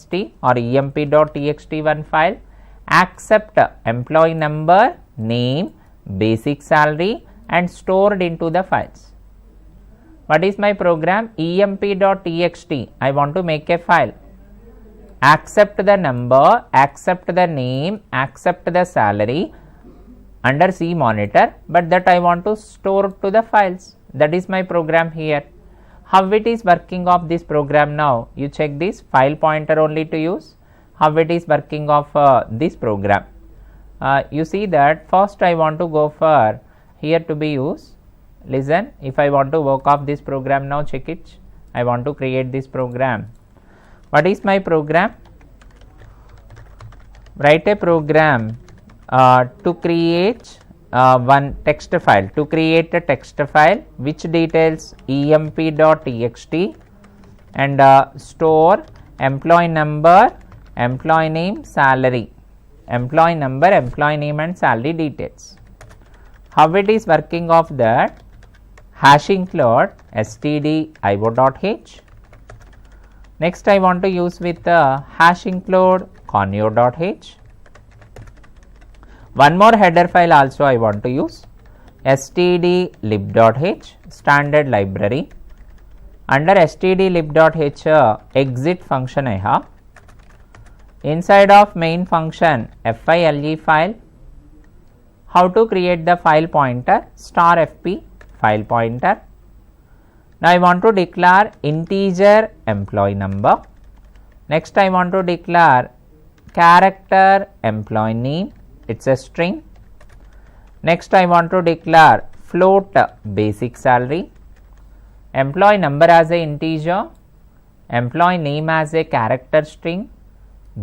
txt or emp.txt one file, accept employee number, name, basic salary and stored into the files. What is my program? emp.txt. I want to make a file. Accept the number, accept the name, accept the salary under C monitor, but that I want to store to the files. That is my program here. How it is working of this program now? You check this file pointer only to use. How it is working of this program? You see that first I want to go for here to be used. Listen, if I want to work off this program now, check it. I want to create this program. What is my program? Write a program to create one text file. To create a text file which details emp.txt and store employee number, employee name, salary. Employee number, employee name and salary details. How it is working of that? Hash include stdio.h. Next I want to use with hash include conio.h. One more header file also I want to use, stdlib.h, standard library. Under stdlib.h exit function I have. Inside of main function file file. How to create the file pointer? Star fp file pointer. Now I want to declare integer employee number. Next I want to declare character employee name, it's a string. Next I want to declare float basic salary, employee number as a integer, employee name as a character string,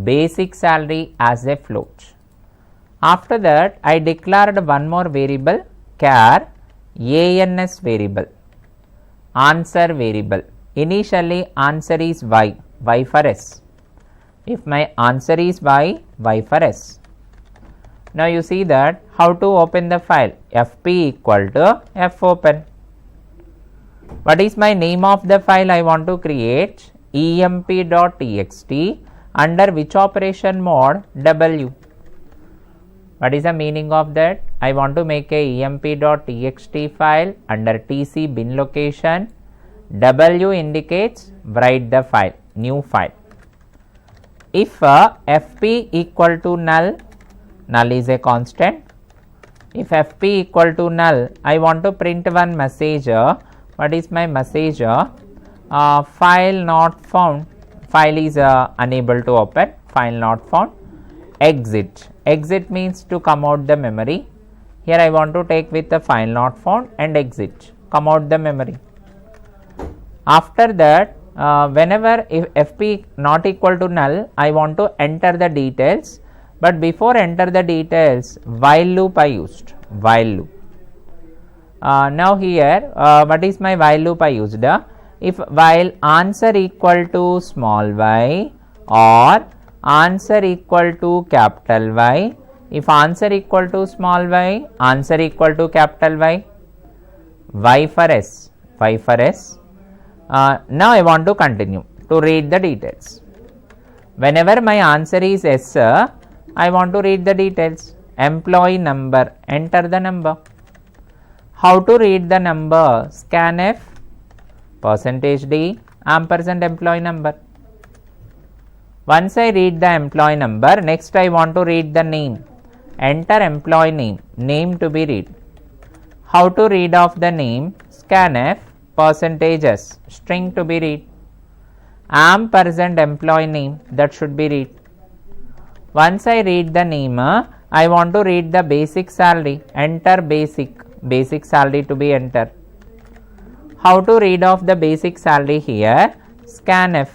basic salary as a float. After that I declared one more variable, char ans variable, answer variable. Initially answer is y for s. If my answer is y for s. Now you see that how to open the file, fp equal to fopen. What is my name of the file I want to create? emp.txt under which operation mode? W. What is the meaning of that? I want to make a emp.txt file under tc bin location. W indicates write the file, new file. If fp equal to null, null is a constant. If fp equal to null, I want to print one message. What is my message? File not found. File is unable to open. File not found. Exit. Exit means to come out the memory. Here I want to take with the file not found and exit. Come out the memory. After that, whenever if fp not equal to null, I want to enter the details. But before enter the details, while loop I used. While loop. Now here, what is my while loop I used? If while answer equal to small y or answer equal to capital Y, if answer equal to small y, answer equal to capital Y for s, y for s. Now I want to continue to read the details. Whenever my answer is s, I want to read the details. Employee number, enter the number. How to read the number? Scanf, %d, ampersand employee number. Once I read the employee number, next I want to read the name. Enter employee name, name to be read. How to read off the name? Scanf, %s, string to be read. Ampersand employee name, that should be read. Once I read the name, I want to read the basic salary. Enter basic salary to be entered. How to read off the basic salary here? Scanf,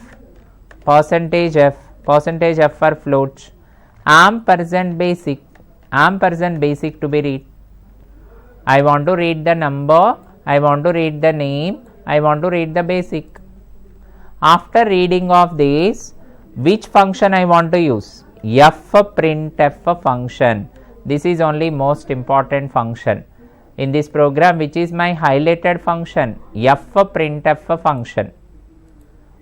%f for float, ampersand basic to be read. I want to read the number, I want to read the name, I want to read the basic. After reading of this, which function I want to use? printf function. This is only most important function in this program, which is my highlighted function, printf function.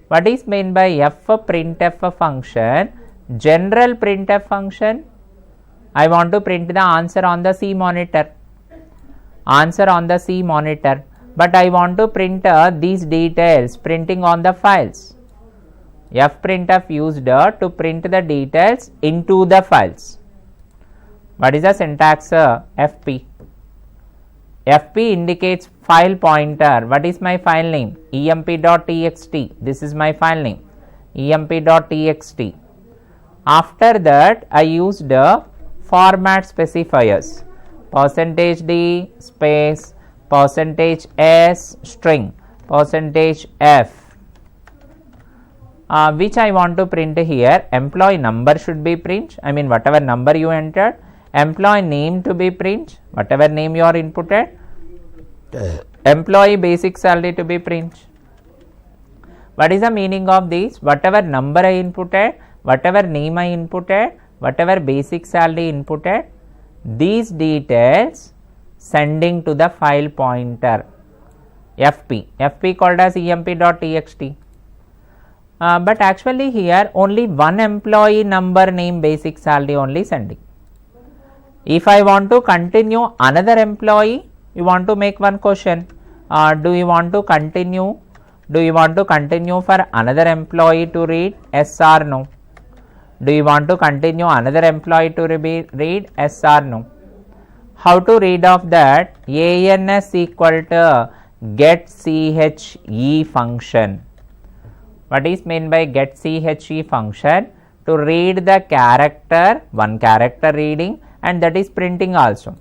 What is meant by f printf function? General printf function. I want to print the answer on the C monitor. Answer on the C monitor. But I want to print these details printing on the files. Fprintf used to print the details into the files. What is the syntax? Fp. Fp indicates file pointer. What is my file name? emp.txt. This is my file name. emp.txt. After that, I used format specifiers. %d space %s string %f. Which I want to print here. Employee number should be print. I mean whatever number you entered. Employee name to be print. Whatever name you are inputted. Employee basic salary to be print. What is the meaning of this? Whatever number I inputted, whatever name I inputted, whatever basic salary inputted, these details sending to the file pointer. Fp called as emp.txt. But actually here only one employee number, name, basic salary only sending. If I want to continue another employee, you want to make one question. Do you want to continue? Do you want to continue for another employee to read? Yes or no? Do you want to continue another employee to read? Yes or no? How to read of that? ANS equal to getChe function. What is meant by getChe function? To read the character, one character reading, and that is printing also.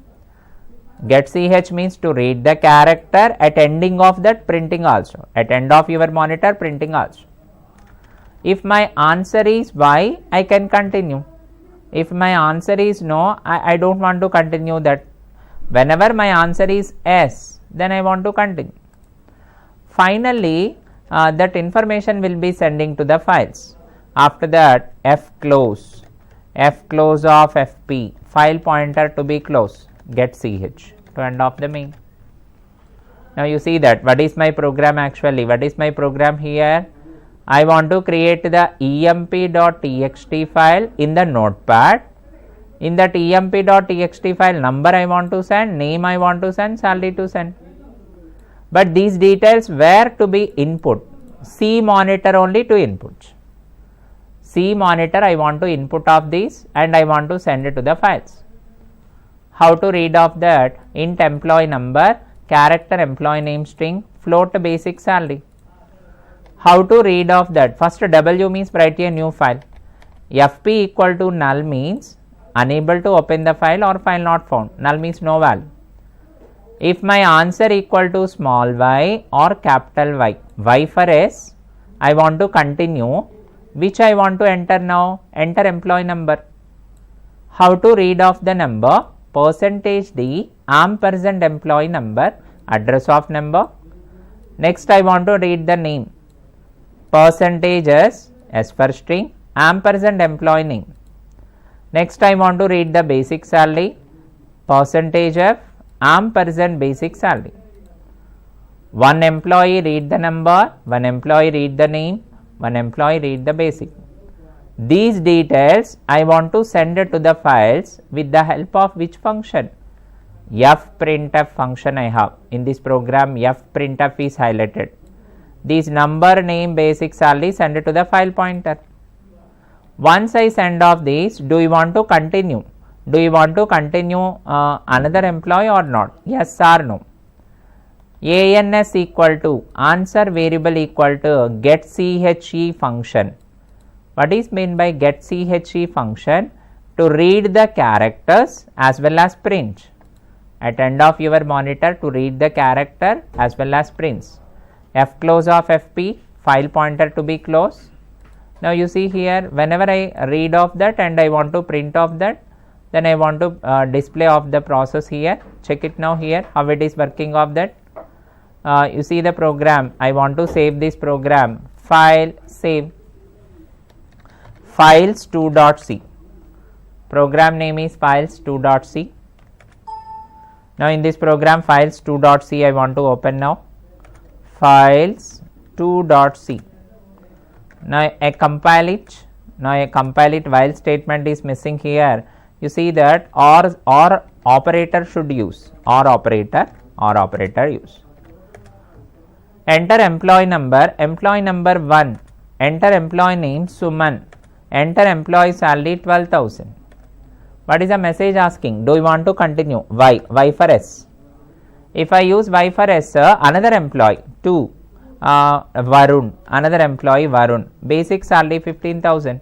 GetChe means to read the character, at ending of that printing also, at end of your monitor printing also. If my answer is Y, I can continue. If my answer is no, I don't want to continue that. Whenever my answer is S, then I want to continue. Finally, that information will be sending to the files. After that, fclose of fp, file pointer to be close, getch to end of the main. Now you see that what is my program actually? What is my program here? I want to create the emp.txt file in the notepad. In that emp.txt file, number I want to send, name I want to send, salary to send. But these details where to be input? C monitor only to input. C monitor I want to input of this and I want to send it to the files. How to read of that? Int employee number, character employee name string, float basic salary. How to read of that? First W means write a new file. Fp equal to null means unable to open the file or file not found. Null means no value. If my answer equal to small y or capital Y, Y for S, I want to continue. Which I want to enter now? Enter employee number. How to read of the number? %d ampersand employee number, address of number. Next I want to read the name. Percentages, S for string, ampersand employee name. Next I want to read the basic salary, percentage of ampersand basic salary. One employee read the number, one employee read the name, one employee read the basic. These details I want to send it to the files with the help of which function? Fprintf function I have. In this program Fprintf is highlighted. These number, name, basic salary send it to the file pointer. Once I send off this, do you want to continue? Do you want to continue another employee or not? Yes or no? ANS equal to answer variable equal to getChe function. What is meant by getChe function? To read the characters as well as print. At end of your monitor to read the character as well as prints. Fclose of fp, file pointer to be close. Now you see here, whenever I read of that and I want to print of that, then I want to display of the process here. Check it now here how it is working of that. You see the program. I want to save this program. File, save. Files2.c. Program name is files2.c. Now in this program files2.c I want to open now. Files2.c. Now I compile it. Now I compile it while statement is missing here. You see that or operator should use, or operator use. Enter employee number 1, enter employee name Suman, enter employee salary 12,000. What is the message asking? Do you want to continue? Y for S. If I use Y for S, another employee 2, Varun, another employee Varun, basic salary 15,000.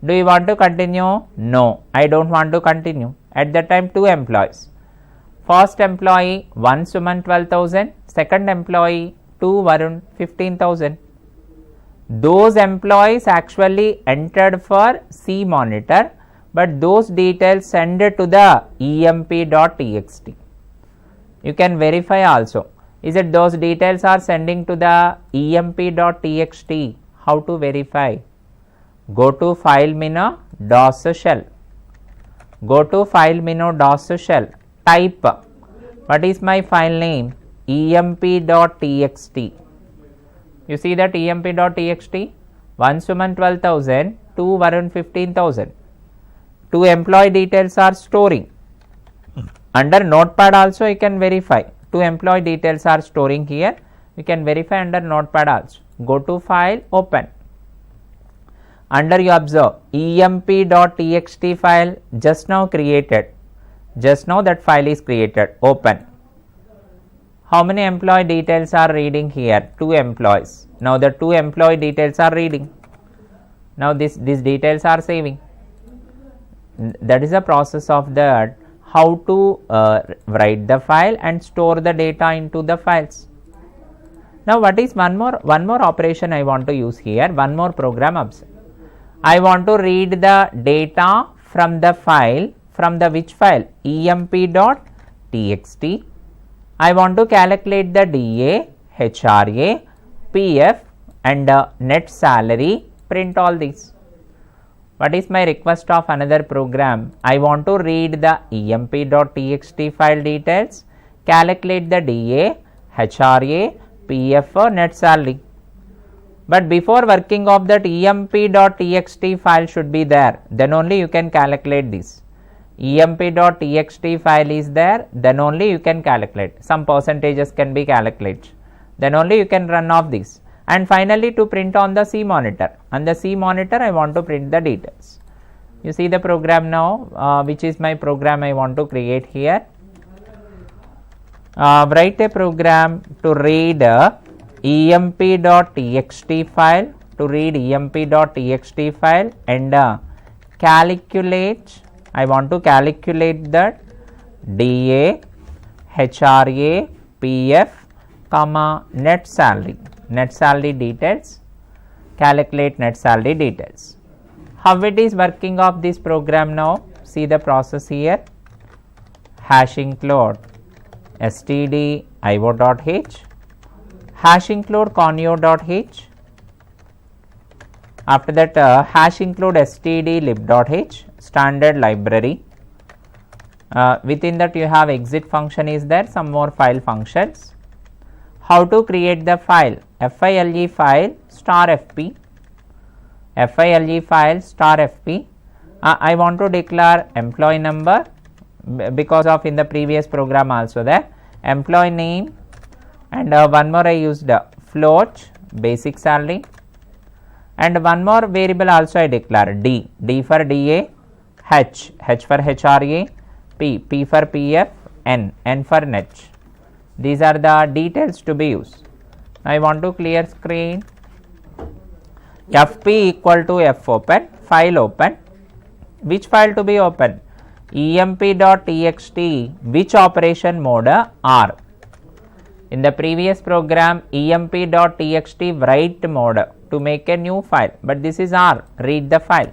Do you want to continue? No, I don't want to continue. At that time 2 employees. First employee 1 Suman 12,000, second employee 2 Varun 15,000. Those employees actually entered for C monitor, but those details sent to the emp.txt. You can verify also. Is it those details are sending to the emp.txt? How to verify? Go to file menu, DOS shell. Go to file menu, DOS shell. Type, what is my file name? emp.txt. You see that emp.txt? 1 Suman 12,000, 2 Varun 15,000. 2 employee details are storing. Under notepad also you can verify. 2 employee details are storing here. You can verify under notepad also. Go to file, open. Under you observe emp.txt file just now created. Just now that file is created. Open. How many employee details are reading here? 2 employees. Now the 2 employee details are reading. Now these details are saving. That is the process of that, how to write the file and store the data into the files. Now what is one more operation I want to use here, one more program observe. I want to read the data from the file, from the which file? emp.txt. I want to calculate the DA, HRA, PF and net salary, print all these. What is my request of another program? I want to read the emp.txt file details, calculate the DA, HRA, PF, net salary. But before working of that emp.txt file should be there, then only you can calculate this. emp.txt file is there, then only you can calculate. Some percentages can be calculated. Then only you can run off this. And finally to print on the C monitor. On the C monitor I want to print the details. You see the program now, which is my program I want to create here. Write a program to read emp.txt file, and calculate. I want to calculate that DA, HRA, PF, net salary details, calculate net salary details. How it is working of this program now? See the process here. Hash include std io.h, hash include conio.h. After that hash include std lib.h, standard library. Within that you have exit function is there, some more file functions. How to create the file? file file star fp, file file star fp. I want to declare employee number, because of in the previous program also there, employee name, and one more I used float, basic salary, and one more variable also I declare D for DA, H for HRA, P for PF, N for net. These are the details to be used. I want to clear screen. FP equal to F open, file open. Which file to be open? emp.txt, which operation mode? R. In the previous program emp.txt write mode to make a new file, but this is R, read the file.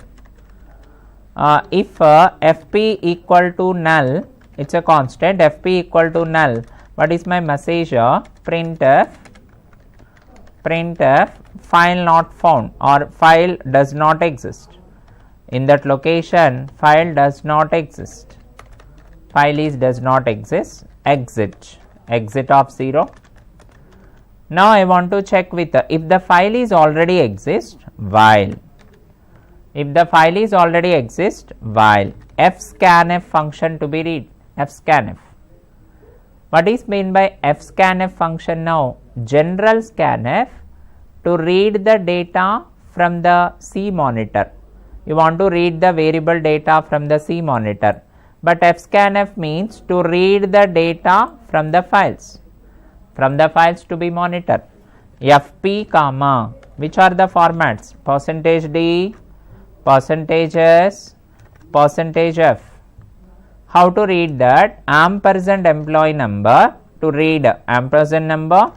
If fp equal to null, it's a constant, fp equal to null, what is my message? Printf file not found, or file does not exist. In that location file does not exist, file is does not exist, exit of 0. Now I want to check with if the file is already exist, while if the file is already exist, while fscanf function to be read, fscanf. What is mean by fscanf function now? General scanf to read the data from the C monitor. You want to read the variable data from the C monitor, but fscanf means to read the data from the files to be monitored. fp comma, which are the formats? %d, %s, %f. How to read that? Ampersand employee number to read ampersand number,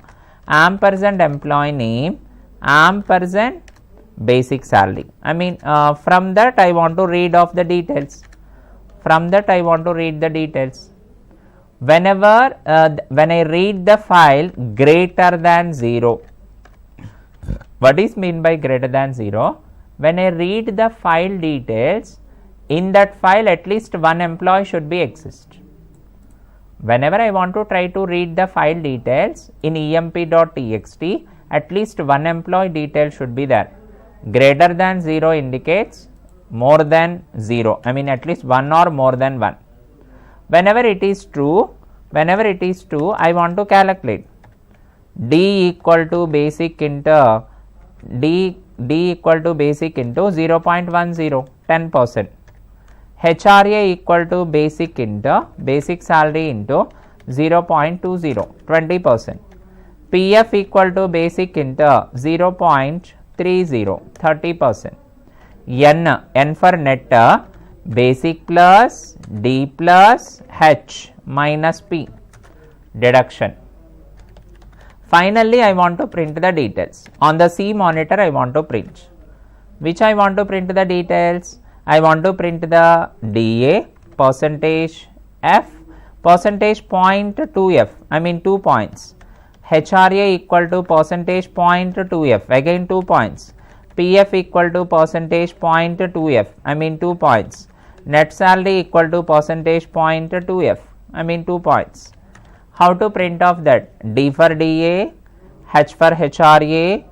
ampersand employee name, ampersand basic salary. I mean from that I want to read off the details. Whenever when I read the file greater than 0, what is mean by greater than 0? When I read the file details, in that file at least one employee should be exist. Whenever I want to try to read the file details in emp.txt, at least one employee detail should be there. Greater than 0 indicates more than 0, I mean at least 1 or more than 1. Whenever it is true, I want to calculate d equal to basic into d equal to basic into 0.10, 10%. HRA equal to basic into basic salary into 0.20, 20%. PF equal to basic into 0.30, 30%. N for net basic plus D plus H minus P deduction. Finally, I want to print the details. On the C monitor, I want to print. Which I want to print the details? I want to print the DA, %F, %.2F, I mean 2 points. HRA equal to %.2F, again 2 points. PF equal to %.2F, I mean 2 points. Net salary equal to %.2F, I mean 2 points. How to print off that? D for DA, H for HRA,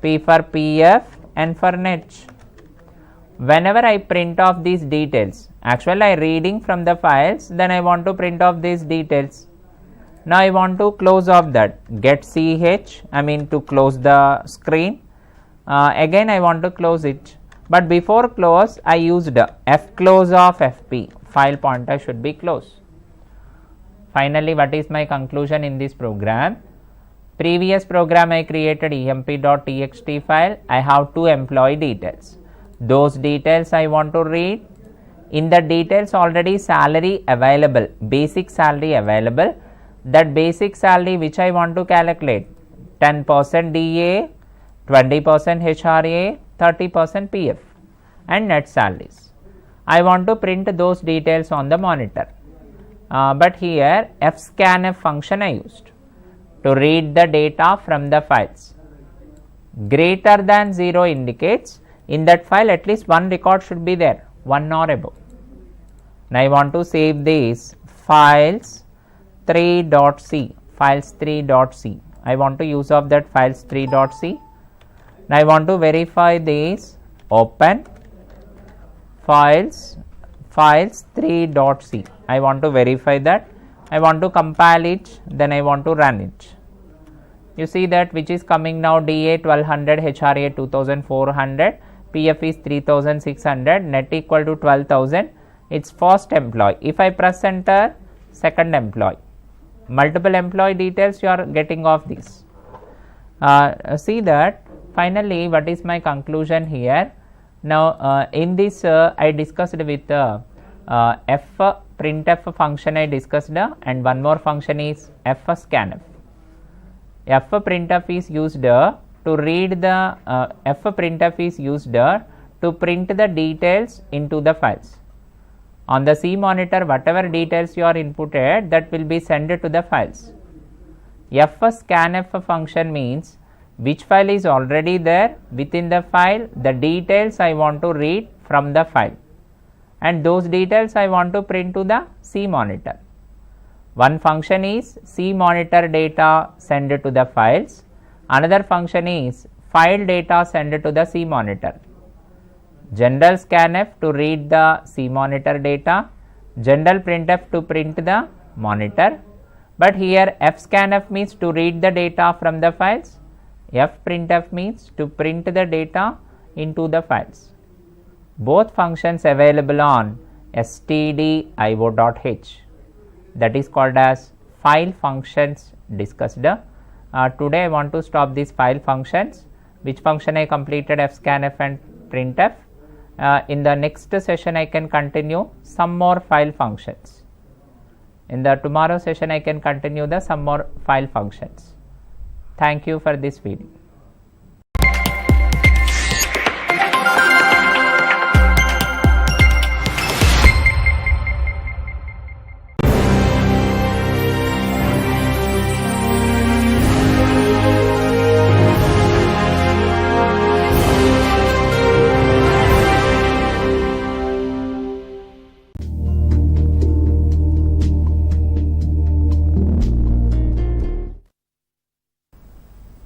P for PF, N for net. Whenever I print off these details, actually I reading from the files, then I want to print off these details. Now I want to close off that, get CH, I mean to close the screen. Again I want to close it, but before close I used F close of FP, file pointer should be closed. Finally, what is my conclusion in this program? Previous program I created emp.txt file, I have 2 employee details. Those details I want to read. In the details already salary available, basic salary available. That basic salary which I want to calculate, 10% DA, 20% HRA, 30% PF and net salaries. I want to print those details on the monitor. But here fscanf function I used to read the data from the files. Greater than 0 indicates in that file at least one record should be there, 1 or above. Now I want to save this files 3.c, files 3.c. I want to use of that files 3.c. Now I want to verify this, open files 3.c. I want to verify that. I want to compile it, then I want to run it. You see that which is coming now, DA 1200, HRA 2400, PF is 3600, net equal to 12,000. It's first employee. If I press enter, second employee. Multiple employee details you are getting of this. See that finally what is my conclusion here. Now in this I discussed with printf function I discussed, and one more function is fscanf. Fprintf is used to read the fprintf is used to print the details into the files. On the C monitor, whatever details you are inputted, that will be sent to the files. Fscanf function means which file is already there, within the file the details I want to read from the file, and those details I want to print to the C monitor. One function is C monitor data send to the files, Another function is file data sent to the C monitor. General scanf to read the C monitor data, general printf to print the monitor, but here fscanf means to read the data from the files, fprintf means to print the data into the files. Both functions available on stdio.h, that is called as file functions discussed. Today I want to stop these file functions, which function I completed fscanf and printf. In the next session I can continue some more file functions. In the tomorrow session I can continue the some more file functions. Thank you for this video.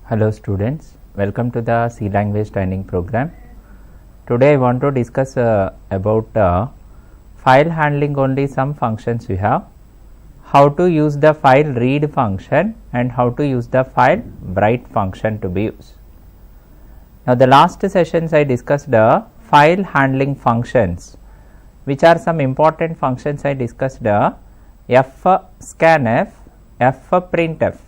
Hello students, welcome to the C language training program. Today I want to discuss about file handling. Only some functions we have, how to use the file read function and how to use the file write function to be used. Now the last sessions I discussed file handling functions, which are some important functions I discussed fscanf, fprintf.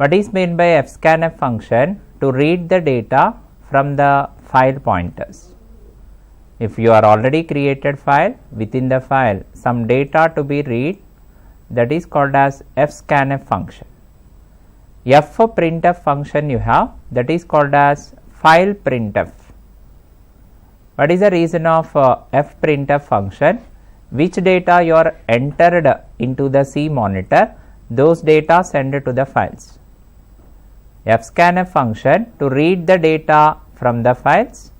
What is meant by fscanf function? To read the data from the file pointers. If you are already created file, within the file some data to be read, that is called as fscanf function. fprintf function you have, that is called as file printf. What is the reason of fprintf function? Which data you are entered into the C monitor, those data sent to the files. fscanf function to read the data from the files,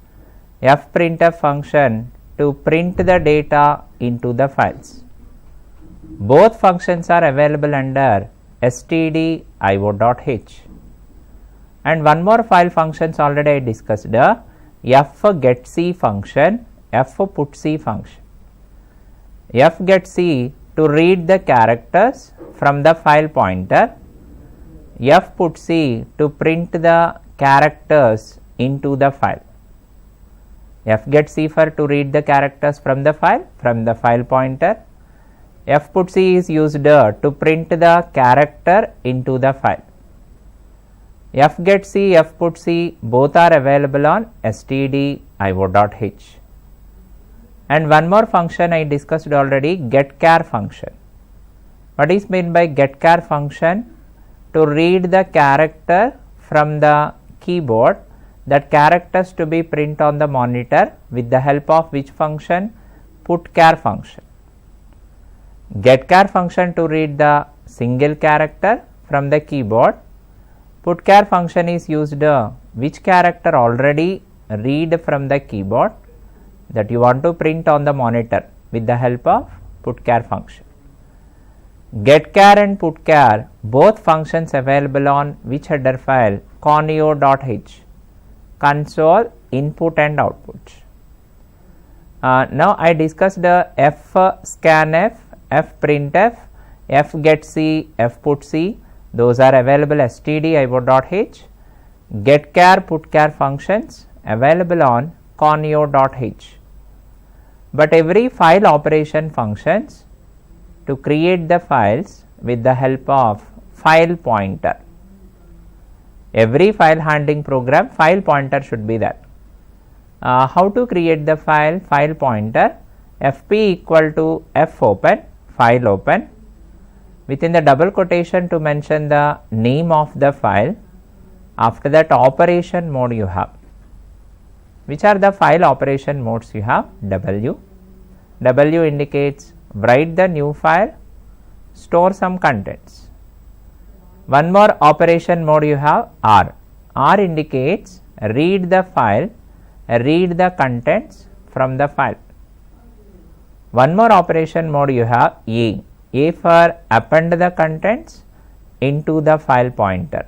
fprintf function to print the data into the files. Both functions are available under stdio.h. And one more file functions already I discussed, fgetC function, fputC function. fgetC to read the characters from the file pointer, fputC to print the characters into the file. fgetC for to read the characters from the file pointer, fputC is used to print the character into the file. fgetC, fputC both are available on stdio.h. And one more function I discussed already, getChar function. What is meant by getChar function? To read the character from the keyboard, that characters to be print on the monitor with the help of which function? Putchar function. GetChar function to read the single character from the keyboard. Putchar function is used which character already read from the keyboard that you want to print on the monitor with the help of putchar function. Getchar and putchar both functions available on which header file? conio.h, console input and output. Now I discussed fscanf, fprintf, fgetC, fputC, those are available stdio.h. Getchar, putchar functions available on conio.h. But every file operation functions to create the files with the help of file pointer. Every file handling program file pointer should be there. How to create the file pointer? fp equal to fopen, file open, within the double quotation to mention the name of the file. After that operation mode you have. Which are the file operation modes you have? W indicates write the new file, store some contents. One more operation mode you have, R indicates read the file, read the contents from the file. One more operation mode you have, A for append the contents into the file pointer.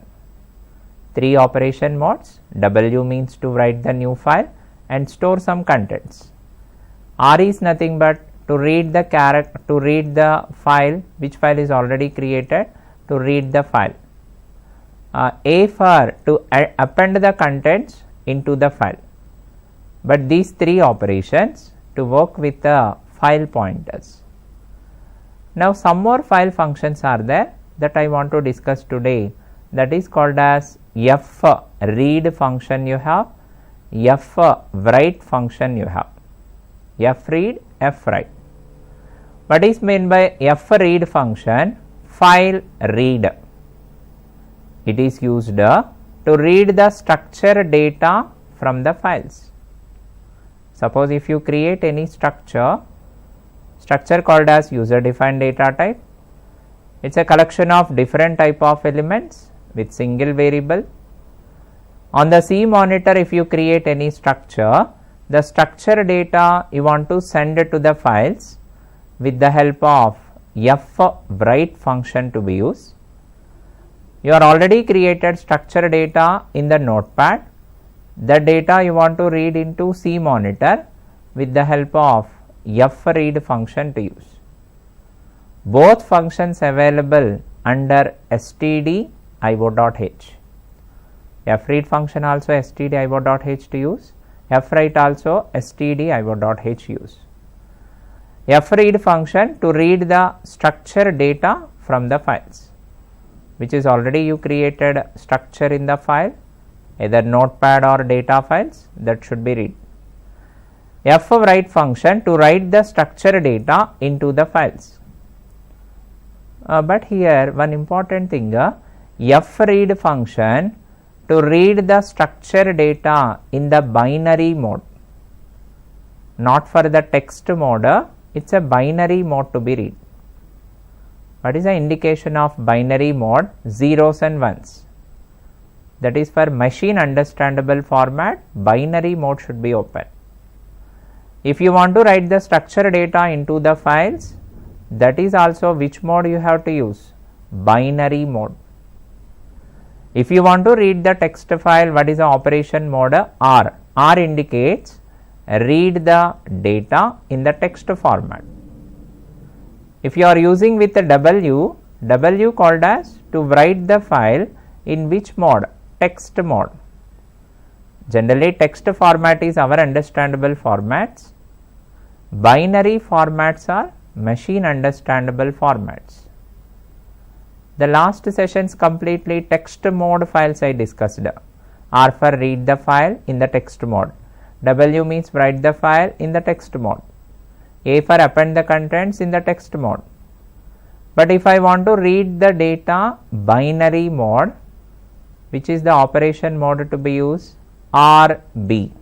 3 operation modes. W means to write the new file and store some contents. R is nothing but to read the file, which file is already created, to read the file. A for to append the contents into the file. But these 3 operations to work with the file pointers. Now some more file functions are there that I want to discuss today, that is called as F read function you have, F write function you have. F read, F write. What is meant by F read function? File read. It is used to read the structure data from the files. Suppose if you create any structure called as user defined data type, it is a collection of different type of elements with single variable. On the C monitor, if you create any structure, the structure data you want to send to the files with the help of F write function to be used. You are already created structure data in the notepad. The data you want to read into C monitor with the help of F read function to use. Both functions available under stdio.h. F read function also stdio.h to use, F write also stdio.h use. F read function to read the structure data from the files, which is already you created structure in the file, either notepad or data files, that should be read. F write function to write the structure data into the files. But here one important thing, F read function to read the structure data in the binary mode, not for the text mode, it is a binary mode to be read. What is the indication of binary mode? Zeros and ones. That is for machine understandable format, binary mode should be open. If you want to write the structure data into the files, that is also which mode you have to use? Binary mode. If you want to read the text file, what is the operation mode? R. R indicates read the data in the text format. If you are using with the W, W called as to write the file in which mode? Text mode. Generally text format is our understandable formats. Binary formats are machine understandable formats. The last sessions completely text mode files I discussed. R for read the file in the text mode. W means write the file in the text mode. A for append the contents in the text mode. But if I want to read the data binary mode, which is the operation mode to be used? RB.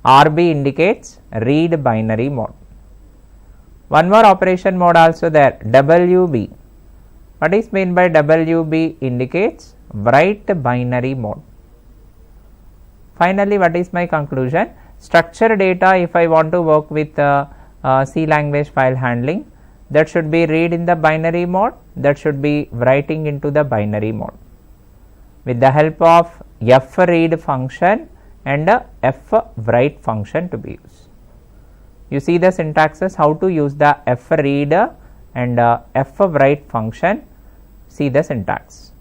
RB indicates read binary mode. One more operation mode also there, WB. What is meant by WB? Indicates write binary mode. Finally, what is my conclusion? Structure data, if I want to work with C language file handling, that should be read in the binary mode, that should be writing into the binary mode with the help of F read function and F write function to be used. You see the syntaxes, how to use the F read and F write function. See the syntax.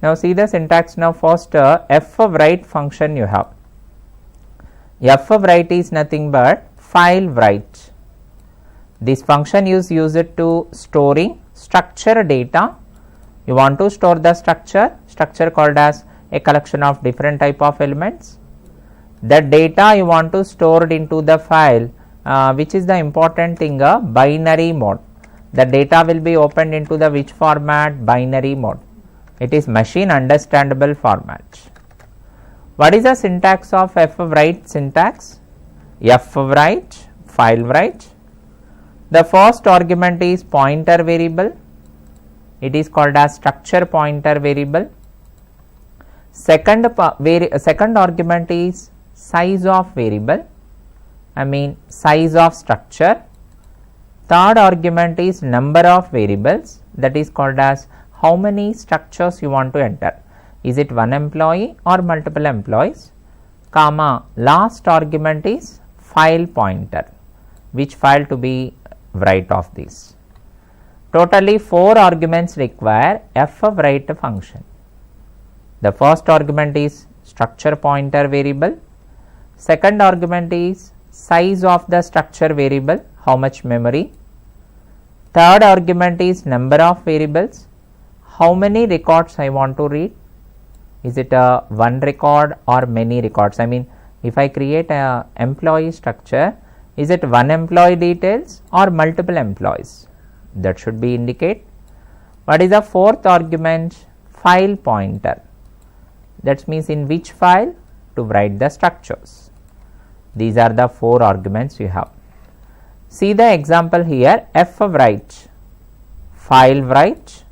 Now see the syntax. Now first F write function you have. F write is nothing but file write. This function is used to storing structure data. You want to store the structure called as a collection of different type of elements. The data you want to store it into the file, which is the important thing, binary mode. The data will be opened into the which format? Binary mode. It is machine understandable format. What is the syntax of F write syntax? F write, file write. The first argument is pointer variable. It is called as structure pointer variable. Second argument is size of variable, size of structure. Third argument is number of variables, that is called as how many structures you want to enter. is it one employee or multiple employees, comma, last argument is file pointer, which file to be write of this. Totally 4 arguments require f of write function. The first argument is structure pointer variable, second argument is size of the structure variable, how much memory, third argument is number of variables, how many records I want to read, is it a one record or many records. I mean, if I create a employee structure, is it one employee details or multiple employees, that should be indicate. What is the fourth argument, file pointer, that means in which file to write the structures. These are the 4 arguments you have. See the example here, f of write, file write,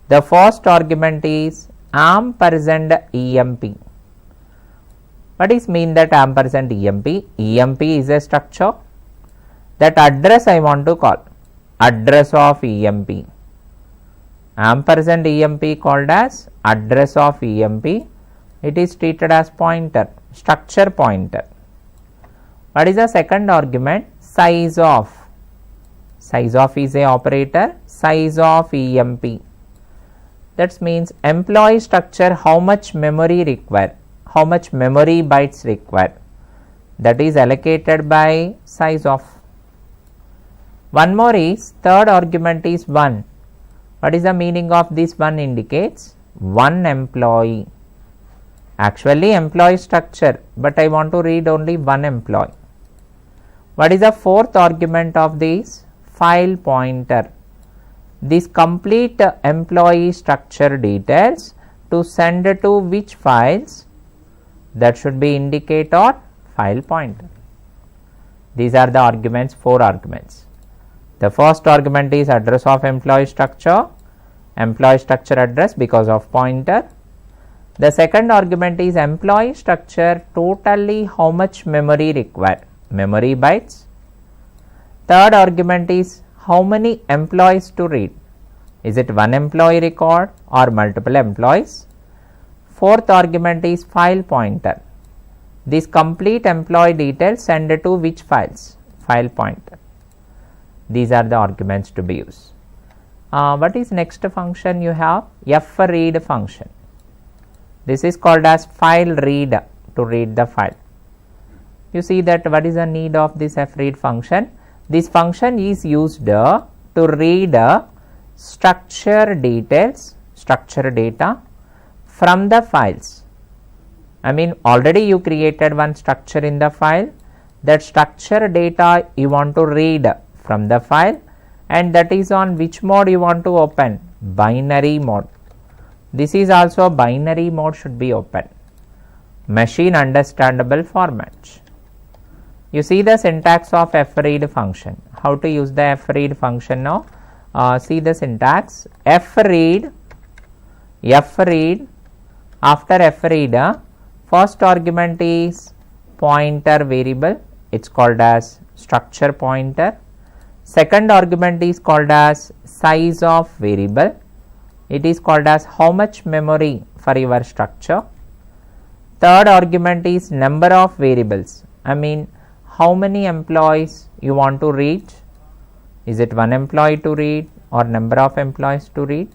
the first argument is ampersand emp. What is mean that ampersand emp? Emp is a structure, that address I want to call, address of emp, ampersand emp called as address of emp, it is treated as pointer, structure pointer. What is the second argument? Size of, size of is a operator, size of emp, that means employee structure, how much memory required, how much memory bytes required, that is allocated by size of. One more is third argument is 1. What is the meaning of this 1? Indicates one employee, actually employee structure, but I want to read only one employee. What is the fourth argument of this? File pointer, this complete employee structure details to send to which files, that should be indicate or file pointer. These are the arguments, 4 arguments. The first argument is address of employee structure address because of pointer. The second argument is employee structure, totally how much memory required, memory bytes. Third argument is how many employees to read, is it one employee record or multiple employees. Fourth argument is file pointer, this complete employee details send to which files, file pointer. These are the arguments to be used. What is next function you have? F read function. This is called as file read, to read the file. You see that what is the need of this f read function? This function is used to read structure details, structure data from the files. I mean, already you created one structure in the file, that structure data you want to read from the file, and that is on which mode you want to open? Binary mode. This is also binary mode should be open, machine understandable format. You see the syntax of fread function. How to use the fread function now? See the syntax. fread, after fread, first argument is pointer variable, it is called as structure pointer. Second argument is called as size of variable, it is called as how much memory for your structure. Third argument is number of variables, I mean how many employees you want to read, is it one employee to read or number of employees to read.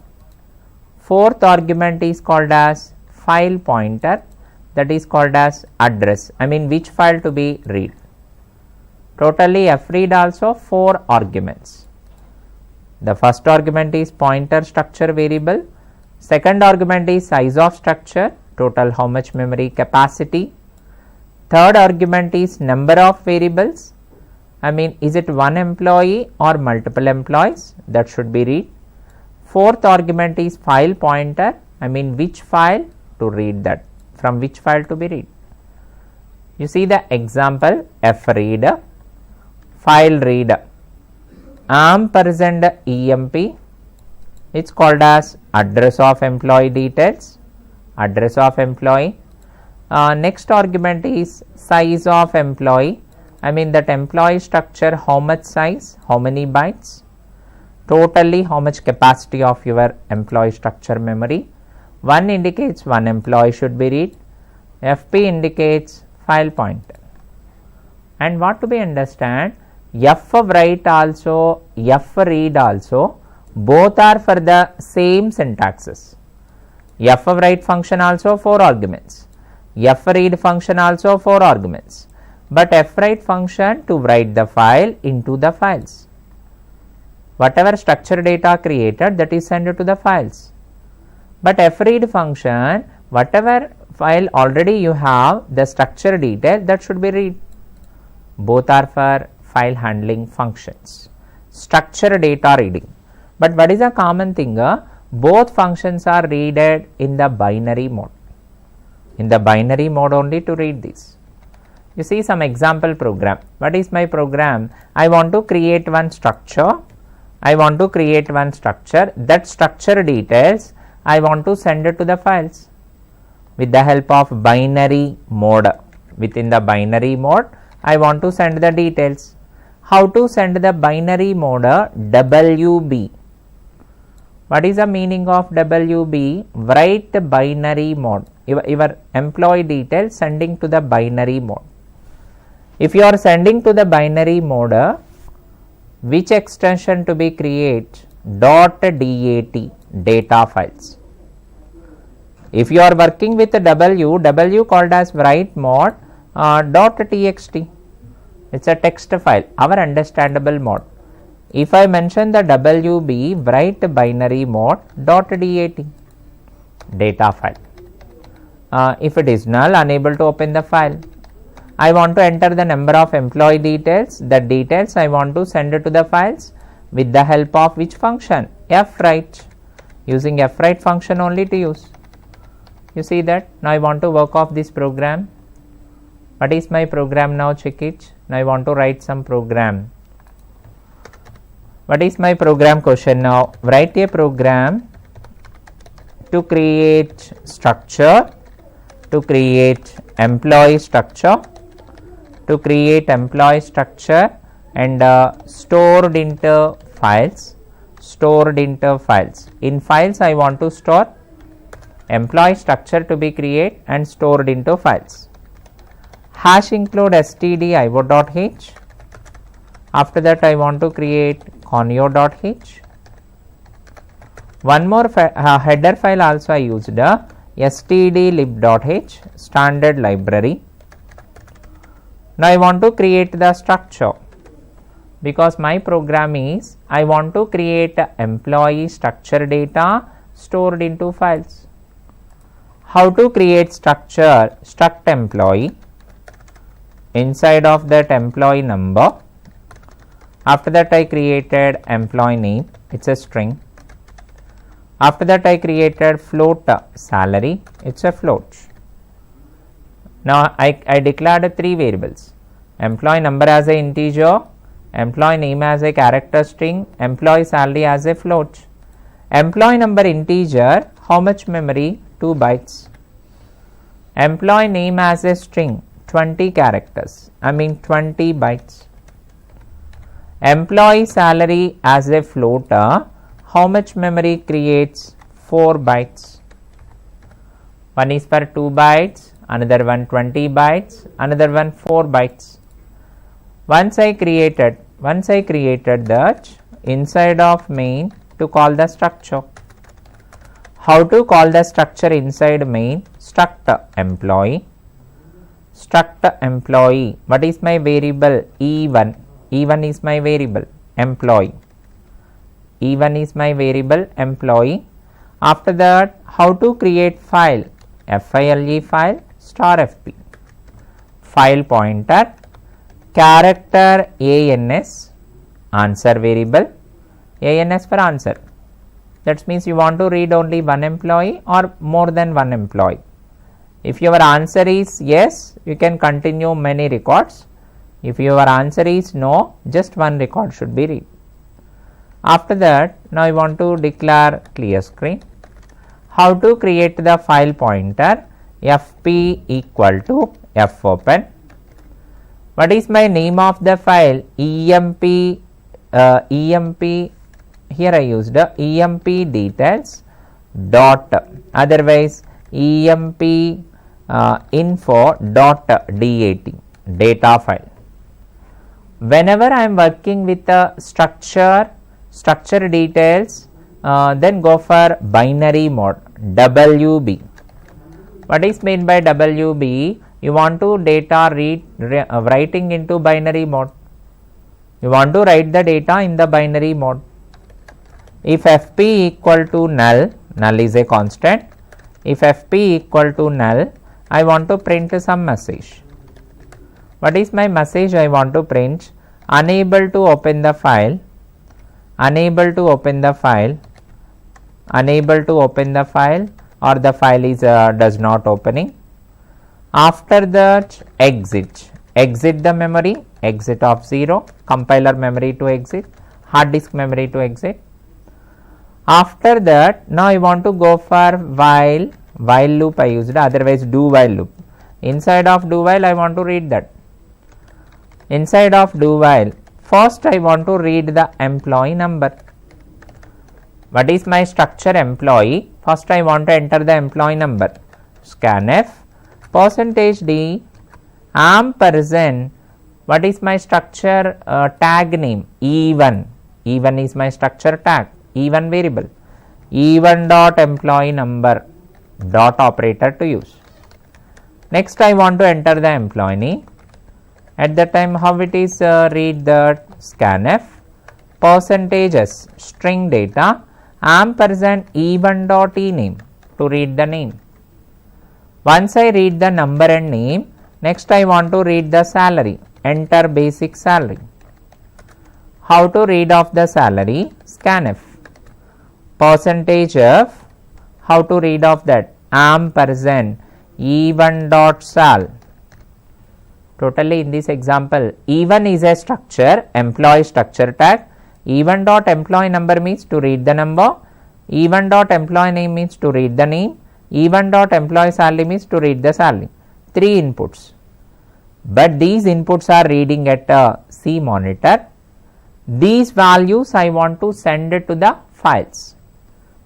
Fourth argument is called as file pointer, that is called as address, I mean which file to be read. Totally fread also 4 arguments. The first argument is pointer structure variable, second argument is size of structure, total how much memory capacity. Third argument is number of variables, I mean is it one employee or multiple employees, that should be read. Fourth argument is file pointer, I mean which file to read, that from which file to be read. You see the example, fread, file read, ampersand emp, it's called as address of employee details, address of employee. Next argument is size of employee, I mean that employee structure, how much size, how many bytes, totally how much capacity of your employee structure memory. 1 indicates one employee should be read, FP indicates file pointer. And what to be understand, F write also, F read also, both are for the same syntaxes. F write function also 4 arguments, F read function also 4 arguments, but F write function to write the file into the files. Whatever structure data created, that is sent to the files. But F read function, whatever file already you have, the structure detail, that should be read. Both are for file handling functions, structure data reading. But what is a common thing? Both functions are readed in the binary mode. In the binary mode only to read this. You see some example program. What is my program? I want to create one structure. That structure details I want to send it to the files with the help of binary mode. Within the binary mode, I want to send the details. How to send the binary mode? WB. What is the meaning of WB? Write the binary mode. Your employee details sending to the binary mode. If you are sending to the binary mode, which extension to be create? .dat data files. If you are working with W called as write mode .txt. It's a text file, our understandable mode. If I mention the WB, write binary mode .dat data file. If it is null, unable to open the file. I want to enter the number of employee details. The details I want to send it to the files with the help of which function? Fwrite. Using Fwrite function only to use. You see that? Now I want to work off this program. What is my program now? Check it. Now I want to write some program. What is my program question now? Write a program to create structure, to create employee structure, and stored into files. In files I want to store employee structure to be created and stored into files. Hash include stdio.h. After that I want to create conio.h. One more header file also I used, stdlib.h, standard library. Now I want to create the structure, because my program is I want to create employee structure data stored into files. How to create structure? Struct employee. Inside of that employee number. After that I created employee name, it's a string. After that I created float salary, it's a float. Now I declared 3 variables, employee number as a integer, employee name as a character string, employee salary as a float. Employee number integer, how much memory? 2 bytes. Employee name as a string, 20 characters, 20 bytes. Employee salary as a floater, how much memory creates? 4 bytes. One is for 2 bytes, another one 20 bytes, another one 4 bytes. Once I created that, inside of main to call the structure. How to call the structure inside main? Struct employee. What is my variable? E1. E1 is my variable employee. After that, how to create file? file file *fp. File pointer, character ans, answer variable, ans for answer. That means you want to read only one employee or more than one employee. If your answer is yes, you can continue many records. If your answer is no, just one record should be read. After that, now I want to declare clear screen. How to create the file pointer? fp equal to fopen. What is my name of the file? emp. Here I used emp details dot, otherwise emp info dot dat, data file. Whenever I am working with the structure details, then go for binary mode, WB. What is meant by WB? You want to data writing into binary mode. You want to write the data in the binary mode. If fp equal to null, null is a constant. If fp equal to null, I want to print some message. What is my message I want to print? Unable to open the file, unable to open the file, unable to open the file, or the file is does not opening. After that, exit the memory, exit of 0, compiler memory to exit, hard disk memory to exit. After that, now I want to go for while loop I used, otherwise do while loop. Inside of do while I want to read that. Inside of do while, first I want to read the employee number. What is my structure employee? First I want to enter the employee number. Scanf %d ampersand, what is my structure tag name? E1. E1 is my structure tag, E1 variable. E1 dot employee number dot operator to use. Next I want to enter the employee name. At that time how it is read the scanf %s string data ampersand E1 dot e name to read the name. Once I read the number and name, next I want to read the salary, enter basic salary. How to read off the salary? Scanf %f, how to read off that? Ampersand E1 dot sal. Totally in this example, E1 is a structure, employee structure tag. E1 dot employee number means to read the number. E1 dot employee name means to read the name. E1 dot employee salary means to read the salary. 3 inputs. But these inputs are reading at a C monitor. These values I want to send it to the files.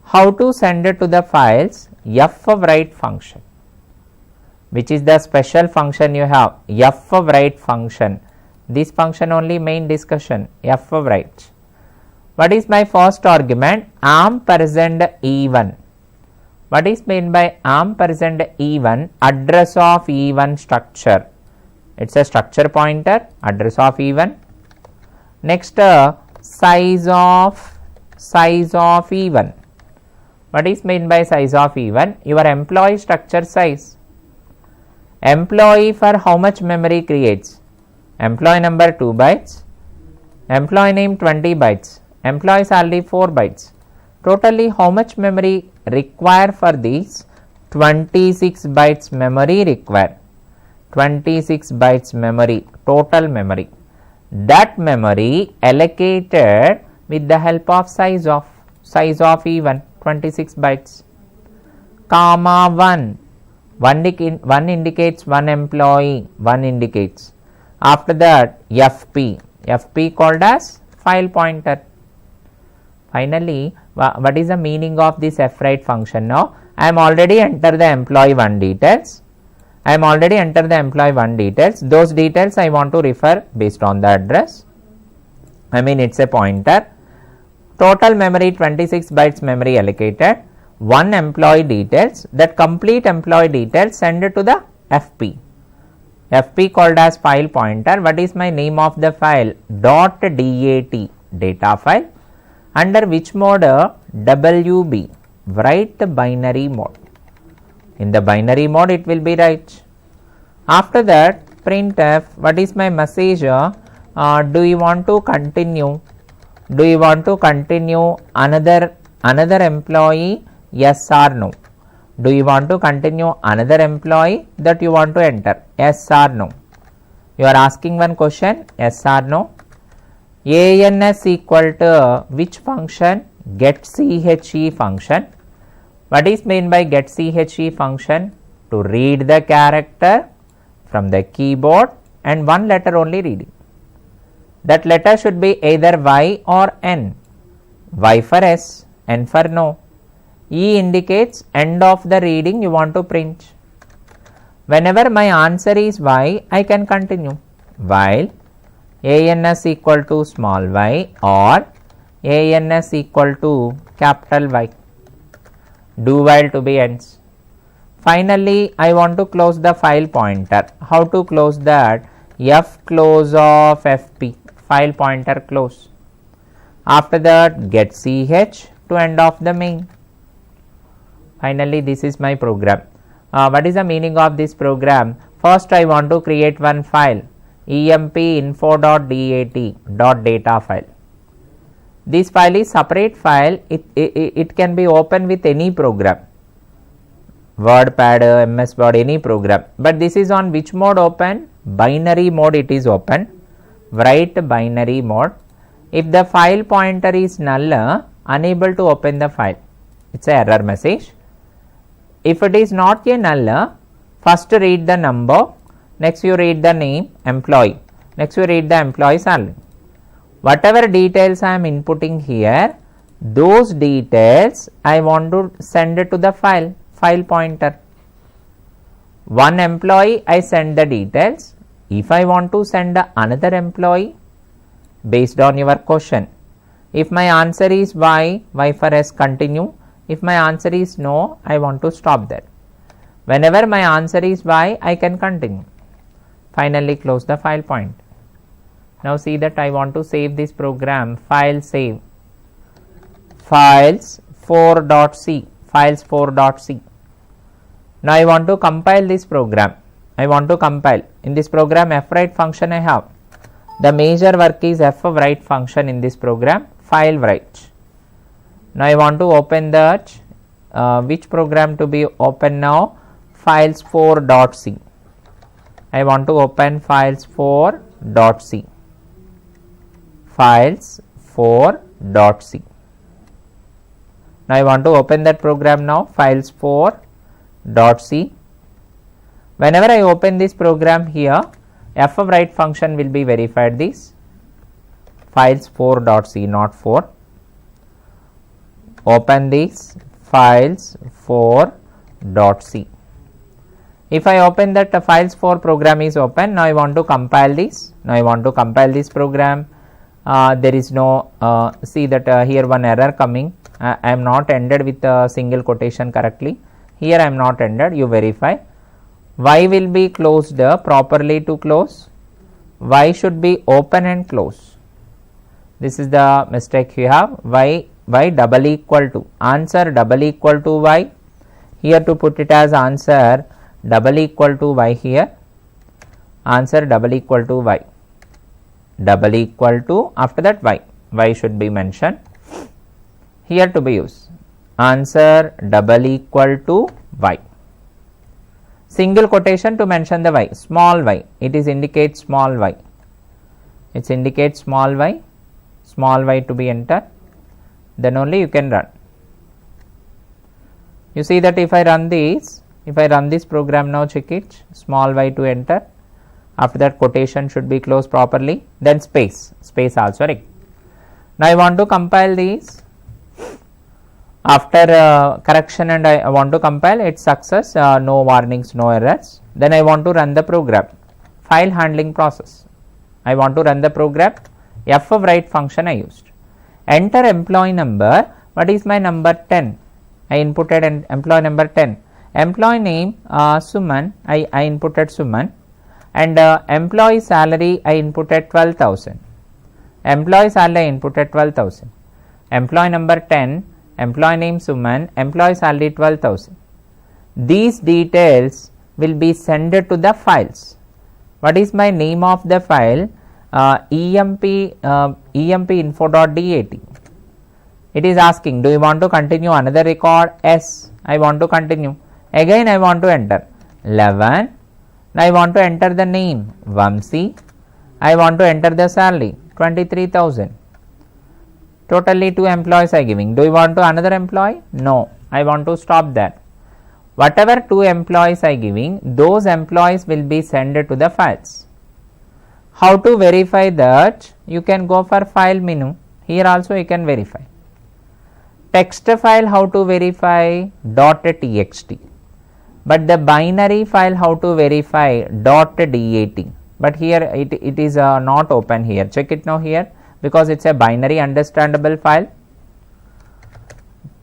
How to send it to the files? F of write function, which is the special function you have, F of write function. This function only main discussion, F of write. What is my first argument? Ampersand E1. What is meant by ampersand E1? Address of E1 structure. It's a structure pointer, address of E1. Next, size of E1. What is meant by size of E1? Your employee structure size. Employee for how much memory creates? Employee number 2 bytes, employee name 20 bytes, employee salary 4 bytes. Totally how much memory require for these? 26 bytes memory require. 26 bytes memory, total memory. That memory allocated with the help of size of E1, 26 bytes. Comma 1. One indicates one employee, one indicates. After that, FP called as file pointer. Finally, what is the meaning of this fwrite function now? I am already enter the employee 1 details. Those details I want to refer based on the address. I mean it's a pointer. Total memory 26 bytes memory allocated. One employee details, that complete employee details send it to the FP. FP called as file pointer. What is my name of the file? .dat, data file. Under which mode? WB, write the binary mode. In the binary mode it will be write. After that, printf, what is my message? Do you want to continue? Do you want to continue another employee? Yes or no. Do you want to continue another employee? That you want to enter, yes or no. You are asking one question, yes or no. ANS equal to which function? getChe function. What is meant by getChe function? To read the character from the keyboard and one letter only reading. That letter should be either Y or N. Y for S, N for no. E indicates end of the reading you want to print. Whenever my answer is y, I can continue, while ans equal to small y or ans equal to capital Y. Do while to be ends. Finally, I want to close the file pointer. How to close that? F close of fp, file pointer close. After that, get ch to end of the main. Finally, this is my program. What is the meaning of this program? First, I want to create one file, empinfo.dat.data file. This file is separate file. It can be opened with any program, WordPad, MS Word, any program. But this is on which mode open? Binary mode it is open. Write binary mode. If the file pointer is null, unable to open the file. It's an error message. If it is not a null, first read the number, next you read the name, employee, next you read the employee salary. Whatever details I am inputting here, those details I want to send it to the file pointer. One employee I send the details. If I want to send another employee, based on your question, if my answer is y for s, continue. If my answer is no, I want to stop that. Whenever my answer is y, I can continue. Finally, close the file point. Now see that I want to save this program. File save. Files 4.c. Files 4.c. Now I want to compile this program. I want to compile. In this program, fwrite function I have. The major work is fwrite function in this program. File write. Now I want to open that. Which program to be open now? Files 4.c. I want to open files 4.c. Files 4.c. Now I want to open that program now. Files 4.c. Whenever I open this program here, fwrite function will be verified this. Files 4.c, not 4. Open this files 4.c. If I open that files 4 program is open, now I want to compile this. Now I want to compile this program. There is no, see that here one error coming. I am not ended with a single quotation correctly. Here I am not ended, you verify. Y will be closed properly to close. Y should be open and close. This is the mistake you have. Y double equal to, answer double equal to y. Here to put it as answer double equal to y here. Answer double equal to y. Double equal to, after that y. Y should be mentioned. Here to be used. Answer double equal to y. Single quotation to mention the y. Small y. It is indicate small y. It indicates small y. Small y to be entered. Then only you can run. You see that if I run this program now, check it, small y to enter. After that quotation should be closed properly. Then space also right. Now I want to compile these. After correction and I want to compile, it's success, no warnings, no errors. Then I want to run the program. File handling process. I want to run the program. fwrite function I used. Enter employee number. What is my number? 10. I inputted an employee number 10. Employee name Suman. I inputted Suman. And employee salary I inputted 12,000. Employee salary I inputted 12,000. Employee number 10. Employee name Suman. Employee salary 12,000. These details will be sent to the files. What is my name of the file? empinfo.dat. It is asking, do you want to continue another record? Yes, I want to continue. Again I want to enter 11. Now I want to enter the name Vamsi. I want to enter the salary 23,000. Totally 2 employees I giving. Do you want to another employee? No, I want to stop that. Whatever 2 employees I giving, those employees will be sent to the files. How to verify that? You can go for file menu. Here also you can verify. text file how to verify? .txt. But the binary file how to verify? .dat. But here it is not open here. Check it now here, because it is a binary understandable file.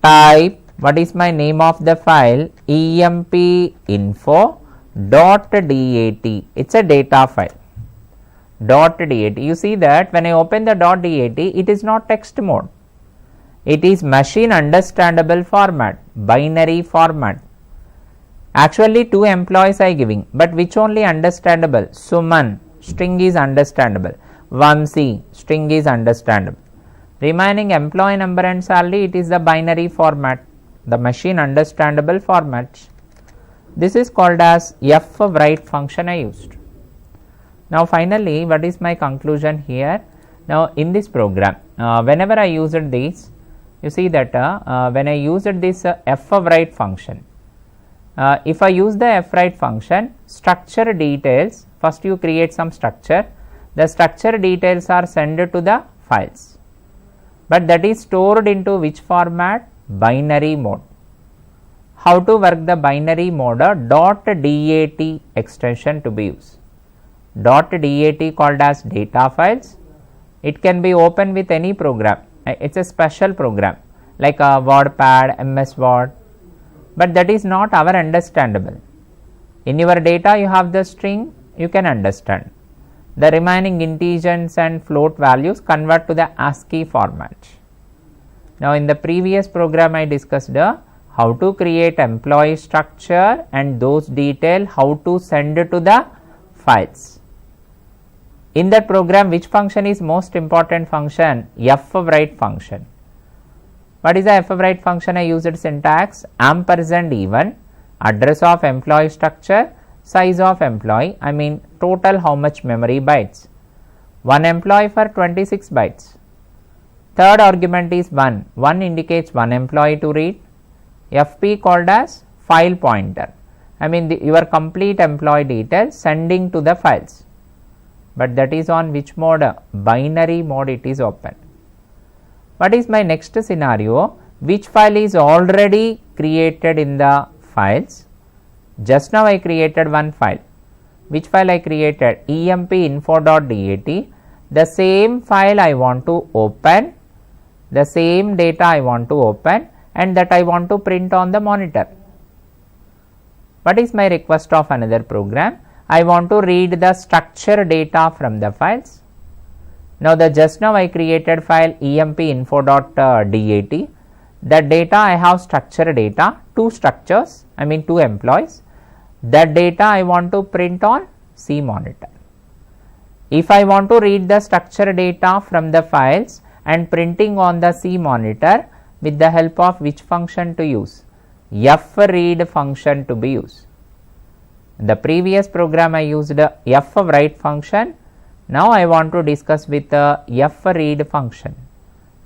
Type, what is my name of the file? empinfo.dat. It is a data file. .dat. You see that when I open the .dat, it is not text mode. It is machine understandable format, binary format. Actually 2 employees I giving, but which only understandable? Suman, string is understandable. Vamsi, string is understandable. Remaining employee number and salary, it is the binary format, the machine understandable format. This is called as fwrite function I used. Now finally, what is my conclusion here? Now in this program, whenever I used this, you see that when I used this fwrite function, if I use the fwrite function, structure details, first you create some structure, the structure details are sent to the files, but that is stored into which format? Binary mode. How to work the binary mode? .dat extension to be used. .dat called as data files. It can be opened with any program. It is a special program like a WordPad, MS Word, but that is not our understandable. In your data you have the string, you can understand. The remaining integers and float values convert to the ASCII format. Now in the previous program I discussed how to create employee structure and those details how to send to the files. In that program, which function is most important function? fwrite function. What is the fwrite function? I used syntax ampersand even, address of employee structure, size of employee, I mean total how much memory bytes. One employee for 26 bytes. Third argument is 1. 1 indicates one employee to read. FP called as file pointer. I mean your complete employee details sending to the files. But that is on which mode? Binary mode it is open. What is my next scenario? Which file is already created in the files? Just now I created one file. Which file I created? empinfo.dat. The same file I want to open, the same data I want to open, and that I want to print on the monitor. What is my request of another program? I want to read the structure data from the files. Now the just now I created file empinfo.dat. The data I have structure data, 2 structures, I mean 2 employees. That data I want to print on C monitor. If I want to read the structure data from the files and printing on the C monitor, with the help of which function to use? fread function to be used. The previous program I used fwrite function. Now I want to discuss with the fread function,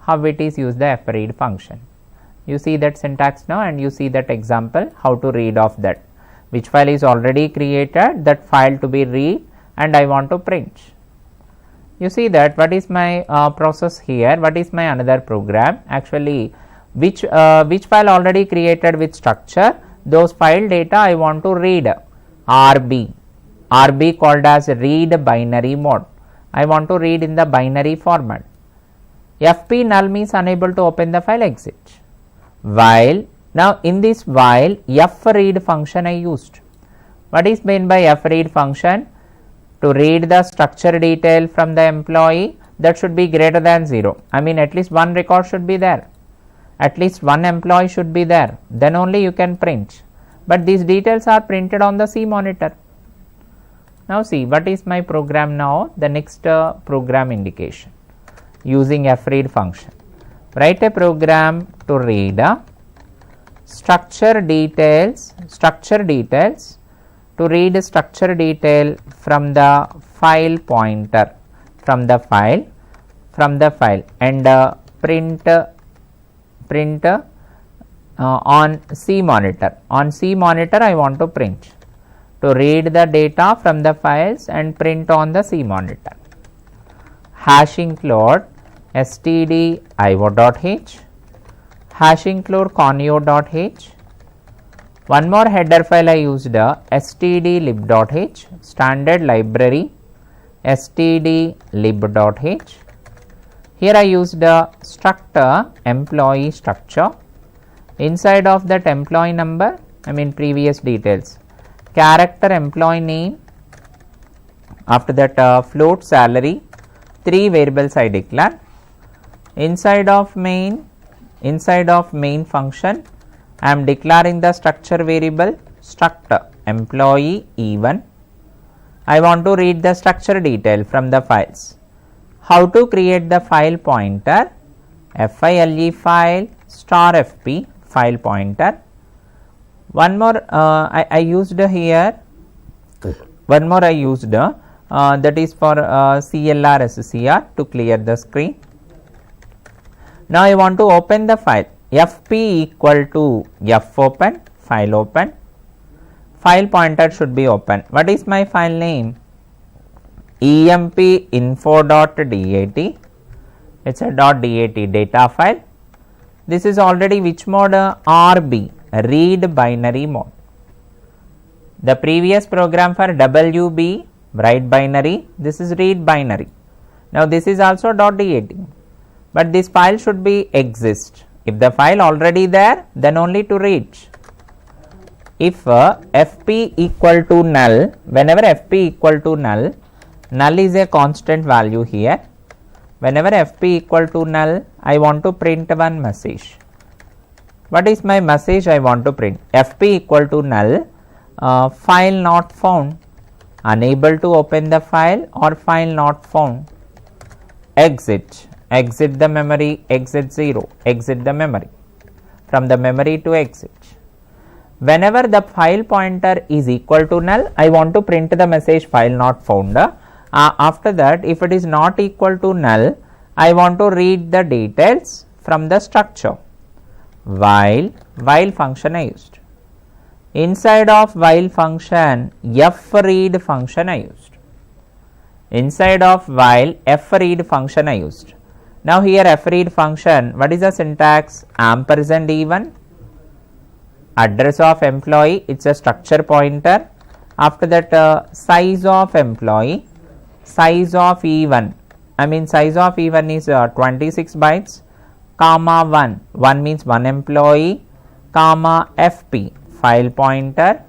how it is used the fread function. You see that syntax now and you see that example how to read of that. Which file is already created, that file to be read and I want to print. You see that what is my process here, what is my another program, actually which file already created with structure, those file data I want to read. RB called as read binary mode. I want to read in the binary format. FP null means unable to open the file, exit. While, now in this while fread function I used. What is meant by fread function? To read the structure detail from the employee, that should be greater than 0. I mean at least one record should be there. At least one employee should be there. Then only you can print. But these details are printed on the C monitor. Now see what is my program now, the next program indication using fread function. Write a program to read structure details, to read structure detail from the file pointer, from the file and print on C monitor. On C monitor I want to print, to read the data from the files and print on the C monitor. Hash include stdio.h, hash include conio.h. One more header file I used stdlib.h, standard library stdlib.h. Here I used the structure employee structure. Inside of that employee number, previous details, character employee name, after that float salary, 3 variables I declare. Inside of main function, I am declaring the structure variable struct employee E1. I want to read the structure detail from the files. How to create the file pointer? file file star fp file pointer. One more I used here. One more I used that is for CLR SCR to clear the screen. Now I want to open the file. fp equal to fopen, file open. File pointer should be open. What is my file name? empinfo.dat. It's a .dat data file. This is already which mode? RB, read binary mode. The previous program for WB, write binary, this is read binary. Now this is also .dat, but this file should be exist. If the file already there, then only to read. If fp equal to null, whenever fp equal to null, null is a constant value here. Whenever fp equal to null, I want to print one message. What is my message I want to print? fp equal to null, file not found, unable to open the file or file not found. Exit the memory, exit 0, exit the memory. From the memory to exit. Whenever the file pointer is equal to null, I want to print the message file not found. After that, if it is not equal to null, I want to read the details from the structure. While function I used. Inside of while function, fread function I used. Inside of while, fread function I used. Now here fread function, what is the syntax? Ampersand E1, address of employee, it's a structure pointer. After that size of employee, size of E1, size of E1 is 26 bytes, comma 1 means 1 employee, comma fp, file pointer.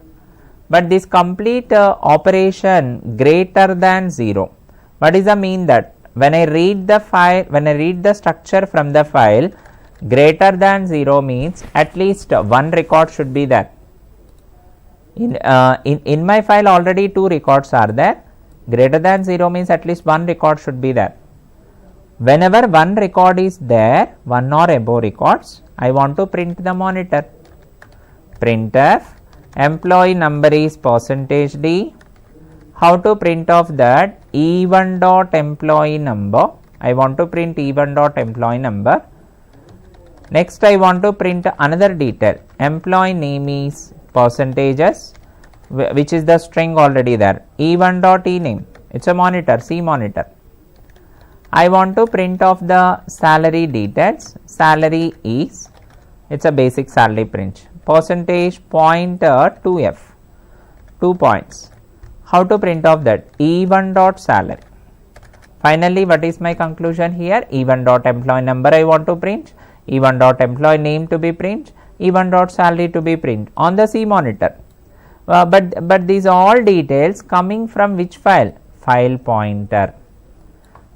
But this complete operation greater than 0. What is the mean that? When I read the file, when I read the structure from the file, greater than 0 means at least one record should be there. In my file already 2 records are there. Greater than 0 means at least one record should be there. Whenever one record is there, one or above records, I want to print the monitor. Printf, employee number is %d. How to print off that? E1 dot employee number. I want to print E1 dot employee number. Next I want to print another detail. Employee name is percentages, which is the string already there. E1 dot e name, it's a monitor, C monitor. I want to print off the salary details. Salary is, it's a basic salary print. Percentage pointer to f, 2 points. How to print off that? E1 dot salary. Finally, what is my conclusion here? E1 dot employee number I want to print, E1 dot employee name to be print, E1 dot salary to be print on the C monitor. But these all details coming from which file? File pointer.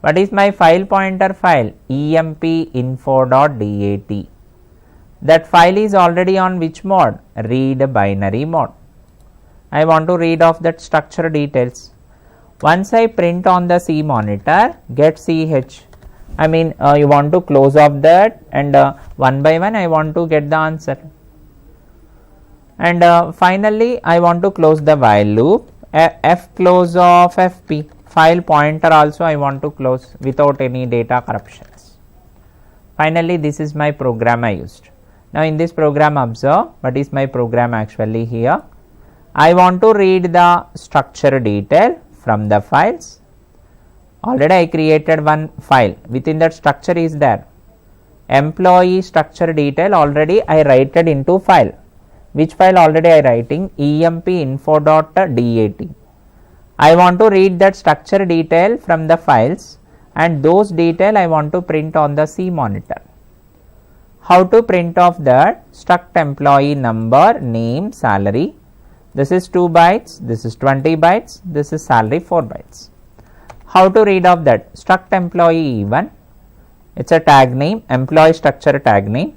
What is my file pointer file? empinfo.dat. That file is already on which mode? Read binary mode. I want to read off that structure details. Once I print on the C monitor, get ch. You want to close off that, and one by one I want to get the answer. And finally, I want to close the while loop. F close of fp, file pointer also I want to close without any data corruptions. Finally, this is my program I used. Now in this program, observe what is my program actually here. I want to read the structure detail from the files. Already I created one file, within that structure is there. employee structure detail already I write it into file. Which file already I writing? empinfo.dat. I want to read that structure detail from the files, and those detail I want to print on the C monitor. How to print off that? Struct employee number, name, salary. This is 2 bytes, this is 20 bytes, this is salary 4 bytes. How to read off that? Struct employee E1, it's a tag name, employee structure tag name,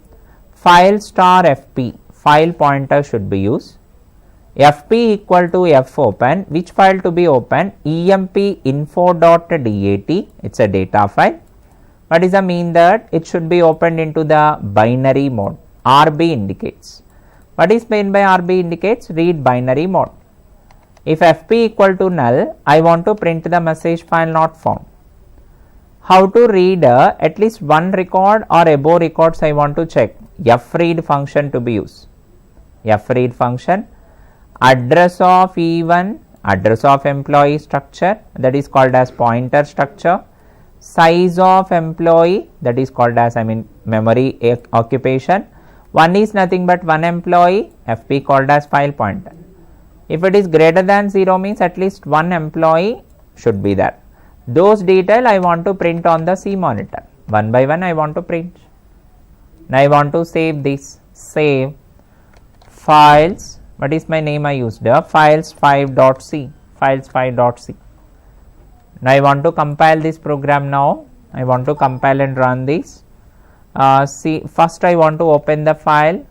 file star FP, file pointer should be used. FP equal to F open, which file to be open? empinfo.dat, it's a data file. What is the mean that? It should be opened into the binary mode. RB indicates. What is meant by RB indicates? Read binary mode. If FP equal to null, I want to print the message file not found. How to read at least one record or above records I want to check? fread function to be used. fread function. Address of E1, address of employee structure, that is called as pointer structure. Size of employee, that is called as memory occupation. One is nothing but one employee, FP called as file pointer. If it is greater than 0 means at least one employee should be there. Those detail I want to print on the C monitor. One by one I want to print. Now I want to save this. Save files. What is my name I used? Files5.c. Files5.c. Now I want to compile this program now. I want to compile and run this. See, first I want to open the file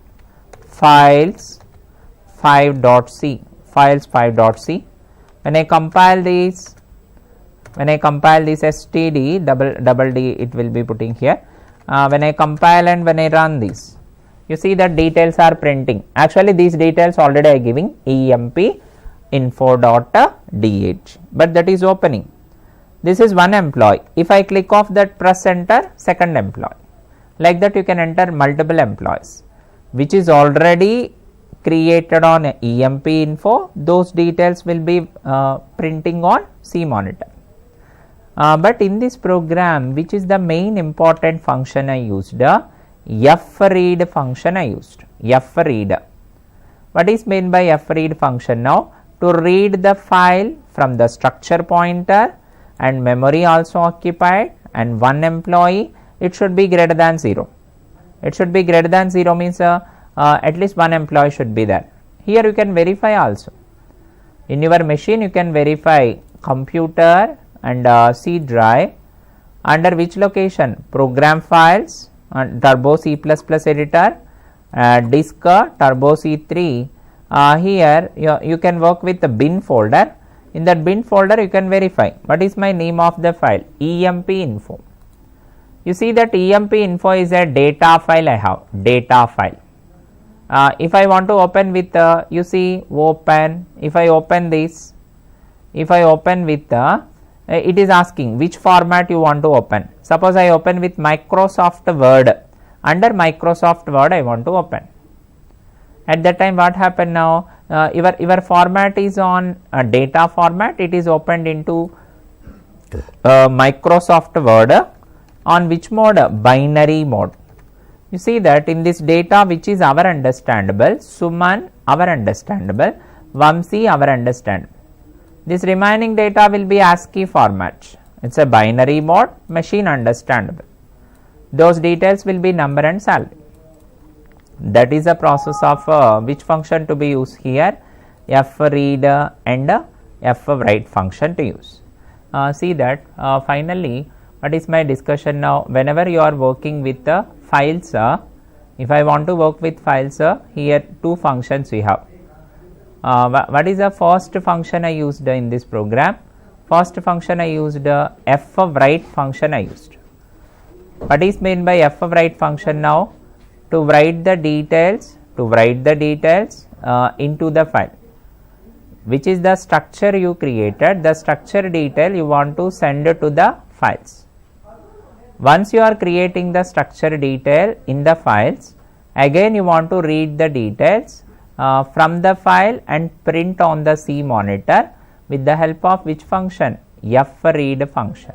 files5.c. Files5.c. When I compile this std double d it will be putting here. When I compile and when I run this, you see that details are printing. Actually these details already I giving empinfo.dat, but that is opening. This is one employee. If I click off that, press enter, second employee. Like that you can enter multiple employees, which is already created on empinfo. Those details will be printing on C monitor. But in this program, which is the main important function I used? fread function I used. fread. What is meant by fread function now? To read the file from the structure pointer and memory also occupied and one employee, it should be greater than 0. It should be greater than 0 means at least one employee should be there. Here you can verify also. In your machine you can verify computer and C drive. Under which location? Program files, Turbo C++ editor, disk Turbo C3. Here you can work with the bin folder. In that bin folder you can verify what is my name of the file, empinfo. You see that empinfo is a data file I have, data file. If I want to open with you see open, if I open this, if I open with it is asking which format you want to open. Suppose I open with Microsoft Word. Under Microsoft Word I want to open. At that time what happened now? Your format is on data format. It is opened into Microsoft Word. On which mode? Binary mode. You see that in this data which is our understandable, Suman our understandable, Vamsi our understandable. This remaining data will be ASCII format. It is a binary mode, machine understandable. Those details will be number and salary. That is a process of which function to be used here, fread and fwrite function to use. See that finally what is my discussion now? Whenever you are working with the files, if I want to work with files, here two functions we have. What is the first function I used in this program? First function I used fwrite function I used. What is meant by fwrite function now? To write the details, into the file. Which is the structure you created, the structure detail you want to send to the files. Once you are creating the structure detail in the files, again you want to read the details from the file and print on the C monitor with the help of which function? fread function.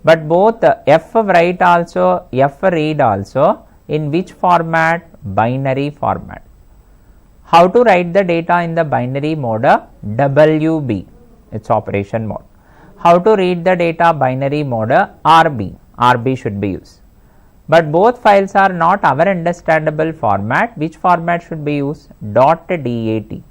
but both F write also, F read also, in which format? Binary format. How to write the data in the binary mode? WB, its operation mode. How to read the data binary mode? RB should be used. But both files are not our understandable format. Which format should be used? .dat.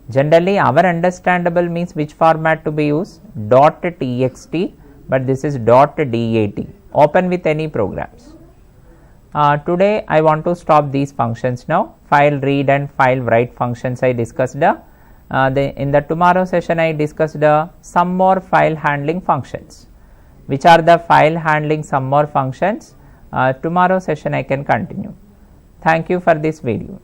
Generally our understandable means which format to be used? .txt, but this is .dat. Open with any programs. Today I want to stop these functions now. File read and file write functions I discussed. In the tomorrow session I discussed some more file handling functions. Which are the file handling some more functions? Tomorrow session I can continue. Thank you for this video.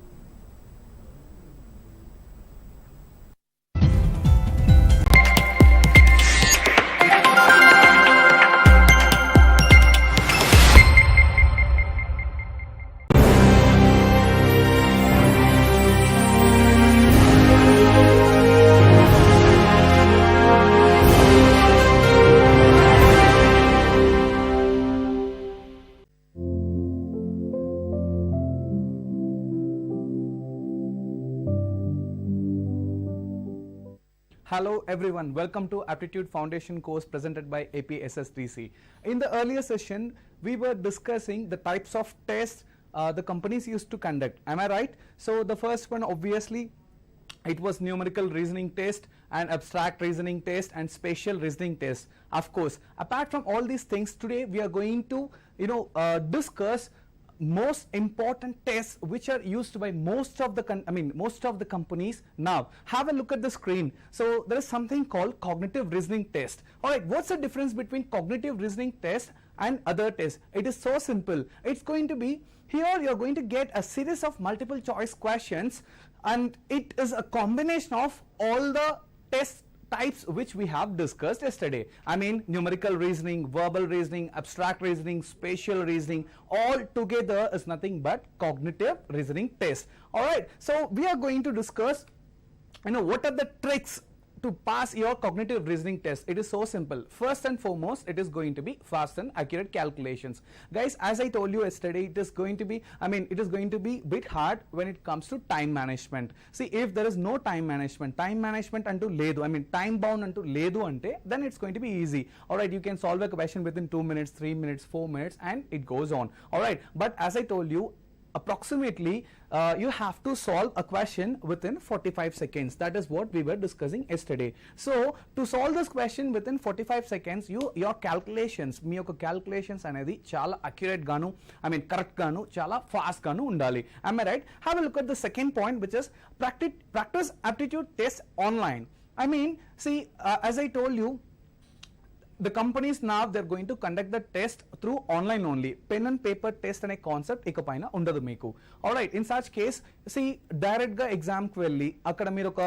Hello everyone, welcome to Aptitude Foundation course presented by APSS3C. In the earlier session, we were discussing the types of tests the companies used to conduct. Am I right? So the first one, obviously, it was numerical reasoning test and abstract reasoning test and spatial reasoning test. Of course, apart from all these things, today we are going to discuss most important tests which are used by most of the companies. Now have a look at the screen. So there is something called cognitive reasoning test. Alright, what's the difference between cognitive reasoning test and other tests? It is so simple. It's going to be, here you are going to get a series of multiple choice questions, and it is a combination of all the test types which we have discussed yesterday. I mean, numerical reasoning, verbal reasoning, abstract reasoning, spatial reasoning, all together is nothing but cognitive reasoning test. Alright, so we are going to discuss what are the tricks to pass your cognitive reasoning test. It is so simple. First and foremost, it is going to be fast and accurate calculations. Guys, as I told you yesterday, it is going to be bit hard when it comes to time management. See, if there is no time management antu ledu, time bound antu ledu ante, then it's going to be easy. Alright, you can solve a question within 2 minutes, 3 minutes, 4 minutes, and it goes on. Alright, but as I told you, approximately you have to solve a question within 45 seconds. That is what we were discussing yesterday. So to solve this question within 45 seconds, your calculations, మీ యొక్క calculations అనేది చాలా accurate గాను, correct గాను, చాలా fast గాను ఉండాలి. Am I right? Have a look at the second point, which is practice aptitude test online. See, as I told you, the companies now they're going to conduct the test through online only. Pen and paper test అనే concept ఇకపైన ఉండదు మీకు. Alright, in such case see direct గా exam కి వెళ్ళి అక్కడ మీరు ఒక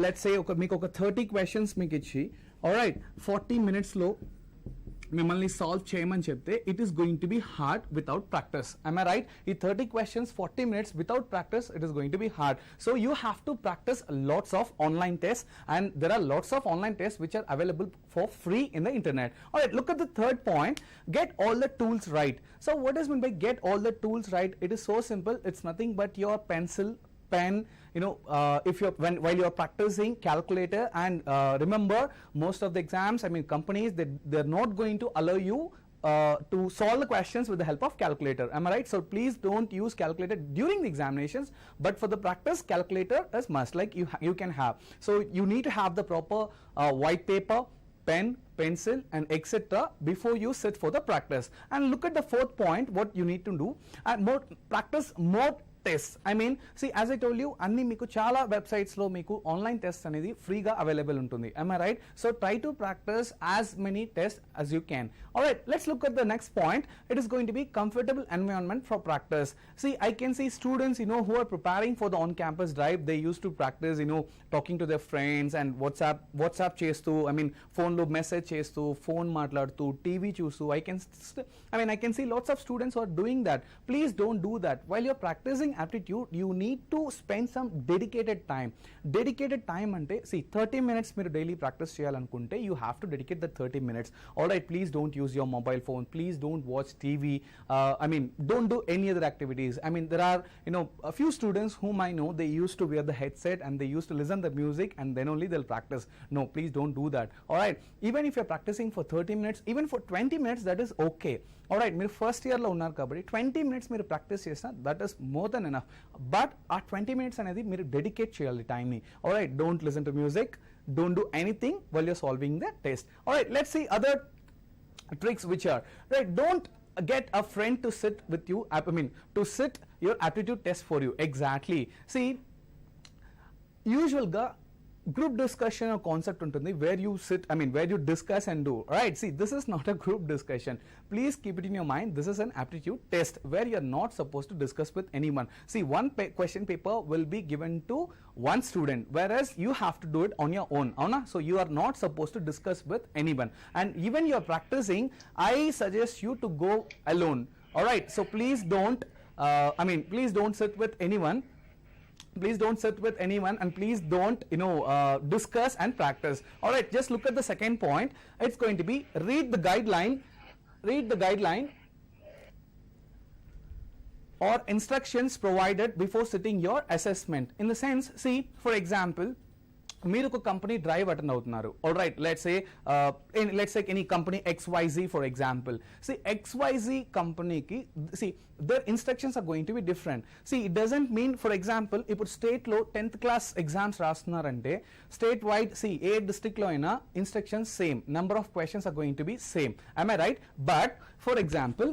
లెట్స్ సే మీకు ఒక 30 క్వశ్చన్స్ మీకు ఇచ్చి ఆల్రైట్ 40 minutes లో మిమ్మల్ని సాల్వ్ చేయమని చెప్తే it is going to be hard without practice. I'm I right? ఈ 30 questions 40 minutes without practice, it is going to be hard. So you have to practice lots of online tests, and there are lots of online tests which are available for free in the internet. Alright, look at the third point, get all the tools right. So what is meant by get all the tools right? It is so simple. It's nothing but your pencil, pen, if you're while you're practicing calculator, and remember, most of the exams, companies, they're not going to allow you to solve the questions with the help of calculator. Am I right? So please don't use calculator during the examinations, but for the practice, calculator is must, like you can have. So you need to have the proper white paper, pen, pencil, and etc. before you sit for the practice. And look at the fourth point, what you need to do, and practice more tests. See, as I told you, అన్ని మీకు చాలా websites లో మీకు online test అనేది ఫ్రీగా available ఉంటుంది. Am I right? So try to practice as many tests as you can. Alright, let's look at the next point. It is going to be comfortable environment for practice. See, I can see students who are preparing for the on-campus drive, they used to practice talking to their friends and WhatsApp చేస్తూ, phone లో message చేస్తూ, phone మాట్లాడుతూ, TV చూస్తూ. I can see lots of students who are doing that. Please don't do that. While you're practicing aptitude, you need to spend some dedicated time. Dedicated time ante, see 30 minutes మీరు daily practice చేయాలనుకుంటే you have to dedicate the 30 minutes. Alright, please don't use your mobile phone, please don't watch TV, don't do any other activities. There are a few students whom I know, they used to wear the headset and they used to listen the music and then only they'll practice. No, please don't do that. Alright, even if you're practicing for 30 minutes, even for 20 minutes, that is okay. Alright, మీరు first ఇయర్లో ఉన్నారు కాబట్టి 20 minutes మీరు practice చేసినా that is more than enough. But ఆ 20 minutes అనేది మీరు dedicate చేయాలి టైంని. Alright, don't listen to music, don't do anything while you're solving the test. Alright, let's see other tricks which are, right, don't get a friend to sit with you, to sit your aptitude test for you. Exactly. See, usual ga group discussion or concept ఉంటుంది where you sit, where you discuss and do, right? See, this is not a group discussion. Please keep it in your mind, this is an aptitude test where you are not supposed to discuss with anyone. See, one question paper will be given to one student, whereas you have to do it on your own. So you are not supposed to discuss with anyone, and even you are practicing, I suggest you to go alone. Alright, so please don't please don't sit with anyone. Please don't sit with anyone and please don't discuss and practice. Alright, just look at the second point. It's going to be read the guideline or instructions provided before sitting your assessment. In the sense, see, for example, మీరు ఒక company drive attend అవుతున్నారు. Alright, let's say any company XYZ for example. See XYZ కంపెనీకి their instructions are going to be different. See, it doesn't mean, for example, ఇప్పుడు స్టేట్లో 10th class exams రాస్తున్నారంటే state wide ఏ డిస్ట్రిక్ట్లో అయినా instructions same, number of questions are going to be same. am I right? But for example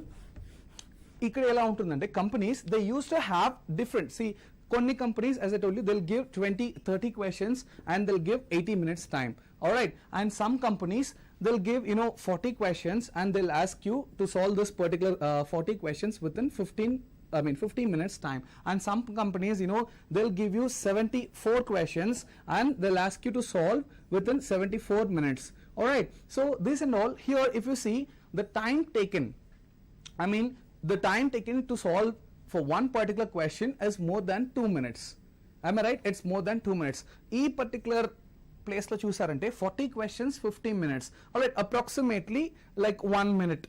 ఇక్కడ ఎలా ఉంటుందంటే companies they use to have different. See కొన్ని companies, as I told you, they'll give 20-30 questions and they'll give 80 minutes time. Alright, and some companies they'll give 40 questions and they'll ask you to solve this particular 40 questions within 15 minutes time. And some companies, they'll give you 74 questions and they'll ask you to solve within 74 minutes. Alright, so this and all, here if you see the time taken, the time taken to solve for one particular question is more than 2 minutes. Am I right? It's more than 2 minutes. E particular place lo chusarante 40 questions 15 minutes. Alright, approximately like 1 minute.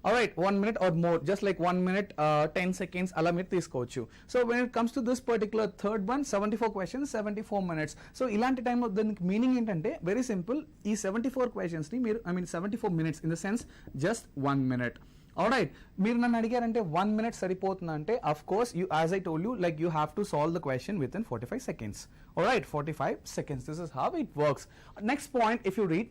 Alright, 1 minute or more, just like 1 minute 10 seconds ala meer teeskochu. So when it comes to this particular third one, 74 questions 74 minutes. So ilanti time lo daniki meaning entante very simple, ee 74 questions ni meer 74 minutes in the sense just 1 minute. Alright, మీరు నన్ను అడిగారంటే 1 minute సరిపోతుందా అంటే, of course, as I told you, like you have to solve the question within 45 seconds. Alright, 45 seconds. This is how it works. Next point, if you read,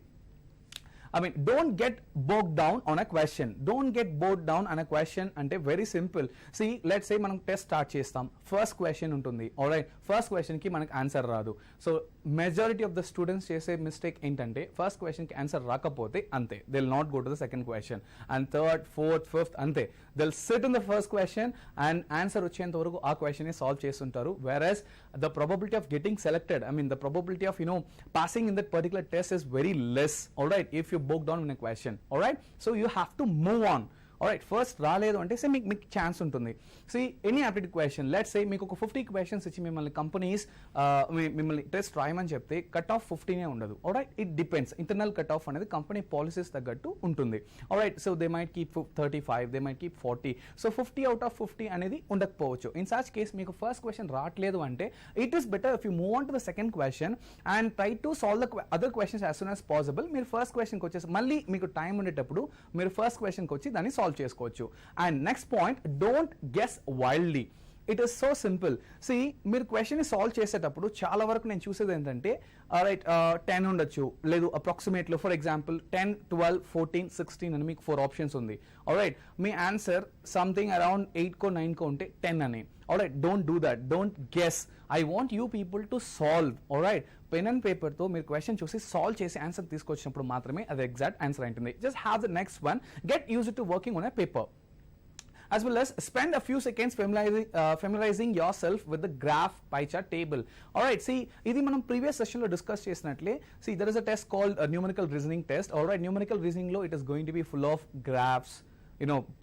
don't get bogged down on a question. Don't get bogged down on a question అంటే very simple. See, let's say మనం test start చేస్తాం, first question ఉంటుంది. Alright, first క్వశ్చన్కి మనకు answer రాదు. So majority of the students చేసే mistake ఏంటంటే first క్వశ్చన్కి ఆన్సర్ రాకపోతే అంతే, they will not go to the second question and third, fourth, fifth అంతే. They will sit in the first question and answer వచ్చేంత వరకు ఆ క్వశ్చన్ సాల్వ్ చేస్తుంటారు. Versus the probability of getting selected, the probability of passing in that particular test is very less. Alright, if you bogged down in a question. Alright, so you have to move on. Alright, first రాలేదు అంటే సే మీకు chance ఉంటుంది. See, any aptitude question, let's say మీకు ఒక 50 questions ఇచ్చి మిమ్మల్ని companies మిమ్మల్ని test రాయమని చెప్తే కట్ ఆఫ్ 15 ఉండదు. Alright, it depends. Internal cut off అనేది కంపెనీ పాలసీస్ తగ్గట్టు ఉంటుంది. Alright, so they might keep 35, they might keep 40. So 50 out of 50 అనేది ఉండకపోవచ్చు. ఇన్ సచ్ కేస్ మీకు ఫస్ట్ క్వశ్చన్ రావట్లేదు అంటే it is better if you move on to the second question and try to solve the other questions as soon as possible. మీరు first క్వశ్చన్కి వచ్చేసి మళ్ళీ మీకు టైం ఉండేటప్పుడు మీరు ఫస్ట్ క్వశ్చన్కి వచ్చి దాన్ని సాల్వ్ చేసుకోవచ్చు. And next point, don't guess wildly. It is so simple. See, మీరు క్వశ్చన్ సాల్వ్ చేసేటప్పుడు చాలా వరకు నేను చూసేది ఏంటంటే రైట్ 10 ఉండొచ్చు, లేదు అప్రాక్సిమేట్లో ఫర్ ఎగ్జాంపుల్ 10, 12, 14, 16 అని మీకు 4 ఆప్షన్స్ ఉంది. ఆల్రైట్, మీ ఆన్సర్ సంథింగ్ అరౌండ్ 8కో 9కో ఉంటే 10 అని. Alright, don't do that, don't guess. I want you people to solve. Alright, pen and పేపర్తో మీరు క్వశ్చన్ చూసి సాల్వ్ చేసి ఆన్సర్ తీసుకొచ్చినప్పుడు మాత్రమే అది ఎగ్జాక్ట్ ఆన్సర్ ఉంటుంది. Just have the next one, get used to working on a paper. As well as spend a few seconds familiarizing yourself with the graph, pie chart, table. Alright, see, ఇది మనం previous session లో discuss చేసినట్లే, see, there is a test called a numerical reasoning test. Alright, numerical reasoning లో it is going to be full of graphs,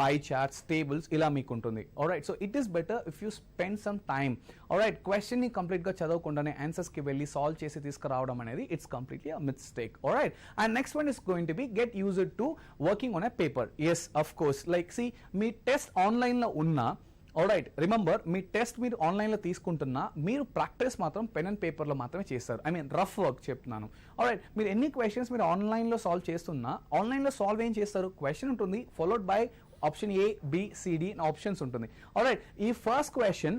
pie charts, tables ఇలా మీకు ఉంటుంది. Alright, so it is better if you spend some time. Alright, క్వశ్చన్ని కంప్లీట్గా చదవకుండానే ఆన్సర్స్కి వెళ్ళి solve చేసి తీసుకురావడం అనేది it's completely a mistake. Alright, and next one is going to be get used to working on a paper. Yes, of course, like see మీ test ఆన్లైన్లో ఉన్నా, ఆల్రైట్, రిమెంబర్ మీ టెస్ట్ మీరు ఆన్లైన్లో తీసుకుంటున్నా, మీరు ప్రాక్టీస్ మాత్రం పెన్ అండ్ పేపర్లో మాత్రమే చేస్తారు. ఐ మీన్ రఫ్ వర్క్ చెప్తున్నాను. ఆల్రైట్, మీరు ఎన్ని క్వశ్చన్స్ మీరు ఆన్లైన్లో సాల్వ్ చేస్తున్నా, ఆన్లైన్లో సాల్వ్ ఏం చేస్తారు, క్వశ్చన్ ఉంటుంది followed by option A, B, C D options ఉంటుంది. ఆల్రైట్, ఈ ఫస్ట్ క్వశ్చన్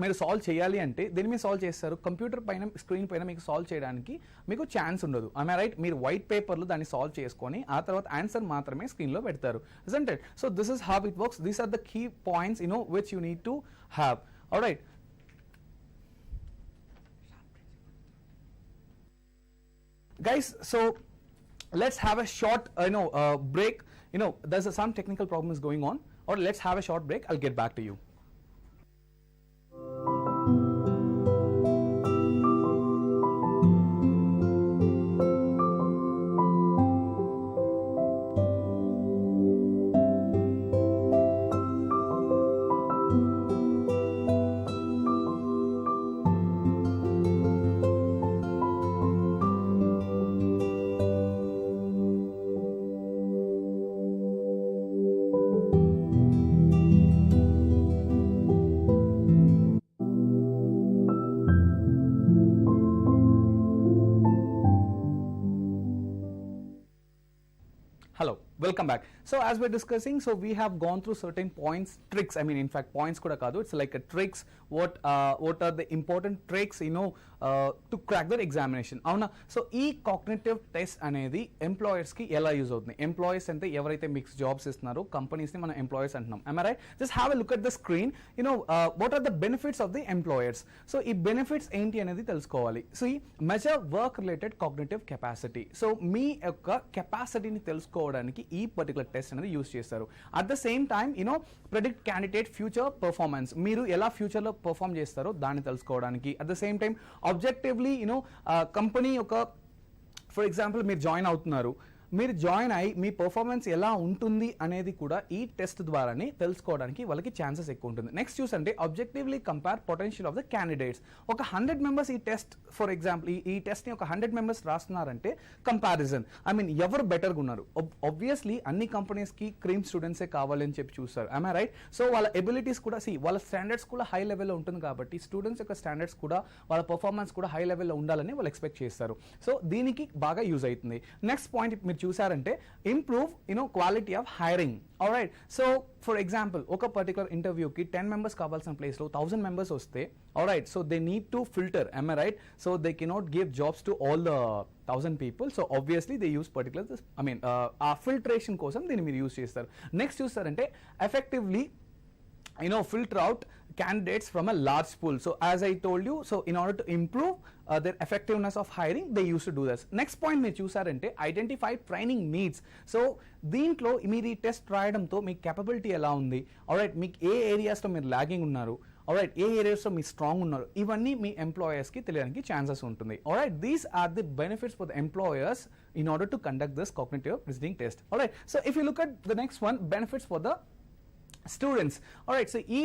మీరు సాల్వ్ చేయాలి అంటే దీన్ని మీరు సాల్వ్ చేస్తారు, కంప్యూటర్ పైన స్క్రీన్ పైన మీకు సాల్వ్ చేయడానికి మీకు ఛాన్స్ ఉండదు. ఐ రైట్, మీరు వైట్ పేపర్లో దాన్ని సాల్వ్ చేసుకొని ఆ తర్వాత ఆన్సర్ మాత్రమే స్క్రీన్లో పెడతారు. Isn't it? So this is how it works. These are the key points which you need to have. Alright, guys, so let's have a short break. There's some technical problem is going on, or let's have a short break. I'll get back to you. Hello, welcome back. So as we're discussing, so we have gone through certain points, tricks. I mean, in fact, points kuda kaadu. It's like a tricks. What are the important tricks, to crack their examination? Avuna. So ee cognitive test anedi employers ki ela use avutundi. Employees ante evaraithe mixed jobs istunaro, companies ni mana employers antunam. Am I right? Just have a look at the screen. What are the benefits of the employers? So ee benefits enti anedi telusukovali. So ee measure work related cognitive capacity. So మీ యొక్క కెపాసిటీని తెలుసుకోవడానికి ఈ particular test అనేది use చేస్తారు. At the same time predict candidate future performance, మీరు ఎలా ఫ్యూచర్లో perform చేస్తారో దాన్ని తెలుసుకోవడానికి. At the same time objectively company ఒక, ఫర్ ఎగ్జాంపుల్ మీరు జాయిన్ అవుతున్నారు, మీరు జాయిన్ అయ్యి మీ పర్ఫార్మెన్స్ ఎలా ఉంటుంది అనేది కూడా ఈ టెస్ట్ ద్వారానే తెలుసుకోవడానికి వాళ్ళకి ఛాన్సెస్ ఎక్కువ ఉంటుంది. నెక్స్ట్ చూసంటే objectively compare potential of the candidates. ఒక 100 మెంబర్స్ ఈ టెస్ట్, ఫర్ ఎగ్జాంపుల్ ఈ టెస్ట్ని ఒక 100 మెంబర్స్ రాస్తున్నారంటే కంపారిజన్, ఐ మీన్ ఎవరు బెటర్గా ఉన్నారు. ఆబ్వియస్లీ అన్ని కంపెనీస్కి క్రీమ్ స్టూడెంట్సే కావాలని చెప్పి చూస్తారు. I right? సో వాళ్ళ ఎబిలిటీస్ కూడా వాళ్ళ స్టాండర్డ్స్ కూడా హై లెవెల్లో ఉంటుంది కాబట్టి స్టూడెంట్స్ యొక్క స్టాండర్డ్స్ కూడా వాళ్ళ పర్ఫార్మెన్స్ కూడా హై లెవెల్లో ఉండాలని వాళ్ళు ఎక్స్పెక్ట్ చేస్తారు. సో దీనికి బాగా యూజ్ అవుతుంది. నెక్స్ట్ పాయింట్ మీరు చూసారంటే improve quality of hiring. Alright, so for example ఒక పర్టికులర్ ఇంటర్వ్యూకి 10 మెంబర్స్ కావాల్సిన ప్లేస్లో 1000 మెంబర్స్ వస్తే, alright, so they need to filter. I right? So they cannot give jobs to all the 1000 people. So obviously they use particular ఆ filtration కోసం దీన్ని మీరు యూస్ చేస్తారు. నెక్స్ట్ చూస్తారంటే effectively filter out candidates from a large pool. So as I told you, so in order to improve their effectiveness of hiring, they used to do this. Next point మీరు చూసారంటే identify training needs. So దీంట్లో మీరు ఈ test రాయడంతో మీ capability ఎలా ఉంది, alright, మీకు ఏ ఏరియాస్లో మీరు లాగింగ్ ఉన్నారు, ఆల్రైట్, ఏ ఏరియాస్లో మీరు స్ట్రాంగ్ ఉన్నారు, ఇవన్నీ మీ ఎంప్లాయర్స్కి తెలియడానికి ఛాన్సెస్ ఉంటుంది. Alright, these are the benefits for the employers in order to conduct this cognitive reasoning test. Alright, so if you look at the next one, benefits for the students. Alright, so ఈ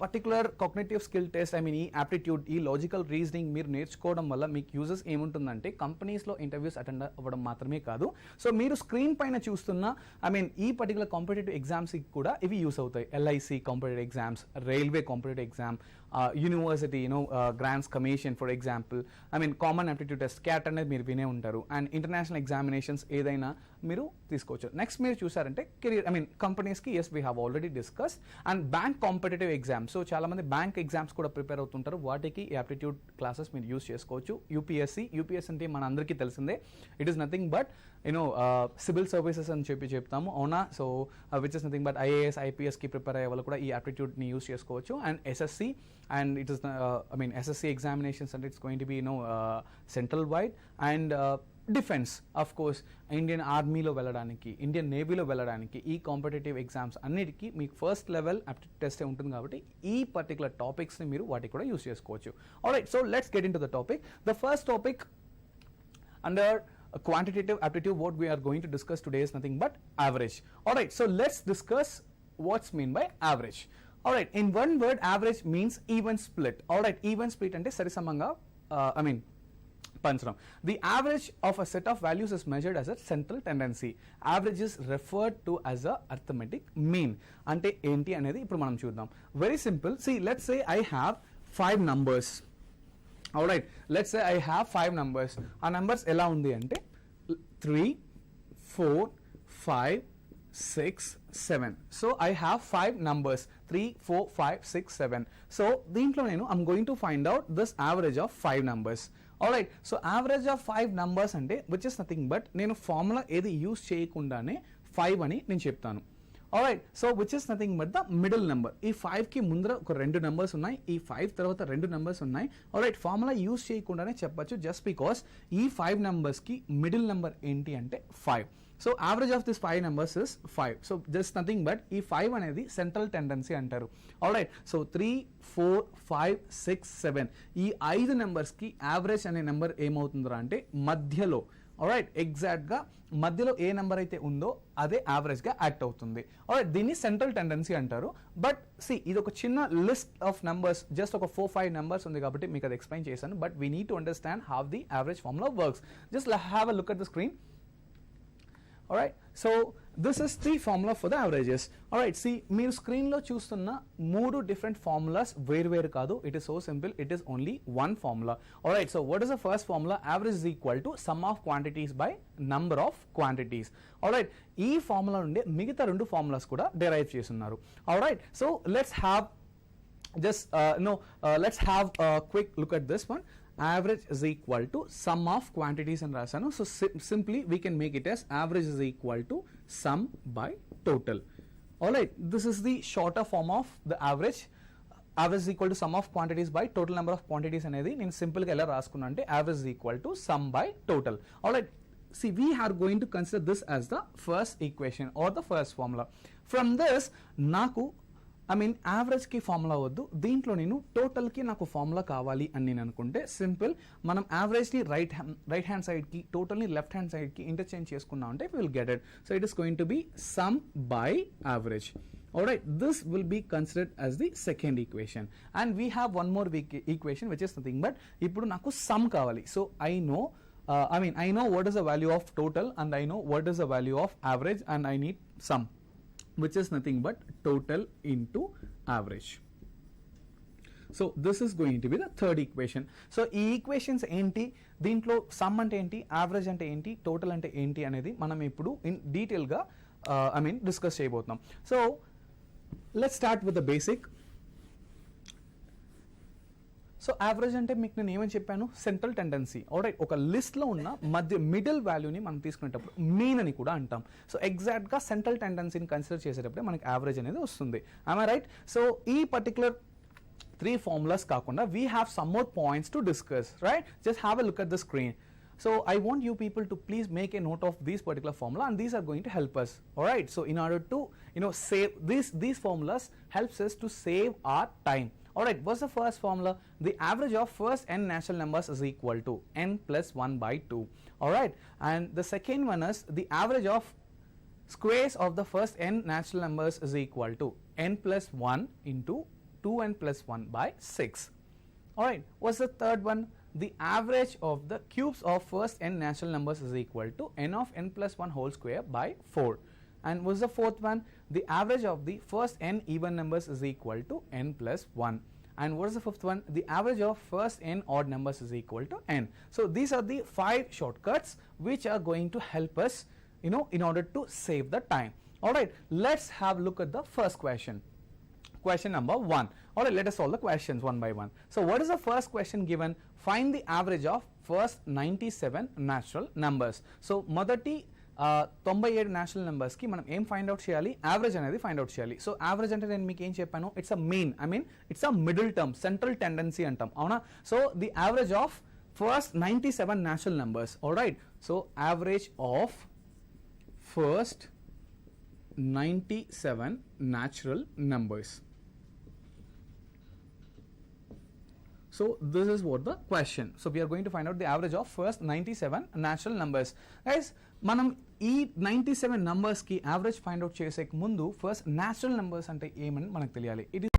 particular cognitive skill test, I mean ఈ aptitude, ఈ logical reasoning మీరు నేర్చుకోవడం వల్ల మీకు uses ఏముంటుందంటే కంపెనీస్లో interviews attend అవ్వడం మాత్రమే కాదు, సో మీరు స్క్రీన్ పైన చూస్తున్న ఐ మీన్ ఈ పర్టికులర్ కాంపిటేటివ్ ఎగ్జామ్స్కి కూడా ఇవి యూస్ అవుతాయి. LIC competitive exams, railway competitive exam, university grants commission for example, I mean common aptitude test, cat అనేది మీరు వినే ఉంటారు, అండ్ ఇంటర్నేషనల్ ఎగ్జామినేషన్స్ ఏదైనా మీరు తీసుకోవచ్చు. నెక్స్ట్ మీరు చూసారంటే కెరియర్, ఐ మీన్ కంపెనీస్కి, as we have already discuss, and bank competitive exams. So చాలా మంది బ్యాంక్ ఎగ్జామ్స్ కూడా ప్రిపేర్ అవుతుంటారు, వాటికి యాప్టిట్యూడ్ క్లాసెస్ మీరు యూస్ చేసుకోవచ్చు. యూపీఎస్సీ అంటే మన అందరికీ తెలిసిందే, it is nothing but civil services అని చెప్తాము, అవునా? So which is nothing but IAS, ఐపీఎస్కి ప్రిపేర్ అయ్యే వాళ్ళు కూడా ఈ యాప్టిట్యూడ్ని యూస్ చేసుకోవచ్చు. And SSC, and it is I mean SSC examinations, and it's going to be central wide, and defence of course Indian ఆర్మీలో వెళ్ళడానికి, ఇండియన్ నేవీలో వెళ్ళడానికి ఈ కాంపిటేటివ్ ఎగ్జామ్స్ అన్నిటికీ మీకు ఫస్ట్ లెవెల్ aptitude టెస్ట్ ఉంటుంది కాబట్టి ఈ పర్టికులర్ టాపిక్స్ని మీరు వాటికి కూడా యూస్ చేసుకోవచ్చు. Alright, so let's get in to the topic. The first topic under quantitative aptitude, what we are going to discuss today is nothing but average. Alright, so let's discuss what's mean by average. Alright, in one word, average means even split. Alright, even split ante sarisamanga panchram. The average of a set of values is measured as a central tendency. Average is referred to as a arithmetic mean. Ante enti anedi ippudu manam chuddam. Very simple. See, let's say I have 5 numbers. Alright, let's say I have 5 numbers. Our numbers ela undi ante 3, 4, 5, 6, 7. So I have 5 numbers 3, 4, 5, 6, 7. So deentlo nenu I'm going to find out this average of 5 numbers. Alright, so average of 5 numbers ante which is nothing but nenu formula edi use cheyakundane 5 ani nenu cheptanu. Alright, so which is nothing but the middle number. ఈ 5 కి ముందర ఒక రెండు numbers ఉన్నాయి, ఈ 5 తర్వాత రెండు numbers ఉన్నాయి. ఆల్రైట్, ఫార్ములా యూస్ చేయకుండానే చెప్పొచ్చు జస్ట్ బికాస్ ఈ 5 నెంబర్స్ కి మిడిల్ నెంబర్ ఏంటి అంటే 5. So average of this 5 numbers is 5. So just nothing but ఈ 5 అనేది సెంట్రల్ టెండెన్సీ అంటారు. ఆల్రైట్, సో 3, 4, 5, 6, 7 ఈ 5 నెంబర్స్ కి యావరేజ్ అనే నెంబర్ ఏమవుతుందిరా అంటే మధ్యలో. ఆల్రైట్, ఎగ్జాక్ట్ గా మధ్యలో ఏ నెంబర్ అయితే ఉందో అదే యావరేజ్ గా యాక్ట్ అవుతుంది. ఆల్రైట్, దీన్ని సెంట్రల్ టెండెన్సీ అంటారు. బట్ సి ఇది ఒక చిన్న లిస్ట్ ఆఫ్ నెంబర్స్, జస్ట్ ఒక 4-5 నెంబర్స్ ఉంది కాబట్టి మీకు అది ఎక్స్ప్లెయిన్ చేశాను. But we need to understand how the average formula works. Just have a look at the screen. Alright, so this is the formula for the averages. Alright, see మీరు screen లో చూస్తున్న 3 different formulas వేరు కాదు. It is so simple, it is only one formula. Alright, so what is the first formula? Average is equal to sum of quantities by number of quantities. Alright, ఈ formula నుండి మిగతా రెండు formulas కూడా derive చేస్తున్నారు. Alright, so let's have let's have a quick look at this one. Average is equal to sum of quantities and rasanu. So simply we can make it as average is equal to sum by total. Alright, this is the shorter form of the average. Average is equal to sum of quantities by total number of quantities అనేది నేను simple గా ఎలా రాసుకున్నా అంటే average is equal to sum by total. Alright, see we are going to consider this as the first equation or the first formula. From this నాకు యావరేజ్కి formula వద్దు, దీంట్లో నేను టోటల్కి నాకు ఫార్ములా కావాలి అని నేను అనుకుంటే సింపుల్, మనం యావరేజ్ని రైట్ హ్యాండ్ సైడ్కి, టోటల్ని లెఫ్ట్ హ్యాండ్ సైడ్కి ఇంటర్చేంజ్ చేసుకున్నాం అంటే will get it. So it is going to be sum by average. Alright, this will be considered as the second equation. And we have one more equation which is nothing but ఇప్పుడు నాకు sum కావాలి. So I know what is the value of total and I know what is the value of average and I need sum, which is nothing but total into average. So this is going to be the third equation. So ఈ equations ఏంటి, దీంట్లో sum అంటే ఏంటి, average అంటే ఏంటి, total అంటే ఏంటి అనేది మనం ఇప్పుడు in detail గా డిస్కస్ చేయబోతున్నాం. So let's start with the basic. So average అంటే మీకు నేను ఏమని చెప్పాను, సెంట్రల్ టెండెన్సీ. ఆల్రైట్, ఒక లిస్ట్లో ఉన్న మిడిల్ వాల్యూని మనం తీసుకునేటప్పుడు మీన్ అని కూడా అంటాం. సో ఎగ్జాక్ట్గా సెంట్రల్ టెండెన్సీని కన్సిడర్ చేసేటప్పుడే మనకి యావరేజ్ అనేది వస్తుంది. I right? సో ఈ పర్టికులర్ 3 formulas కాకుండా we have some more points to discuss. Right, just have a look at the screen. So I want you people to please make a note of these particular formula and these are going to help us. Alright, so in order to save these formulas helps us to save our time. Alright, what's the first formula? The average of first n natural numbers is equal to n plus 1 by 2. Alright, and the second one is the average of squares of the first n natural numbers is equal to n plus 1 into 2n plus 1 by 6. Alright, what's the third one? The average of the cubes of first n natural numbers is equal to n of n plus 1 whole square by 4. And what's the fourth one? The average of the first n even numbers is equal to n plus 1. And what is the fifth one? The average of first n odd numbers is equal to n. So these are the 5 shortcuts which are going to help us, in order to save the time. Alright, let's have a look at the first question. Question number 1. Alright, let us solve the questions one by one. So what is the first question given? Find the average of first 97 natural numbers. So మొదటి 97 natural numbers కి మనం ఏం find out చేయాలి, average అనేది find out చేయాలి. So average అంటే నేను మీకు ఏం చెప్పాను, it's a mean, it's a middle term, central tendency అంటాం, అవునా? So the average of first 97 natural numbers. Alright, so average of first 97 natural numbers. So this is what the question. So we are going to find out the average of first 97 natural numbers. Guys, మనం ఈ 97 numbers కి average find out చేసే ముందు first natural numbers అంటే ఏమని మనకు తెలియాలి. It is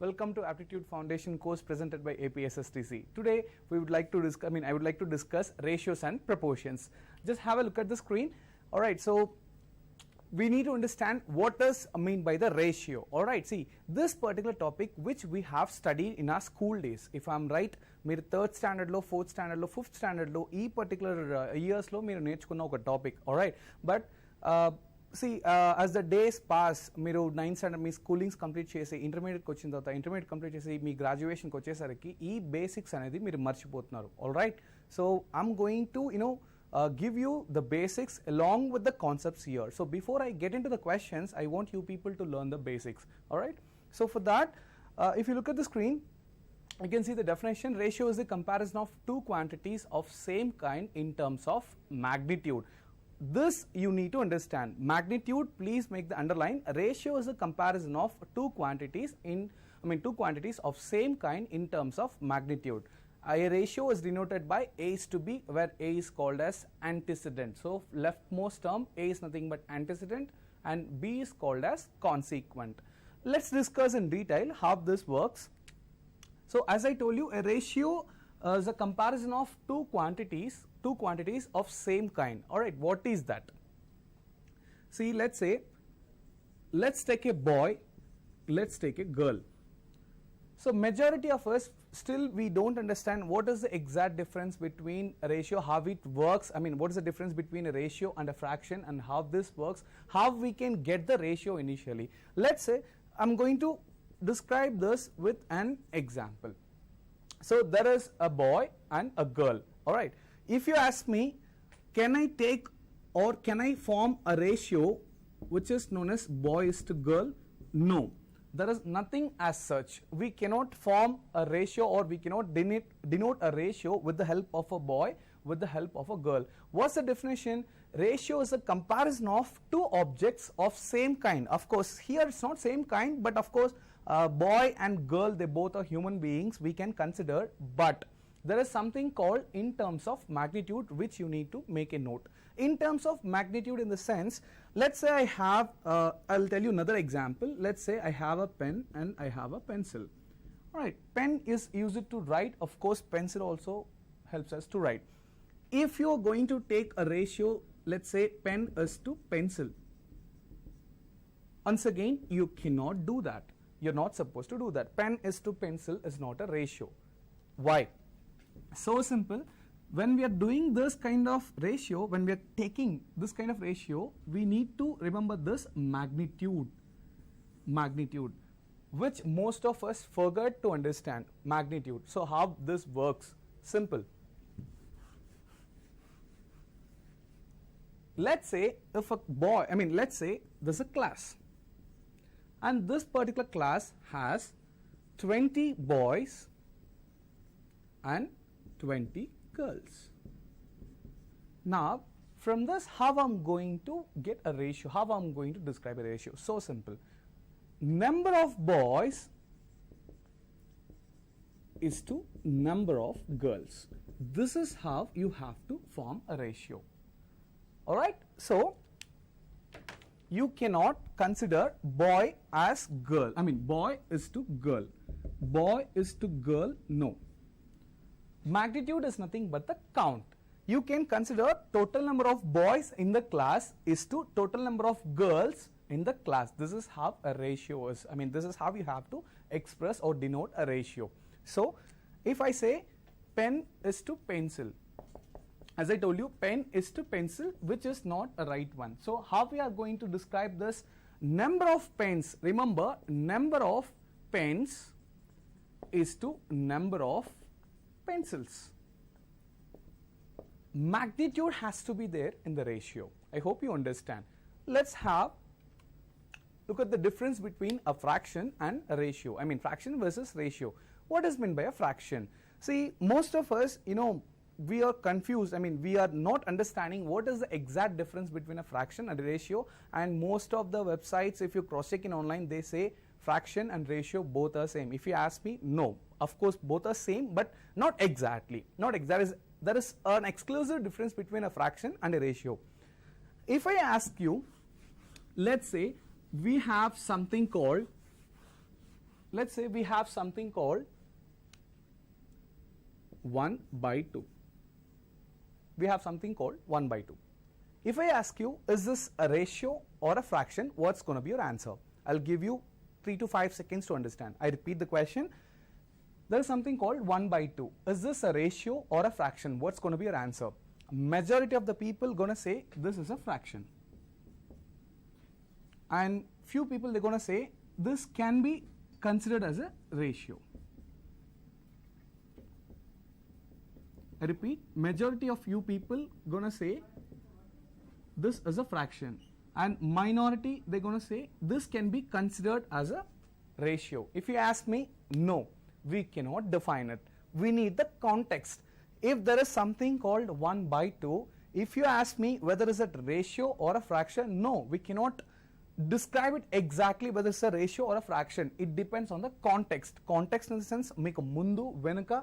Welcome to Aptitude Foundation course presented by APSSTC. Today we would like to discuss, I would like to discuss ratios and proportions. Just have a look at the screen. Alright, so we need to understand what does mean by the ratio. Alright, see this particular topic which we have studied in our school days. If I am right, మీరు 3rd standard లో 4th standard లో 5th standard లో ఈ particular years లో మీరు నేర్చుకున్న ఒక topic. Alright, but see as the days pass, మీరు 9th standard మీ స్కూలింగ్స్ కంప్లీట్ చేసి ఇంటర్మీడియట్కి వచ్చిన తర్వాత ఇంటర్మీడియట్ కంప్లీట్ చేసి మీ గ్రాడ్యుయేషన్కి వచ్చేసరికి ఈ బేసిక్స్ అనేది మీరు మర్చిపోతున్నారు. All right, so I'm going to give you the basics along with the concepts here. So before I get into the questions, I want you people to learn the basics. All right, so for that, if you look at the screen, you can see the definition. Ratio is the comparison of two quantities of same kind in terms of magnitude. This you need to understand. Magnitude, please make the underline. Ratio is a comparison of two quantities of same kind in terms of magnitude. A ratio is denoted by A is to B, where A is called as antecedent. So leftmost term, A is nothing but antecedent and B is called as consequent. Let's discuss in detail how this works. So as I told you, a ratio is a comparison of two quantities of same kind. Alright, what is that? See, let's take a boy, let's take a girl. So majority of us still we don't understand what is the exact difference between a ratio, how it works. I mean, what is the difference between a ratio and a fraction and how this works, how we can get the ratio initially. Let's say I'm going to describe this with an example. So there is a boy and a girl. Alright, if you ask me, can I take or can I form a ratio which is known as boy is to girl? No, there is nothing as such. We cannot form a ratio or we cannot denote a ratio with the help of a boy, with the help of a girl. What's the definition? Ratio is a comparison of two objects of same kind. Of course, here it's not same kind, but of course boy and girl, they both are human beings, we can consider, but there is something called in terms of magnitude which you need to make a note. In terms of magnitude, in the sense, let's say I have, I'll tell you another example. Let's say I have a pen and I have a pencil. Alright, pen is used to write, of course pencil also helps us to write. If you are going to take a ratio, let's say pen is to pencil, once again you cannot do that. You're not supposed to do that. Pen is to pencil is not a ratio. Why? So simple. When we are doing this kind of ratio, when we are taking this kind of ratio, we need to remember this magnitude, which most of us forget to understand. Magnitude. So how this works? Simple. Let's say if a boy, let's say there's a class, and this particular class has 20 boys and 20 girls. Now from this, how I'm going to get a ratio, how I'm going to describe a ratio? So simple. Number of boys is to number of girls. This is how you have to form a ratio. Alright, so you cannot consider boy as girl. Boy is to girl. Boy is to girl, no. Magnitude is nothing but the count. You can consider total number of boys in the class is to total number of girls in the class. This is how a ratio is. This is how you have to express or denote a ratio. So if I say pen is to pencil, as I told you, pen is to pencil, which is not a right one. So how we are going to describe this? Number of pens. Remember, number of pens is to number of pencils. Magnitude has to be there in the ratio. I hope you understand. Let's look at the difference between a fraction and a ratio. I mean fraction versus ratio. What is meant by a fraction? See, most of us, we are confused. I mean, we are not understanding what is the exact difference between a fraction and a ratio, and most of the websites, if you cross check in online, they say fraction and ratio both are same. If you ask me, no, of course both are same, but not exactly. There is an exclusive difference between a fraction and a ratio. If I ask you, let's say we have something called 1/2. We have something called 1/2. If I ask you, is this a ratio or a fraction, what's going to be your answer? I'll give you 3 to 5 seconds to understand. I repeat the question. There is something called 1/2. Is this a ratio or a fraction? What's going to be your answer? Majority of the people going to say this is a fraction. And few people they're going to say this can be considered as a ratio. I repeat, majority of you people going to say this is a fraction, and minority they're going to say this can be considered as a ratio. If you ask me, no, we cannot define it. We need the context. If there is something called 1/2, if you ask me whether it's a ratio or a fraction, no, we cannot describe it exactly whether it's a ratio or a fraction. It depends on the context. Context in the sense, meeku mundu venuka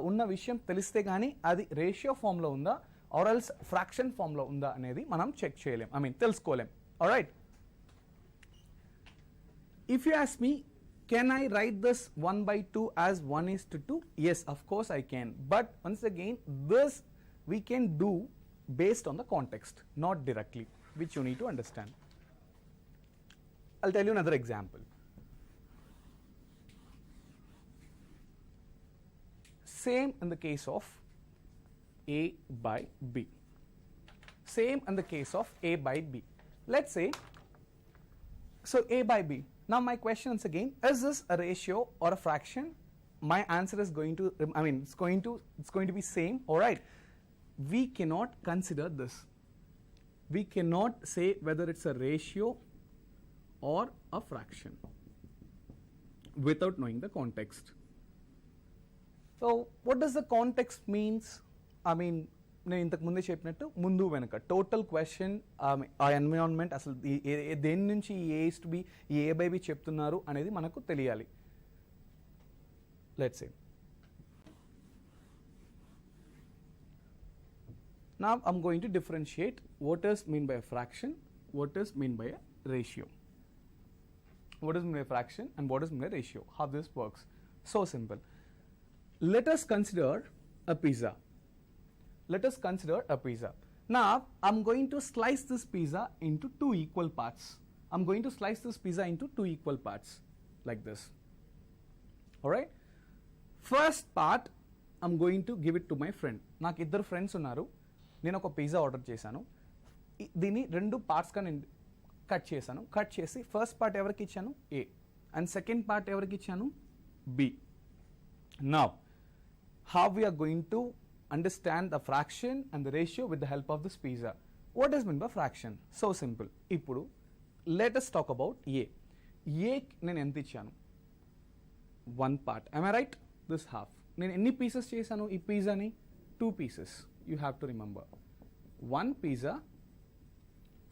ఉన్న విషయం తెలిస్తే కానీ అది ratio ఫామ్లో ఉందా or else fraction ఫామ్లో ఉందా అనేది మనం చెక్ చేయలేం, తెలుసుకోలేం. Alright, if you ask me, can I write this 1/2 as 1:2? Yes, of course I can. But once again, this we can do based on the context, not directly, which you need to understand. I'll tell you another example. Same in the case of A/B. Same in the case of A/B. Let's say, so A/B. Now my question once again, is this a ratio or a fraction? My answer is going to, it's going to be same. Alright, we cannot consider this. We cannot say whether it's a ratio or a fraction without knowing the context. So what does the context means? నేను ఇంతకు ముందే చెప్పినట్టు ముందు వెనక total question ఆ environment అసలు దేని నుంచి A to B A/B చెప్తున్నారు అనేది మనకు తెలియాలి. Let's say now I'm going to differentiate what is mean by a fraction, what is mean by a ratio. What is mean by a fraction and what is mean by a ratio? How this works? So simple. Let us consider a pizza. Let us consider a pizza. Now, I'm going to slice this pizza into 2 equal parts. I'm going to slice this pizza into 2 equal parts, like this. Alright? First part, I'm going to give it to my friend. నాకు ఇద్దరు friends ఉన్నారు. నేను ఒక pizza order చేశాను. దీన్ని 2 పార్ట్స్గా నేను cut చేశాను. కట్ చేసి ఫస్ట్ పార్ట్ ఎవరికి ఇచ్చాను? A. అండ్ సెకండ్ పార్ట్ ఎవరికి ఇచ్చాను? B. Now, how we are going to understand the fraction and the ratio with the help of this pizza? What is meant by fraction? So simple. Ippudu let us talk about A. A నేను ఎంత ఇచ్చాను? 1 part. Am I right? This half. నేను ఎన్ని pieces చేశాను ఈ పిజ్జాని? 2 pieces. You have to remember. 1 pizza,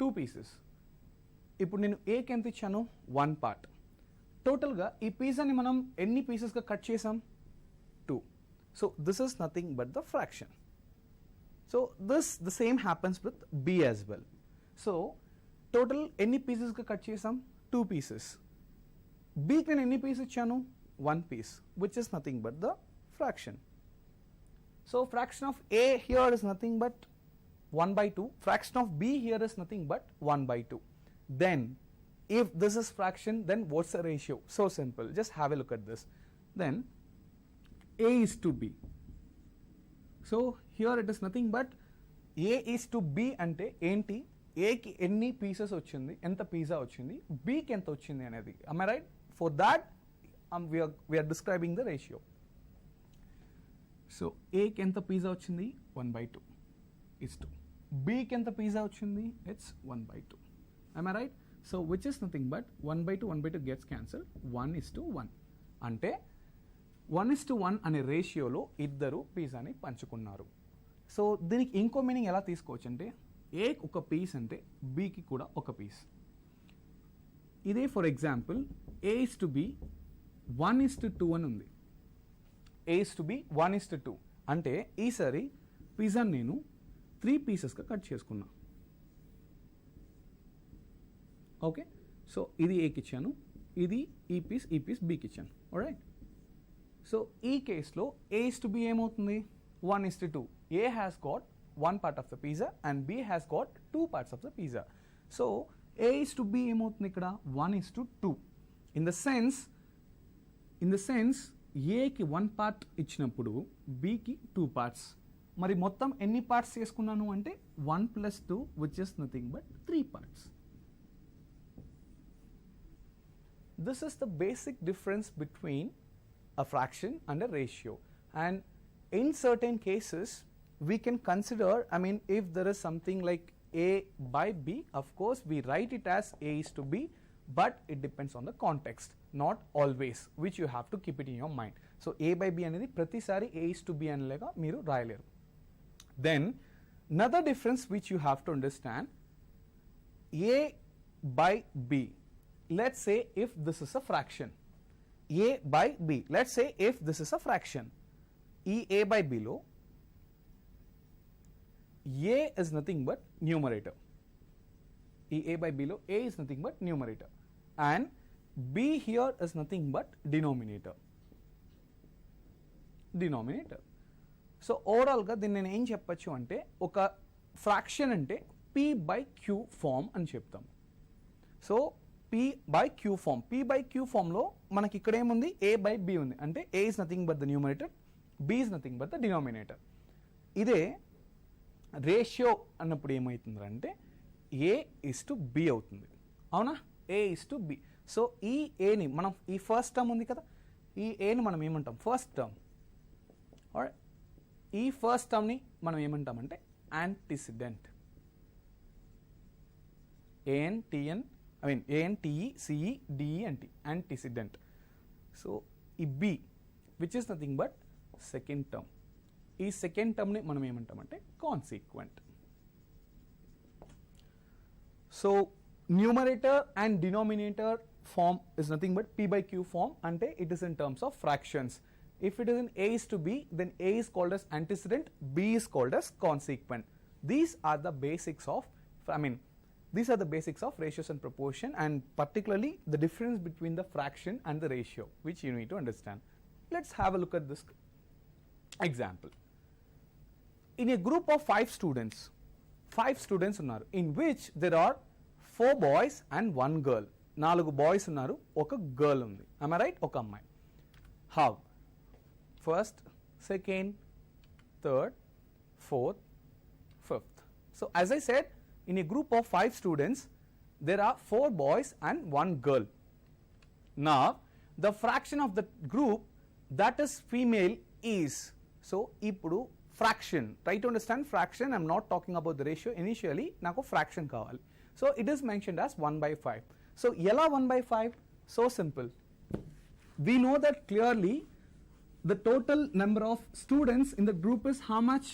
2 pieces. ఇప్పుడు నేను A కి ఎంత ఇచ్చాను? 1 part. టోటల్గా ఈ పిజ్జాని మనం ఎన్ని పీసెస్గా కట్ చేసాం? 2. So this is nothing but the fraction. So the same happens with B as well. So total any pieces ka cut chesam? 2 pieces. B ki nenu enni piece ichchanu? 1 piece, which is nothing but the fraction. So fraction of A here is nothing but 1/2. Fraction of B here is nothing but 1/2. Then if this is fraction, then what's the ratio? So simple. Just have a look at this. Then A is to B. So here it is nothing but A is to B అంటే ఏంటి? A కి ఎన్ని pieces వచ్చింది, ఎంత pizza వచ్చింది, B కి ఎంత వచ్చింది అనేది. Am I right? For that we are describing the ratio. So ఏకి ఎంత పిజ్జా వచ్చింది 1/2 is 2. Bకి ఎంత పిజ్జా వచ్చింది it's 1/2. Am I right? So which is nothing but 1/2 gets cancelled, 1:1. అంటే 1:1 అనే రేషియోలో ఇద్దరు పిజ్జాని పంచుకున్నారు. సో దీనికి ఇంకో మీనింగ్ ఎలా తీసుకోవచ్చు అంటే ఏకి ఒక పీస్ అంటే బీకి కూడా ఒక పీస్. ఇదే ఫర్ ఎగ్జాంపుల్ A:B 1:2 అని ఉంది. A:B 1:2 అంటే ఈసారి పిజ్జాని నేను 3 పీసెస్గా కట్ చేసుకున్నా. ఓకే, సో ఇది ఏకి ఇచ్చాను, ఇది ఈ పీస్ బీకి ఇచ్చాను. ఆల్రైట్, సో ఈ కేసులో A:B ఏమవుతుంది 1:2. A has got 1 part of the pizza and B has got 2 parts of the pizza. So A:B ఏమవుతుంది ఇక్కడ 1:2. In the sense ఏకి 1 part ఇచ్చినప్పుడు బీకి 2 parts. మరి మొత్తం ఎన్ని పార్ట్స్ చేసుకున్నాను అంటే 1 + 2 which is nothing but 3 parts. This is the basic difference between a fraction and a ratio, and in certain cases we can consider, if there is something like A/B, of course we write it as A:B, but it depends on the context, not always, which you have to keep it in your mind. So A/B అనేది ప్రతిసారి A:B అనేలాగా మీరు రాయలేరు. Then another difference which you have to understand, A/B, let's say if this is a fraction, A/B, let's say if this is a fraction, ఈ A/B లో A is nothing but numerator. ఈ A/B లో A is nothing but numerator and B here is nothing but denominator. So ఓవరాల్గా దీన్ని నేను ఏం చెప్పచ్చు అంటే ఒక ఫ్రాక్షన్ అంటే P/Q ఫామ్ అని చెప్తాం. సో P/Q ఫామ్లో మనకి ఇక్కడ ఏముంది A/B ఉంది, అంటే A is nothing but the numerator, B is nothing but the denominator. ఇదే రేషియో అన్నప్పుడు ఏమవుతుందంటే A:B అవుతుంది, అవునా? A:B. సో ఈ ఏని మనం ఈ ఫస్ట్ టర్మ్ ఉంది కదా, ఈ ఏని మనం ఏమంటాం ఫస్ట్ టర్మ్. ఈ ఫస్ట్ టర్మ్ని మనం ఏమంటామంటే యాంటిసిడెంట్. ANTECEDENT, antecedent. సో ఈ B which is nothing but second term. ఈ సెకండ్ టర్మ్ని మనం ఏమంటామంటే consequent. So numerator and denominator form is nothing but P/Q form, ante it is in terms of fractions. If it is in A:B, then A is called as antecedent, B is called as consequent. These are the basics of ratios and proportion, and particularly the difference between the fraction and the ratio, which you need to understand. Let's have a look at this example. In a group of 5 students unnaru, in which there are 4 boys and 1 girl. 4 boys ఉన్నారు, ఒక girl ఉంది. am I right? ఒక అమ్మాయి. how? First, second, third, fourth, fifth. So as I said, in a group of 5 students there are 4 boys and 1 girl. Now the fraction of the group that is female is, so ఇప్పుడు fraction, try to understand fraction. I'm not talking about the ratio. Initially నాకు fraction కావాలి. So it is mentioned as 1/5. So ఎలా 1/5? So simple. We know that clearly the total number of students in the group is how much?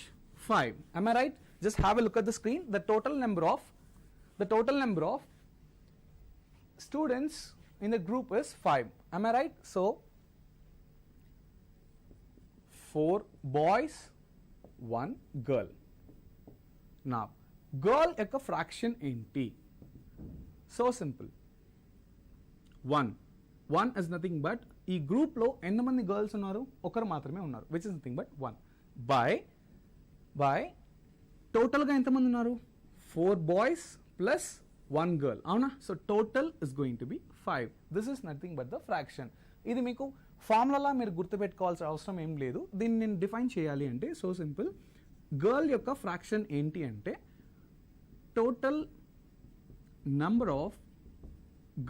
5. Am I right? Just have a look at the screen. The total number of students in the group is 5. Am I right? So 4 boys, 1 girl. Now girl యొక్క fraction ఏంటి? So simple. 1 is nothing but ఈ group లో ఎంతమంది girls ఉన్నారు? ఒకరు మాత్రమే ఉన్నారు, which is nothing but 1 by total గా ఎంతమంది ఉన్నారు? 4 బాయ్స్ ప్లస్ 1 గర్ల్, అవునా? So total is going to be 5. This is nothing but the fraction. ఇది మీకు ఫార్ములా మీరు గుర్తుపెట్టుకోవాల్సిన అవసరం ఏం లేదు. దీన్ని నేను డిఫైన్ చేయాలి అంటే సో సింపుల్. గర్ల్ యొక్క ఫ్రాక్షన్ ఏంటి అంటే total number of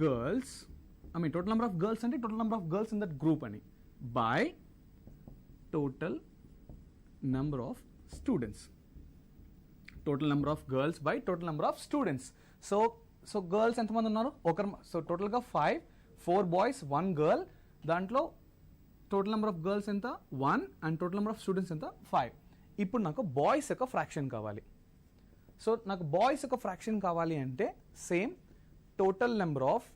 girls, total number of girls అంటే total number of girls in that group అని, by total number of students. Total number of girls by total number of students. So girls ఎంతమంది ఉన్నారు ఒకరు. So టోటల్గా 5, 4 boys 1 girl. దాంట్లో total number of girls ఎంత 1 and total number of students ఎంత 5. ఇప్పుడు నాకు బాయ్స్ యొక్క ఫ్రాక్షన్ కావాలి. సో నాకు బాయ్స్ యొక్క ఫ్రాక్షన్ కావాలి అంటే same total number of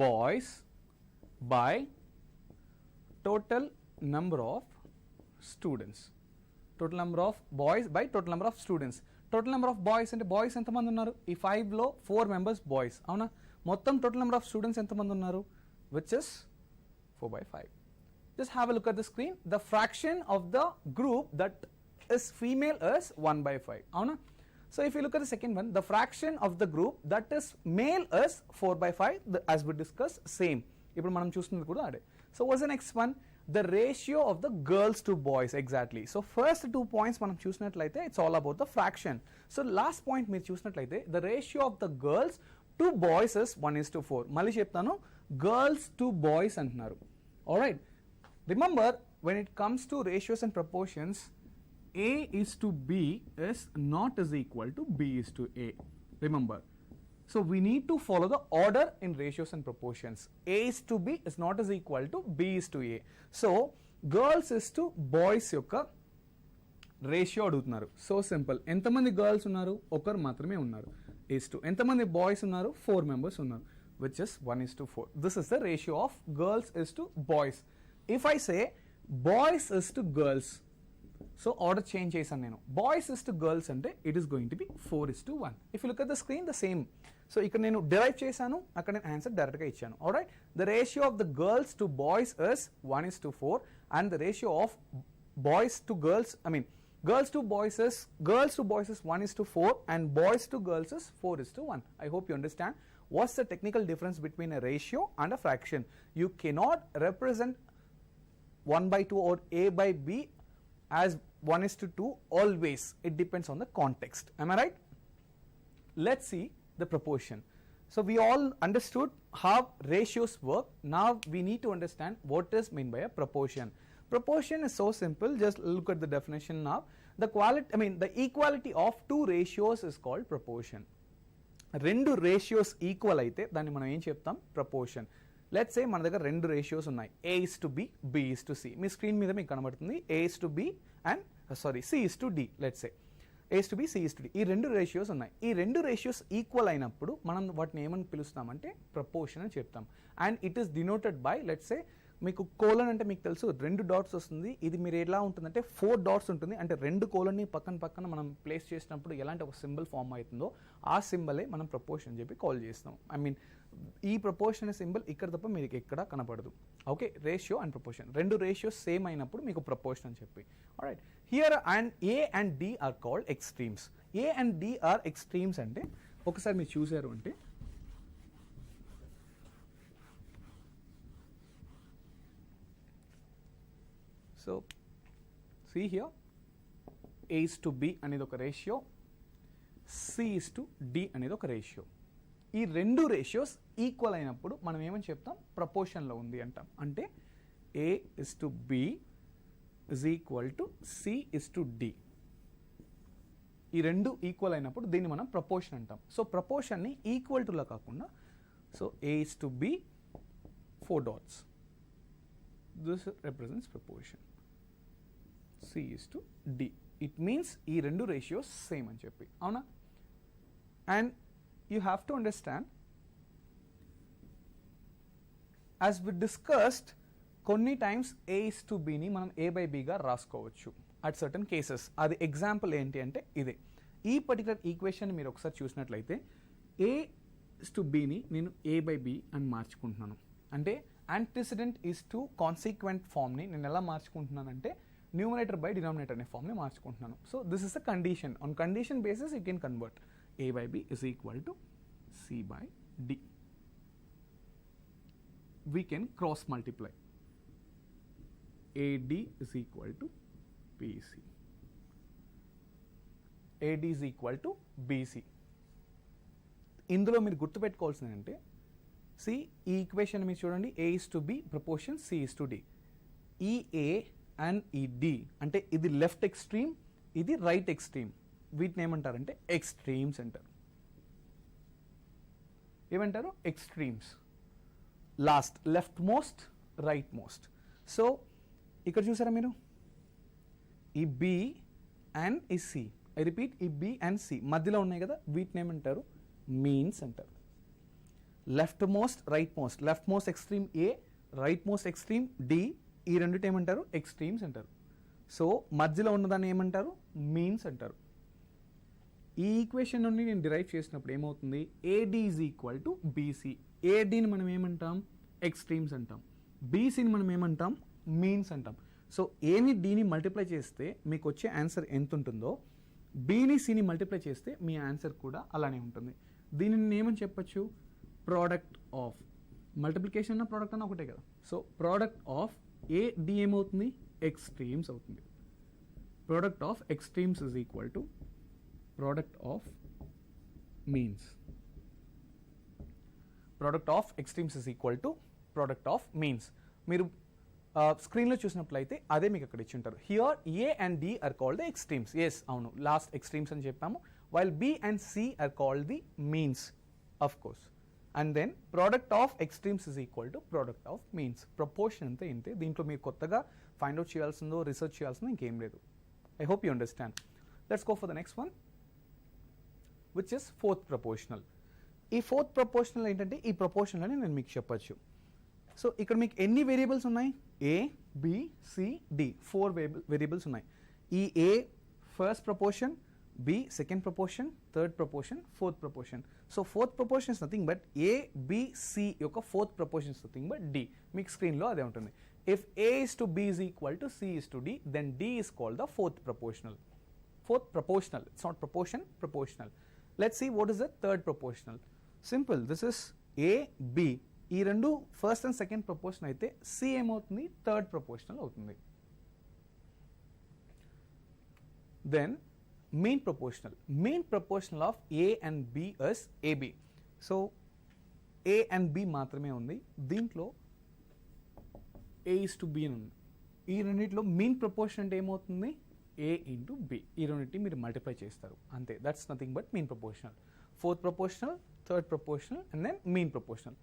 boys by total number of students. Total number of boys by total number of students. Total number of boys అంటే బాయ్స్ ఎంతమంది ఉన్నారు, ఈ 5లో 4 members బాయ్స్, అవునా. మొత్తం టోటల్ నెంబర్ ఆఫ్ స్టూడెంట్స్ ఎంతమంది ఉన్నారు, which is 4/5. Just have a look at the screen. The fraction of the group that is female is 1/5, అవునా. So if you look at the second one, the fraction of the group that is male is 4/5, as we discussed, same. ఇప్పుడు మనం చూస్తున్నది కూడా అదే. So what's the next one? The ratio of the girls to boys, exactly. So first 2 points మనం చూసినట్లయితే it's all about the fraction. So last point మీరు చూసినట్లయితే the ratio of the girls to boys is 1:4. మళ్ళీ చెప్తాను, girls to boys అంటున్నారు. Alright, remember when it comes to ratios and proportions, A is to B is not is equal to B is to A. Remember, so we need to follow the order in ratios and proportions. A is to B is not is equal to B is to A. So girls is to boys యొక్క ratio అడుగుతున్నారు. So simple, ఎంతమంది girls ఉన్నారు, ఒకరు మాత్రమే ఉన్నారు. is to ఎంతమంది boys ఉన్నారు, 4 members ఉన్నారు, which is 1:4. This is the ratio of girls is to boys. If I say boys is to girls, so order change చేశాను నేను. బాయ్స్ ఇస్ టు గర్ల్స్ అంటే it is going to B 4:1. If you look at the screen the same. So ఇక్కడ నేను derive చేశాను, అక్కడ నేను answer డైరెక్ట్గా ఇచ్చాను. Alright, the ratio of the girls to boys is 1:4 and the ratio of boys to girls, I mean girls to boys is 1:4 and boys to girls is 4:1. I hope you understand what's the technical difference between a ratio and a fraction. You cannot represent 1/2 or A by B as 1:2 always. It depends on the context. Am I right? Let's see the proportion. So we all understood how ratios work. Now we need to understand what is meant by a proportion. Proportion is so simple. Just look at the definition now. The equality of 2 ratios is called proportion. రెండు ratios equal అయితే దాన్ని మనం ఏం చెప్తాం, proportion. Let's say మన దగ్గర 2 ratios ఉన్నాయి, A is to B, B is to C. Me screen మీద మీకు కనబడుతుంది A is to B and C is to D. Let's say A is to B, C is to D. ఈ 2 ratios ఉన్నాయి. ఈ 2 ratios equal అయినప్పుడు మనం వాటిని ఏమని పిలుస్తామంటే ప్రపోర్షన్ అని చెప్తాం. And it is denoted by, let's say మీకు కోలన్ అంటే మీకు తెలుసు 2 డాట్స్ వస్తుంది. ఇది మీరు ఎలా ఉంటుందంటే 4 డాట్స్ ఉంటుంది. అంటే 2 కోలన్ని పక్కన మనం ప్లేస్ చేసినప్పుడు ఎలాంటి ఒక సింబల్ ఫామ్ అవుతుందో ఆ సింబలే మనం ప్రపోర్షన్ అని చెప్పి కాల్ చేస్తాం. ఐ మీన్ ఈ ప్రపోర్షన్ సింబల్ ఇక్కడ తప్ప మీకు ఎక్కడ కనపడదు. Okay, ratio and proportion 2 ratios same అయినప్పుడు మీకు ప్రపోర్షన్ అని చెప్పి. Alright, here and A and D are called extremes. A and D are extremes అంటే ఒకసారి మీరు చూసారు అంటే so see here, A is to B అనేది ఒక ratio, C is to D అనేది ఒక రేషియో. ఈ 2 రేషియోస్ ఈక్వల్ అయినప్పుడు మనం ఏమని చెప్తాం, ప్రపోర్షన్లో ఉంది అంటాం. అంటే A is to B is equal to C is to D. ఈ 2 ఈక్వల్ అయినప్పుడు దీన్ని మనం ప్రపోర్షన్ అంటాం. సో ప్రపోర్షన్ని ఈక్వల్ టులా కాకుండా, so A is to B 4 dots. This represents proportion. C is to D. It means ఈ 2 రేషియోస్ సేమ్ అని చెప్పి, అవునా. And you have to understand, as we discussed, కొన్ని టైమ్స్ A is to Bని మనం A by Bగా రాసుకోవచ్చు at certain cases. అది ఎగ్జాంపుల్ ఏంటి అంటే ఇదే. ఈ పర్టికులర్ ఈక్వేషన్ మీరు ఒకసారి చూసినట్లయితే A is to Bని నేను A by B అని మార్చుకుంటున్నాను. అంటే యాంటిసిడెంట్ ఈజ్ టు కాన్సిక్వెంట్ ఫామ్ని నేను ఎలా మార్చుకుంటున్నానంటే న్యూమరేటర్ బై డినామినేటర్ అనే ఫామ్ని మార్చుకుంటున్నాను. So this is the condition. On condition basis you can convert. A by B is equal to C by D. We can cross multiply. AD is equal to BC. AD is equal to BC. ఇందులో మీరు గుర్తుపెట్టుకోవాల్సింది అంటే, C ఈ equation మీరు చూడండి, A is to B proportion C is to D. ఈ ఏ and ఈ D అంటే ఇది లెఫ్ట్ ఎక్స్ట్రీమ్, ఇది రైట్ ఎక్స్ట్రీమ్, వీటిని ఏమంటారంటే ఎక్స్ట్రీమ్స్ అంటారు. ఏమంటారు? Extremes. Last left most, right most. So ఇక్కడ చూసారా మీరు, ఈ బి అండ్ ఈ సి, ఐ రిపీట్, ఈ బి అండ్ సి మధ్యలో ఉన్నాయి కదా, వీటిని ఏమంటారు? మీన్స్ అంటారు. Left most, right most, left most extreme A, right most extreme D, ఈ రెండిటి ఏమంటారు? ఎక్స్ట్రీమ్స్ అంటారు. సో మధ్యలో ఉన్నదాన్ని ఏమంటారు? మీన్స్ అంటారు. ఈ ఈక్వేషన్ నుండి నేను డిరైవ్ చేసినప్పుడు ఏమవుతుంది? AD is equal to BC. ఏడిని మనం ఏమంటాం? ఎక్స్ట్రీమ్స్ అంటాం. బీసీని మనం ఏమంటాం? మీన్స్ అంటాం. సో ఏని డీని మల్టిప్లై చేస్తే మీకు వచ్చే ఆన్సర్ ఎంత ఉంటుందో, బీని సిని మల్టిప్లై చేస్తే మీ ఆన్సర్ కూడా అలానే ఉంటుంది. దీనిని ఏమని చెప్పచ్చు? Product of. మల్టిప్లికేషన్ అన్న ప్రోడక్ట్ అన్న ఒకటే కదా. So product of A D ఏమవుతుంది? ఎక్స్ట్రీమ్స్ అవుతుంది. Product of extremes is equal to product of means. Product of extremes is equal to product of means. మీరు స్క్రీన్లో చూసినట్లయితే అదే మీకు అక్కడ ఇచ్చి ఉంటారు. Here A and D are called the extremes. Yes, అవును, లాస్ట్ ఎక్స్ట్రీమ్స్ అని చెప్పాము. While B and C are called the means, of course. And then product of extremes is equal to product of means. Proportion అంతే ఇంతే. దీంట్లో మీరు కొత్తగా find out చేయాల్సిందో research చేయాల్సిందో ఇంకేం లేదు. I hope you understand. Let's go for the next one, which is fourth proportional. ఈ ఫోర్త్ ప్రపోర్షనల్ ఏంటంటే ఈ ప్రపోర్షనల్ అని నేను మీకు చెప్పచ్చు. సో ఇక్కడ మీకు ఎన్ని వేరియబుల్స్ ఉన్నాయి? A, B, C, D, 4 variables ఉన్నాయి. ఈ A first proportion, B second proportion, third proportion, fourth proportion. So fourth proportion is nothing but A, B, C యొక్క fourth proportion is nothing but D. మీకు స్క్రీన్లో అదే ఉంటుంది. If A is to B is equal to C is to D, then D is called the fourth proportional. Fourth proportional, it's not proportion, proportional. Let's see what is the third proportional. Simple, this is A, B. ఈ రెండు first and second proportion అయితే C ఏమవుతుంది? Third proportional అవుతుంది. Then mean proportional. Mean proportional of A and B is A B. So A and B మాత్రమే ఉంది. దీంట్లో ఏ is to B అని ఉంది. ఈ రెండింటిలో మెయిన్ ప్రపోర్షన్ అంటే ఏమవుతుంది? A into B. ఈ రెండింటిని మీరు మల్టిప్లై చేస్తారు అంతే. That's nothing but mean proportional. Fourth proportional, third proportional and then mean proportional.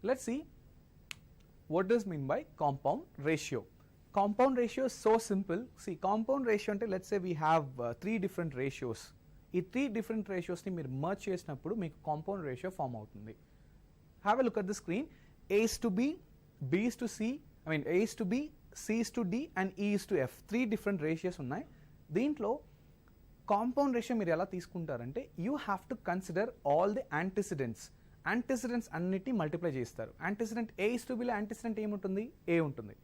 Let's see what does mean by compound ratio. Compound ratio is so simple. See, compound ratio ante let's say we have 3 different ratios. ఈ 3 different ratios ని మీరు merge చేసినప్పుడు మీకు compound ratio form అవుతుంది. Have a look at the screen. A is to B, B is to C, A is to B, C is to D and E is to F. 3 different ratios ఉన్నాయి. దీంట్లో compound ratio మీరు ఎలా తీసుకుంటారంటే you have to consider all the antecedents. Antecedents అన్నిటి multiply చేస్తారు. Antecedent A is to బిలో antecedent ఏముంటుంది? A ఉంటుంది.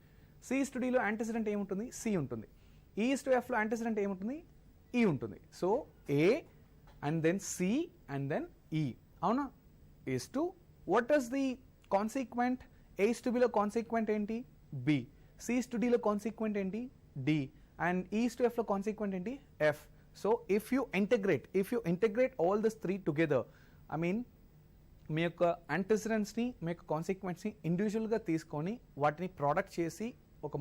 సి ఇస్ టు డిలో యాంటిసిడెంట్ ఏముంటుంది? సి ఉంటుంది. ఈ ఇస్ టు ఎఫ్లో యాంటిసిడెంట్ ఏముంటుంది? ఈ ఉంటుంది. So A and then C and then E. అవునా? Is to what is the consequent? A is to బిలో కాన్సిక్వెంట్ ఏంటి? బి. సి ఇస్ టు డిలో కాన్సిక్వెంట్ ఏంటి? D. And E is to ఎఫ్లో consequent ఏంటి? F. So if you integrate all this 3 together, మీ యొక్క యాంటిసిడెంట్స్ని, మీ యొక్క కాన్సిక్వెన్స్ని ఇండివిజువల్గా తీసుకొని వాటిని ప్రోడక్ట్ చేసి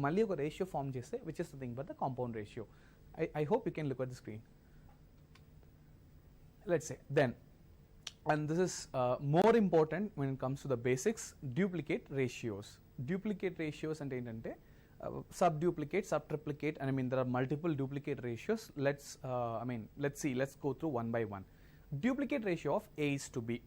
మళ్ళీ ఒక రేషియో ఫామ్ చేస్తే which is the thing but the compound ratio. I hope you can look at the screen. Let's say then, and this is more important when it comes to the basics, duplicate ratios. Duplicate ratios అంటే ఏంటంటే sub duplicate, sub triplicate, and there are multiple duplicate ratios. Let's go through one by one. Duplicate ratio of A is to B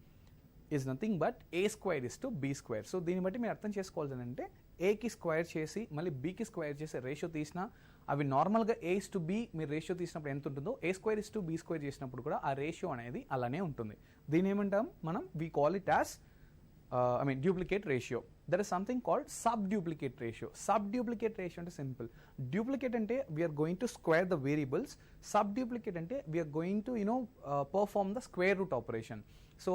is nothing but A square is to B square. So దీన్ని బట్టి మీరు అర్థం చేసుకోవాల్సింది అంటే ఏకి square చేసి మళ్ళీ బీకి స్క్వేర్ చేసి రేషియో తీసినా అవి నార్మల్గా ఏ ఇస్ టు బి మీరు రేషియో తీసినప్పుడు ఎంత ఉంటుందో A square is to B square చేసినప్పుడు కూడా ఆ రేషియో అనేది అలానే ఉంటుంది. దీని ఏమంటాం మనం? We call it as duplicate ratio. There is something called sub-duplicate ratio. Sub-duplicate ratio అంటే simple. Duplicate అంటే we are going to square the variables. Sub-duplicate అంటే we are going to perform the square root operation. So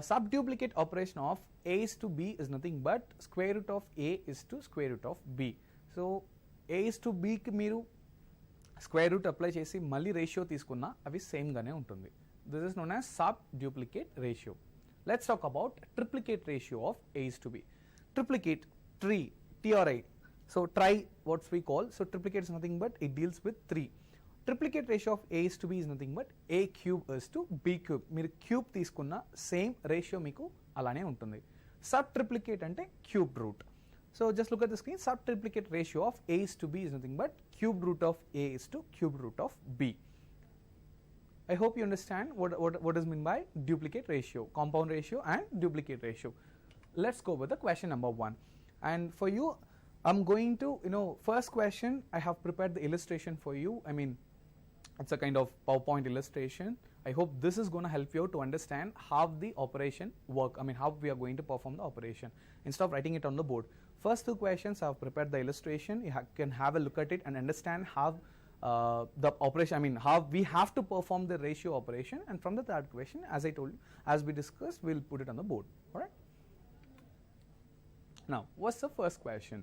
sub-duplicate operation of A is to B is nothing but square root of A is to square root of B. So A is to B కి మీరు square root apply చేసి మళ్ళీ ratio తీసుకున్నా అవి same గానే ఉంటుంది. This is known as sub-duplicate ratio. Let's talk about triplicate ratio of A is to B. Triplicate, tri, tri. So try what we call, so triplicate is nothing but it deals with 3. Triplicate ratio of a is to b is nothing but a cube is to b cube. మీరు cube తీసుకున్న same ratio మీకు అలానే ఉంటుంది. Sub triplicate అంటే cube root. So just look at the screen. Sub triplicate ratio of a is to b is nothing but cube root of a is to cube root of b. I hope you understand what is meant by duplicate ratio, compound ratio and duplicate ratio. Let's go with the question number 1. And for you, I'm going to, first question, I have prepared the illustration for you. I mean, it's a kind of PowerPoint illustration. I hope this is going to help you to understand how the operation work. I mean, how we are going to perform the operation instead of writing it on the board. First 2 questions, I have prepared the illustration. You can have a look at it and understand how the operation, I mean, how we have to perform the ratio operation. And from the third question, as I told you, as we discussed, we'll put it on the board. All right. Now, what's the first question?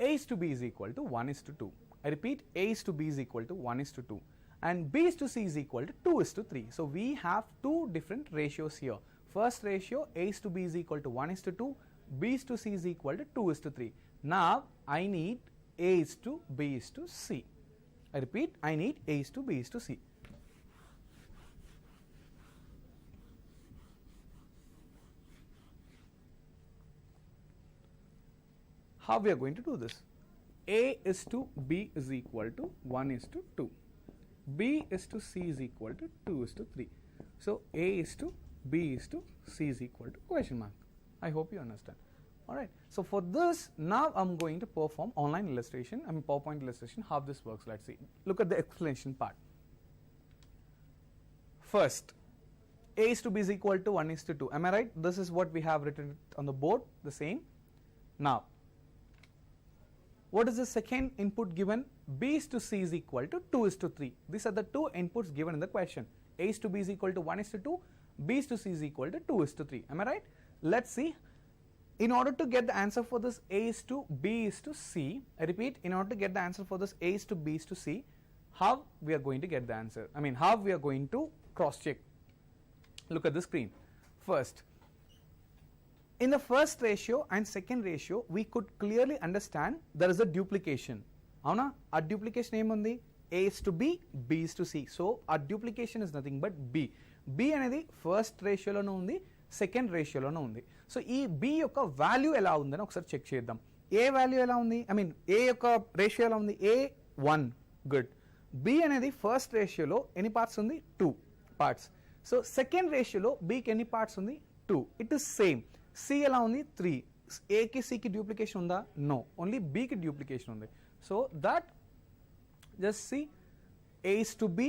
A is to b is equal to 1 is to 2. I repeat, a is to b is equal to 1 is to 2. And b is to c is equal to 2 is to 3. So we have 2 different ratios here. First ratio, a is to b is equal to 1 is to 2. B is to c is equal to 2 is to 3. Now, I need a is to b is to c. I repeat, I need a is to b is to c. How we are going to do this? A is to b is equal to 1 is to 2. B is to c is equal to 2 is to 3. So a is to b is to c is equal to question mark. I hope you understand. Alright. So for this, now I'm going to perform online illustration, I mean PowerPoint illustration, how this works. Let's see. Look at the explanation part. First, a is to b is equal to 1 is to 2. Am I right? This is what we have written on the board, the same. Now, what is the second input given? B is to c is equal to 2 is to 3. These are the 2 inputs given in the question. A is to b is equal to 1 is to 2. B is to c is equal to 2 is to 3. Am I right? Let's see. In order to get the answer for this a is to b is to c, I repeat, in order to get the answer for this a is to b is to c, how we are going to get the answer? I mean, how we are going to cross check? Look at the screen. First, in the first ratio and second ratio, we could clearly understand there is a duplication. Avuna? Our duplication emundi? A is to b, b is to c. So our duplication is nothing but b. B anedi first ratio lo undi, second ratio lo undi. So ee b yokka value ela undani okasari check cheddam. A value ela undi? I mean, a yokka ratio ela undi? A 1. Good. B anedi first ratio lo any parts undi? 2 parts. So second ratio lo b ki any parts undi? 2. It is same. C ఎలా ఉంది 3. A కి C కి duplication ఉందా? No. Only B కి duplication ఉంది. So that just see A is to B,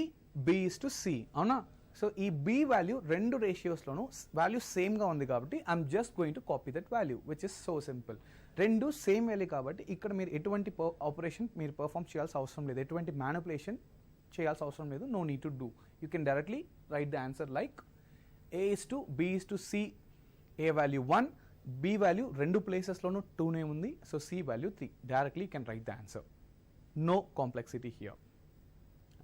B is to C. అవునా? So ఈ B value రెండు ratios లోను value same గా ఉంది కాబట్టి I'm just going to copy that value, which is so simple. రెండు same value కాబట్టి ఇక్కడ మీరు ఎటువంటి ఆపరేషన్ మీరు పర్ఫామ్ చేయాల్సిన అవసరం లేదు, ఎటువంటి మ్యానిపులేషన్ చేయాల్సిన అవసరం లేదు. No need to do. You can directly write the answer like A is to B is to C. A value 1, B value రెండు places లోను 2 నే ఉంది. So C value 3. Directly you can write the answer. No complexity here.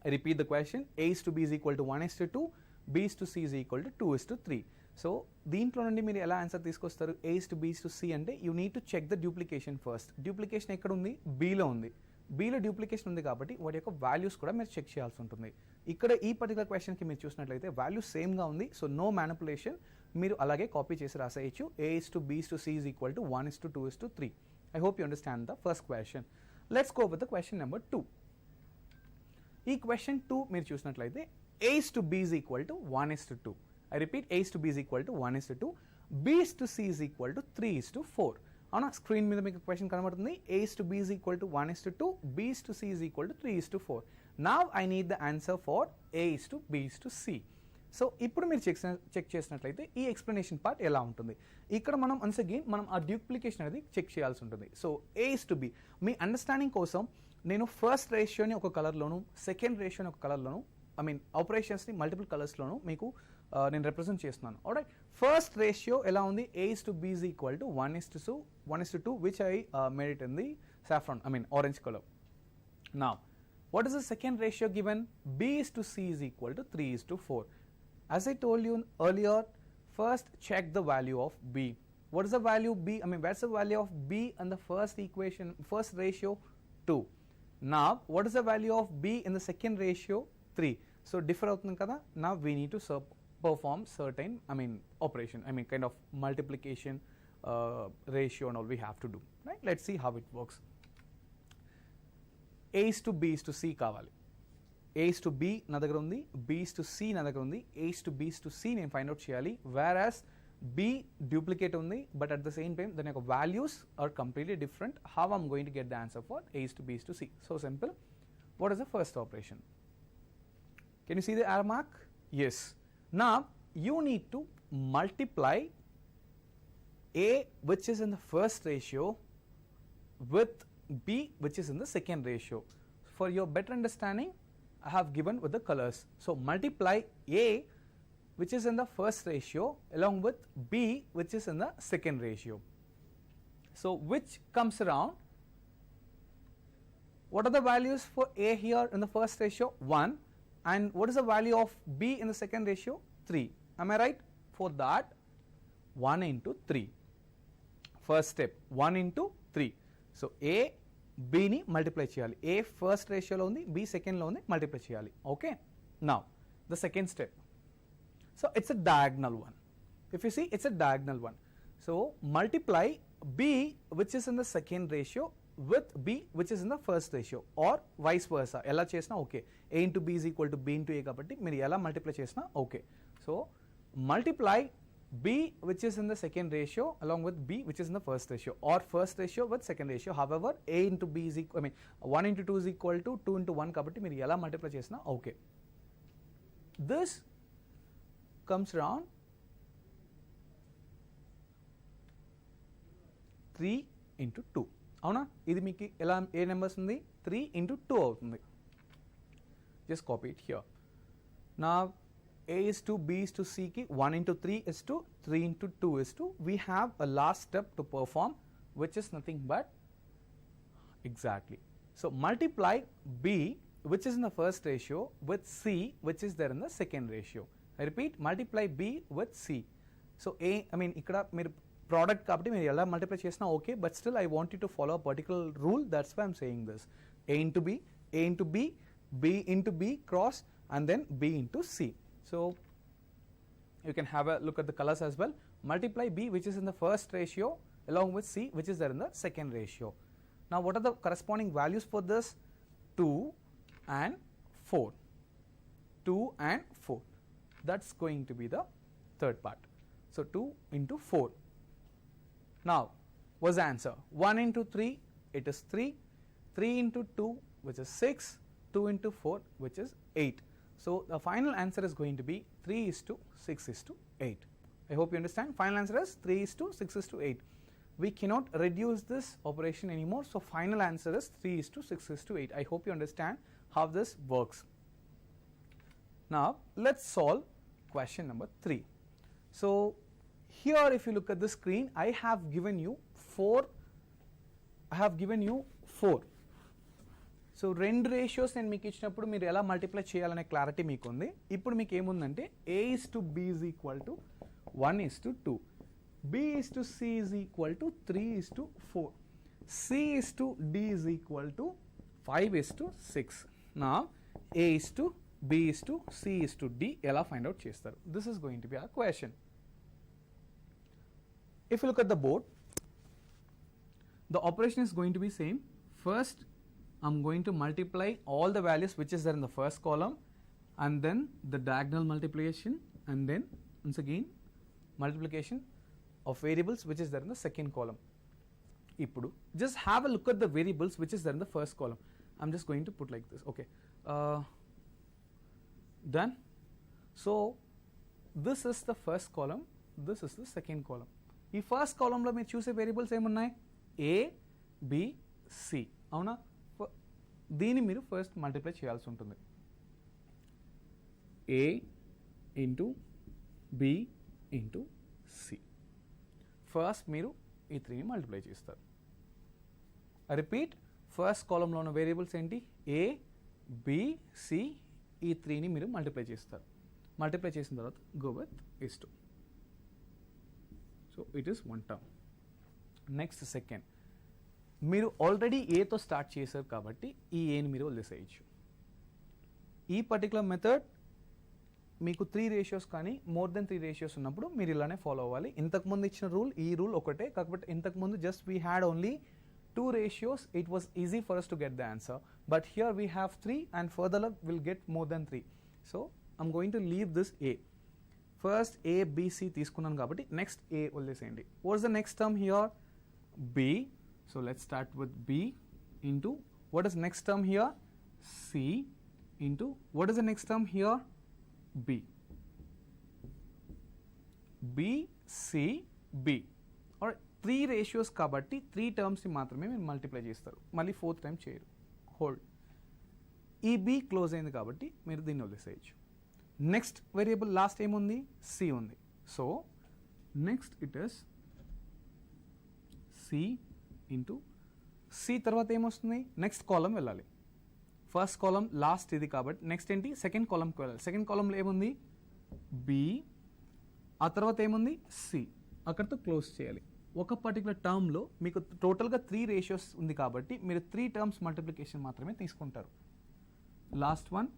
I repeat the question. A is to B is equal to 1 is to 2. B is to C is equal to 2 is to 3. So దీంట్లో నుండి మీరు ఎలా answer తీసుకొస్తారు? A is to B is to C అంటే you need to check the duplication first. Duplication ఎక్కడ ఉంది? B లో ఉంది. B లో డ్యూప్లికేషన్ ఉంది కాబట్టి వాటి యొక్క వాల్యూస్ కూడా మీరు చెక్ చేయాల్సి ఉంటుంది. ఇక్కడ ఈ పర్టికులర్ క్వశ్చన్కి మీరు చూసినట్లయితే వాల్యూ సేమ్గా ఉంది. సో నో మ్యానిపులేషన్, మీరు అలాగే కాపీ చేసి రాసేయచ్చు. A is to B is to C is equal to 1 is to 2 is to 3. I hope you understand the first question. Let's go with the question number 2. ఈ question 2 మీరు చూసినట్లయితే A is to B is equal to 1 is to 2. I repeat, A is to B is equal to 1 is to 2. B is to C is equal to 3 is to 4. అవునా? Screen మీద మీకు question కనబడుతుంది. A is to B is equal to 1 is to 2. B is to C is equal to 3 is to 4. Now I need the answer for A is to B is to C. So ఇప్పుడు మీరు check చేసినట్లయితే ఈ explanation part ఎలా ఉంటుంది? ఇక్కడ మనం once again మనం ఆ డ్యూప్లికేషన్ అనేది చెక్ చేయాల్సి ఉంటుంది. So A is to B me understanding కోసం నేను ఫస్ట్ రేషియోని ఒక కలర్లోను, సెకండ్ రేషియోని ఒక కలర్లోను, ఐ మీన్ ఆపరేషన్స్ని మల్టిపుల్ కలర్స్లోను మీకు నేను రిప్రజెంట్ చేస్తున్నాను. ఆల్రైట్, ఫస్ట్ రేషియో ఎలా ఉంది? A is to B is equal to 1 is to 2, which I made it in the saffron, I mean orange color. Now, what is the second ratio given? B is to C is equal to 3 is to 4. As I told you earlier, first check the value of B. What is the value b? I mean, what's the value of b in the first equation, first ratio? 2. Now, what is the value of b in the second ratio? 3. So, differ avutundi kada. Now, we need to perform certain, operation, kind of multiplication ratio and all we have to do, right? Let's see how it works. A is to b is to c kavali. A is to b na daggara undi, b is to c na daggara undi, A is to b is to c నేను find out cheyali, whereas b duplicate undi, but at the same time the values are completely different. How I'm going to get the answer for A is to b is to c? So simple. What is the first operation? Can you see the arrow mark? Yes. Now you need to multiply A, which is in the first ratio, with b, which is in the second ratio. For your better understanding, I have given with the colors. So multiply A, which is in the first ratio, along with b, which is in the second ratio. So which comes around? What are the values for A here in the first ratio? 1. And what is the value of b in the second ratio? 3. Am I right? For that, 1 into 3. First step, 1 into 3. So A, B ni multiply cheyali. A first ratio lo undi, B second lo undi, multiply cheyali. Okay. Now, the second step. So it's a diagonal one. If you see, it's a diagonal one. So multiply B, which is in the second ratio, with B, which is in the first ratio, or vice versa. Ela chesna okay. A into B is equal to B into A kabatti meer ela multiply chesna okay. So multiply B, which is in the second ratio, along with B, which is in the first ratio, or first ratio with second ratio. However, A into B is equal, 1 into 2 is equal to 2 into 1 kabatti meer ela multiply chesna okay. This comes around 3 into 2. అవునా, ఇది మీకు ఎలా ఏ numbers ఉంది? 3 into 2 అవుతుంది. Just copy it here. Now A is to B is to C ki 1 into 3 is to 3 into 2 is to, we have a last step to perform, which is nothing but exactly. So multiply B, which is in the first ratio, with C, which is there in the second ratio. I repeat, multiply B with C. So A, ikkada meer product kabatti meer ela multiply chesna okay, but still I want you to follow a particular rule. That's why I'm saying this. A into B, A into B, B into B cross, and then B into C. So you can have a look at the colors as well. Multiply B, which is in the first ratio, along with C, which is there in the second ratio. Now what are the corresponding values for this? 2 and 4. 2 and 4. That's going to be the third part. So 2 into 4. Now what's the answer? 1 into 3, it is 3. 3 into 2, which is 6. 2 into 4, which is 8. So the final answer is going to be 3 is to 6 is to 8. I hope you understand. Final answer is 3 is to 6 is to 8. We cannot reduce this operation anymore. So final answer is 3 is to 6 is to 8. I hope you understand how this works. Now let's solve question number 3. So here, if you look at the screen, I have given you 4. So రెండు ratios నేను మీకు ఇచ్చినప్పుడు మీరు ఎలా multiply చేయాలనే clarity మీకు ఉంది. ఇప్పుడు మీకు ఏముందంటే A is to B is equal to 1 is to 2, B is to C is equal to 3 is to 4, C is to D is equal to 5 is to 6. Now A is to B is to C is to D ఎలా find out చేస్తారు? This is going to be our question. If you look at the board, the operation is going to be same. First, I'm going to multiply all the values which is there in the first column, and then the diagonal multiplication, and then once again multiplication of variables which is there in the second column. Ippudu just have a look at the variables which is there in the first column. I'm just going to put like this. Okay, done. So this is the first column, this is the second column. ఈ first కాలంలో మీరు చూసే variables ఏమున్నాయి? A, B, C. అవునా? దీన్ని మీరు first multiply చేయాల్సి ఉంటుంది. A into B into C. First మీరు ఈ 3ని మల్టిప్లై చేస్తారు. రిపీట్, ఫస్ట్ కాలంలో ఉన్న వేరియబుల్స్ ఏంటి? A, B, C. ఈ 3ని మీరు మల్టిప్లై చేస్తారు. మల్టిప్లై చేసిన తర్వాత go with is 2. So so it is one term. Next second, మీరు ఆల్రెడీ ఏతో స్టార్ట్ చేశారు కాబట్టి ఈ ఏని మీరు వదిలేసేయచ్చు. ఈ పర్టికులర్ మెథడ్ మీకు 3 రేషియోస్ కానీ మోర్ దెన్ 3 రేషియోస్ ఉన్నప్పుడు మీరు ఇలానే ఫాలో అవ్వాలి. ఇంతకుముందు ఇచ్చిన రూల్ ఈ రూల్ ఒకటే, కాకపోతే ఇంతకుముందు just we had only 2 ratios, it was easy for us to get the answer, but here we have 3 and further up we'll get more than 3. So I'm going to leave this A. First A, B, C తీసుకున్నాను కాబట్టి next A వదిలేసేయండి. What's the next term here? B. So let's start with B into what is next term here? C into what is the next term here? B. B, C, B. Or 3 ratios కాబట్టి 3 టర్మ్స్ని మాత్రమే మీరు multiply చేస్తారు, మళ్ళీ 4th time చేయరు. Hold. ఈ be close అయింది కాబట్టి మీరు దీన్ని వదిలేసేయచ్చు. నెక్స్ట్ వేరియబుల్ లాస్ట్ ఏముంది? సి ఉంది. So next it is C into C తర్వాత ఏమొస్తుంది? నెక్స్ట్ కాలం వెళ్ళాలి. ఫస్ట్ కాలం లాస్ట్ ఇది కాబట్టి నెక్స్ట్ ఏంటి? సెకండ్ కాలంకి వెళ్ళాలి. సెకండ్ కాలంలో ఏముంది? బి. ఆ తర్వాత ఏముంది? సి. అక్కడితో క్లోజ్ చేయాలి. ఒక పర్టికులర్ టర్మ్లో మీకు టోటల్గా 3 రేషియోస్ ఉంది కాబట్టి మీరు 3 టర్మ్స్ మల్టిప్లికేషన్ మాత్రమే తీసుకుంటారు. లాస్ట్ వన్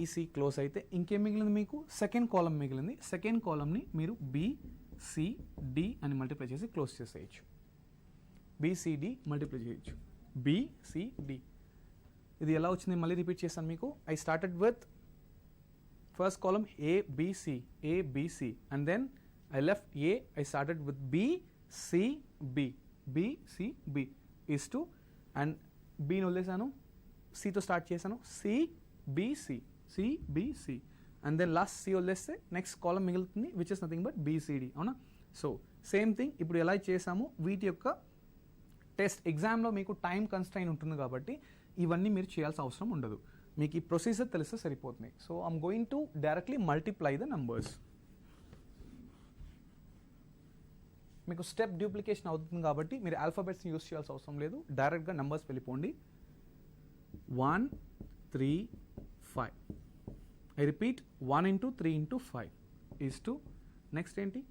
ఈ సి క్లోజ్ అయితే ఇంకేం మిగిలింది మీకు? సెకండ్ కాలం మిగిలింది. సెకండ్ కాలంని మీరు బి, సి, డి అని మల్టిప్లై చేసి క్లోజ్ చేసేయచ్చు. బిసిడి మల్టిప్లై చేయొచ్చు. B, C, D. ఇది ఎలా వచ్చింది మళ్ళీ రిపీట్ చేస్తాను మీకు. I started with first column A, B, C, A, B, C, and then I left A, I started with B, C, B, B, C, B is to, and B ని వదిలేసాను, C తో start చేశాను, C, B, C, C, B, C, and then last C వదిలేస్తే next కాలం మిగులుతుంది which is nothing but B, C, D, అవునా? So same thing ఇప్పుడు ఎలా చేసాము, వీటి యొక్క టెస్ట్ ఎగ్జామ్లో మీకు టైం కన్స్ట్రైన్ ఉంటుంది కాబట్టి ఇవన్నీ మీరు చేయాల్సిన అవసరం ఉండదు, మీకు ఈ ప్రొసీజర్ తెలిస్తే సరిపోతుంది. So I'm going to directly multiply the numbers. మీకు స్టెప్ డ్యూప్లికేషన్ అవుతుంది కాబట్టి మీరు ఆల్ఫాబెట్స్ని యూస్ చేయాల్సిన అవసరం లేదు, డైరెక్ట్గా నెంబర్స్ వెళ్ళిపోండి. 1, 3, 5. I repeat, 1 into 3 into 5 is to next ఏంటి?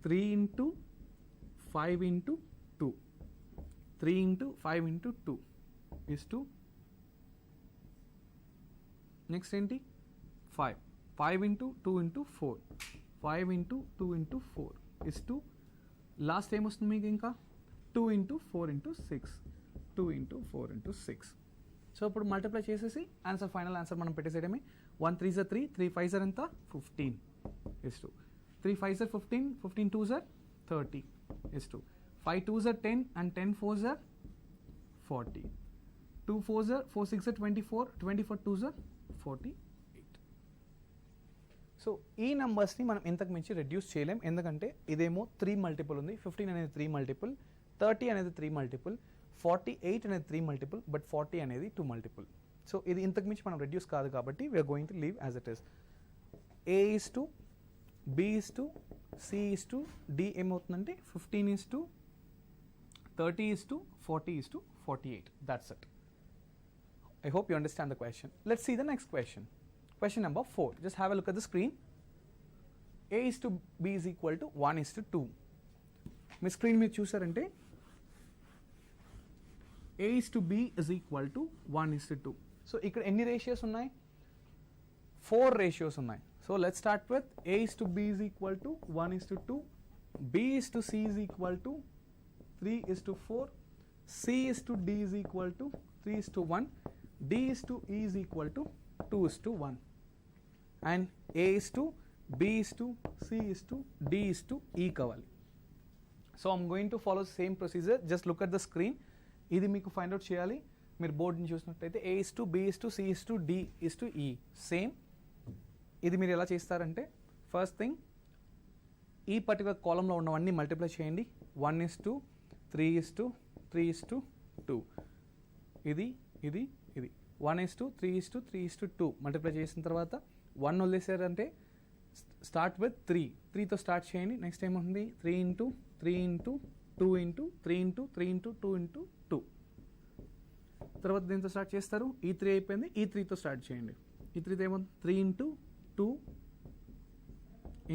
3 into 5 into 2. 3 into 5 into 2 is to next ఏంటి? 5. 5 into 2 into 4. 5 into 2 into 4 is to last ఏమొస్తుంది మీకు ఇంకా? 2 into 4 into 6. 2 into 4 into 6. So ఇప్పుడు మల్టిప్లై చేసేసి ఆన్సర్, ఫైనల్ ఆన్సర్ మనం పెట్టేసేయడమే. 1 3s are 3, 3 5s are ఎంత? 15 is 2. 3 5s are 15, 15 2s are 30 is 2. 5 2s are 10 and 10 4s are 40. 2 4s are 4 6 are 24, 24 2s are 48. So ఈ నెంబర్స్ని మనం ఇంతకు మించి రెడ్యూస్ చేయలేం, ఎందుకంటే ఇదేమో 3 మల్టిపుల్ ఉంది, 15 అనేది 3 మల్టిపుల్, 30 అనేది 3 మల్టిపుల్, 48 అనేది 3 మల్టిపుల్, బట్ 40 అనేది 2 మల్టిపుల్. సో ఇది ఇంతకు మించి మనం రెడ్యూస్ కాదు కాబట్టి we're going to leave as it is. A is to, B is to, C is to, D ఏమవుతుందంటే 15 is to, 30 is to, 40 is to 48. That's it. I hope you understand the question. Let's see the next question. Question number 4. Just have a look at the screen. A is to B is equal to 1 is to 2. Me screen మీద చూసారంటే A is to B is equal to 1 is to 2. So ఇక్కడ ఎన్ని ratios ఉన్నాయి? 4 ratios ఉన్నాయి. So let's start with A is to B is equal to 1 is to 2. B is to C is equal to 3 is to 4. C is to D is equal to 3 is to 1. D is to E is equal to 2 is to 1. And A is to B is to C is to D is to E కావాలి. So I'm going to follow same procedure. Just look at the screen. ఇది మీకు find out చేయాలి. మీరు బోర్డుని చూసినట్టయితే A is to B is to C is to D is to E same. ఇది మీరు ఎలా చేస్తారంటే ఫస్ట్ థింగ్ ఈ పర్టికులర్ కాలంలో ఉన్నవన్నీ మల్టిప్లై చేయండి. 1 is to 3 is to 3 is to 2. ఇది ఇది ఇది 1 is to 3 is to 3 is to 2 multiply చేసిన తర్వాత 1 వదిలేసారంటే స్టార్ట్ విత్ 3. 3తో స్టార్ట్ చేయండి. నెక్స్ట్ ఏమవుతుంది? 3 into 3 into 2 into 3 into 3 into 2 into 2. తర్వాత దీంతో స్టార్ట్ చేస్తారు. ఈ 3 అయిపోయింది. ఈ 3తో స్టార్ట్ చేయండి. ఈ 3తో ఏమవుతుంది? 3 into 2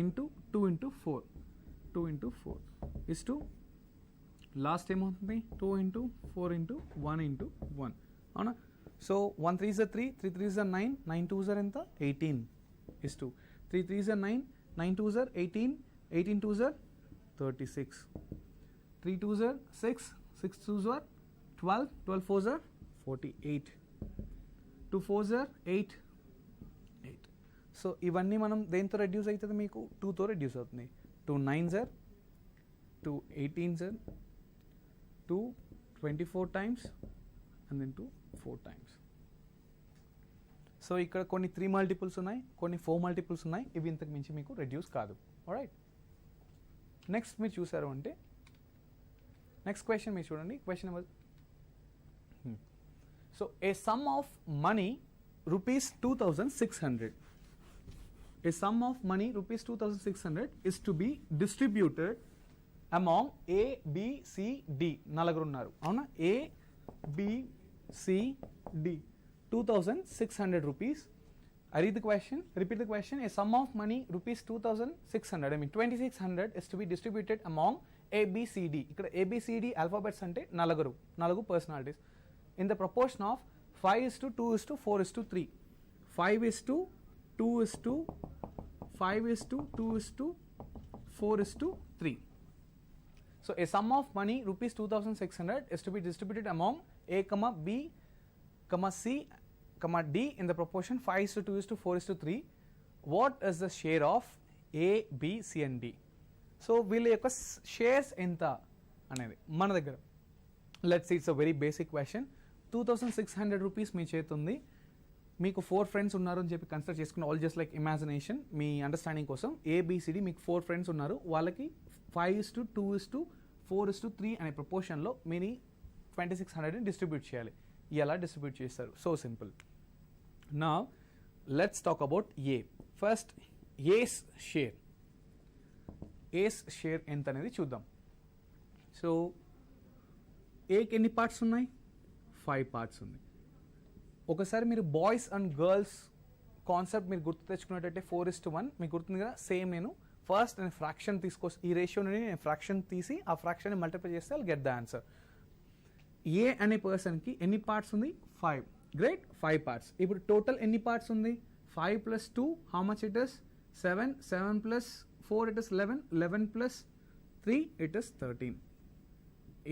into 2 into 4. 2 into 4 is to last ఏమవుతుంది 2 into 4 into 1 into 1 అవునా. So 1 3s are 3, 3 3s are 9, 9 2s are ఎంత 18 is to 3 3s are 9, 9 2s are 18, 18 2s are 36, 3 2s are 6, 6 2s are 12, 12 4s are 48, 2 4s are 8, 8. So ఇవన్నీ మనం దేంతో reduce అవుతుంది, మీకు 2తో reduce అవుతుంది. 2 9s are 2 18s are 2 24 times and then 2 4 times. So ఇక్కడ కొన్ని 3 మల్టిపుల్స్ ఉన్నాయి, కొన్ని 4 మల్టిపుల్స్ ఉన్నాయి. ఇవి ఇంతకు మించి మీకు రెడ్యూస్ కాదు. ఆల్రైట్, నెక్స్ట్ మీరు చూసారు అంటే నెక్స్ట్ క్వశ్చన్ మీరు చూడండి. Question number so A some of money rupees 2600, a sum of money rupees 2600 is to be distributed among A, B, C, D. నలుగురు ఉన్నారు అవునా. A, B, C, D. 2600 rupees. I read the question, repeat the question. A sum of money rupees 2600, I mean 2600 is to be distributed among A, B, C, D. ఇక్కడ A, B, C, D alphabets అంటే నలుగురు personalities in the proportion of 5 is to 2 is to 4 is to 3. 5 is to 2 is to 5 is to 2 is to 4 is to 3. So a sum of money rupees 2600 is to be distributed among A, B, C, D in the proportion 5 is to 2 is to 4 is to 3. What is the share of A, B, C and D? So వీళ్ళ యొక్క shares ఎంత అనేది మన దగ్గర. Let's see, it's a very basic question. 2600 rupees మీ చేతుంది, మీకు 4 friends ఉన్నారు అని చెప్పి కన్సిడర్ చేసుకుని, ఆల్ జస్ట్ లైక్ ఇమాజినేషన్ మీ అండర్స్టాండింగ్ కోసం. ఏబిసిడి మీకు 4 ఫ్రెండ్స్ ఉన్నారు, వాళ్ళకి 5 is to 2 is to 4 is to 3 అనే ప్రపోర్షన్లో మీరు 2600ని డిస్ట్రిబ్యూట్ చేయాలి. ఎలా డిస్ట్రిబ్యూట్ చేస్తారు? So simple. నా let's talk about A. First A's share. A's share ఎంత అనేది చూద్దాం. సో ఏకి ఎన్ని పార్ట్స్ ఉన్నాయి? 5 పార్ట్స్ ఉన్నాయి. ఒకసారి మీరు బాయ్స్ అండ్ గర్ల్స్ కాన్సెప్ట్ మీరు గుర్తు తెచ్చుకున్నట్టయితే 4:1 మీకు గుర్తుంది కదా. సేమ్ నేను ఫస్ట్ నేను ఫ్రాక్షన్ తీసుకొచ్చి ఈ రేషియో నుండి నేను ఫ్రాక్షన్ తీసి ఆ ఫ్రాక్షన్ని మల్టిప్లై చేస్తే ఐల్ గెట్ ద ఆన్సర్. ఏ అనే పర్సన్కి ఎన్ని పార్ట్స్ ఉంది? 5. Great, 5 parts. ఇప్పుడు టోటల్ ఎన్ని పార్ట్స్ ఉంది? 5 + 2 how much it is? 7. 7 + 4 it is 11. 11 + 3 it is 13.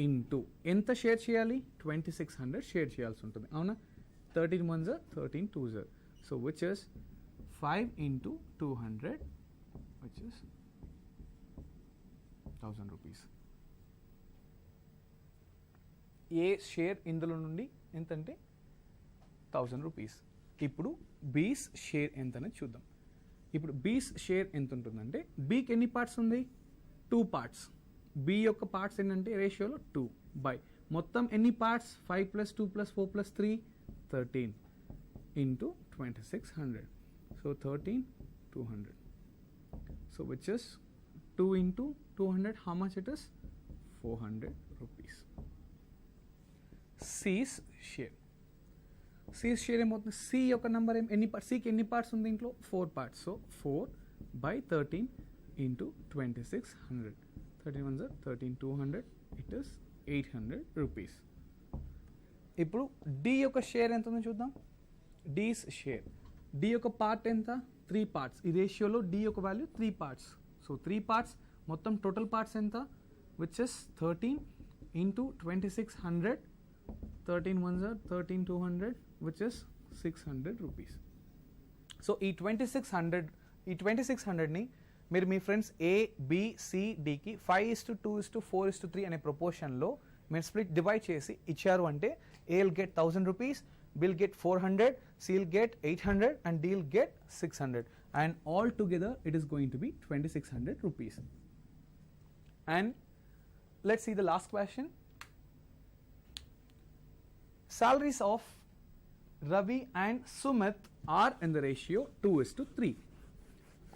Into ఎంత షేర్ చేయాలి? 2600 షేర్ చేయాల్సి ఉంటుంది అవునా. 13 1s are 13 2s are. So which is 5 into 200, which is 1000 rupees. A share ఇందులో నుండి ఎంతంటే 1000 రూపీస్. ఇప్పుడు బీస్ షేర్ ఎంత అనేది చూద్దాం. ఇప్పుడు బీస్ షేర్ ఎంత ఉంటుందంటే, బీకి ఎన్ని పార్ట్స్ ఉంది? 2 పార్ట్స్. బి యొక్క పార్ట్స్ ఏంటంటే రేషియోలో 2 బై మొత్తం ఎన్ని parts? 5 + 2 + 4 + 3 13 into 2600. So 13 200. So which is 2 into 200, how much it is? 400 rupees. C's share. C's share ఏమవుతుంది? C యొక్క నెంబర్ ఎన్ని పార్ట్స్? Cకి ఎన్ని పార్ట్స్ ఉంది ఇంట్లో? 4 parts. So 4 by 13 into 2600. 13 1s are 13 200. It is 800 rupees. ఇప్పుడు డి యొక్క షేర్ ఎంత ఉందో చూద్దాం. డీస్ షేర్. డి యొక్క పార్ట్ ఎంత? 3 పార్ట్స్. ఈ రేషియోలో డి యొక్క వాల్యూ 3 పార్ట్స్. సో 3 పార్ట్స్, మొత్తం టోటల్ పార్ట్స్ ఎంత? Which is 13 into 2600. 13 1s are 13 200, which is 600 rupees. So ఈ 2600ని మీరు మీ ఫ్రెండ్స్ ఏ, బి, సి, డికి 5:2:4:3 అనే ప్రపోర్షన్లో మీరు స్ప్లిట్ డివైడ్ చేసి ఇచ్చారు అంటే A will get 1000 rupees, B will get 400, C will get 800 and D will get 600. And all together it is going to be 2600 rupees. And let's see the last question. Salaries of Ravi and Sumit are in the ratio 2:3.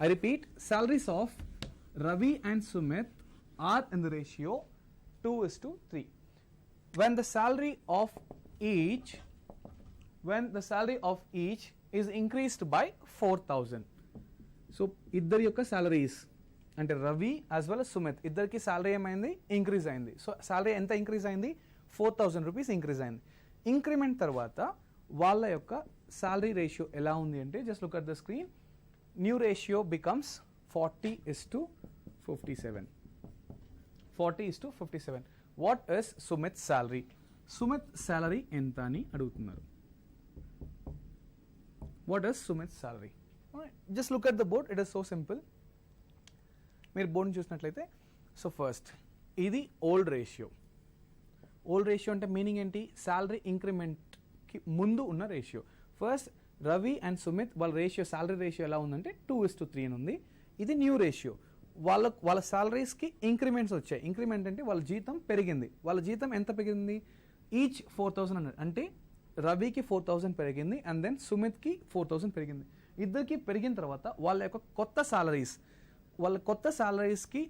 I repeat, salaries of Ravi and Sumit are in the ratio 2:3. When the salary of each is increased by 4000. So ఇద్దరి యొక్క salaries అంటే Ravi as well as Sumit ఇద్దరికి salary ఏమైంది, increase అయింది. So salary ఎంత increase అయింది, 4,000 rupees increase అయింది. Increment తర్వాత వాళ్ళ యొక్క శాలరీ రేషియో ఎలా ఉంది అంటే, just look at the screen, new ratio becomes 40:57. 40:57. What is Sumit salary? Sumit salary ఎంత అని అడుగుతున్నారు. What is Sumit salary? Just look at the board, it is so simple. మీరు బోర్డుని చూసినట్లయితే, సో ఫస్ట్ ఇది ఓల్డ్ రేషియో. ఓల్డ్ రేషియో అంటే మీనింగ్ ఏంటి, salary ఇంక్రిమెంట్కి ముందు ఉన్న ratio. First Ravi and Sumit వాళ్ళ రేషియో, శాలరీ రేషియో ఎలా ఉందంటే 2:3 అని ఉంది. ఇది న్యూ రేషియో. వాళ్ళ శాలరీస్కి ఇంక్రిమెంట్స్ వచ్చాయి. ఇంక్రిమెంట్ అంటే వాళ్ళ జీతం పెరిగింది. వాళ్ళ జీతం ఎంత పెరిగింది, ఈచ్ 4,000 అంటే రవికి 4,000 పెరిగింది అండ్ దెన్ సుమిత్కి 4,000 పెరిగింది. ఇద్దరికి పెరిగిన తర్వాత వాళ్ళ యొక్క కొత్త శాలరీస్కి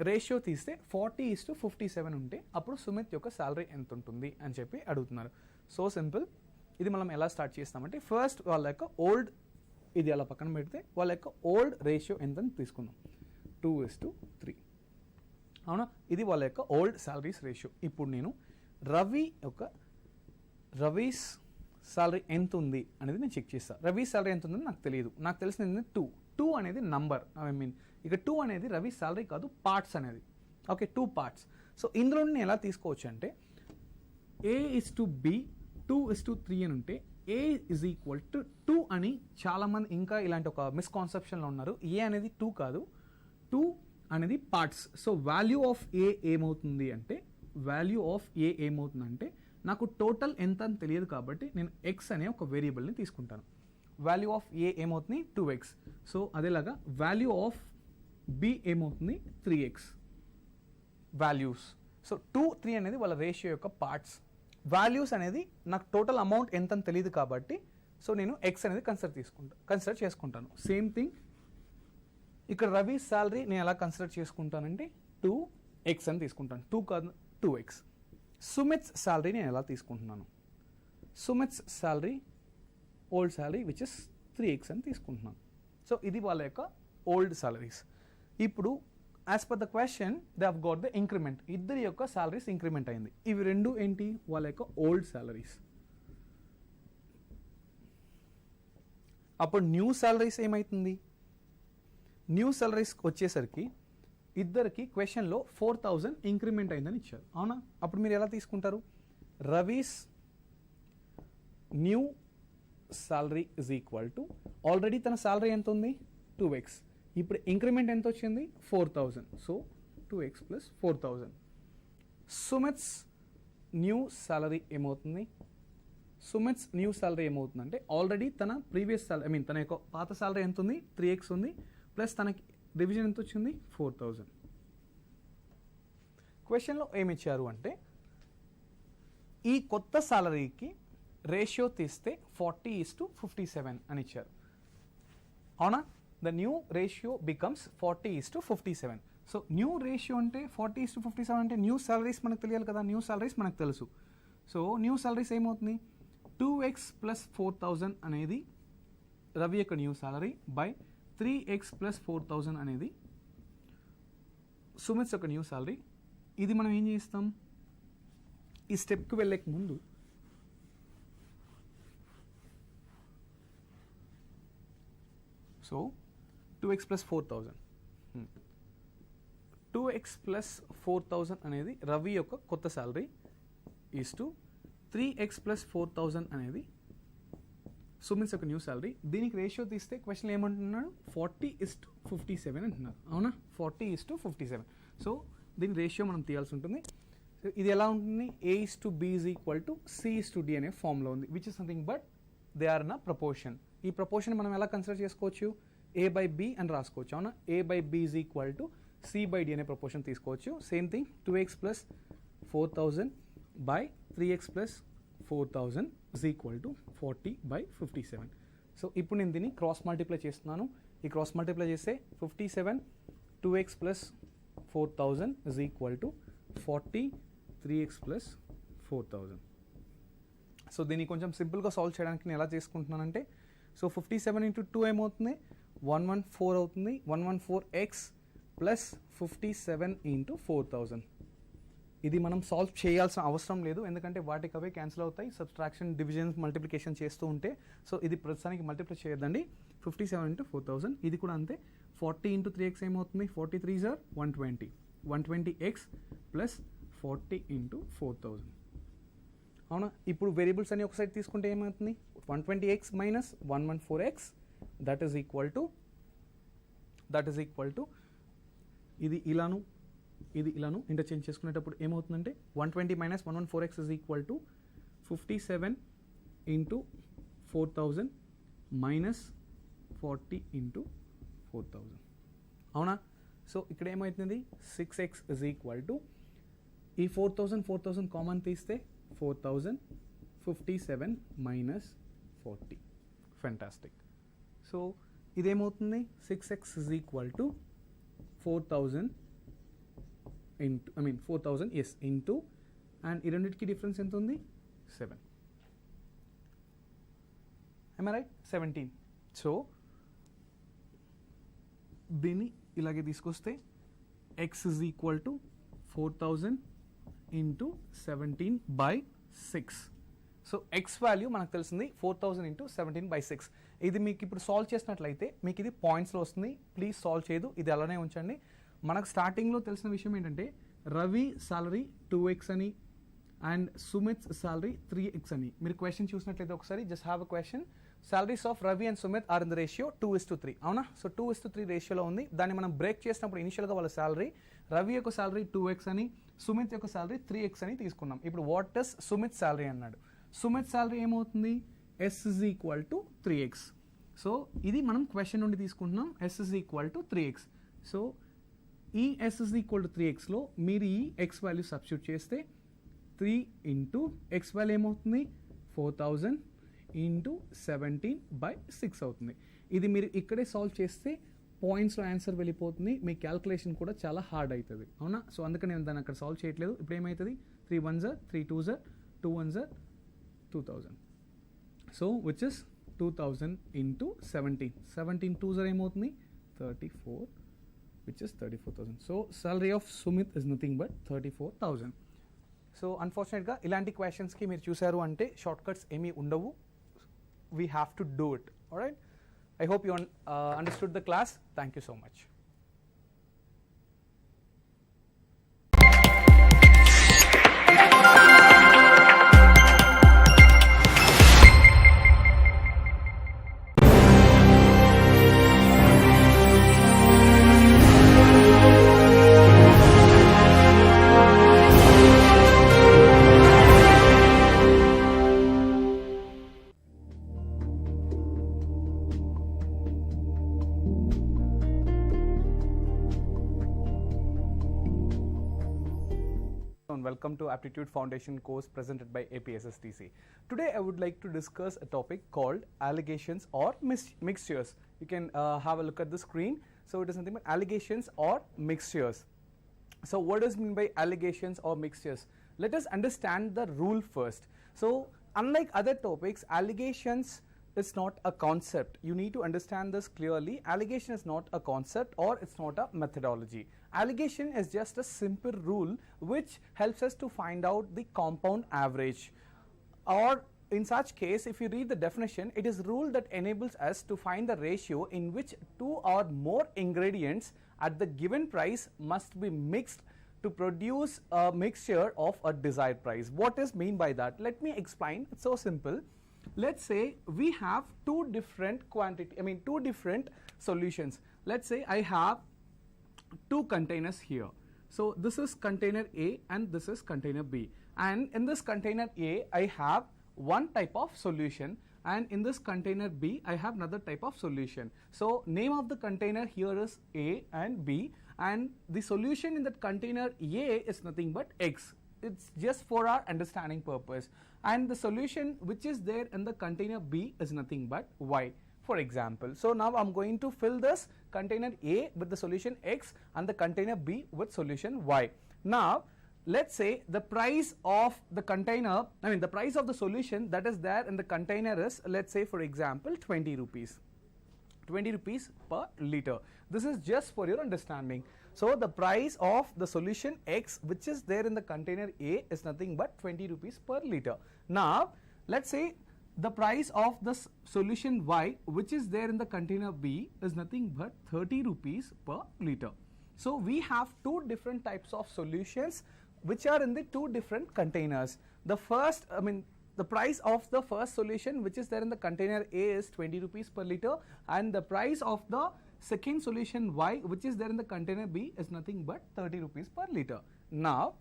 రేషియో తీస్తే 40:57 ఉంటే అప్పుడు సుమిత్ యొక్క శాలరీ ఎంత ఉంటుంది అని చెప్పి అడుగుతున్నారు. So simple. ఇది మనం ఎలా స్టార్ట్ చేస్తామంటే, ఫస్ట్ వాళ్ళ యొక్క ఓల్డ్, ఇది అలా పక్కన పెడితే వాళ్ళ యొక్క ఓల్డ్ రేషియో ఎంత అని తీసుకుందాం, 2:3. అవునా, ఇది వాళ్ళ యొక్క ఓల్డ్ శాలరీస్ రేషియో. ఇప్పుడు నేను రవీస్ శాలరీ ఎంత ఉంది అనేది నేను చెక్ చేస్తాను. రవి శాలరీ ఎంత ఉందని నాకు తెలియదు. నాకు తెలిసింది 2 అనేది నంబర్. ఐ మీన్ ఇక 2 అనేది రవి శాలరీ కాదు, పార్ట్స్ అనేది. Okay, 2 parts. సో ఇందులో నేను ఎలా తీసుకోవచ్చు అంటే, A:B 2:3 అని ఉంటే A=2 అని చాలామంది ఇంకా ఇలాంటి ఒక మిస్కాన్సెప్షన్లో ఉన్నారు. ఏ అనేది 2 కాదు, 2 అనేది పార్ట్స్. సో వాల్యూ ఆఫ్ ఏ ఏమవుతుందంటే నాకు టోటల్ ఎంత అని తెలియదు కాబట్టి నేను ఎక్స్ అనే ఒక వేరియబుల్ని తీసుకుంటాను. వాల్యూ ఆఫ్ ఏ ఏమవుతుంది, 2x. సో అదేలాగా వాల్యూ ఆఫ్ బి ఏమవుతుంది, 3x వాల్యూస్. సో 2, 3 అనేది వాళ్ళ రేషియో యొక్క పార్ట్స్. వాల్యూస్ అనేది నాకు టోటల్ అమౌంట్ ఎంత అని తెలియదు కాబట్టి సో నేను ఎక్స్ అనేది కన్సిడర్ చేసుకుంటాను. సేమ్ థింగ్ ఇక్కడ రవి శాలరీ నేను ఎలా కన్సిడర్ చేసుకుంటానంటే 2x అని తీసుకుంటాను. 2 కాదు, 2x. సుమిత్స్ శాలరీ నేను ఎలా తీసుకుంటున్నాను, Sumit's salary old salary which is 3x అని తీసుకుంటున్నాను. సో ఇది వాళ్ళ యొక్క ఓల్డ్ శాలరీస్. ఇప్పుడు as per the question they have got the increment. ఇద్దరి యొక్క శాలరీస్ ఇంక్రిమెంట్ అయింది. ఇవి రెండు ఏంటి, వాళ్ళ యొక్క ఓల్డ్ శాలరీస్. అప్పుడు న్యూ శాలరీస్ ఏమవుతుంది, న్యూ శాలరీస్ వచ్చేసరికి ఇద్దరికి క్వశ్చన్లో 4,000 ఇంక్రిమెంట్ అయిందని ఇచ్చారు. అవునా, అప్పుడు మీరు ఎలా తీసుకుంటారు, Ravi's new salary is equal to, already తన శాలరీ ఎంత ఉంది, 2x. ఇప్పుడు ఇంక్రిమెంట్ ఎంత వచ్చింది, 4,000. So 2x plus 4,000. Sumit's new salary ఏమవుతుందంటే ఆల్రెడీ తన ప్రీవియస్ శాలరీ, తన యొక్క పాత శాలరీ ఎంత ఉంది, 3x ఉంది, ప్లస్ తనకి డివిజన్ ఎంత వచ్చింది, 4,000. క్వశ్చన్లో ఏమి ఇచ్చారు అంటే, ఈ కొత్త శాలరీకి రేషియో తీస్తే 40:57 అని ఇచ్చారు. అవునా, the new ratio becomes 40:57. So new ratio అంటే 40:57 అంటే న్యూ శాలరీస్ మనకు తెలియాలి కదా, న్యూ శాలరీస్ మనకు తెలుసు. సో న్యూ శాలరీస్ ఏమవుతుంది, 2x ప్లస్ 4,000 అనేది రవి యొక్క new salary by 3x plus 4,000 అనేది సుమిత్స్ యొక్క న్యూ శాలరీ. ఇది మనం ఏం చేస్తాం, ఈ స్టెప్కి వెళ్ళక ముందు so 2x plus 4,000 2x plus 4,000 అనేది రవి యొక్క కొత్త salary is to 3x plus 4,000 అనేది సుమిత్స్ యొక్క న్యూ శాలరీ. దీనికి రేషియో తీస్తే క్వశ్చన్ ఏమంటున్నాడు, 40:57 అంటున్నారు. అవునా, 40:57. సో దీని రేషియో మనం తీయాల్సి ఉంటుంది. ఇది ఎలా ఉంటుంది, A:B is equal to C:D అనే ఫామ్లో ఉంది, which is something but they are in a proportion. ఈ ప్రపోర్షన్ మనం ఎలా కన్సిడర్ చేసుకోవచ్చు, A/B అని రాసుకోవచ్చు. అవునా, A/B is equal to C/D అనే ప్రపోర్షన్ తీసుకోవచ్చు. Same thing 2x plus 4,000 by 3x plus 4,000 is equal to 40/57. So ఇప్పుడు నేను దీన్ని క్రాస్ మల్టిప్లై చేస్తున్నాను. ఈ క్రాస్ మల్టిప్లై చేస్తే 57 2x plus 4,000 is equal to 40 3x plus 4,000. So దీన్ని కొంచెం సింపుల్గా సాల్వ్ చేయడానికి నేను ఎలా చేసుకుంటున్నానంటే, సో 57 × 2 ఏమవుతుంది, 114 అవుతుంది. 114x plus 57 into 4000. ఇది మనం సాల్వ్ చేయాల్సిన అవసరం లేదు, ఎందుకంటే వాటికి అవే క్యాన్సిల్ అవుతాయి సబ్ట్రాక్షన్ డివిజన్ మల్టిప్లికేషన్ చేస్తూ ఉంటే. సో ఇది ప్రస్తుతానికి మల్టిప్లై చేయొద్దండి. 57 ఇంటూ 4000, ఇది కూడా అంతే. 40 ఇంటూ 3x ఏమవుతుంది, 43 are 120, 120x ప్లస్ 40 ఇంటూ 4000. అవునా, ఇప్పుడు వేరియబుల్స్ అన్ని ఒక సైడ్ తీసుకుంటే ఏమవుతుంది, 120x minus 114x that is equal to ఇది ఇలాను ఇది ఇలాను ఇంటర్చేంజ్ చేసుకునేటప్పుడు ఏమవుతుందంటే 120 minus 114x is equal to 57 into 4000 minus 40 into 4000. అవునా, సో ఇక్కడ ఏమవుతుంది 6x ఇస్ ఈక్వల్ టు ఈ 4000 కామన్ తీస్తే 4000, 57 మైనస్ 40. ఫెంటాస్టిక్. సో ఇదేమవుతుంది 6x is equal to 4000 into 4000 is into and ఈ రెండింటికి డిఫరెన్స్ ఎంత ఉంది 7. am I right, 17. సో దీన్ని ఇలాగే తీసుకొస్తే x is equal to 4000 into 17/6. So X value మనకు తెలిసింది 4000 ఇంటూ 17/6. ఇది మీకు ఇప్పుడు సాల్వ్ చేసినట్లయితే మీకు ఇది పాయింట్స్లో వస్తుంది. ప్లీజ్ సాల్వ్ చేయదు, ఇది అలానే ఉంచండి. మనకు స్టార్టింగ్లో తెలిసిన విషయం ఏంటంటే రవి సాలరీ 2x అని అండ్ సుమిత్ సాలరీ 3x అని. మీరు క్వశ్చన్ చూసినట్లయితే ఒకసారి just have a question. Salaries of Ravi and Sumit are in the ratio 2:3. అవునా, సో 2:3 రేషియోలో ఉంది. దాన్ని మనం బ్రేక్ చేసినప్పుడు ఇనిషియల్గా వాళ్ళ సాలరీ, రవి యొక్క సాలరీ 2x అని, సుమిత్ యొక్క సాలరీ 3x అని తీసుకున్నాం. ఇప్పుడు వాట్ డస్ సుమిత్ సాలరీ అన్నాడు. సుమిత్ సాలరీ ఏమవుతుంది, s is equal to 3x. So ఇది మనం క్వశ్చన్ నుండి తీసుకుంటున్నాం, s is equal to 3x. So ఈ s ఇస్ ఈక్వల్ టు 3xలో మీరు ఈ x వాల్యూ సబ్స్టిట్యూట్ చేస్తే 3 ఇంటూ x వాల్యూ ఏమవుతుంది 4000 ఇంటూ 17/6 అవుతుంది. ఇది మీరు ఇక్కడే సాల్వ్ చేస్తే పాయింట్స్లో ఆన్సర్ వెళ్ళిపోతుంది, మీ క్యాల్కులేషన్ కూడా చాలా హార్డ్ అవుతుంది. అవునా, సో అందుకని నేను దాన్ని అక్కడ సాల్వ్ చేయట్లేదు. ఇప్పుడు ఏమవుతుంది 3 1s are 3 2s are 2 1s are 2000. So which is 2000 into 17 2s are ఏమవుతుంది 34, which is 34,000. So salary of Sumit is nothing but 34,000. So అన్ఫార్చునేట్గా ఇలాంటి క్వశ్చన్స్కి మీరు చూసారు అంటే షార్ట్ కట్స్ ఏమీ ఉండవు. We have to do it. Alright, I hope you understood the class. Thank you so much. Welcome to Aptitude Foundation course presented by APSSTC. Today I would like to discuss a topic called allegations or mixtures. You can have a look at the screen. So it is nothing but allegations or mixtures. So what does mean by allegations or mixtures? Let us understand the rule first. So unlike other topics, allegations is not a concept. You need to understand this clearly. Allegation is not a concept or it's not a methodology. Allegation is just a simple rule which helps us to find out the compound average. Or in such case, if you read the definition, it is rule that enables us to find the ratio in which two or more ingredients at the given price must be mixed to produce a mixture of a desired price. What is mean by that? Let me explain. It's so simple. Let's say we have two different solutions. Let's say I have two containers here. So this is container A and this is container B, and in this container A I have one type of solution, and in this container B I have another type of solution. So name of the container here is A and B, and the solution in that container A is nothing but X. It's just for our understanding purpose, and the solution which is there in the container B is nothing but Y, for example. So now I'm going to fill this container A with the solution X and the container B with solution Y. Now let's say the price of the container, the price of the solution that is there in the container is, let's say for example 20 rupees per liter. This is just for your understanding. So the price of the solution X which is there in the container A is nothing but 20 rupees per liter. Now let's say the price of the solution Y which is there in the container B is nothing but 30 rupees per liter. So we have two different types of solutions which are in the two different containers. The first, the price of the first solution which is there in the container A is 20 rupees per liter, and the price of the second solution Y which is there in the container B is nothing but 30 rupees per liter. Now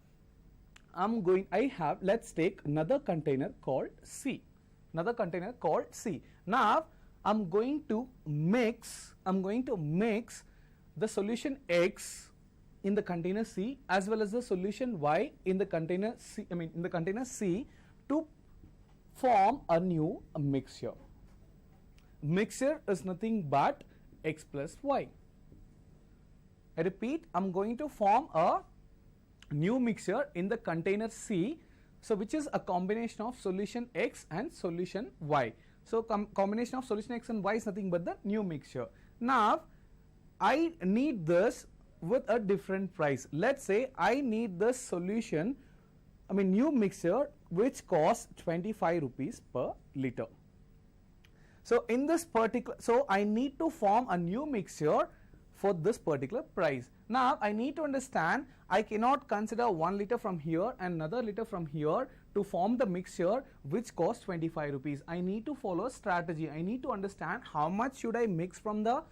let's take another container called C. Now I'm going to mix the solution X in the container C as well as the solution Y in the container C, to form a new mixture. Mixture is nothing but X plus Y. I repeat, I'm going to form a new mixture in the container C, so which is a combination of solution X and solution Y. So combination of solution X and Y is nothing but the new mixture. Now I need this with a different price. Let's say I need this solution, new mixture which costs 25 rupees per liter. So in this particular, so I need to form a new mixture for this particular price. Now I need to understand, I cannot consider 1 liter from here and another liter from here to form the mixture which costs 25 rupees. I need to follow a strategy. I need to understand how much should I mix from the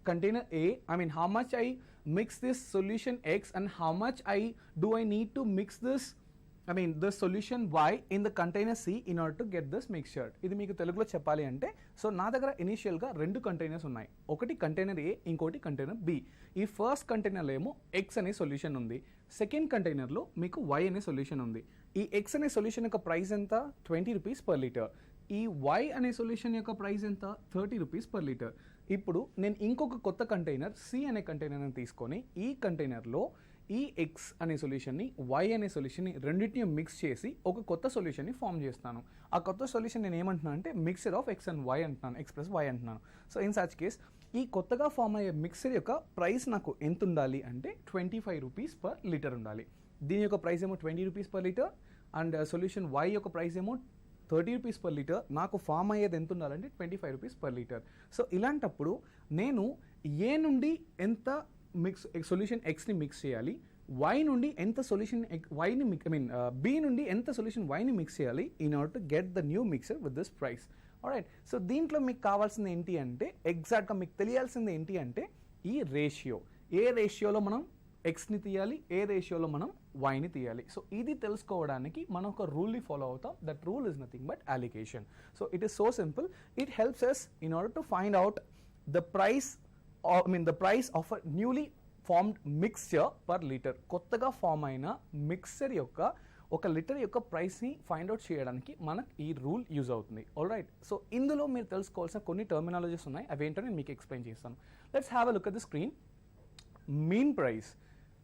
container A, how much I mix this solution X and how much I need to mix this the solution Y in the container C in order to get this mixture. ఇది మీకు తెలుగులో చెప్పాలి అంటే, so నా దగ్గర initial గా రెండు containers ఉన్నాయి. ఒకటి కంటైనర్ A, ఇంకోటి కంటైనర్ B. ఈ ఫస్ట్ కంటైనర్ లో ఏమో X అనే సొల్యూషన్ ఉంది, సెకండ్ కంటైనర్ లో మీకు Y అనే సొల్యూషన్ ఉంది. ఈ X అనే సొల్యూషన్ యొక్క ప్రైస్ ఎంత? 20 రూపీస్ పర్ లీటర్. ఈ Y అనే సొల్యూషన్ యొక్క ప్రైస్ ఎంత? 30 రూపీస్ పర్ లీటర్. ఇప్పుడు నేను ఇంకొక కొత్త కంటైనర్ C అనే కంటైనర్ని తీసుకొని ఈ కంటైనర్లో ఈ X అనే సొల్యూషన్ని Y అనే సొల్యూషన్ని రెండింటిని మిక్స్ చేసి ఒక కొత్త సొల్యూషన్ని ఫామ్ చేస్తాను. ఆ కొత్త సొల్యూషన్ నేను ఏమంటున్నాను అంటే mixer of X and Y అంటున్నాను, X ప్లస్ Y అంటున్నాను. సో ఇన్ సచ్ కేస్ ఈ కొత్తగా ఫామ్ అయ్యే మిక్సర్ యొక్క ప్రైస్ నాకు ఎంత ఉండాలి అంటే 25 రూపీస్ పర్ లీటర్ ఉండాలి. దీని యొక్క ప్రైస్ ఏమో 20 rupees per litre and solution Y యొక్క ప్రైస్ ఏమో 30 రూపీస్ పర్ లీటర్. నాకు ఫామ్ అయ్యేది ఎంత ఉండాలంటే 25 రూపీస్ పర్ లీటర్. సో ఇలాంటప్పుడు నేను ఏ నుండి ఎంత సొల్యూషన్ Xని మిక్స్ చేయాలి, Y నుండి ఎంత సొల్యూషన్ Yని B నుండి ఎంత సొల్యూషన్ Yని మిక్స్ చేయాలి in order to get the new mixer with this price. Alright, so దీంట్లో మీకు కావాల్సింది ఏంటి అంటే, ఎగ్జాక్ట్గా మీకు తెలియాల్సింది ఏంటి అంటే ఈ రేషియో. ఏ రేషియోలో మనం Xని తీయాలి, ఏ రేషియోలో మనం Yని తీయాలి. సో ఇది తెలుసుకోవడానికి మనం ఒక రూల్ని ఫాలో అవుతాం. That rule is nothing but allocation. So it is so simple. It helps us in order to find out the price the price of a newly formed mixture per liter. కొత్తగా form అయిన mixer యొక్క ఒక litre యొక్క ప్రైస్ని find out చేయడానికి మనకు ఈ rule use అవుతుంది. Alright, so ఇందులో మీరు తెలుసుకోవాల్సిన కొన్ని టర్మినాలజీస్ ఉన్నాయి, అవి ఏంటో నేను మీకు ఎక్స్ప్లెయిన్ చేస్తాను. Let's have a look at the screen. Mean price.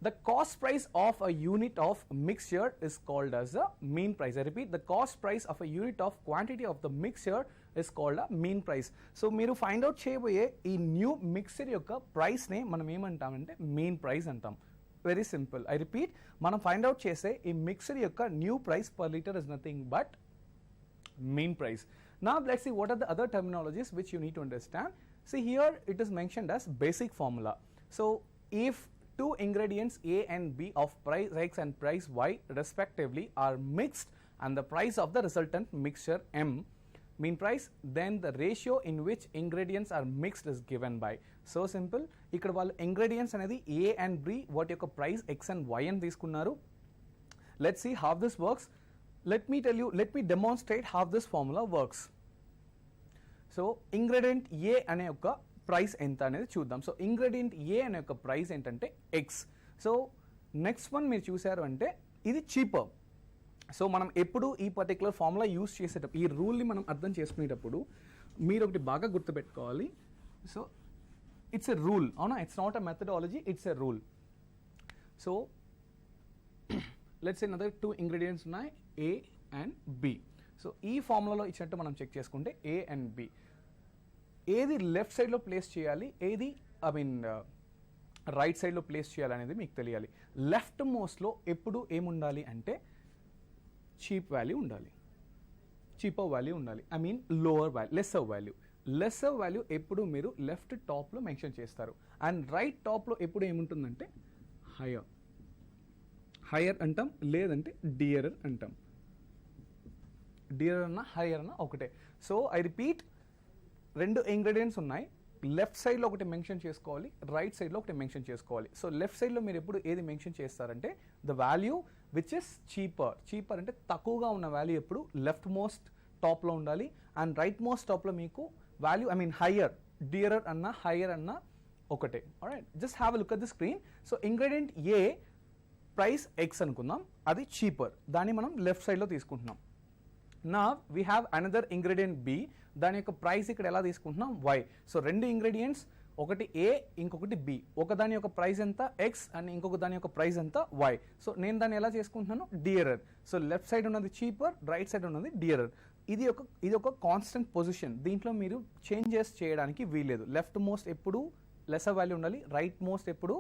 The cost price of a unit of mixture is called as the mean price. I repeat, the cost price of a unit of quantity of the mixture is called a mean price. So మీరు find out చేయబోయే ఈ new mixer యొక్క ప్రైస్నే మనం ఏమంటామంటే mean price అంటాం. Very simple. I repeat, మనం find out చేసే ఈ మిక్సర్ యొక్క new price per litre is nothing but mean price. Now let's see what are the other terminologies which you need to understand. See here it is mentioned as basic formula. So if two ingredients A and B of price X and price Y respectively are mixed and the price of the resultant mixture M, mean price, then the ratio in which ingredients are mixed is given by. So simple. ఇక్కడ వాళ్ళు ingredients అనేది A and B వాటి యొక్క price X and Y అని తీసుకున్నారు. Let's see how this works. Let me demonstrate how this formula works. So ingredient A అనే ఒక price ఎంత అనేది చూద్దాం. సో ఇంగ్రీడియంట్ ఏ అనే ఒక ప్రైస్ ఏంటంటే ఎక్స్. సో నెక్స్ట్ వన్ మీరు చూసారు అంటే ఇది చీపర్. సో మనం ఎప్పుడు ఈ పర్టికులర్ ఫార్ములా యూస్ చేసేటప్పుడు, ఈ రూల్ని మనం అర్థం చేసుకునేటప్పుడు మీరు ఒకటి బాగా గుర్తుపెట్టుకోవాలి. సో ఇట్స్ ఎ రూల్, అవునా? It's not a methodology, it's a rule. So let's say నా దగ్గర 2 ఇంగ్రీడియంట్స్ ఉన్నాయి, ఏ అండ్ బి. సో ఈ ఫార్ములాలో ఇచ్చినట్టు మనం చెక్ చేసుకుంటే ఏ అండ్ బి ఏది లెఫ్ట్ సైడ్లో ప్లేస్ చేయాలి, ఏది రైట్ సైడ్లో ప్లేస్ చేయాలనేది మీకు తెలియాలి. లెఫ్ట్ మోస్ట్లో ఎప్పుడు ఏముండాలి అంటే చీప్ వాల్యూ ఉండాలి, చీపర్ వాల్యూ ఉండాలి, I mean lower value, lesser value ఎప్పుడు మీరు లెఫ్ట్ టాప్లో మెన్షన్ చేస్తారు. అండ్ రైట్ టాప్లో ఎప్పుడు ఏముంటుందంటే హయ్యర్ అంటాం, లేదంటే డియరర్ అంటాం. డియరర్ అన్న హయ్యర్ అన్న ఒకటే. సో ఐ రిపీట్, 2 ఇంగ్రీడియంట్స్ ఉన్నాయి, లెఫ్ట్ సైడ్లో ఒకటి మెన్షన్ చేసుకోవాలి, రైట్ సైడ్లో ఒకటి మెన్షన్ చేసుకోవాలి. సో లెఫ్ట్ సైడ్లో మీరు ఎప్పుడు ఏది మెన్షన్ చేస్తారంటే the value which is cheaper అంటే తక్కువగా ఉన్న వాల్యూ ఎప్పుడు లెఫ్ట్ మోస్ట్ టాప్లో ఉండాలి. అండ్ రైట్ మోస్ట్ టాప్లో మీకు value, I mean higher, dearer అన్న హయ్యర్ అన్న ఒకటే. Alright, just have a look at the screen. So ingredient A price X అనుకుందాం, అది చీపర్, దాన్ని మనం లెఫ్ట్ సైడ్లో తీసుకుంటున్నాం. నా we have another ingredient B, దాని యొక్క ప్రైస్ ఇక్కడ ఎలా తీసుకుంటున్నాం వై. సో 2 ఇంగ్రీడియంట్స్, ఒకటి ఏ ఇంకొకటి బి, ఒక దాని యొక్క ప్రైస్ ఎంత ఎక్స్ అండ్ ఇంకొక దాని యొక్క ప్రైస్ ఎంత వై. సో నేను దాన్ని ఎలా చేసుకుంటున్నాను డియరర్. సో లెఫ్ట్ సైడ్ ఉన్నది చీపర్, రైట్ సైడ్ ఉన్నది డియరర్. ఇది ఒక కాన్స్టెంట్ పొజిషన్, దీంట్లో మీరు చేంజెస్ చేయడానికి వీల్లేదు. లెఫ్ట్ మోస్ట్ ఎప్పుడు లెసర్ వాల్యూ ఉండాలి, రైట్ మోస్ట్ ఎప్పుడు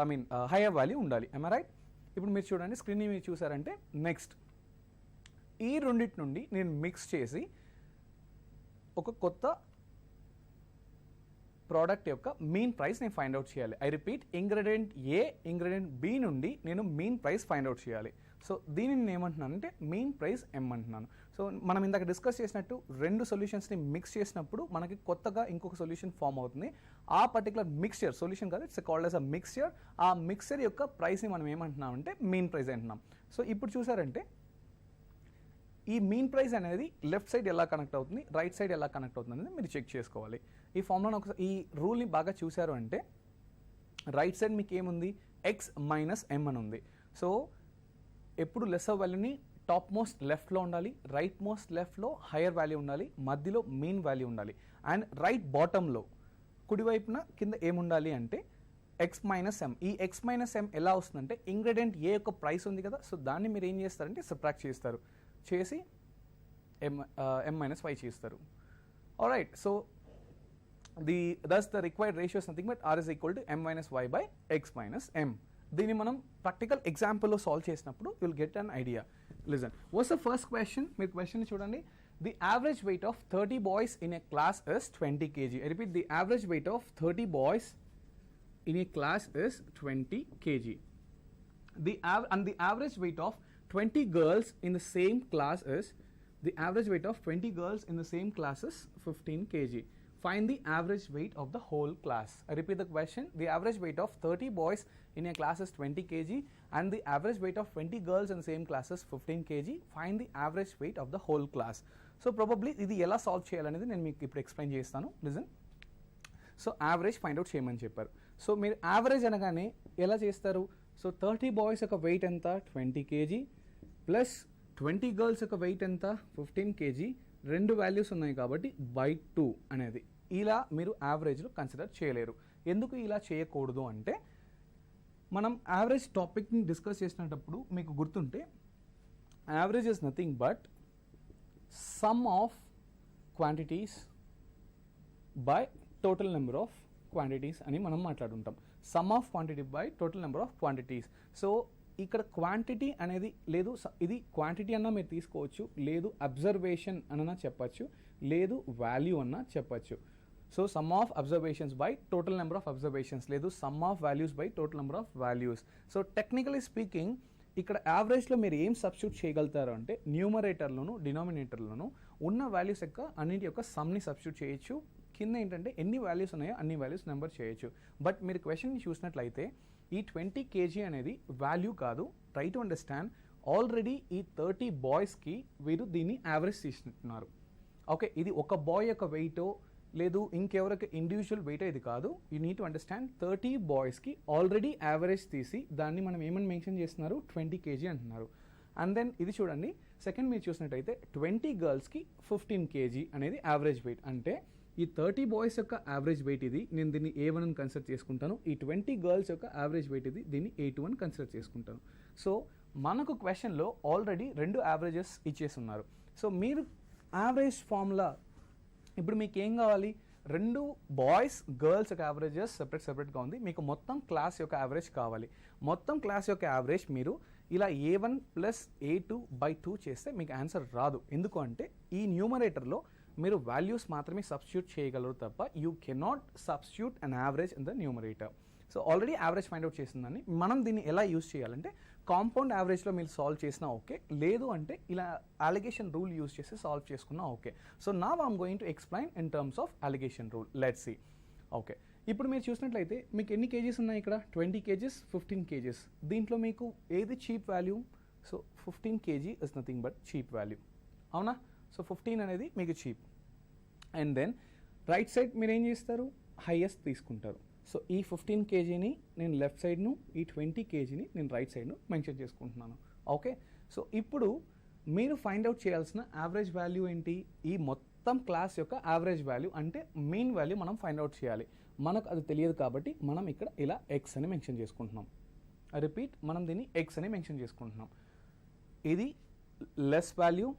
ఐ మీన్ హయ్యర్ వాల్యూ ఉండాలి. am I right? ఇప్పుడు మీరు చూడండి స్క్రీన్ని మీరు చూసారంటే నెక్స్ట్ ఈ రెండింటి నుండి నేను మిక్స్ చేసి ఒక కొత్త ప్రోడక్ట్ యొక్క మీన్ ప్రైస్ నేను ఫైండ్ అవుట్ చేయాలి. I repeat, ingredient A ingredient B నుండి నేను మీన్ ప్రైస్ ఫైండ్ అవుట్ చేయాలి. సో దీనిని నేను ఏమంటున్నాను అంటే మీన్ ప్రైస్ ఎం అంటున్నాను. సో మనం ఇందాక డిస్కస్ చేసినట్టు 2 సొల్యూషన్స్ని మిక్స్ చేసినప్పుడు మనకి కొత్తగా ఇంకొక సొల్యూషన్ ఫామ్ అవుతుంది. ఆ పర్టికులర్ మిక్స్చర్, సొల్యూషన్ కాదు, it's called as a mixture. ఆ మిక్స్చర్ యొక్క ప్రైస్ని మనం ఏమంటున్నాం అంటే మీన్ ప్రైస్ అంటున్నాం. సో ఇప్పుడు చూసారంటే ఈ మీన్ ప్రైస్ అనేది లెఫ్ట్ సైడ్ ఎలా కనెక్ట్ అవుతుంది, రైట్ సైడ్ ఎలా కనెక్ట్ అవుతుంది అనేది మీరు చెక్ చేసుకోవాలి. ఈ ఫార్ములాను ఒకసారి, ఈ రూల్ని బాగా చూసారు అంటే రైట్ సైడ్ మీకు ఏముంది ఎక్స్ మైనస్ ఎం అని ఉంది. సో ఎప్పుడు లెస్సర్ వాల్యూని టాప్ మోస్ట్ లెఫ్ట్లో ఉండాలి, రైట్ మోస్ట్ లెఫ్ట్లో హయ్యర్ వాల్యూ ఉండాలి, మధ్యలో మీన్ వాల్యూ ఉండాలి. అండ్ రైట్ బాటంలో కుడివైపున కింద ఏముండాలి అంటే ఎక్స్ మైనస్ ఎం. ఈ ఎక్స్ మైనస్ ఎం ఎలా వస్తుందంటే ఇంగ్రీడియంట్ ఏ యొక్క ప్రైస్ ఉంది కదా, సో దాన్ని మీరు ఏం చేస్తారంటే సబ్ట్రాక్ట్ చేస్తారు, చేసి ఎం మైనస్ వై చేస్తారు. Alright, so thus the required ratio is nothing but r is equal to m minus y by x minus m. దీన్ని మనం ప్రాక్టికల్ ఎగ్జాంపుల్లో సాల్వ్ చేసినప్పుడు you will get an idea. Listen, what's the first question? మీరు question చూడండి. The average weight of 30 boys in a class is 20 kg. I repeat, the average weight of 30 boys in a class is 20 kg. The average weight of 20 girls in the same class is, the average weight of 20 girls in the same class is 15 kg. Find the average weight of the whole class. I repeat the question. The average weight of 30 boys in a class is 20 kg and the average weight of 20 girls in the same class is 15 kg. Find the average weight of the whole class. So probably ఇది ఎలా solve చేయాలనేది నేను మీకు ఇప్పుడు explain చేస్తాను. Listen, so average find out చేయమని చెప్పారు. So మీరు యావరేజ్ అనగానే ఎలా చేస్తారు? సో 30 బాయ్స్ యొక్క వెయిట్ ఎంత 20 kg ప్లస్ 20 గర్ల్స్ యొక్క వెయిట్ ఎంత 15 kg. 2 వాల్యూస్ ఉన్నాయి కాబట్టి బై 2 అనేది ఇలా మీరు యావరేజ్లో కన్సిడర్ చేయలేరు. ఎందుకు ఇలా చేయకూడదు అంటే మనం యావరేజ్ టాపిక్ని డిస్కస్ చేసినప్పుడు మీకు గుర్తుంటే average is nothing but some of quantities by total number of quantities అని మనం మాట్లాడుకుంటాం. Some of quantity by total number of quantities. So ఇక్కడ క్వాంటిటీ అనేది లేదు, ఇది క్వాంటిటీ అన్నా మీరు తీసుకోవచ్చు, లేదు అబ్జర్వేషన్ అన్నా చెప్పచ్చు, లేదు వాల్యూ అన్నా చెప్పచ్చు. So sum of observations by total number of observations, లేదు sum of values by total number of values. So technically speaking ఇక్కడ యావరేజ్లో మీరు ఏం సబ్స్టిట్యూట్ చేయగలుగుతారు అంటే న్యూమరేటర్లోను డినామినేటర్లోను ఉన్న వాల్యూస్ యొక్క అన్నింటి యొక్క సమ్ని సబ్స్టిట్యూట్ చేయొచ్చు. కింద ఏంటంటే ఎన్ని వాల్యూస్ ఉన్నాయో అన్ని వాల్యూస్ నెంబర్ చేయొచ్చు. బట్ మీరు క్వశ్చన్ని చూసినట్లయితే ఈ 20 kg అనేది వాల్యూ కాదు. ట్రై టు అండర్స్టాండ్, ఆల్రెడీ ఈ 30 బాయ్స్కి వీరు దీన్ని యావరేజ్ తీసుకుంటున్నారు. ఓకే, ఇది ఒక బాయ్ యొక్క వెయిటో లేదు ఇంకెవరికి ఇండివిజువల్ వెయిటో ఇది కాదు. యూ నీడ్ టు అండర్స్టాండ్ 30 బాయ్స్కి ఆల్రెడీ యావరేజ్ తీసి దాన్ని మనం ఏమని మెన్షన్ చేస్తున్నారు 20 kg అంటున్నారు. అండ్ దెన్ ఇది చూడండి, సెకండ్ మీరు చూసినట్టయితే 20 గర్ల్స్కి 15 kg అనేది యావరేజ్ వెయిట్. అంటే ఈ 30 బాయ్స్ యొక్క యావరేజ్ వెయిట్ ఇది, నేను దీన్ని A1 అని కన్సిడర్ చేసుకుంటాను. ఈ 20 గర్ల్స్ యొక్క యావరేజ్ వెయిట్ ఇది, దీన్ని A2 అని కన్సిడర్ చేసుకుంటాను. సో మనకు క్వశ్చన్లో ఆల్రెడీ 2 యావరేజెస్ ఇచ్చేసి ఉన్నారు. సో మీరు యావరేజ్ ఫార్ములా ఇప్పుడు మీకు ఏం కావాలి? రెండు బాయ్స్ గర్ల్స్ యొక్క యావరేజెస్ సెపరేట్గా ఉంది. మీకు మొత్తం క్లాస్ యొక్క యావరేజ్ కావాలి. మొత్తం క్లాస్ యొక్క యావరేజ్ మీరు ఇలా A1 ప్లస్ A2 బై 2 చేస్తే మీకు ఆన్సర్ రాదు. ఎందుకు అంటే ఈ న్యూమరేటర్లో మీరు వాల్యూస్ మాత్రమే సబ్స్టిట్యూట్ చేయగలరు తప్ప you cannot substitute an average in the numerator. So already average find out చేసిందని మనం దీన్ని ఎలా యూజ్ చేయాలంటే కాంపౌండ్ యావరేజ్లో మీరు సాల్వ్ చేసినా ఓకే, లేదు అంటే ఇలా అలిగేషన్ రూల్ యూజ్ చేసి సాల్వ్ చేసుకున్నా okay. So now I'm going to explain in terms of alligation rule. Let's see. Okay, ఇప్పుడు మీరు చూసినట్లయితే మీకు ఎన్ని కేజీస్ ఉన్నాయి ఇక్కడ? 20 kgs, 15 kgs. దీంట్లో మీకు ఏది cheap value? So 15 kg is nothing but cheap value, అవునా? సో 15 అనేది మీకు cheap. And then right side మీరు ఏం చేస్తారు? హైయెస్ట్ తీసుకుంటారు. సో ఈ 15 kgని నేను లెఫ్ట్ సైడ్ను, ఈ 20 kgని నేను రైట్ సైడ్ను మెన్షన్ చేసుకుంటున్నాను. ఓకే, సో ఇప్పుడు మీరు ఫైండ్ అవుట్ చేయాల్సిన యావరేజ్ వాల్యూ ఏంటి? ఈ మొత్తం క్లాస్ యొక్క యావరేజ్ వాల్యూ అంటే మీన్ వాల్యూ మనం ఫైండ్ అవుట్ చేయాలి. మనకు అది తెలియదు కాబట్టి మనం ఇక్కడ ఇలా ఎక్స్ అని మెన్షన్ చేసుకుంటున్నాం. రిపీట్, మనం దీన్ని ఎక్స్ అని మెన్షన్ చేసుకుంటున్నాం. ఇది లెస్ వాల్యూ,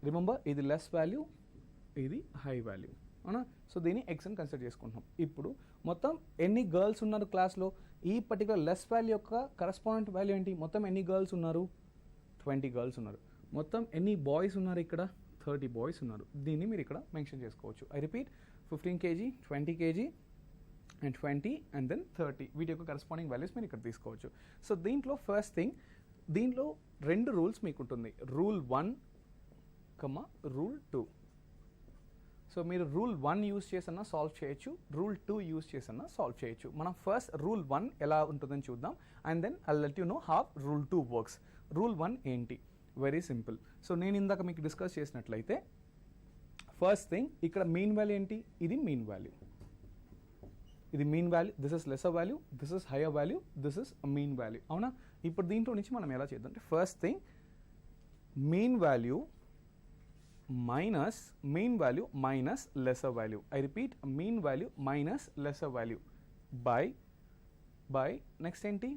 రిమెంబర్ ఇది లెస్ వాల్యూ, ఇది హై వాల్యూ, అవునా? సో దీన్ని ఎక్స్ అని కన్సిడర్ చేసుకుంటున్నాం. ఇప్పుడు మొత్తం ఎన్ని గర్ల్స్ ఉన్నారు క్లాస్లో? ఈ పర్టికులర్ లెస్ వాల్యూ యొక్క కరస్పాండెంట్ వాల్యూ ఏంటి? మొత్తం ఎన్ని గర్ల్స్ ఉన్నారు? 20 గర్ల్స్ ఉన్నారు. మొత్తం ఎన్ని బాయ్స్ ఉన్నారు ఇక్కడ? 30 బాయ్స్ ఉన్నారు. దీన్ని మీరు ఇక్కడ మెన్షన్ చేసుకోవచ్చు. I repeat, 15 kg, 20 kg and 20 and then 30 వీటి యొక్క కరస్పాండింగ్ వాల్యూస్ మీరు ఇక్కడ తీసుకోవచ్చు. సో దీంట్లో ఫస్ట్ థింగ్, దీంట్లో 2 రూల్స్ మీకు ఉంటుంది. Rule 1, rule 2. సో మీరు రూల్ 1 యూజ్ చేసన్నా సాల్వ్ చేయొచ్చు, రూల్ 2 యూజ్ చేసన్నా సాల్వ్ చేయొచ్చు. మనం ఫస్ట్ రూల్ 1 ఎలా ఉంటుందని చూద్దాం and then I let you know how rule 2 works. Rule 1 ఏంటి? Very simple. సో నేను ఇందాక మీకు డిస్కస్ చేసినట్లయితే ఫస్ట్ థింగ్ ఇక్కడ మీన్ వాల్యూ ఏంటి? ఇది మీన్ వాల్యూ, ఇది mean value. This is lesser value, this is hire value, this is mean value, అవునా? ఇప్పుడు దీంట్లో నుంచి మనం ఎలా చేద్దాం అంటే first thing mean value minus mean value minus lesser value. I repeat, mean value minus lesser value by next enti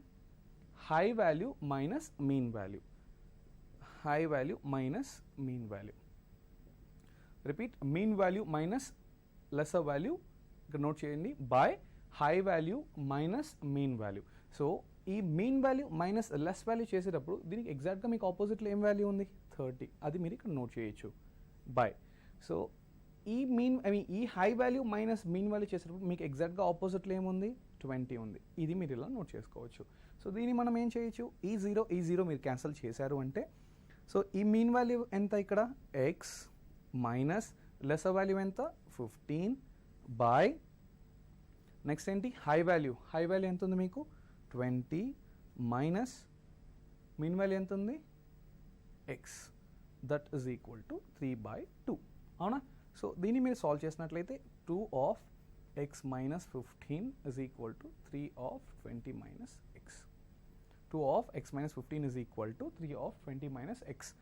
high value minus mean value, high value minus mean value. Repeat, mean value minus lesser value ఇక్కడ note చేయండి by high value minus mean value. So ఈ mean value minus less value చేసేటప్పుడు దీనికి ఎగ్జాక్ట్గా మీకు ఆపోజిట్లో ఏం value ఉంది? 30. అది మీరు ఇక్కడ నోట్ చేయొచ్చు బై. సో ఈ ఈ high value minus mean value చేసేటప్పుడు మీకు ఎగ్జాక్ట్గా ఆపోజిట్లో ఏముంది? 20 ఉంది. ఇది మీరు ఇలా నోట్ చేసుకోవచ్చు. సో దీన్ని మనం ఏం చేయొచ్చు? ఈ జీరో మీరు క్యాన్సిల్ చేశారు అంటే సో ఈ మీన్ వాల్యూ ఎంత ఇక్కడ? ఎక్స్ మైనస్ లెసర్ వాల్యూ ఎంత? 15 బై నెక్స్ట్ ఏంటి? హై వాల్యూ ఎంత ఉంది మీకు? 20 మైనస్ మీన్ వాల్యూ ఎంత ఉంది? X. That is equal to 3/2, అవునా? సో దీన్ని మీరు సాల్వ్ చేసినట్లయితే 2 of x minus 15 is equal to 3 of 20 minus x. 2 of x minus 15 is equal to 3 of 20 minus x.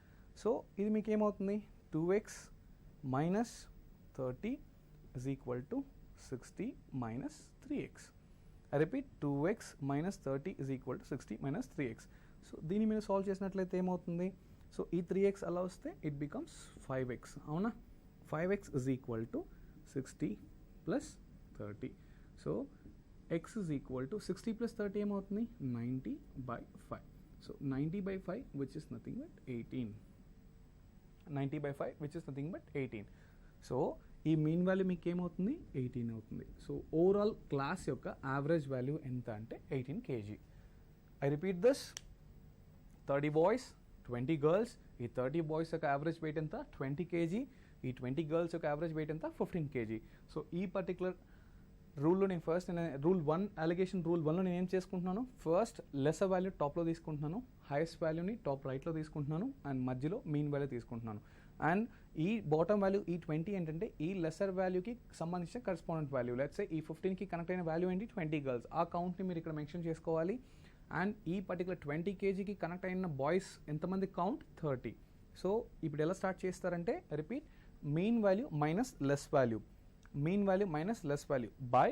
So ఇది మీకు ఏమవుతుంది? 2x minus 30 is equal to 60 minus 3x. I repeat, 2x minus 30 is equal to 60 minus 3x. So దీన్ని మీరు solve చేసినట్లయితే ఏమవుతుంది? So ఈ 3x అలా వస్తే ఇట్ బికమ్స్ 5x, అవునా? 5x is equal to 60 plus 30. So x is equal to 60 plus 30 ఏమవుతుంది? 90/5. So 90/5 which is nothing but 18. 90/5 which is nothing but 18. So ఈ మీన్ వాల్యూ మీకు ఏమవుతుంది? 18 అవుతుంది. సో ఓవరాల్ క్లాస్ యొక్క యావరేజ్ వాల్యూ ఎంత అంటే 18 kg. I repeat this, 30 boys, 20 girls. ఈ 30 boys యొక్క యావరేజ్ వెయిట్ ఎంత? 20 kg. ఈ 20 గర్ల్స్ యొక్క యావరేజ్ వెయిట్ ఎంత? 15 kg. సో ఈ పర్టికులర్ రూల్లో నేను ఫస్ట్ రూల్ 1 అలిగేషన్ రూల్ 1లో నేను ఏం చేసుకుంటున్నాను? ఫస్ట్ లెసర్ వాల్యూ టాప్లో తీసుకుంటున్నాను, హైయెస్ట్ వాల్యూని టాప్ రైట్లో తీసుకుంటున్నాను అండ్ మధ్యలో మీన్ వాల్యూ తీసుకుంటున్నాను. అండ్ ఈ బాటమ్ వాల్యూ ఈ 20 ఏంటంటే ఈ లెసర్ వాల్యూకి సంబంధించిన కరెస్పాండెంట్ వాల్యూ. లెట్స్ సే ఈ 15కి కనెక్ట్ అయిన వాల్యూ ఏంటి? 20 గర్ల్స్. ఆ కౌంట్ని మీరు ఇక్కడ మెన్షన్ చేసుకోవాలి. అండ్ ఈ పర్టికులర్ 20 kgకి కనెక్ట్ అయిన బాయ్స్ ఎంతమంది కౌంట్? 30. సో ఇప్పుడు ఎలా స్టార్ట్ చేస్తారంటే repeat, mean value minus less value, mean value minus less value by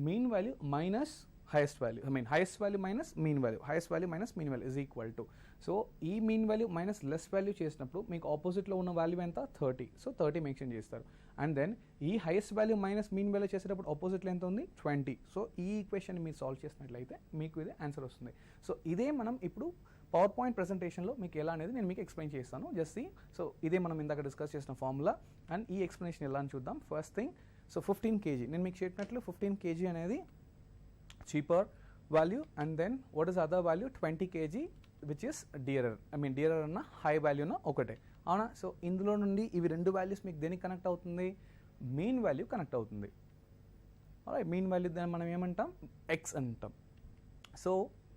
mean value minus highest value, highest value minus mean value, highest value minus mean value is equal to. So ఈ mean value minus less value చేసినప్పుడు మీకు ఆపోజిట్లో ఉన్న value ఎంత 30. So 30 mention చేస్తారు. And then ఈ highest value minus mean value చేసేటప్పుడు ఆపోజిట్లో ఎంత ఉంది 20. సో ఈ ఈక్వేషన్ మీరు సాల్వ్ చేసినట్లయితే మీకు ఇది ఆన్సర్ వస్తుంది. సో ఇదే మనం ఇప్పుడు పవర్ పాయింట్ ప్రెజెంటేషన్లో మీకు ఎలా అనేది నేను మీకు ఎక్స్ప్లెయిన్ చేస్తాను. జస్ట్ సో ఇదే మనం ఇందాక డిస్కస్ చేసిన ఫార్ములా అండ్ ఈ ఎక్స్ప్లెనేషన్ ఎలా అని చూద్దాం. ఫస్ట్ థింగ్ సో 15 kg నేను మీకు చెప్పినట్లు 15 kg అనేది cheaper value and then what is other value 20 kg which is dearer. Dearer అన్న హై వాల్యూన ఒకటే, అవునా. సో ఇందులో నుండి ఇవి రెండు వాల్యూస్ మీకు దేనికి కనెక్ట్ అవుతుంది, మీన్ వాల్యూ కనెక్ట్ అవుతుంది. మీన్ వాల్యూ దాన్ని మనం ఏమంటాం ఎక్స్ అంటాం. సో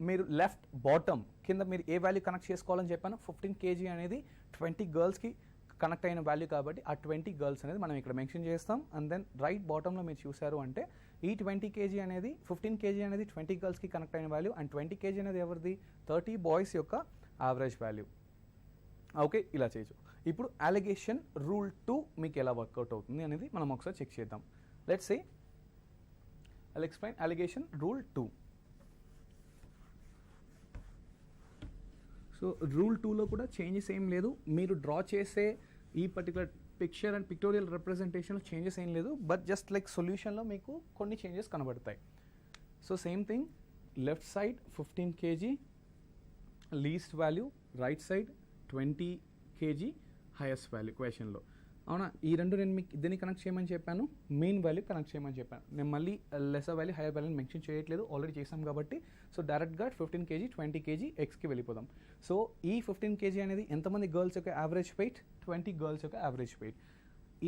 మీరు లెఫ్ట్ బాటమ్ కింద మీరు ఏ వాల్యూ కనెక్ట్ చేసుకోవాలని చెప్పాను, 15 kg అనేది 20 గర్ల్స్కి కనెక్ట్ అయిన వాల్యూ కాబట్టి ఆ 20 గర్ల్స్ అనేది మనం ఇక్కడ మెన్షన్ చేస్తాం. అండ్ దెన్ రైట్ బాటంలో మీరు చూసారు అంటే ఈ 20 kg అనేది 15 kg అనేది 20 గర్ల్స్కి కనెక్ట్ అయిన వాల్యూ అండ్ 20 kg అనేది ఎవరిది 30 బాయ్స్ యొక్క యావరేజ్ వాల్యూ. ఓకే, ఇలా చేయొచ్చు. ఇప్పుడు అలిగేషన్ రూల్ 2 మీకు ఎలా వర్కౌట్ అవుతుంది అనేది మనం ఒకసారి చెక్ చేద్దాం. Let's say I'll explain alligation rule 2. So rule 2లో కూడా చేంజెస్ ఏం లేదు. మీరు డ్రా చేసే ఈ పర్టికులర్ పిక్చర్ అండ్ పిక్టోరియల్ రిప్రజెంటేషన్లో చేంజెస్ ఏం లేదు, బట్ జస్ట్ లైక్ సొల్యూషన్లో మీకు కొన్ని చేంజెస్ కనబడతాయి. So same thing, left side 15 kg least value, right side 20 kg highest value క్వశ్చన్లో, అవునా. ఈ రెండు నేను మీకు దీన్ని కనెక్ట్ చేయమని చెప్పాను, మెయిన్ వాల్యూ కనెక్ట్ చేయమని చెప్పాను. నేను మళ్ళీ లెసర్ వాల్యూ హైయర్ వాల్యూని మెన్షన్ చేయట్లేదు, ఆల్రెడీ చేసాం కాబట్టి. సో డైరెక్ట్గా 15 kg 20 kg ఎక్స్కి వెళ్ళిపోదాం. సో ఈ 15 kg అనేది ఎంతమంది గర్ల్స్ యొక్క యావరేజ్ వెయిట్, 20 గర్ల్స్ యొక్క యావరేజ్ వెయిట్.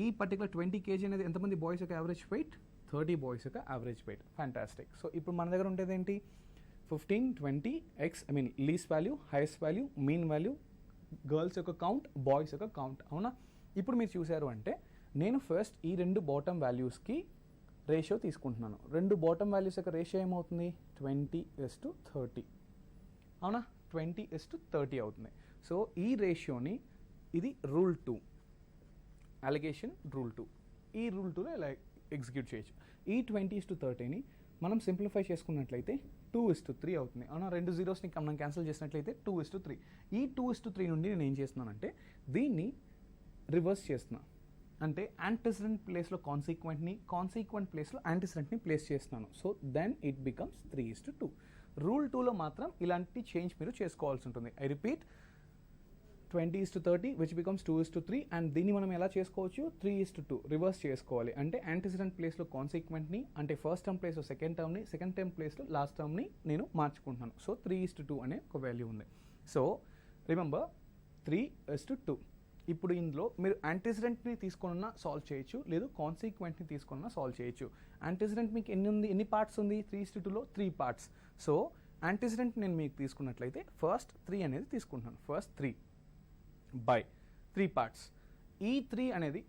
ఈ పర్టికులర్ 20 kg అనేది ఎంతమంది బాయ్స్ యొక్క యావరేజ్ వెయిట్, 30 బాయ్స్ యొక్క యావరేజ్ వెయిట్. ఫ్యాంటాస్టిక్. సో ఇప్పుడు మన దగ్గర ఉండేది ఏంటి, 15 20 X least value, highest value, mean value, girls యొక్క కౌంట్, బాయ్స్ యొక్క కౌంట్, అవునా. ఇప్పుడు మీరు చూసారు అంటే నేను ఫస్ట్ ఈ రెండు బాటమ్ వాల్యూస్కి రేషియో తీసుకుంటున్నాను. రెండు బాటమ్ వాల్యూస్ యొక్క రేషియో ఏమవుతుంది 20:30, అవునా. 20:30 అవుతుంది. సో ఈ రేషియోని ఇది రూల్ 2 అలిగేషన్ రూల్ 2, ఈ రూల్ 2లో ఇలా ఎగ్జిక్యూట్ చేయొచ్చు. ఈ 20:30ని మనం సింప్లిఫై చేసుకున్నట్లయితే 2:3 అవుతుంది, అవునా. రెండు జీరోస్ని మనం క్యాన్సిల్ చేసినట్లయితే 2:3. ఈ 2:3 నుండి నేను ఏం చేస్తున్నానంటే దీన్ని రివర్స్ చేస్తున్నా, అంటే యాంటిసిడెంట్ ప్లేస్లో కాన్సిక్వెంట్ని, కాన్సిక్వెంట్ ప్లేస్లో యాంటిసిడెంట్ని ప్లేస్ చేస్తున్నాను. So then it becomes 3:2. Rule 2లో మాత్రం ఇలాంటి చేంజ్ మీరు చేసుకోవాల్సి ఉంటుంది. I repeat, 20:30 which becomes 2:3 and దీన్ని మనం ఎలా చేసుకోవచ్చు 3:2 రివర్స్ చేసుకోవాలి. అంటే యాంటిసిడెంట్ ప్లేస్లో కాన్సిక్వెంట్ని, అంటే ఫస్ట్ టర్మ్ ప్లేస్లో సెకండ్ టర్మ్ని, సెకండ్ టర్మ్ ప్లేస్లో లాస్ట్ టర్మ్ని నేను మార్చుకుంటున్నాను. సో 3:2 అనే ఒక వాల్యూ ఉంది. So remember 3:2. ఇప్పుడు ఇందులో మీరు యాంటిసిడెంట్ని తీసుకున్నా సాల్వ్ చేయొచ్చు, లేదు కాన్సిక్వెంట్ని తీసుకున్నా సాల్వ్ చేయొచ్చు. యాంటిసిడెంట్ మీకు ఎన్ని పార్ట్స్ ఉంది 3:2లో 3 పార్ట్స్. సో యాంటిసిడెంట్ నేను మీకు తీసుకున్నట్లయితే ఫస్ట్ 3 అనేది తీసుకుంటున్నాను. First 3 by 3 parts. ఈ 3 అనేది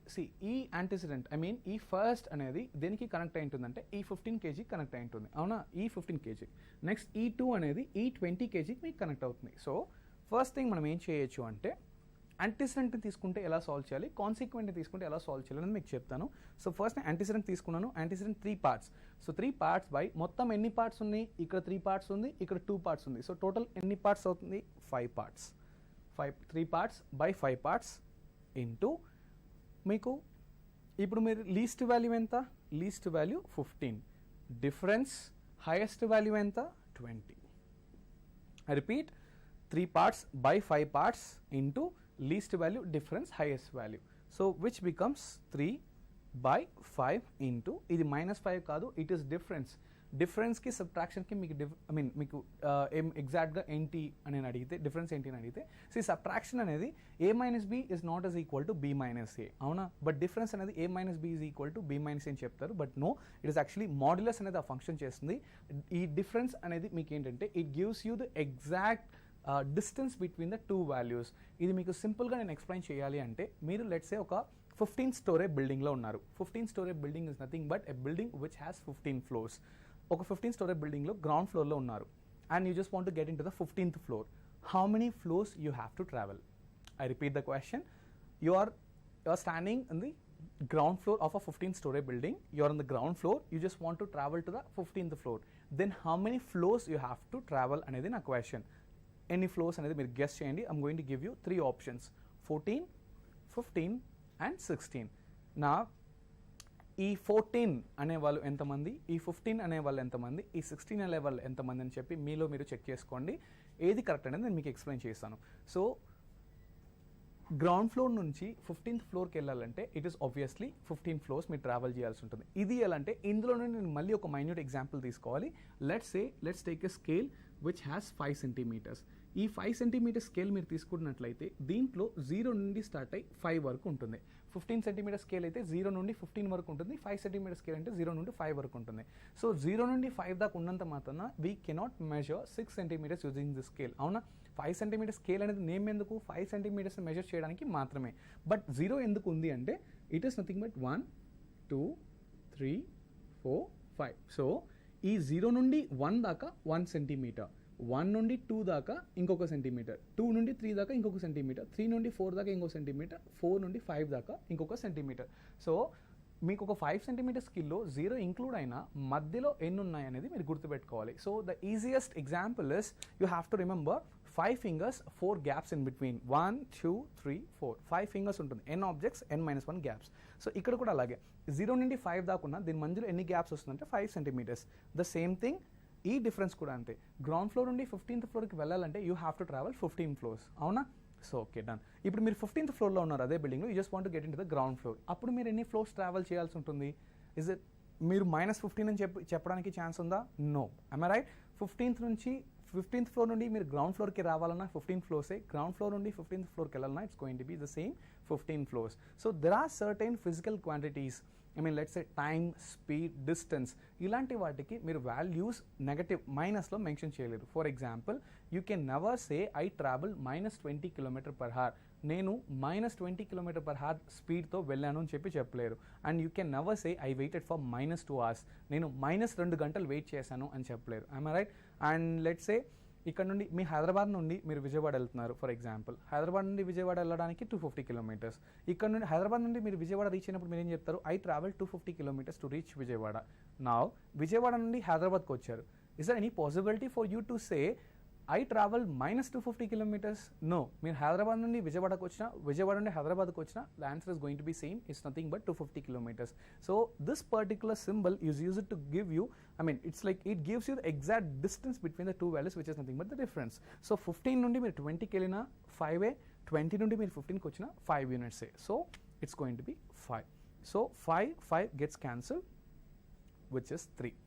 ఈ యాంటిసిడెంట్ ఈ ఫస్ట్ అనేది దేనికి కనెక్ట్ అయి ఉంటుందంటే ఈ 15 kg కనెక్ట్ అయి ఉంటుంది, అవునా. ఈ 15 kg. నెక్స్ట్ ఈ 2 అనేది ఈ 20 kg మీకు కనెక్ట్ అవుతుంది. సో ఫస్ట్ థింగ్ మనం ఏం చేయొచ్చు అంటే యాంటిసిడెంట్ని తీసుకుంటే ఎలా సాల్వ్ చేయాలి, కాన్సిక్వెంట్ని తీసుకుంటే ఎలా సాల్వ్ చేయాలి అని మీకు చెప్తాను. సో ఫస్ట్ నేను యాంటిసిడెంట్ తీసుకున్నాను. Antecedent 3 parts. So 3 parts by మొత్తం ఎన్ని పార్ట్స్ ఉన్నాయి, ఇక్కడ 3 పార్ట్స్ ఉంది, ఇక్కడ 2 పార్ట్స్ ఉంది. సో టోటల్ ఎన్ని పార్ట్స్ అవుతుంది 5 parts. 3 parts by 5 parts into మీకు ఇప్పుడు మీరు లీస్ట్ వాల్యూ ఎంత, least value 15, difference highest value ఎంత 20. I repeat, 3 parts by 5 parts into least value difference highest value. So which becomes 3 by 5 into ఇది -5 కాదు, it is difference. డిఫరెన్స్కి సబ్ట్రాక్షన్కి మీకు ఎగ్జాక్ట్గా ఏంటి అని అడిగితే, డిఫరెన్స్ ఏంటి అని అడిగితే, సబ్ట్రాక్షన్ అనేది A - B is not as equal to B - A, అవునా. బట్ డిఫరెన్స్ అనేది A - B is equal to B - A అని చెప్తారు. But no, it is actually modulus అనేది ఆ ఫంక్షన్ చేస్తుంది. ఈ డిఫరెన్స్ అనేది మీకు ఏంటంటే it gives you the exact distance between the 2 values. ఇది మీకు సింపుల్గా నేను ఎక్స్ప్లెయిన్ చేయాలి అంటే మీరు లెట్స్ సే ఒక 15 story బిల్డింగ్లో ఉన్నారు. 15 story building is nothing but a building which has 15 floors. ఒక 15 story బిల్డింగ్లో గ్రౌండ్ ఫ్లోర్లో ఉన్నారు and you just want to get in to the 15th floor. How many floors you have to travel? I repeat the question. You are standing in the ground floor of a 15-story building. You are on the ground floor. You just want to travel to the 15th floor. Then how many floors you have to travel అనేది నా question. ఎన్ని floors అనేది మీరు guess చేయండి. I'm going to give you 3 options, 14, 15 and 16. నా ఈ 14 అనేవాళ్ళు ఎంతమంది, ఈ 15 అనేవాళ్ళు ఎంతమంది, ఈ 16 అనేవాళ్ళు ఎంతమంది అని చెప్పి మీలో మీరు చెక్ చేసుకోండి. ఏది కరెక్ట్ అనేది నేను మీకు ఎక్స్ప్లెయిన్ చేస్తాను. సో గ్రౌండ్ ఫ్లోర్ నుంచి 15th ఫ్లోర్కి వెళ్ళాలంటే ఇట్ ఈస్ ఆబ్వియస్లీ 15 ఫ్లోర్స్ మీరు ట్రావెల్ చేయాల్సి ఉంటుంది. ఇది ఎలా అంటే ఇందులోనే నేను మళ్ళీ ఒక మైన్యూట్ ఎగ్జాంపుల్ తీసుకోవాలి. Let's take a scale which has 5 centimetres. ఈ 5 సెంటీమీటర్ స్కేల్ మీరు తీసుకున్నట్లయితే దీంట్లో 0 నుండి స్టార్ట్ అయ్యి 5 వరకు ఉంటుంది. 15 సెంటీమీటర్ స్కేల్ అయితే 0 నుండి 15 వరకు ఉంటుంది. 5 సెంటీమీటర్ స్కేల్ అంటే 0 నుండి 5 వరకు ఉంటుంది. సో 0 నుండి 5 దాకా ఉన్నంత మాత్రాన we cannot measure 6 centimetres using the scale. అవునా? 5 సెంటీమీటర్ స్కేల్ అనేది నేమ్ ఎందుకు, 5 సెంటీమీటర్స్ మెజర్ చేయడానికి మాత్రమే. బట్ 0 ఎందుకు ఉంది అంటే it is nothing but 1, 2, 3, 4, 5. So ఈ 0 నుండి 1 దాకా 1 సెంటీమీటర్, 1 నుండి 2 దాకా ఇంకొక సెంటీమీటర్, 2 నుండి 3 దాకా ఇంకొక సెంటీమీటర్, 3 నుండి 4 దాకా ఇంకొక సెంటీమీటర్, 4 నుండి 5 దాకా ఇంకొక సెంటీమీటర్. సో మీకు ఒక 5 సెంటీమీటర్ స్కిల్లో 0 ఇంక్లూడ్ అయినా మధ్యలో ఎన్ని ఉన్నాయి అనేది మీరు గుర్తుపెట్టుకోవాలి. So the easiest example is you have to remember 5 fingers, 4 gaps in between. 1, 2, 3, 4. 5 fingers ఉంటుంది. n objects, n-1 gaps. So ఇక్కడ కూడా అలాగే 0 నుండి 5 దాకా ఉన్న దీని మధ్యలో ఎన్ని గ్యాప్స్ వస్తుందంటే 5 సెంటీమీటర్స్. ద సేమ్ థింగ్ ఈ డిఫరెన్స్ కూడా అంతే. గ్రౌండ్ ఫ్లోర్ నుండి 15th ఫ్లోర్కి వెళ్ళాలంటే you have to travel 15 floors. అవునా? So okay, done. ఇప్పుడు మీరు 15th ఫ్లోర్లో ఉన్నారు అదే బిల్డింగ్లో, you just want to get in to the ground floor. అప్పుడు మీరు ఎన్ని ఫ్లోర్స్ ట్రావెల్ చేయాల్సి ఉంటుంది? ఇస్ ఇట్ మీరు -15 అని చెప్పడానికి ఛాన్స్ ఉందా? No. I'm I right? 15th floor నుండి మీరు గ్రౌండ్ ఫ్లోర్కి రావాలన్నా 15 ఫ్లోర్సే. గ్రౌండ్ ఫ్లోర్ నుండి 15th ఫ్లోర్కి వెళ్ళాలన్నా it's going to be the same 15 floors. So there are certain physical quantities, I mean let's say time, speed, distance, ఇలాంటి వాటికి మీరు వాల్యూస్ నెగటివ్ మైనస్లో మెన్షన్ చేయలేరు. For example you can never say I travel -20 km/h. నేను -20 km/h స్పీడ్తో వెళ్ళాను అని చెప్పలేరు. And you can never say I waited for -2 hours. నేను -2 గంటలు వెయిట్ చేశాను అని చెప్పలేరు. I'm I right? And let's say ఇక్కడ నుండి మీ హైదరాబాద్ నుండి మీరు విజయవాడ వెళ్తున్నారు. ఫర్ ఎగ్జాంపుల్ హైదరాబాద్ నుండి విజయవాడ వెళ్ళడానికి 250 kilometers. ఇక్కడ నుండి హైదరాబాద్ నుండి మీరు విజయవాడ రీచ్ అయినప్పుడు మీరు ఏం చెప్తారు? I travel 250 kilometers to reach Vijayawada. Now Vijayawada నుండి హైదరాబాద్కి వచ్చారు. Is there any possibility for you to say I travel -250 kilometers? No. మీరు హైదరాబాద్ నుండి విజయవాడకు వచ్చినా, విజయవాడ నుండి హైదరాబాద్కి వచ్చినా the answer is going to be same. It's nothing but 250 kilometers. So this particular symbol is used to give you, I mean it's like it gives you the exact distance between the two values which is nothing but the difference. So 15 నుండి మీరు 20కి వెళ్ళినా 5 20 నుండి మీరు 15కి వచ్చినా 5 units. So it's going to be 5. So 5 gets cancelled which is 3.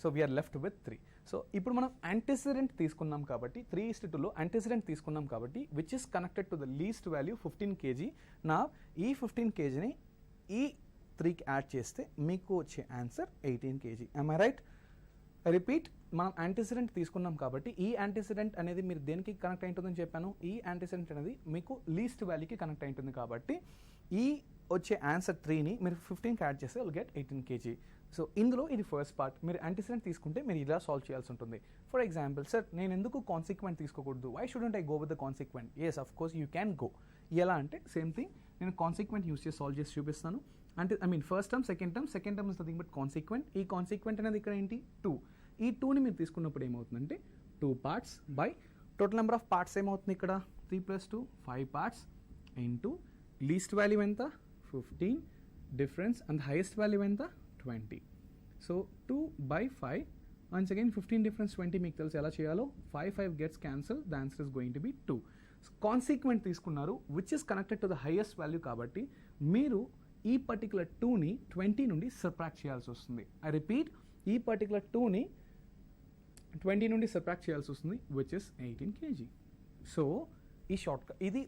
So we're left with 3. So ఇప్పుడు మనం antecedent తీసుకున్నాం కాబట్టి 3:2లో యాంటిసిడెంట్ తీసుకున్నాం కాబట్టి which is connected to the least value 15 kg. నా ఈ 15 kgని ఈ 3కి యాడ్ చేస్తే మీకు వచ్చే answer 18 kg. I'm I right? Repeat, మనం యాంటిసిడెంట్ తీసుకున్నాం కాబట్టి ఈ యాంటిసిడెంట్ అనేది మీరు దేనికి కనెక్ట్ అయి ఉంటుందని చెప్పాను? ఈ యాంటిసిడెంట్ అనేది మీకు లీస్ట్ వాల్యూకి కనెక్ట్ అయి ఉంటుంది కాబట్టి ఈ వచ్చే ఆన్సర్ 3ని మీరు 15కి యాడ్ చేస్తే విల్ గెట్ 18 kg. సో ఇందులో ఇది ఫస్ట్ పార్ట్. మీరు యాంటిసిడెంట్ తీసుకుంటే మీరు ఇలా సాల్వ్ చేయాల్సి ఉంటుంది. ఫర్ ఎగ్జాంపుల్, సార్ నేను ఎందుకు కాన్సిక్వెంట్ తీసుకోకూడదు? Why shouldn't I go with the consequent? Yes, of course you can go. ఎలా అంటే సేమ్ థింగ్, నేను కాన్సిక్వెంట్ యూస్ చేసి సాల్వ్ చేసి చూపిస్తాను. అంటే I mean first term, second term is nothing but consequent. ఈ కాన్సిక్వెంట్ అనేది ఇక్కడ ఏంటి? 2. ఈ 2ని మీరు తీసుకున్నప్పుడు ఏమవుతుందంటే 2 parts by total number of parts ఏమవుతుంది ఇక్కడ? 3 + 2 5 parts ఇంటూ లీస్ట్ వాల్యూ ఎంత? 15, డిఫరెన్స్ అండ్ హైయెస్ట్ వాల్యూ ఎంత? 20. సో 2/5, వన్స్ అగైన్ 15 డిఫరెన్స్ 20 మీకు తెలుసు ఎలా చేయాలో. 5 gets cancelled, the answer is going to be 2. Consequent తీసుకున్నారు which is connected to the highest value కాబట్టి మీరు ఈ పర్టికులర్ 2ని 20 నుండి సబ్ట్రాక్ట్ చేయాల్సి వస్తుంది. ఐ రిపీట్, ఈ పర్టికులర్ 2ని 20 నుండి సబ్ట్రాక్ట్ చేయాల్సి వస్తుంది విచ్ ఇస్ 18 kg. సో ఈ షార్ట్కట్, ఇది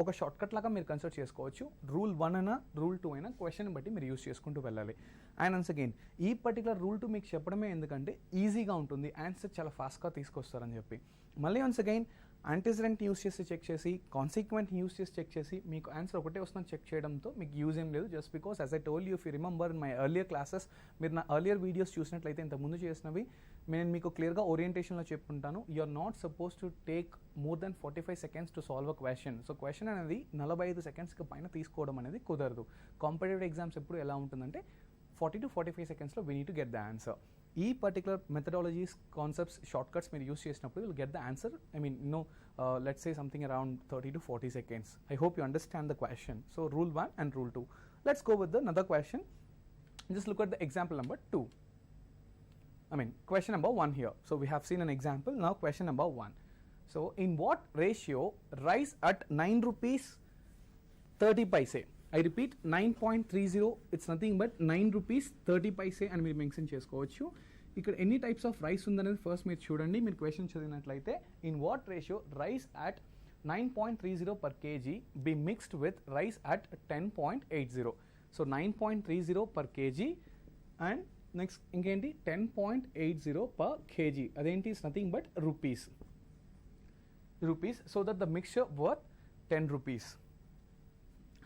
ఒక షార్ట్కట్ లాగా మీరు కన్సిడర్ చేసుకోవచ్చు. రూల్ 1 అయినా రూల్ 2 అయినా క్వశ్చన్ బట్టి మీరు యూస్ చేసుకుంటూ వెళ్ళాలి. అండ్ వన్స్ అగైన్ ఈ పర్టికులర్ రూల్ 2 మీకు చెప్పడమే ఎందుకంటే ఈజీగా ఉంటుంది, ఆన్సర్ చాలా ఫాస్ట్గా తీసుకొస్తారని చెప్పి. మళ్ళీ వన్స్ అగైన్ యాంటిసిడెంట్ యూస్ చేసి చెక్ చేసి, కాన్సిక్వెంట్ యూస్ చేసి చెక్ చేసి మీకు ఆన్సర్ ఒకటే వస్తుందని చెక్ చేయడంతో మీకు యూజ్ ఏం లేదు. Just because as I told you, if you remember in my earlier classes, మీరు నా ఎర్లియర్ వీడియోస్ చూసినట్లయితే ఇంతకుముందు చేసినవి నేను మీకు క్లియర్గా ఓరియంటేషన్లో చెప్పుకుంటాను. You are not suppose to take more than 45 seconds to solve a question. So question అనేది 45 secondsకి పైన తీసుకోవడం అనేది కుదరదు. కాంపిటేటివ్ ఎగ్జామ్స్ ఎప్పుడు ఎలా ఉంటుందంటే 40 to 45 secondsలో we need to get the answer. ఈ particular methodologies concepts short cuts మీరు యూస్ చేసినప్పుడు will get the answer. I mean let's say something around 30 to 40 seconds. I hope you understand the question. So rule 1 and rule 2. Let's go with the another question. Just look at the example number 2. I mean question number 1 here. So we have seen an example. Now question number 1. So in what ratio rice at 9 rupees 30 paise? I repeat 9.30, it's nothing but 9 rupees 30 paise అని మీరు mention చేసుకోవచ్చు. ఇక్కడ ఎన్ని types of rice ఉందనేది first మీరు చూడండి. మీరు question చదివినట్లయితే in what ratio rice at 9.30 per kg be mixed with rice at 10.80. So 9.30 per kg and next ఇంకేంటి 10.80 per kg. అదేంటి it's nothing but rupees. So that the mixture worth 10 rupees.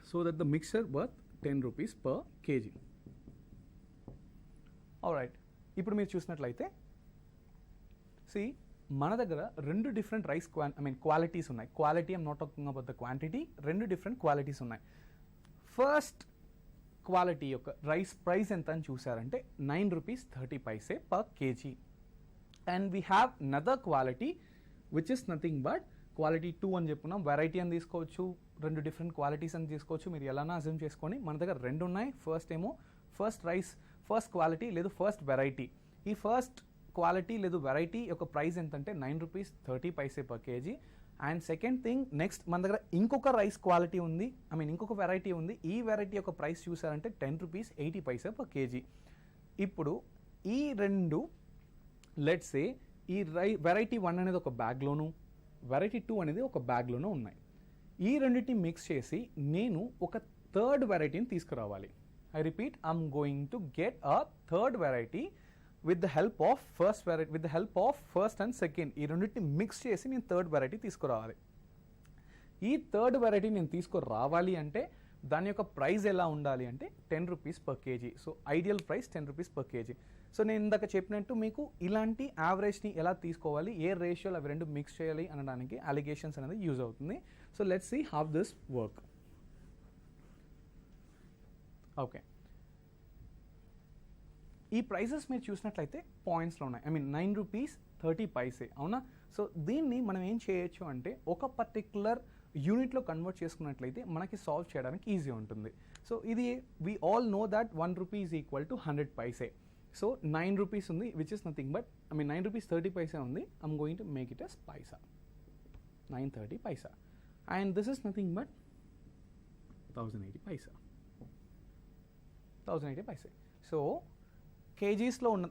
So that the mixture worth 10 rupees per kg. Alright. ఇప్పుడు మీరు చూసినట్లయితే C మన దగ్గర రెండు different rice qualities ఉన్నాయి. Quality I'm not talking about the quantity. రెండు different qualities ఉన్నాయి. First quality యొక్క రైస్ ప్రైస్ ఎంత అని చూసారంటే 9 rupees 30 paise per kg. And we have another quality which is nothing but quality 2 అని చెప్పుకున్నాం. వెరైటీ అని తీసుకోవచ్చు, రెండు డిఫరెంట్ క్వాలిటీస్ అని తీసుకోవచ్చు. మీరు ఎలానా అజ్యూమ్ చేసుకొని మన దగ్గర రెండు ఉన్నాయి. ఫస్ట్ ఏమో ఫస్ట్ రైస్ ఫస్ట్ క్వాలిటీ లేదు ఫస్ట్ వెరైటీ. ఈ ఫస్ట్ క్వాలిటీ లేదు వెరైటీ యొక్క ప్రైస్ ఎంతంటే 9 rupees 30 paise per kg. And second thing next మన దగ్గర ఇంకొక రైస్ క్వాలిటీ ఉంది, ఇంకొక వెరైటీ ఉంది. ఈ వెరైటీ యొక్క ప్రైస్ చూసారంటే 10 rupees 80 paise per kg. ఇప్పుడు ఈ రెండు లెట్స్ సే ఈ వెరైటీ 1 అనేది ఒక బ్యాగ్లోను, వెరైటీ 2 అనేది ఒక బ్యాగ్లోనూ ఉన్నాయి. ఈ రెండింటిని మిక్స్ చేసి నేను ఒక థర్డ్ వెరైటీని తీసుకురావాలి. I repeat, I'm going to get a third variety with the help of first and second. ఈ రెండింటిని మిక్స్ చేసి నేను థర్డ్ వెరైటీ తీసుకురావాలి. ఈ థర్డ్ వెరైటీ నేను తీసుకురావాలి అంటే దాని యొక్క ప్రైస్ ఎలా ఉండాలి అంటే 10 rupees per kg. So ideal price 10 rupees per kg. So నేను ఇందాక చెప్పినట్టు మీకు ఇలాంటి యావరేజ్ని ఎలా తీసుకోవాలి, ఏ రేషియోలో అవి రెండు మిక్స్ చేయాలి అనడానికి అలిగేషన్స్ అనేది యూజ్ అవుతుంది. So let's see how this work. Okay, ఈ ప్రైసెస్ మీరు చూసినట్లయితే పాయింట్స్లో ఉన్నాయి. 9 rupees 30 paise, అవునా? సో దీన్ని మనం ఏం చేయొచ్చు అంటే ఒక పర్టికులర్ యూనిట్లో కన్వర్ట్ చేసుకున్నట్లయితే మనకి సాల్వ్ చేయడానికి ఈజీ ఉంటుంది. సో ఇది we all know that 1 rupee is equal to 100 paise. So 9 rupees ఉంది which is nothing but 9 rupees 30 paise ఉంది. I'm going to make it as paisa, 930 paise. And this is nothing but 1080 paise. So కేజీస్లో ఉన్న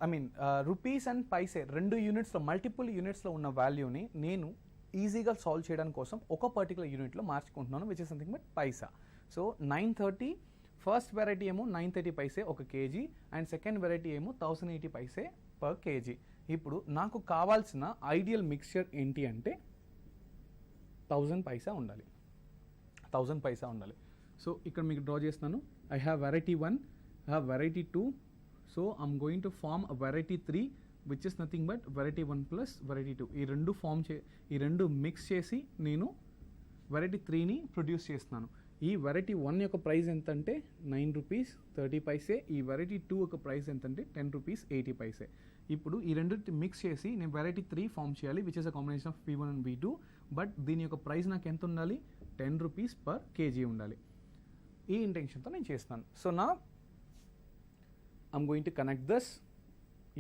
rupees and paise రెండు యూనిట్స్లో multiple యూనిట్స్లో ఉన్న వాల్యూని నేను ఈజీగా solve చేయడానికి కోసం ఒక పర్టికులర్ యూనిట్లో మార్చుకుంటున్నాను which is something but paisa. So 930 first variety ఏమో 930 paise ఒక కేజీ అండ్ సెకండ్ వెరైటీ ఏమో 1080 paise per kg. ఇప్పుడు నాకు కావాల్సిన ఐడియల్ మిక్స్చర్ ఏంటి అంటే 1000 paise ఉండాలి. 1000 paise ఉండాలి. సో ఇక్కడ మీకు డ్రా చేస్తున్నాను. I have variety 1, I have variety 2. So I'm going to form a variety 3 which is nothing but variety 1 plus variety 2. ఈ రెండు మిక్స్ చేసి నేను వెరైటీ 3ని ప్రొడ్యూస్ చేస్తున్నాను. ఈ వెరైటీ 1 యొక్క ప్రైస్ ఎంత అంటే 9 rupees 30 paise. ఈ వెరైటీ 2 యొక్క ప్రైస్ ఎంత అంటే 10 rupees 80 paise. ఇప్పుడు ఈ రెండింటి మిక్స్ చేసి నేను వెరైటీ 3 ఫామ్ చేయాలి which is a combination of V1 and V2. But దీని యొక్క ప్రైస్ నాకు ఎంత ఉండాలి? 10 rupees per kg ఉండాలి. ఈ ఇంటెన్షన్తో నేను చేస్తాను. సో నా I'm going to connect this.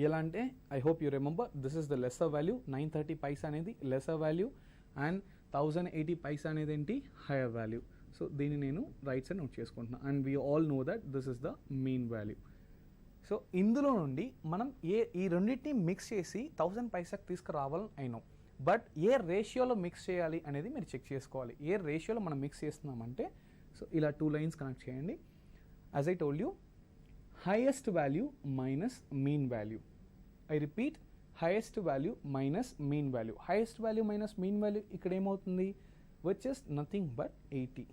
ఎలా అంటే I hope you remember this is the lesser value. 930 paise అనేది లెస్సర్ వాల్యూ అండ్ 1080 paise అనేది ఏంటి? Hire value. సో దీన్ని నేను రైట్ సైడ్ నోట్ చేసుకుంటున్నాను. And we all know that this is the mean value. So ఇందులో నుండి మనం ఈ రెండింటిని మిక్స్ చేసి 1000 paise తీసుకురావాలని అయినాం. బట్ ఏ రేషియోలో మిక్స్ చేయాలి అనేది మీరు చెక్ చేసుకోవాలి. ఏ రేషియోలో మనం మిక్స్ చేస్తున్నామంటే సో ఇలా 2 lines కనెక్ట్ చేయండి. As I told you, highest value minus mean value. I repeat, highest value minus mean value. Highest value minus mean value ఇక్కడ ఏమవుతుంది? which is nothing but 80.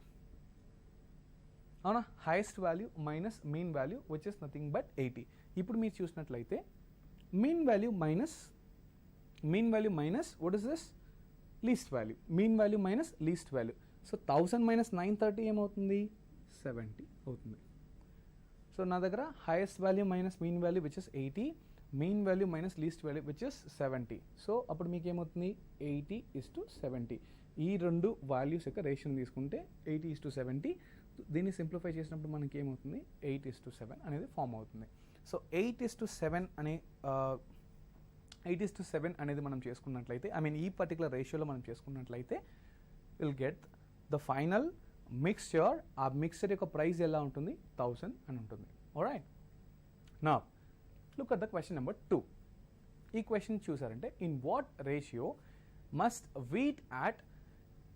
అవునా? highest value minus mean value which is nothing but 80. ఇప్పుడు మీరు చూసినట్లయితే mean value minus what is this? least value. mean value minus least value. So 1000 minus 930 ఏమవుతుంది? 70 అవుతుంది. So నా దగ్గర highest value minus mean value which is 80 mean value minus least value which is 70. So అప్పుడు మీకు ఏమవుతుంది 80:70. ఈ రెండు values యొక్క రేషియోని తీసుకుంటే 80:70. దీన్ని సింప్లిఫై చేసినప్పుడు మనకి ఏమవుతుంది 8:7 అనేది ఫామ్ అవుతుంది. సో 8:7 అనే 8:7 అనేది మనం చేసుకున్నట్లయితే ఈ పర్టికులర్ రేషియోలో మనం చేసుకున్నట్లయితే will get the final mixture. ఆ మిక్స్చర్ యొక్క ప్రైస్ ఎలా ఉంటుంది 1000 అని ఉంటుంది. Alright, now look at the question number 2. ఈ క్వశ్చన్ చూసారంటే in what ratio must wheat at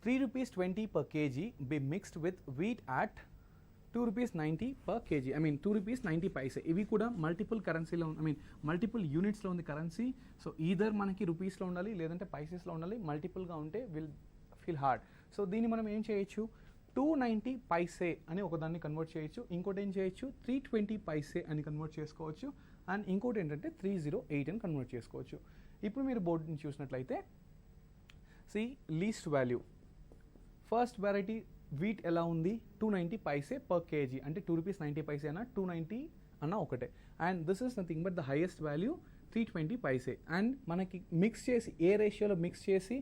₹3.20 per kg be mixed with wheat at ₹2.90 per kg. ₹2.90. ఇవి కూడా మల్టిపుల్ కరెన్సీలో మల్టిపుల్ యూనిట్స్లో ఉంది కరెన్సీ. సో ఈధర్ మనకి రూపీస్లో ఉండాలి లేదంటే పైసెస్లో ఉండాలి. మల్టిపుల్గా ఉంటే విల్ ఫీల్ హార్డ్. సో దీన్ని మనం ఏం చేయొచ్చు 290 పైసే అని ఒకదాన్ని కన్వర్ట్ చేయొచ్చు. ఇంకోటి ఏం చేయొచ్చు 320 పైసే అని కన్వర్ట్ చేసుకోవచ్చు. అండ్ ఇంకోటి ఏంటంటే 308 అని కన్వర్ట్ చేసుకోవచ్చు. ఇప్పుడు మీరు బోర్డుని చూసినట్లయితే see least value first variety wheat ఎలా ఉంది 290 పైసే పర్ కేజీ, అంటే ₹2.90 అన్న 290 అన్న ఒకటే. And this is nothing but the highest value 320 paise. And మనకి మిక్స్ చేసి ఏ రేషియోలో మిక్స్ చేసి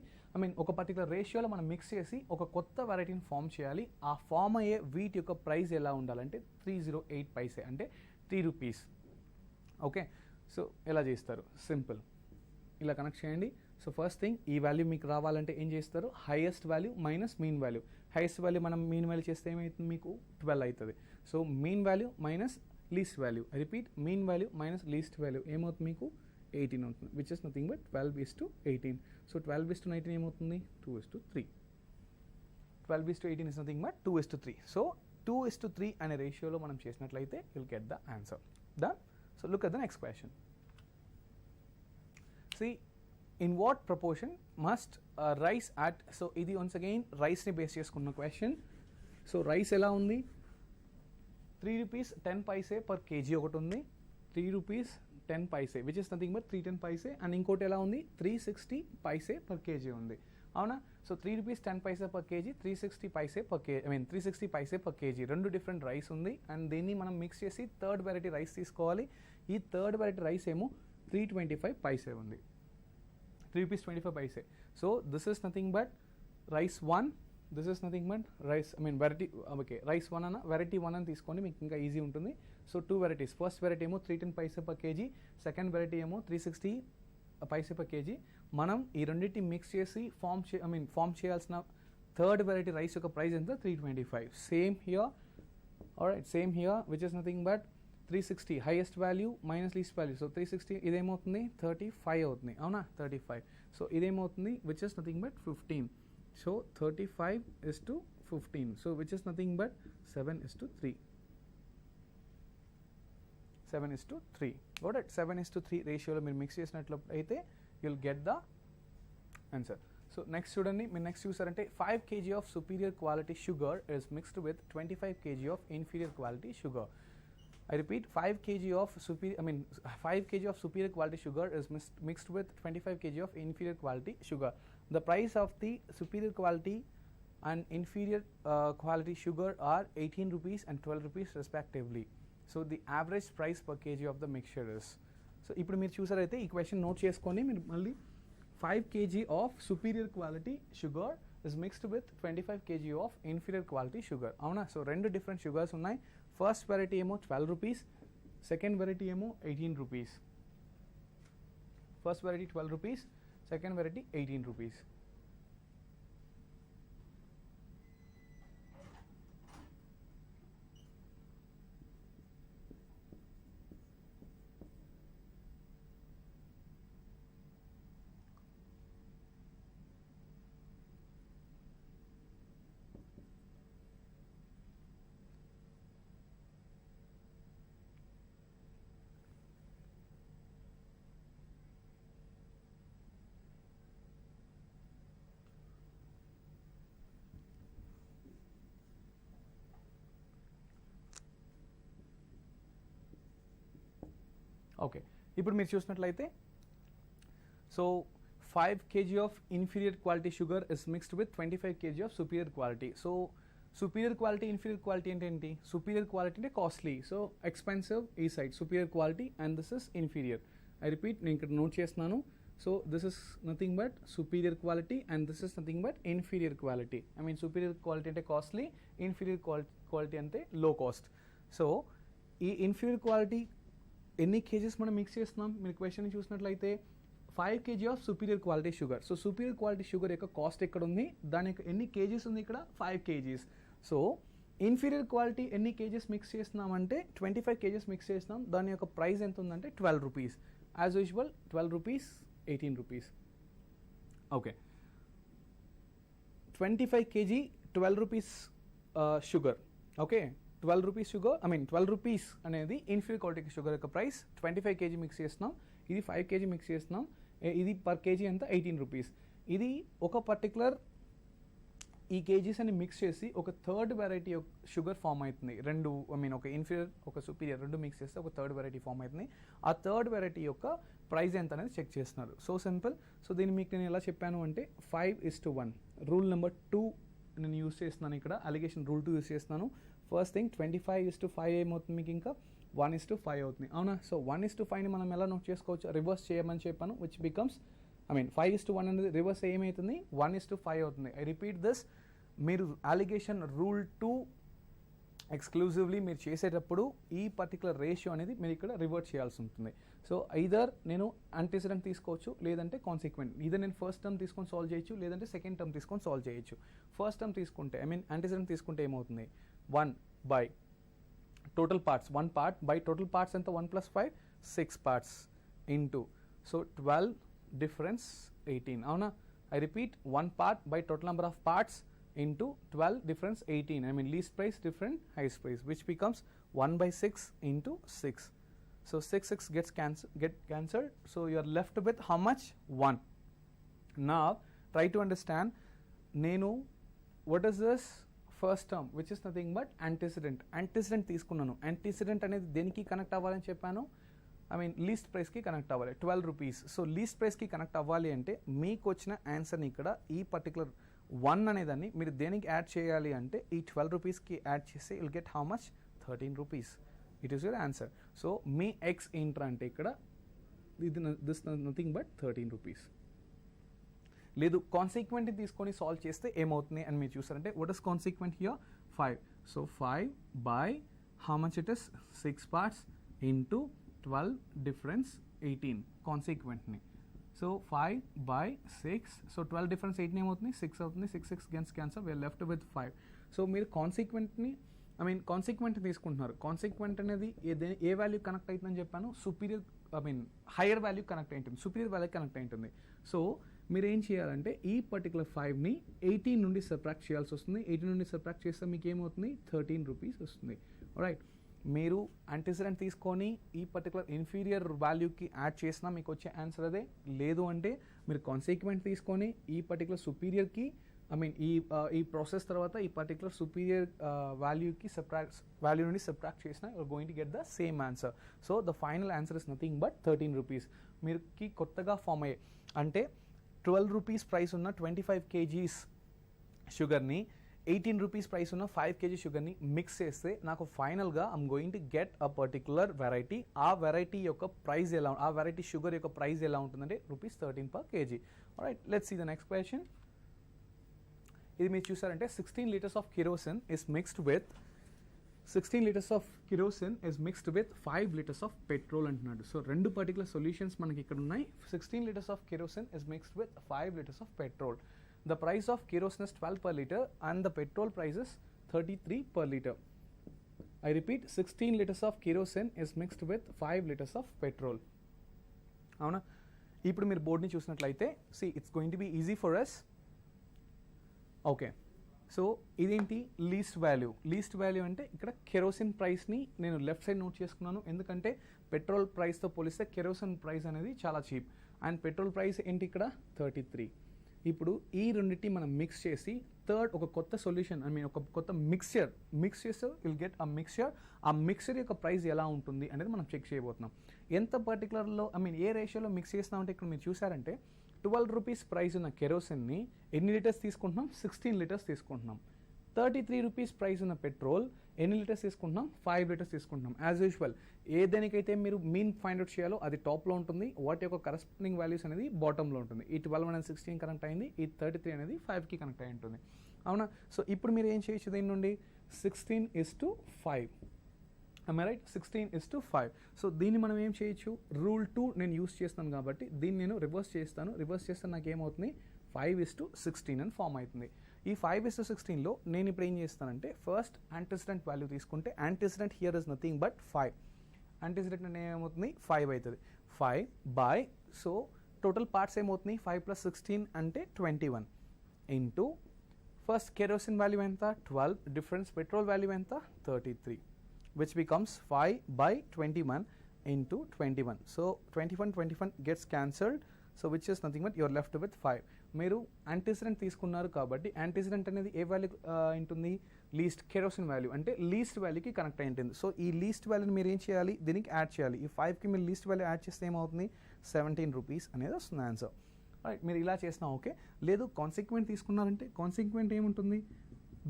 ఒక పర్టికులర్ రేషియోలో మనం మిక్స్ చేసి ఒక కొత్త వెరైటీని ఫామ్ చేయాలి. ఆ ఫామ్ అయ్యే వీట్ యొక్క ప్రైస్ ఎలా ఉండాలంటే 308 పైసే, అంటే ₹3. ఓకే, సో ఎలా చేస్తారు సింపుల్, ఇలా కనెక్ట్ చేయండి. సో ఫస్ట్ థింగ్ ఈ వాల్యూ మీకు రావాలంటే ఏం చేస్తారు highest value minus mean value. Highest value మనం మీన్ వాల్యూ చేస్తే ఏమవుతుంది మీకు 12 అవుతుంది. So mean value minus least value, repeat mean value minus least value ఏమవుతుంది మీకు 18 అవుతుంది, which is nothing but 12:18. So 12:19 ఏమవుతుంది 2:3. 12:18 ఇస్ నథింగ్ బట్ 2:3. సో 2:3 అనే రేషియోలో మనం చేసినట్లయితే will get the answer. Done. So look at the next question. See, in what proportion must rice at, so ఇది once again rice ని base చేసుకున్న question. So rice ఎలా ఉంది ₹3.10 per kg ఒకటి ఉంది, ₹3.10 which is nothing but 310 paise. And ఇంకోటి ఎలా ఉంది 360 పైసే per kg ఉంది, అవునా. So ₹3.10 per kg, 360 paise per kg, 360 paise per kg. రెండు డిఫరెంట్ రైస్ ఉంది. అండ్ దీన్ని మనం మిక్స్ చేసి థర్డ్ వెరైటీ రైస్ తీసుకోవాలి. ఈ థర్డ్ వెరైటీ రైస్ ఏమో 325 పైసే ఉంది, ₹3.25. So this is nothing but rice 1, this is nothing but rice variety. Okay, rice 1 అన్న వెరైటీ 1 అని తీసుకోండి, మీకు ఇంకా ఈజీ ఉంటుంది. సో 2 వెరైటీస్, ఫస్ట్ వెరైటీ ఏమో 310 paise per kg, second variety ఏమో 360 పైసే per kg. మనం ఈ రెండింటిని మిక్స్ చేసి ఫామ్ చేయాల్సిన థర్డ్ వెరైటీ రైస్ యొక్క ప్రైస్ ఎంత 325. Same here, alright, same here which is nothing but 360 highest value minus least value. So 360 ఇదేమవుతుంది 35 అవుతుంది, అవునా 35. సో ఇదేమవుతుంది which is nothing but 15. So 35:15. So which is nothing but 7:3. 7:3. Got it. 7:3 రేషియోలో మీరు mix చేసినట్లు అయితే you'll get the answer. So next చూడండి, మీరు నెక్స్ట్ చూసారంటే 5 kg of superior quality sugar is mixed with 25 kg of inferior quality sugar. I repeat, 5 kg of superior quality sugar is mixed with 25 kg of inferior quality sugar. The price of the superior quality and inferior quality sugar are 18 rupees and 12 rupees respectively. So the average price per kg of the mixture is. So ఇప్పుడు మీరు చూసారైతే ఈ question note చేసుకొని మీరు మళ్ళీ 5 kg of superior quality sugar is mixed with 25 kg of inferior quality sugar. అవునా. So రెండు different sugars ఉన్నాయి. First variety ఏమో 12 రూపీస్, సెకండ్ వెరైటీ ఏమో 18 rupees. First variety 12 rupees, second variety 18 rupees. Okay, ఇప్పుడు మీరు చూసినట్లయితే so 5 kg of inferior quality sugar is mixed with 25 kg of superior quality. So superior quality inferior quality అంటే ఏంటి? Superior quality అంటే costly, so expensive ఈ side superior quality, and this is inferior. I repeat, నేను ఇక్కడ note చేస్తున్నాను. So this is nothing but superior quality and this is nothing but inferior quality. I mean superior quality అంటే costly, inferior quality అంటే లో cost. So ఈ inferior quality ఎన్ని kgs మనం mix చేస్తున్నాం? మీరు క్వశ్చన్ చూసినట్లయితే 5 kg of superior quality sugar. So superior quality sugar యొక్క కాస్ట్ ఎక్కడ ఉంది, దాని యొక్క ఎన్ని కేజీస్ ఉంది ఇక్కడ? 5 kgs. సో ఇన్ఫీరియర్ క్వాలిటీ ఎన్ని కేజెస్ మిక్స్ చేస్తున్నామంటే 25 కేజెస్ మిక్స్ చేస్తున్నాం. దాని యొక్క ప్రైస్ ఎంత ఉందంటే 12 rupees. As usual 12 rupees, 18 rupees. Okay, 25 kg 12 rupees sugar. Okay, 12 rupees sugar, 12 rupees అనేది ఇన్ఫీరియర్ క్వాలిటీ షుగర్ యొక్క ప్రైస్. 25 kg మిక్స్ చేస్తున్నాం, ఇది 5 kg మిక్స్ చేస్తున్నాం, ఇది పర్ కేజీ ఎంత? 18 రూపీస్. ఇది ఒక పర్టికులర్ ఈ కేజీస్ అని మిక్స్ చేసి ఒక third variety of sugar form అవుతుంది. రెండు ఒక ఇన్ఫీరియర్ ఒక సుపీరియర్ రెండు మిక్స్ చేస్తే ఒక థర్డ్ వెరైటీ ఫామ్ అవుతుంది. ఆ థర్డ్ వెరైటీ యొక్క ప్రైస్ ఎంత అనేది చెక్ చేస్తున్నారు. So simple. సో దీన్ని మీకు నేను ఎలా చెప్పాను అంటే 5:1 రూల్ నెంబర్ 2 నేను యూస్ చేస్తున్నాను ఇక్కడ. అలిగేషన్ రూల్ 2 యూస్ చేస్తున్నాను. ఫస్ట్ థింగ్ 25:5 ఏమవుతుంది మీకు? ఇంకా 1:5 అవుతుంది, అవునా? సో 1:5ని మనం ఎలా నోట్ చేసుకోవచ్చు? రివర్స్ చేయమని చెప్పాను, విచ్ బికమ్స్ 5:1 అనేది రివర్స్ ఏమవుతుంది? 1:5 అవుతుంది. ఐ రిపీట్ దిస్, మీరు అలిగేషన్ రూల్ 2 ఎక్స్క్లూజివ్లీ మీరు చేసేటప్పుడు ఈ పర్టికులర్ రేషియో అనేది మీరు ఇక్కడ రివర్ట్ చేయాల్సి ఉంటుంది. సో ఐదర్ నేను యాంటిసిడెంట్ తీసుకోవచ్చు, లేదంటే కాన్సిక్వెంట్. ఇదే నేను ఫస్ట్ టర్మ్ తీసుకొని సాల్వ్ చేయొచ్చు, లేదంటే సెకండ్ టర్మ్ తీసుకొని సాల్వ్ చేయొచ్చు. ఫస్ట్ టర్మ్ తీసుకుంటే యాంటిసిడెంట్ తీసుకుంటే ఏమవుతుంది? 1 by total parts, 1 part by total parts ఎంత? 1 + 5 6 parts into, so 12 difference 18, అవునా? I repeat, 1 part by total number of parts into 12 difference 18. Least price different highest price, which becomes 1/6 into 6. So 6 gets cancelled. So you are left with how much? 1. Now try to understand, nenu what is this first term, which is nothing but antecedent. Antecedent తీసుకున్నాను. Antecedent అనేది దేనికి connect అవ్వాలని చెప్పాను? Least ప్రైస్కి connect అవ్వాలి. 12 rupees. So least ప్రైస్కి connect అవ్వాలి అంటే మీకు వచ్చిన ఆన్సర్ని ఇక్కడ ఈ పర్టికులర్ 1 అనేదాన్ని మీరు దేనికి యాడ్ చేయాలి అంటే ఈ 12 రూపీస్కి యాడ్ చేస్తే will get how much? 13 rupees. It is your answer. So me X ఏంట్రా అంటే ఇక్కడ దిస్ నథింగ్ బట్ 13 రూపీస్. లేదు కాన్సిక్వెంట్ తీసుకొని సాల్వ్ చేస్తే ఏమవుతుంది అని మీరు చూసారంటే what is consequent here? 5. So 5 by how much it is? 6 parts into 12 difference 18 కాన్సిక్వెంట్ని. So 5 by 6. సో 12 difference 18 ఏమవుతుంది? 6 అవుతుంది. 6 gets cancelled, we're left with 5. So మీరు కాన్సిక్వెంట్ని కాన్సిక్వెంట్ తీసుకుంటున్నారు. కాన్సిక్వెంట్ అనేది ఏ వాల్యూ కనెక్ట్ అవుతుందని చెప్పాను? సుపీరియర్ హైయర్ వాల్యూ కనెక్ట్ అయింటుంది, సుపీరియర్ వాల్యూ కనెక్ట్ అయింటుంది. సో మీరు ఏం చేయాలంటే ఈ పర్టికులర్ 5ని 18 నుండి సబ్ట్రాక్ట్ చేయాల్సి వస్తుంది. 18 నుండి సబ్ట్రాక్ట్ చేస్తే మీకు ఏమవుతుంది? 13 రూపీస్ వస్తుంది. రైట్, మీరు యాంటిసిడెంట్ తీసుకొని ఈ పర్టికులర్ ఇన్ఫీరియర్ వాల్యూకి యాడ్ చేసినా మీకు వచ్చే ఆన్సర్ అదే. లేదు అంటే మీరు కాన్సిక్వెంట్ తీసుకొని ఈ పర్టికులర్ సుపీరియర్కి ఈ ప్రాసెస్ తర్వాత ఈ పర్టికులర్ సుపీరియర్ వాల్యూకి వాల్యూ నుండి సబ్ట్రాక్ట్ చేసినా you're going to get the same answer. So the final answer is nothing but 13 rupees. మీరుకి కొత్తగా ఫామ్ అయ్యే అంటే 12 రూపీస్ ప్రైస్ ఉన్న 25 kgs షుగర్ని 18 రూపీస్ ప్రైస్ ఉన్న 5 kg షుగర్ని మిక్స్ చేస్తే నాకు ఫైనల్గా I'm going to get a particular variety. ఆ వెరైటీ యొక్క ప్రైస్ ఎలా, ఆ వెరైటీ షుగర్ యొక్క ప్రైస్ ఎలా ఉంటుందంటే ₹13 per kg. Right, let's see the next question. ఇది మీరు చూసారంటే 16 liters of kerosene is mixed with 5 liters of petrol అంటున్నాడు. సో రెండు పర్టికులర్ సొల్యూషన్స్ మనకి ఇక్కడ ఉన్నాయి. 16 liters of kerosene is mixed with 5 liters of petrol. The price of kerosene is 12 per liter and the petrol price is 33 per liter. I repeat, 16 liters of kerosene is mixed with 5 liters of petrol. అవునా? ఇప్పుడు మీరు బోర్డ్ని చూసినట్లయితే see, it's going to be easy for us. Okay, so ఇదేంటి? Least value. Least value అంటే ఇక్కడ kerosene ప్రైస్ని నేను left side note చేసుకున్నాను. ఎందుకంటే పెట్రోల్ ప్రైస్తో పోలిస్తే కెరోసిన్ ప్రైస్ అనేది చాలా చీప్ అండ్ పెట్రోల్ ప్రైస్ ఏంటి ఇక్కడ? 33. ఇప్పుడు ఈ రెండింటిని మనం మిక్స్ చేసి థర్డ్ ఒక కొత్త సొల్యూషన్ ఒక కొత్త మిక్స్ చేస్తే విల్ గెట్ అ మిక్స్చర్. ఆ మిక్స్చర్ యొక్క ప్రైస్ ఎలా ఉంటుంది అనేది మనం చెక్ చేయబోతున్నాం. ఎంత పర్టికులర్లో ఏ రేషియోలో మిక్స్ చేస్తున్నామంటే ఇక్కడ మీరు చూసారంటే 12 రూపీస్ ప్రైస్ ఉన్న కెరోసిన్ని ఎన్ని లీటర్స్ తీసుకుంటున్నాం? 16 లీటర్స్ తీసుకుంటున్నాం. 33 రూపీస్ ప్రైస్ ఉన్న పెట్రోల్ ఎన్ని లీటర్స్ తీసుకుంటున్నాం? 5 లీటర్స్ తీసుకుంటున్నాం. యాజ్ యూజువల్ ఏ దేనికైతే మీరు మీన్ ఫైండ్ అవుట్ చేయాలో అది టాప్లో ఉంటుంది, వాటి యొక్క కరస్పాండింగ్ వాల్యూస్ అనేది బాటంలో ఉంటుంది. ఈ 12 అనేది 16 కనెక్ట్ అయింది, ఈ 33 అనేది 5కి కనెక్ట్ అయి ఉంటుంది. అవునా? సో ఇప్పుడు మీరు ఏం చేయొచ్చు దీని నుండి? 16:5. am I right? 16:5. సో దీన్ని మనం ఏం చేయొచ్చు? రూల్ 2 నేను యూస్ చేస్తాను కాబట్టి దీన్ని నేను రివర్స్ చేస్తాను. రివర్స్ చేస్తే నాకు ఏమవుతుంది? 5:16 అని ఫామ్ అవుతుంది. ఈ 5:16లో నేను ఇప్పుడు ఏం చేస్తానంటే ఫస్ట్ యాంటిసిడెంట్ వాల్యూ తీసుకుంటే antecedent here is nothing but 5. Antecedent అంటే ఏమవుతుంది? 5 అవుతుంది. 5 బై, సో టోటల్ పార్ట్స్ ఏమవుతుంది? 5 + 16 అంటే 21 ఇంటూ ఫస్ట్ కెరోసిన్ వాల్యూ ఎంత? 12, డిఫరెన్స్ పెట్రోల్ వాల్యూ ఎంత? 33, which becomes 5 by 21 into 21. So 21 gets cancelled, so which is nothing but you're left with 5. మీరు antecedent తీసుకున్నారు కాబట్టి యాంటిసిడెంట్ అనేది ఏ వాల్యూ ఉంటుంది? లీస్ట్ కెరోసిన్ వాల్యూ అంటే లీస్ట్ వాల్యూకి కనెక్ట్ అయి ఉంటుంది. సో ఈ లీస్ట్ వాల్యూని మీరు ఏం చేయాలి? దీనికి యాడ్ చేయాలి. ఈ 5కి మీరు లీస్ట్ వాల్యూ యాడ్ చేస్తే ఏమవుతుంది? 17 రూపీస్ అనేది వస్తుంది ఆన్సర్. రైట్, మీరు ఇలా చేసినా ఓకే. లేదు కాన్సిక్వెంట్ తీసుకున్నారంటే కాన్సిక్వెంట్ ఏముంటుంది?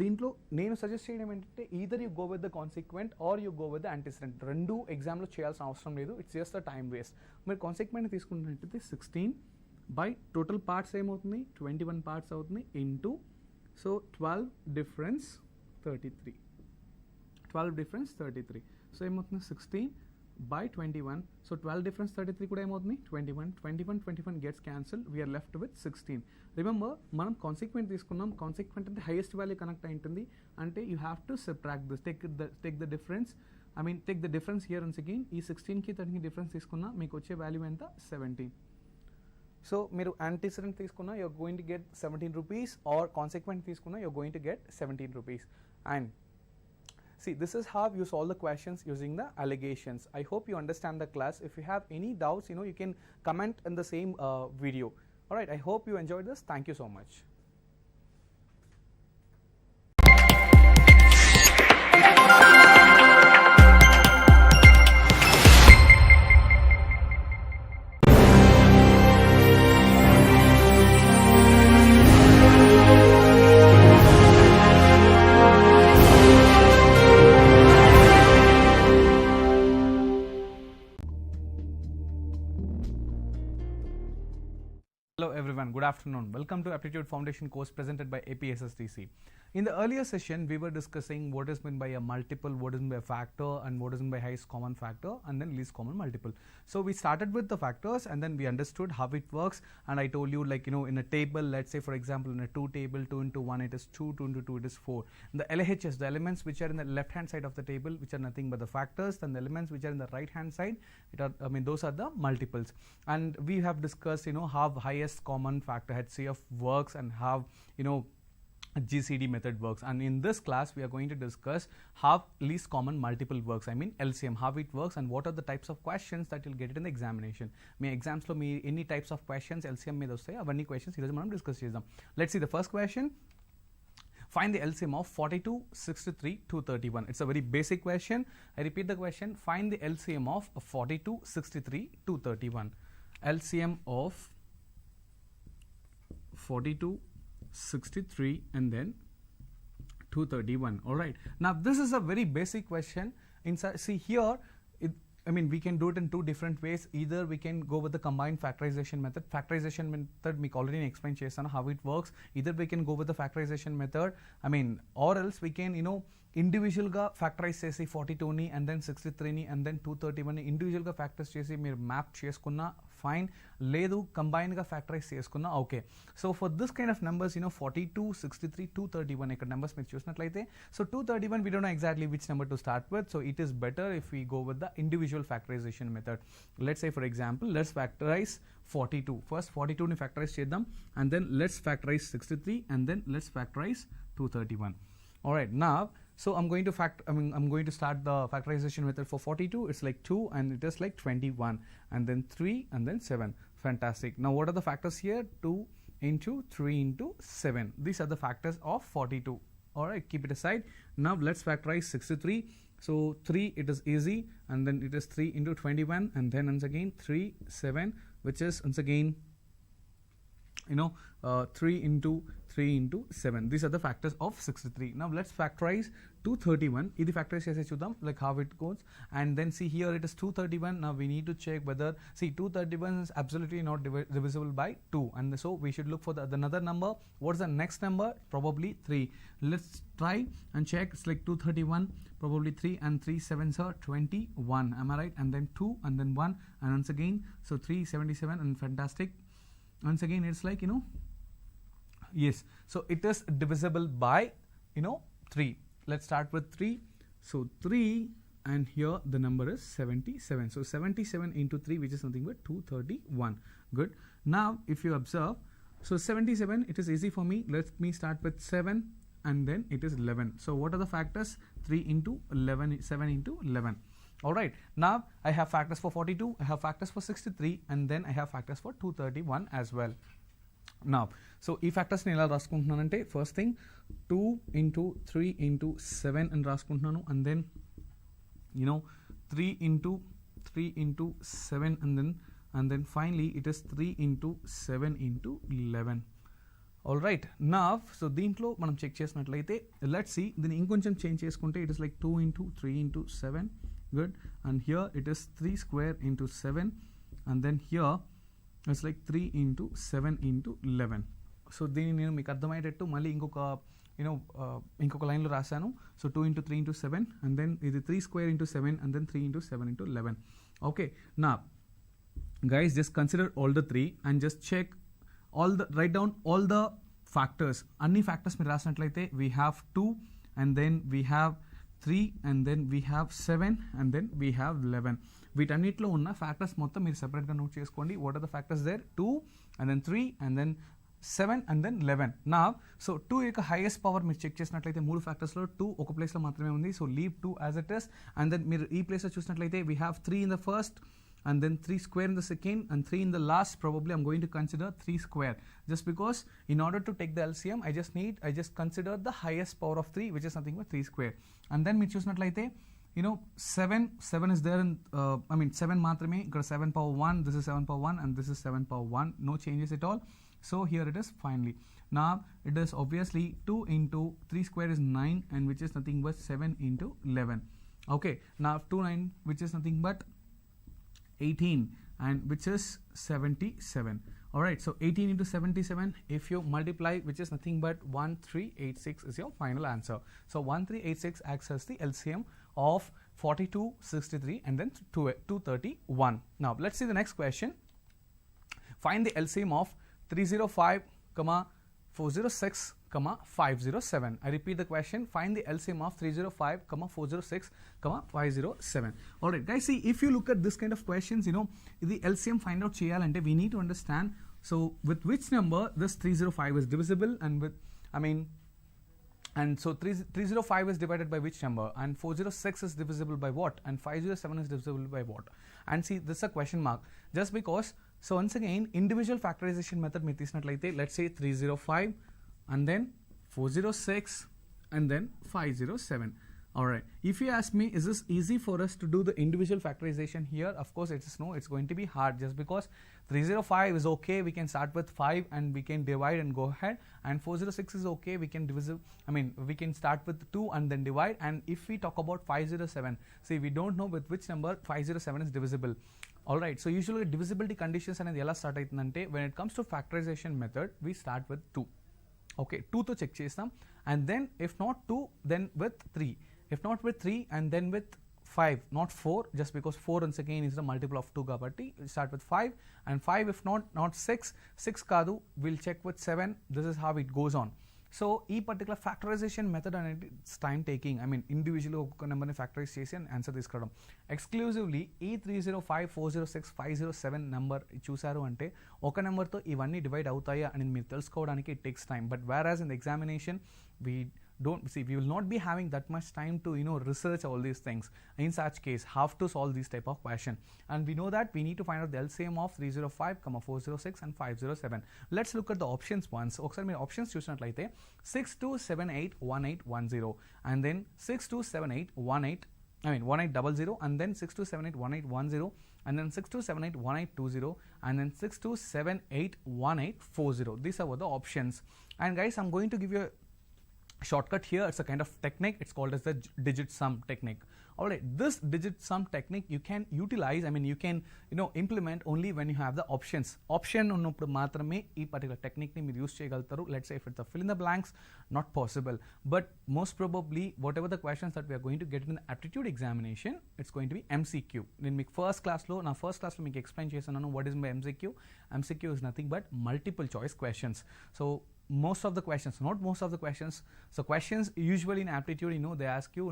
దీంట్లో నేను సజెస్ట్ చేయడం ఏంటంటే either you go with the consequent or you go with the antecedent. రెండు ఎగ్జామ్లో చేయాల్సిన అవసరం లేదు, it's just the time waste. మీరు కాన్సిక్వెంట్ తీసుకున్నట్టయితే 16 బై టోటల్ పార్ట్స్ ఏమవుతుంది? 21 పార్ట్స్ అవుతుంది into, so 12 difference 33. 12 difference 33. So ఏమవుతుంది? 16 by 21. So 12 difference 33 కూడా ఏమవుతుంది? 21 gets cancelled. We are left with 16. Remember మనం కాన్సిక్వెంట్ తీసుకున్నాం. కాన్సిక్వెంట్ అంటే హైయెస్ట్ వాల్యూ కనెక్ట్ అయి ఉంటుంది అంటే you have to subtract this. Take the difference, take the difference here once again. ఈ 16కి 30కి డిఫరెన్స్ తీసుకున్నా మీకు వచ్చే వాల్యూ ఎంత? 17. సో మీరు యాంటిసిడెంట్ తీసుకున్నా you're going to get 17 rupees or consequent తీసుకున్నా you're going to get 17 rupees. And see, this is how you solve the questions using the allegations. I hope you understand the class. If you have any doubts, you can comment in the same video. All right, I hope you enjoyed this. Thank you so much. Hello everyone, good afternoon. Welcome to Aptitude Foundation course presented by APSSTC. In the earlier session, we were discussing what is meant by a multiple, what is meant by a factor, and what is meant by highest common factor, and then least common multiple. So we started with the factors, and then we understood how it works. And I told you, in a table, let's say for example, in a 2 table, 2 into 1, it is 2, 2 into 2, it is 4. And the LHS, the elements which are in the left-hand side of the table, which are nothing but the factors, and the elements which are in the right-hand side, those are the multiples. And we have discussed, how highest common factor HCF works and how, GCD method works. And in this class we are going to discuss how least common multiple works, LCM, how it works and what are the types of questions that you'll get it in the examination. Me exams lo me any types of questions LCM మీద వస్తాయి అవన్నీ questions ఈరోజు మనం discuss చేద్దాం. Let's see the first question. Find the LCM of 42, 63, 231. It's a very basic question. I repeat the question. Find the LCM of 42, 63, 231. LCM of 42, 63 and then 231. All right, now this is a very basic question. Inside, see here, we can do it in two different ways. Either we can go with the combined factorization method. Factorization method meeku already explain chesanu how it works. Either we can go with the factorization method, or else we can individual ga factorize chesi 42 ni and then 63 ni and then 231 ni individual ga factors chesi meer map cheskunna fine, ledu combined ga factorize cheskunna okay. So for this kind of numbers, 42, 63, 231 ikkada numbers meer chusnatlaite, so 231 we don't know exactly which number to start with, so it is better if we go with the individual factorization method. Let's say for example, let's factorize 42. First 42 ni factorize cheddam and then let's factorize 63 and then let's factorize 231. All right, now so I'm going to start the factorization method for 42. It's like 2 and it is like 21 and then 3 and then 7. Fantastic. Now what are the factors here? 2 into 3 into 7. These are the factors of 42. All right, keep it aside. Now let's factorize 63. So 3, it is easy, and then it is 3 into 21 and then once again 3, 7, which is once again 3 into 3 into 7. These are the factors of 63. Now let's factorize 231. This factorize chese chudam, like how it goes. And then see here it is 231. Now we need to check whether, see 231 is absolutely not divisible by 2. And so we should look for another number. What's the next number? Probably 3. Let's try and check. It's like 231, probably 3 and 3 7s are 21. Am I right? And then 2 and then 1 and once again. So 377 and fantastic. Once again it's like, yes, so it is divisible by 3. Let's start with 3. So 3 and here the number is 77. So 77 into 3, which is nothing but 231. Good. Now if you observe, so 77, it is easy for me. Let me start with 7 and then it is 11. So what are the factors? 3 into 11, 7 into 11. Alright, now I have factors for 42, I have factors for 63, and then I have factors for 231 as well. Now, so ఈ ఫ్యాక్టర్స్ని ఎలా రాసుకుంటున్నానంటే, first thing 2 into 3 into 7 అని రాసుకుంటున్నాను, and then 3 into 7 and then finally it is 3 into 7 into 11. Alright, now so దీంట్లో మనం check చేసినట్లయితే let's see, దీన్ని ఇంకొంచెం change చేసుకుంటే it is like 2 into 3 into 7. Good. And here it is 3 square into 7, and then here it's like 3 into 7 into 11. So దీన్ని నేను మీకు అర్థమయ్యేటట్టు మళ్ళీ ఇంకొక లైన్లో రాశాను. So 2 into 3 into 7 and then ఇది 3 square into 7 and then 3 into 7 into 11. Okay, now guys, just consider all the 3 and just check write down all the factors. అన్ని ఫ్యాక్టర్స్ మీరు రాసినట్లయితే we have 2 and then we have 3 and then we have 7 and then we have 11. వీటన్నిటిలో ఉన్న factors మొత్తం మీరు సెపరేట్గా note చేసుకోండి. What are the factors there? 2 and then 3 and then 7 and then 11. నా so 2 యొక్క హైయెస్ట్ పవర్ మీరు చెక్ చేసినట్లయితే 3 ఫ్యాక్టర్స్లో 2 ఒక ప్లేస్లో మాత్రమే ఉంది. So leave 2 as it is. And then మీరు ఈ ప్లేస్లో చూసినట్లయితే we have 3 in the first and then 3 square in the second and 3 in the last. Probably I'm going to consider 3 square just because in order to take the LCM I just consider the highest power of 3, which is nothing but 3 square. And then మీరు చూసినట్లయితే 7 is there in 7 మాత్రమే, ఇక్కడ 7 power 1, this is 7 power 1 and this is 7 power 1, no changes at all. So here it is finally. Now it is obviously 2 into 3 square is 9 and which is nothing but 7 into 11. Okay, now 2 9 which is nothing but 18 and which is 77. Alright, so 18 into 77, if you multiply, which is nothing but 1386 is your final answer. So 1386 acts as the LCM of 42, 63 and then 231. Now let's see the next question. Find the LCM of 305, 406, 507. I repeat the question. Find the LCM of 305, 406, 507. Alright guys, see, if you look at this kind of questions, the LCM find out cheyalante, we need to understand, so with which number this 305 is divisible and with, and so 305 is divided by which number, and 406 is divisible by what, and 507 is divisible by what. And see, this is a question mark just because, so once again individual factorization method మీరు తీసుకున్నట్లయితే, let's say 305 and then 406 and then 507. Alright, if you ask me, is this easy for us to do the individual factorization here? Of course it is no, it's going to be hard just because 305 is okay, we can start with 5 and we can divide and go ahead, and 406 is okay, we can we can start with 2 and then divide. And if we talk about 507, see, we don't know with which number 507 is divisible. Alright, so usually divisibility conditions అనేది ఎలా start అవుతుందంటే, when it comes to factorization method we start with 2. Okay, 2 తో check చేస్తాం, and then if not 2 then with 3, if not with 3 and then with 5, not 4, just because 4 once again is the multiple of 2 kabatti we start with 5, and 5 if not 6 kaadu, we'll check with 7. This is how it goes on. So ఈ particular factorization method అనేది it's time taking. Individual ఒక్కొక్క నెంబర్ని factorise చేసి answer తీసుకురావడం. Exclusively ఈ 305, 406, 507 number చూసారు అంటే ఒక నెంబర్తో ఇవన్నీ డివైడ్ అవుతాయా అని మీరు తెలుసుకోవడానికి it takes time. But where in the examination we will not be having that much time to research all these things. In such case, have to solve these type of question, and we know that we need to find out the LCM of 305, 406 and 507. Let's look at the options once. Okkar meer options chusinattlaite 62781810 and then 62781800 and then 62781810 and then 62781820, and then 62781840. These are the options. And guys, I'm going to give you a shortcut here. It's a kind of technique. It's called as the digit sum technique. All right, this digit sum technique you can utilize, I mean you can implement only when you have the options. Option ఉన్నప్పుడు మాత్రమే ఈ particular technique ని మీరు use చేయగలుగుతారు. Let's say if it's a fill in the blanks, not possible. But most probably whatever the questions that we are going to get in the aptitude examination, it's going to be MCQ. నేను మీకు first క్లాస్లో మీకు explain చేస్తున్నాను what is my MCQ. MCQ is nothing but multiple choice questions. So most of the questions, not most of the questions, so questions usually in aptitude, they ask you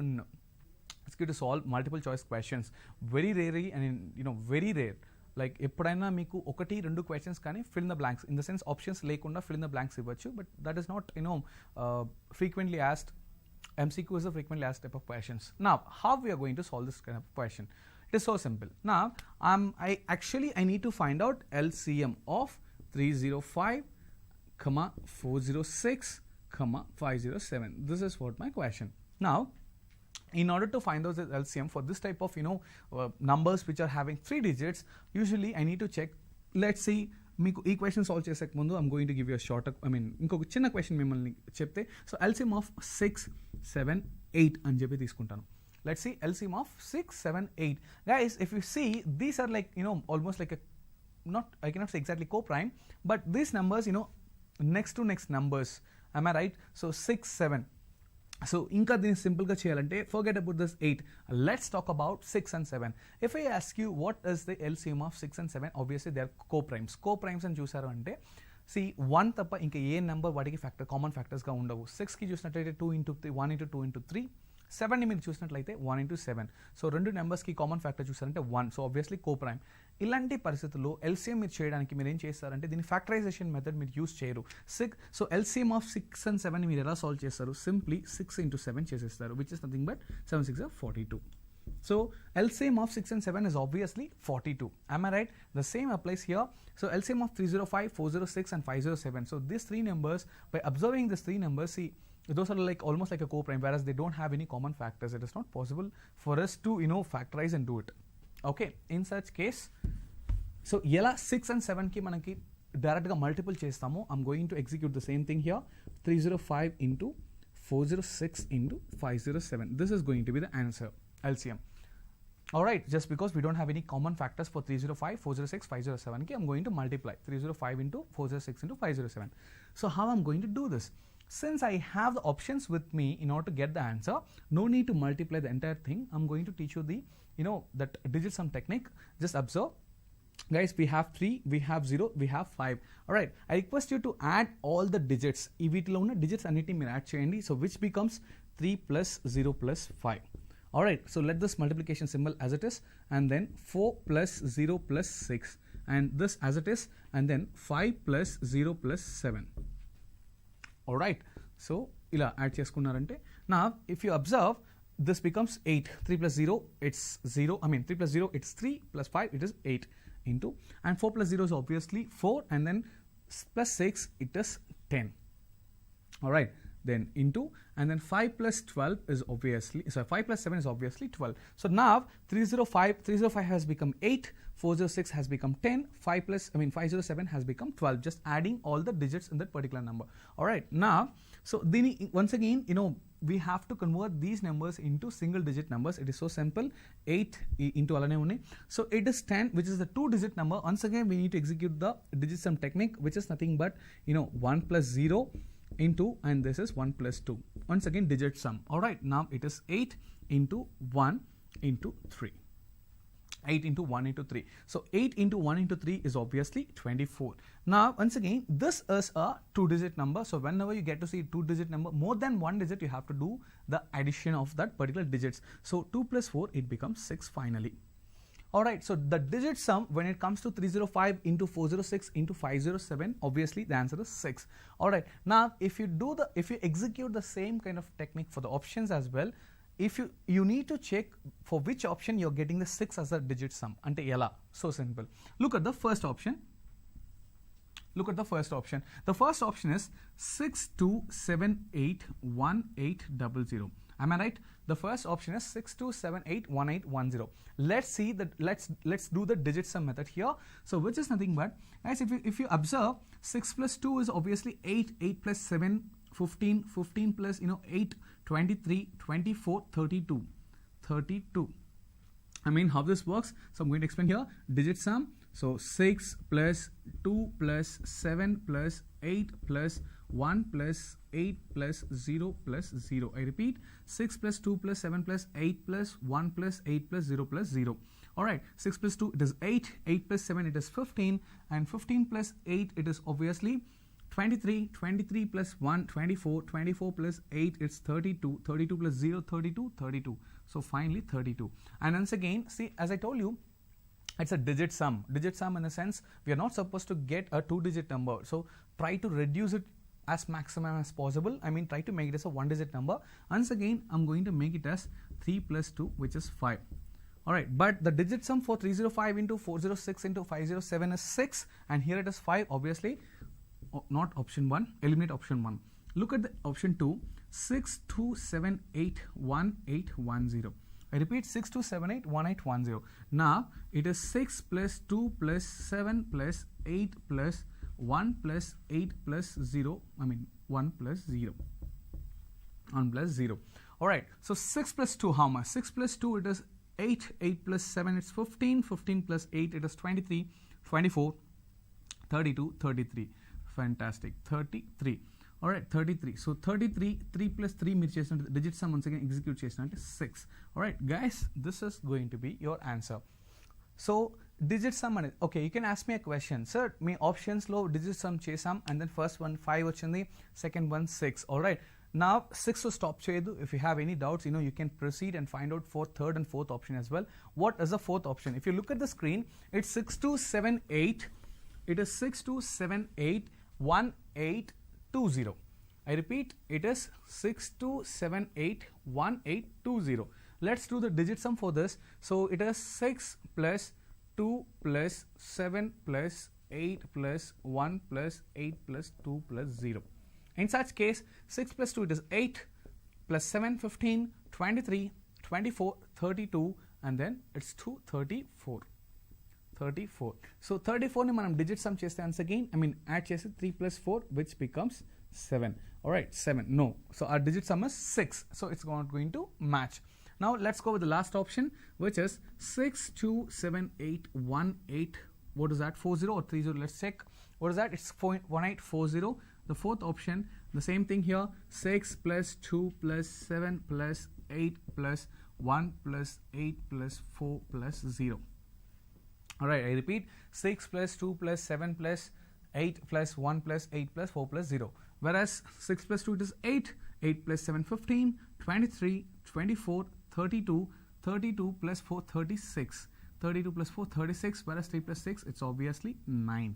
to solve multiple choice questions. Very rarely, and very rare, like ఎప్పుడైనా మీకు 1-2 questions కానీ fill in the blanks, in the sense options లేకుండా fill in the blanks ఇవ్వచ్చు, but that is not frequently asked. MCQ is a frequently asked type of questions. Now how we are going to solve this kind of question? It is so simple. Now I need to find out LCM of 305, 406, 507. This is what my question. Now in order to find out the LCM for this type of numbers which are having 3 digits, usually I need to check. Let's see, మీకు ఈ question solve చేసే ముందు I'm going to give you short, ఇంకొక చిన్న question మిమ్మల్ని చెప్తే, so LCM of 6, 7, 8 అని చెప్పి తీసుకుంటాను. Let's see LCM of 6, 7, 8. Guys, if you see, these are like almost like a, not, I cannot say exactly co-prime, but these numbers next to next numbers. Am I right? So 6, 7. So ఇంకా దీన్ని సింపుల్గా చేయాలంటే forget about this 8. Let's talk about 6 and 7. If I ask you what is the LCM of 6 and 7, obviously they are co-primes. Co-primes అని చూసారు అంటే, see 1 తప్ప ఇంకా ఏ number వాటికి కామన్ ఫ్యాక్టర్స్గా ఉండవు. 6కి చూసినట్లయితే 2 into 3, 1 into 2 into 3. 7ని మీరు చూసినట్లయితే 1 into 7. సో 2 నెంబర్స్కి కామన్ ఫ్యాక్టర్ చూసారంటే 1. So obviously coprime. ఇలాంటి పరిస్థితుల్లో LCM మీరు చేయడానికి మీరు ఏం చేస్తారంటే, దీని ఫ్యాక్టరైజేషన్ మెథడ్ మీరు యూస్ చేయరు. సో LCM ఆఫ్ 6 and 7 మీరు ఎలా సాల్వ్ చేస్తారు? సింప్లీ 6 into 7 చేసేస్తారు, which is nothing but 7 6 are 42. So LCM of 6 and 7 is obviously 42. Am I right? The same applies here. So LCM of 305, 406 and 507. So these 3 numbers, by observing these 3 numbers, see, those are like almost like a co-prime, whereas they don't have any common factors. It is not possible for us to factorize and do it. Okay, in such case, so ఎలా 6 and 7కి మనకి డైరెక్ట్గా multiple చేస్తాము, I'm going to execute the same thing here. 305 into 406 into 507. This is going to be the answer, LCM. Alright, just because we don't have any common factors for 305, 406, 507, I'm going to multiply 305 into 406 into 507. So how I'm going to do this? Since I have the options with me in order to get the answer, no need to multiply the entire thing. I'm going to teach you the that digit sum technique. Just observe. Guys, we have 3, we have 0, we have 5. Alright, I request you to add all the digits. ఈ వీటిలో ఉన్న digits అన్నిటిని మీరు add చేయండి. So which becomes 3 plus 0 plus 5. Alright, so let this multiplication symbol as it is, and then 4 plus 0 plus 6, and this as it is, and then 5 plus 0 plus 7. Alright, so ila add cheskunnarante. Now if you observe, this becomes 8. 3 plus 0, it's 0. 3 plus 0, it's 3, plus 5, it is 8 into, and 4 plus 0 is obviously 4, and then plus 6, it is 10. Alright, then into, and then 5 plus 12 is obviously, so 5 plus 7 is obviously 12. So now 305 has become 8, 406 has become 10, 507 has become 12, just adding all the digits in that particular number. Alright, now, so then once again, we have to convert these numbers into single digit numbers. It is so simple. 8 into alane unnayi. So it is 10, which is the 2-digit number. Once again, we need to execute the digit sum technique, which is nothing but 1 plus 0 into, and this is 1 plus 2. Once again, digit sum. Alright, now it is 8 into 1 into 3. 8 into 1 into 3. So 8 into 1 into 3 is obviously 24. Now once again, this is a 2-digit number. So whenever you get to see 2-digit number, more than 1 digit, you have to do the addition of that particular digits. So 2 plus 4, it becomes 6 finally. Alright, so the digit sum when it comes to 305 into 406 into 507, obviously the answer is 6. Alright, now if you execute the same kind of technique for the options as well, if you need to check for which option you're getting the 6 as a digit sum. Ante ela? So simple. Look at the first option. The first option is 62781800. Am I right? The first option is 62781810. Let's see that. Let's do the digit sum method here. So which is nothing but, guys, if you observe, 6 plus 2 is obviously 8. 8 plus 7, 15. 15 plus 8, 23, 24, 32. 32. I mean, how this works. So I'm going to explain here. Digit sum. So 6 plus 2 plus 7 plus 8 plus 1 plus 8 plus 0 plus 0. I repeat, 6 plus 2 plus 7 plus 8 plus 1 plus 8 plus 0 plus 0. Alright, 6 plus 2 it is 8, 8 plus 7 it is 15, and 15 plus 8 it is obviously 23, 23 plus 1, 24, 24 plus 8 it's 32, 32 plus 0, 32, 32. So finally 32. And once again, see, as I told you, it's a digit sum. Digit sum in the sense, we are not supposed to get a 2-digit number. So try to reduce it as maximum as possible. I mean, try to make it as a 1-digit number. Once again, I'm going to make it as 3 plus 2, which is 5. Alright, but the digit sum for 305 into 406 into 507 is 6, and here it is 5, obviously. Not option 1, eliminate option 1. Look at the option 2, 62781810. I repeat, 62781810. Now it is 6 plus 2 plus 7 plus 8 plus 1 plus 8 plus 0. I mean 1 plus 0. 1 plus 0. Alright, so 6 plus 2 how much? 6 plus 2 it is 8. 8 plus 7 it's 15. 15 plus 8 it is 23. 24. 32. 33. Fantastic. 33. Alright, 33. So 33, 3 plus 3 మీరు చేసినట్టు digit sum once again execute చేసినట్టు 6. Alright, guys, this is going to be your answer. So digit sum అనేది, okay, you can ask me a question. Sir, me options లో digit sum చేసాం, and then first one 5 వచ్చింది, second one 6. Alright, now 6 to stop చేయదు. If you have any doubts, you can proceed and find out for third and fourth option as well. What is the fourth option? If you look at the screen, it's 6278. It is 62781820. I repeat, it is 62781820. Let's do the digit sum for this. So it is 6 plus 2 plus 7 plus 8 plus 1 plus 8 plus 2 plus 0. In such case, 6 plus 2 it is 8 plus 7 15 23 24 32, and then it's 234. 34. So 34 ni manam digit sum cheste once again, I mean add chese 3 plus 4, which becomes 7. Alright, 7. No. So our digit sum is 6. So it's not going to match. Now let's go with the last option, which is 627818. What is that? 40 or 30? Let's check. What is that? It's 1840. The fourth option, the same thing here. 6 plus 2 plus 7 plus 8 plus 1 plus 8 plus 4 plus 0. Alright, I repeat, 6 plus 2 plus 7 plus 8 plus 1 plus 8 plus 4 plus 0. Whereas 6 plus 2 it is 8, 8 plus 7 15, 23, 24, 32, 32 plus 4 36, 32 plus 4 36, whereas 3 plus 6 it's obviously 9.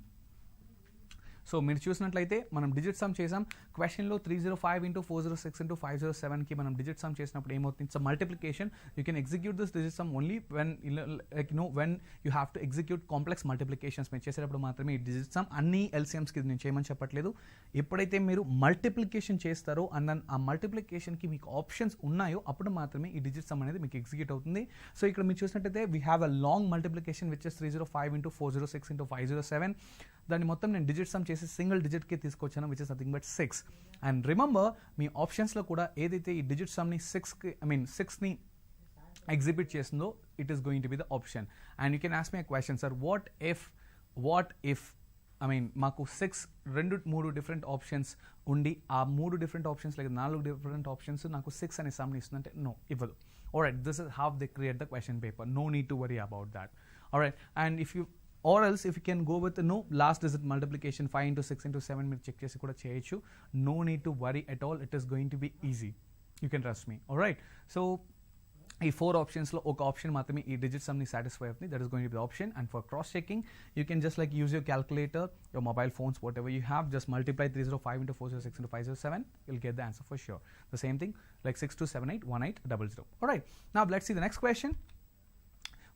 So మీరు చూసినట్లయితే మనం digit sum చేసాం. క్వశ్చన్లో 305 into 406 into 507కి మనం digit sum చేసినప్పుడు ఏమవుతుంది? It's multiplication. You can execute this digit sum only when when you have to execute complex multiplications. మీరు చేసేటప్పుడు మాత్రమే ఈ డిజిట్ సమ్. అన్ని ఎల్సిఎమ్స్కి నేను చేయమని చెప్పట్లేదు. ఎప్పుడైతే మీరు మల్టిప్లికేషన్ చేస్తారో అండ్ ఆ మల్టిప్లికేషన్కి మీకు ఆప్షన్స్ ఉన్నాయో అప్పుడు మాత్రమే ఈ డిజిట్ సమ్ అనేది మీకు ఎగ్జిక్యూట్ అవుతుంది. సో ఇక్కడ మీరు చూసినట్టయితే we have a long multiplication which is 305 into 406 into 507. దాన్ని మొత్తం నేను డిజిట్ సమ్ చేసి సింగిల్ డిజిట్కి తీసుకొచ్చాను, which is nothing but 6. And remember, మీ ఆప్షన్స్లో కూడా ఏదైతే ఈ డిజిట్ సమ్ని 6ని ఎగ్జిబిట్ చేస్తుందో it is going to be the option. And you can ask me a question, sir what if మాకు 3 డిఫరెంట్ ఆప్షన్స్ ఉండి ఆ 3 డిఫరెంట్ ఆప్షన్స్ లేక 4 డిఫరెంట్ ఆప్షన్స్ నాకు 6 అనే సమ్ని ఇస్తుందంటే నో, ఇవ్వదు. Alright, this is how they create the question paper. No need to worry about that. Alright, and or else if you can go with no last digit multiplication 5 into 6 into 7 మీరు check చేసి కూడా చేయొచ్చు. No need to worry at all, it is going to be easy. You can trust me. Alright, so ఈ 4 ఆప్షన్స్లో ఒక option మాత్రమే ఈ digit సమ్ని satisfy అవుతుంది, that is going to be the option. And for cross checking you can just like use your calculator, your mobile phones, what ever you have, just multiply 305 into 406 into 507, you'll get the answer for sure. The same thing like 62781800. Alright, now let's see the next question.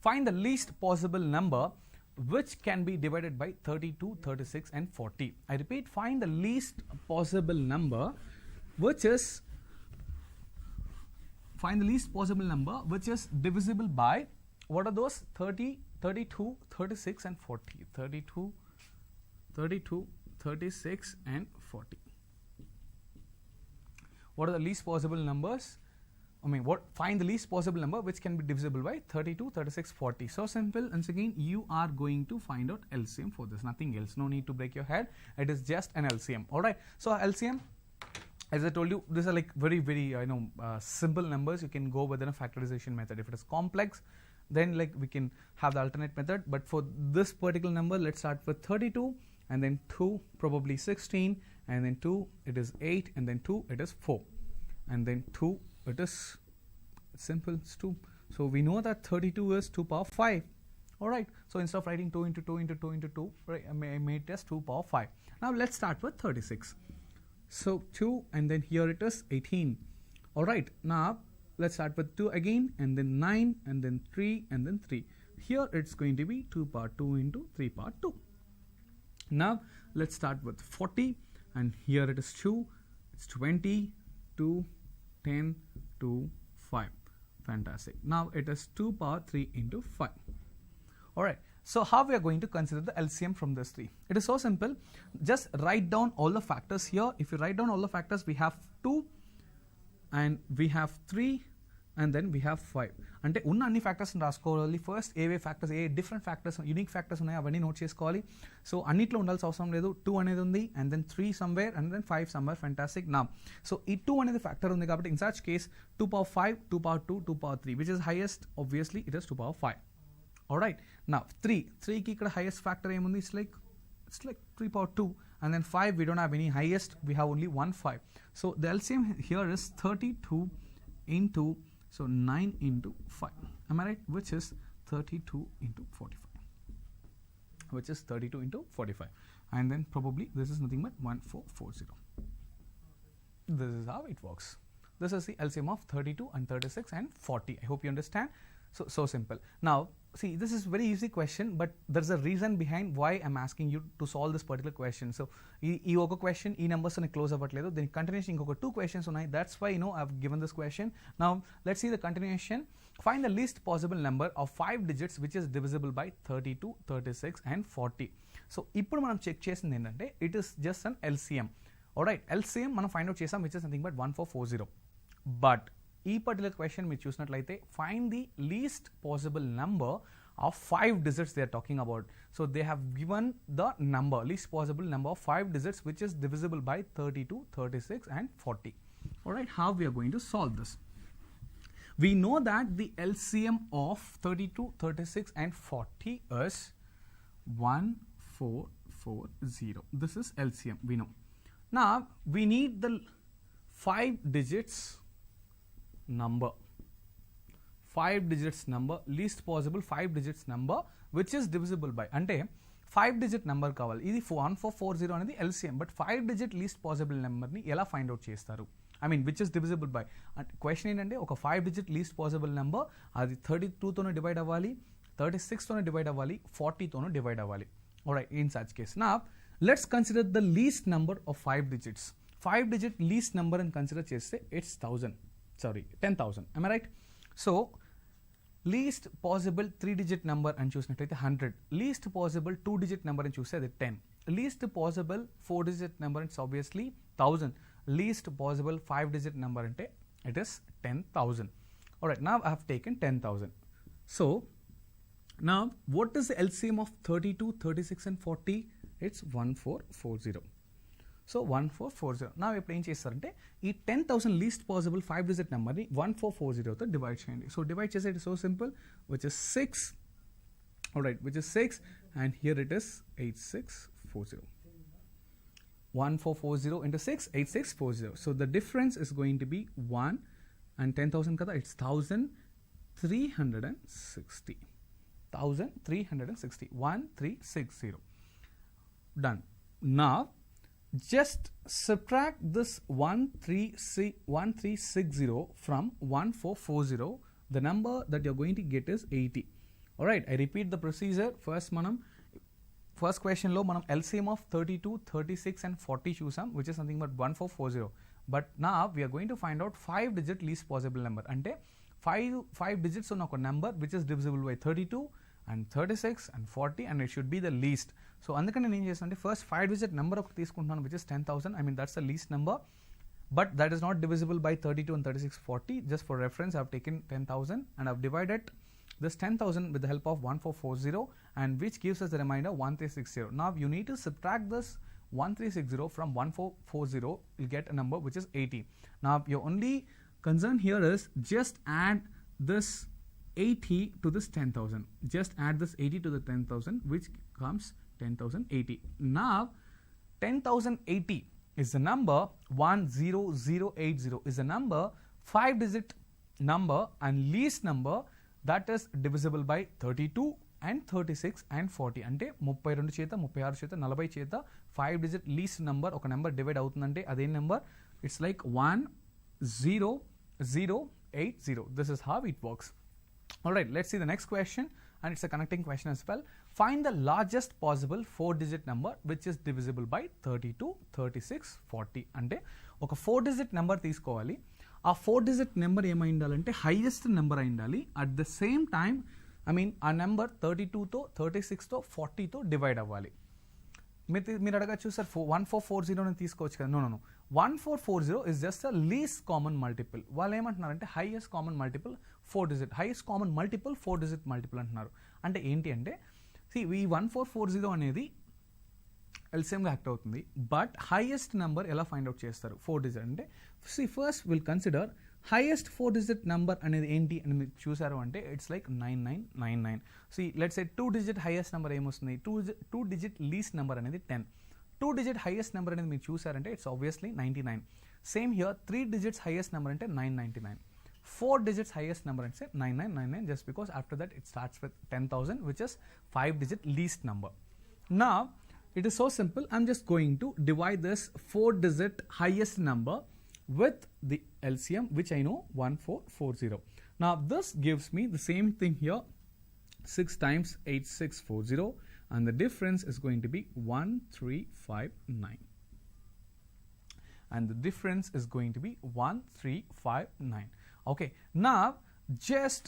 Find the least possible number which can be divided by 32, 36 and 40. I repeat, find the least possible number which is find the least possible number which is divisible by, what are those? 30, 32, 36 and 40. 32, 36 and 40. What are the least possible numbers? Find the least possible number which can be divisible by 32, 36, 40. So simple. Once again, you are going to find out LCM for this, nothing else. No need to break your head. It is just an LCM. Alright. So LCM, as I told you, these are like very, very simple numbers. You can go within a factorization method. If it is complex, then like we can have the alternate method. But for this particular number, let's start with 32, and then 2, probably 16, and then 2, it is 8, and then 2, it is 4, and then 2, it is simple, it's 2. So we know that 32 is 2 power 5. Alright, so instead of writing 2 into 2 into 2 into 2, right, I made it as 2 power 5. Now let's start with 36. So 2, and then here it is 18. Alright, now let's start with 2 again, and then 9, and then 3, and then 3. Here it's going to be 2 power 2 into 3 power 2. Now let's start with 40, and here it is 2, it's 20, 2, 10, 2, 5. Fantastic. Now it is 2 power 3 into 5. Alright, so how we are going to consider the LCM from this 3? It is so simple. Just write down all the factors here. If you write down all the factors, we have 2, and we have 3, and then we have 5. అంటే ఉన్న అన్ని factors రాసుకోవాలి. First ఏవే factors, a different factors, unique factors ఉన్నాయి, అవన్నీ note చేసుకోవాలి. So అన్నిట్లో ఉండాల్సిన అవసరం లేదు. 2 అనేది ఉంది, and then 3 somewhere, and then 5 somewhere. Fantastic. నా సో ఈ 2 అనేది ఫ్యాక్టర్ ఉంది కాబట్టి in such case 2 power 5, 2 power 2, 2 power 3, which is highest. Obviously it is 2 power 5. Alright. నా 3కి ఇక్కడ హైయెస్ట్ ఫ్యాక్టర్ ఏముంది? It's like 3 power 2, and then 5 we don't have any highest, we have only 1 5. So the LCM here is 32 into, so 9 into 5, am I right? Which is 32 into 45, which is 32 into 45, and then probably this is nothing but 1440. This is how it works. This is the LCM of 32 and 36 and 40. I hope you understand. So simple. Now see, this is very easy question, but there's a reason behind why I'm asking you to solve this particular question. So ee oka question, ee numbers ani close avvatledu, then continuation inkoka 2 questions unnai. That's why I've given this question. Now let's see the continuation. Find the least possible number of 5 digits which is divisible by 32, 36 and 40. So ippudu manam check chesindi endante, it is just an LCM. Alright, LCM మనం find out చేసాం, which is nothing but 1440. But ఈ particular question మీరు చూసినట్లయితే find the least possible number of 5 digits they are talking about. So they have given the number, least possible number of 5 digits which is divisible by 32, 36 and 40. Alright, how we are going to solve this? We know that the LCM of 32, 36 and 40 is 1440. This is LCM, we know. Now we need the 5 digits number, 5 digits number, least possible 5 digits number which is divisible by, అంటే 5 digit number కావాలి. ఇది 1440 అనేది LCM, but 5 digit least possible నెంబర్ని ఎలా find out చేస్తారు? I mean which is divisible by. అంటే question ఏంటంటే ఒక 5 digit least possible నెంబర్ అది 32తోనే డివైడ్ అవ్వాలి, 36తోనే డివైడ్ అవ్వాలి, 40తోనే డివైడ్ అవ్వాలి. ఆల్రైట్, ఇన్ సచ్ కేస్ నా let's consider the least number of 5 digits. 5 digit least number అని కన్సిడర్ చేస్తే it's 10,000. am I right? So least possible 3 digit number అని చూసినట్లయితే 100, least possible 2 digit number అని చూస్తే అది 10, least possible 4 digit number it's obviously 1000, least possible 5 digit number అంటే it is 10,000. Alright, now I have taken 10,000. So now what is the LCM of 32, 36 and 40? It's 1440. So 1440. నా ఇప్పుడు ఏం చేస్తారంటే ఈ 10,000 least possible 5 digit నెంబర్ని 1440తో డివైడ్ చేయండి. So divide చేసే it so simple, which is 6. Alright, which is 6, and here it is 8640. 1440 into 6, 8640. So the difference is going to be 1 and 10,000 kada, it's 1360. 1360. 1360. Done. Now just subtract this 1360 from 1440. The number that you're going to get is 80. Alright, I repeat the procedure. First question lo manam LCM of 32, 36 and 40 choosam, which is something but 1440. But now we are going to find out 5-digit least possible number. Ante 5 digits on a number which is divisible by 32 and 36 and 40, and it should be the least. So andukane nenu em chestunante first 5-digit number okati teeskuntunnanu which is 10,000. I mean that's the least number, but that is not divisible by 32 and 36, 40. Just for reference, I have taken 10,000 and I have divided this 10,000 with the help of 1440, and which gives us the remainder 1360. Now you need to subtract this 1360 from 1440. You'll get a number which is 80. Now your only concern here is just add this 80 to this 10,000. Just add this 80 to the 10,000, which comes 10,080. Now 10,080 is the number 10080 is the number 5-digit number and least number that is divisible by 32 and 36 and 40. అంటే 32 చేత 36 చేత 40 చేత 5-digit least number ఒక number divide అవుతుందంటే అదే number. It's like 10080. This is how it works. Alright, let's see the next question, and it's a connecting question as well. Find the largest possible 4-digit number which is divisible by 32, 36, 40. అంటే ఒక 4-digit number తీసుకోవాలి. ఆ 4-digit number ఏమై ఉండాలంటే highest number అయి ఉండాలి. At the same time ఆ number 32తో 36తో 40తో డివైడ్ అవ్వాలి. మీరు అడగచ్చు సార్ 1440 తీసుకోవచ్చు కదా. No 1440 is just a least common multiple. వాళ్ళు ఏమంటున్నారంటే highest common multiple 4-digit, highest common multiple 4-digit multiple అంటున్నారు. అంటే ఏంటి అంటే ఈ 1440 అనేది ఎల్సిఎంగా యాక్ట్ అవుతుంది, బట్ హైయెస్ట్ నెంబర్ ఎలా ఫైండ్ అవుట్ చేస్తారు 4-digit అంటే first will consider highest 4-digit number అనేది ఏంటి అని మీరు చూసారు అంటే it's like 9999. Let's say 2-digit highest number ఏమొస్తుంది, 2-digit లీస్ట్ నెంబర్ అనేది 10. 2-digit హైయెస్ట్ నెంబర్ అనేది మీరు చూసారంటే it's obviously 99. Same here 3 digits highest number అంటే 999. 4 digits highest number and say 9999, just because after that it starts with 10,000, which is 5-digit least number. Now it is so simple. I'm just going to divide this 4-digit highest number with the LCM, which I know 1440. Now this gives me the same thing here, 6 times 8640, and the difference is going to be 1359. And the difference is going to be 1359. Okay, now just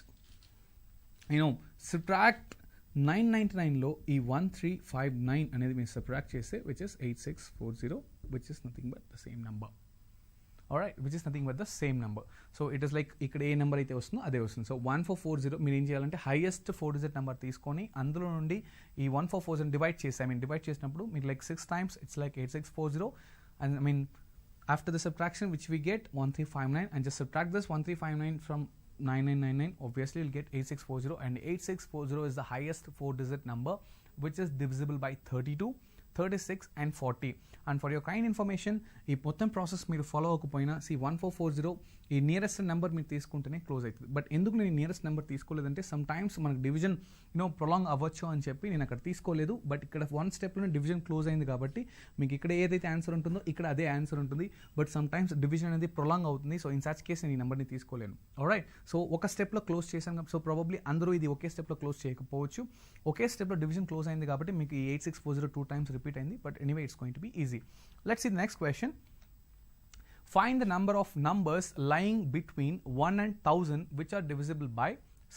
subtract 999 లో ఈ 1359 అనేది మీరు subtract చేస్తే which is 8640, which is nothing but the same number. Alright, which is nothing but the same number. So it is like ఇక్కడ ఏ number అయితే వస్తుందో అదే వస్తుంది. సో 1440 మీరు ఏం చేయాలంటే హైయెస్ట్ 4-digit నెంబర్ తీసుకొని అందులో నుండి ఈ 1440 డివైడ్ చేసి డివైడ్ చేసినప్పుడు మీరు like 6 times it's like 8640, and after the subtraction which we get 1359, and just subtract this 1359 from 9999, obviously you'll get 8640, and 8640 is the highest 4-digit number which is divisible by 32, 36 and 40. And for your kind information, ఈ మొత్తం process మీరు follow అవ్వకపోయినా 1440 ఈ nearest number మీరు తీసుకుంటేనే close అవుతుంది. But ఎందుకు నేను నియరెస్ట్ నెంబర్ తీసుకోలేదంటే సమ్ టైమ్స్ మనకు డివిజన్ ప్రొలాంగ్ అవ్వచ్చు అని చెప్పి నేను అక్కడ తీసుకోలేదు. బట్ ఇక్కడ 1 స్టెప్లోనే డివిజన్ క్లోజ్ అయింది కాబట్టి మీకు ఇక్కడ ఏదైతే ఆన్సర్ ఉంటుందో ఇక్కడ అదే ఆన్సర్ ఉంటుంది. బట్ సమ్ టైమ్స్ డివిజన్ అనేది ప్రొలాంగ్ అవుతుంది. సో ఇన్ సచ్ కేస్ నేను ఈ నెంబర్ని తీసుకోలేను. ఆల్రైట్, సో ఒక స్టెప్లో క్లోజ్ చేశాను. సో ప్రాబబ్లీ అందరూ ఇది ఒకే స్టెప్లో క్లోజ్ చేయకపోవచ్చు. ఒకే స్టెప్లో డివిజన్ క్లోజ్ అయింది కాబట్టి మీకు ఈ 8640 2 times రిపీట్ అయింది. But anyway it's going to be easy. Let's see the next question. Find the number of numbers lying between 1 and 1000 which are divisible by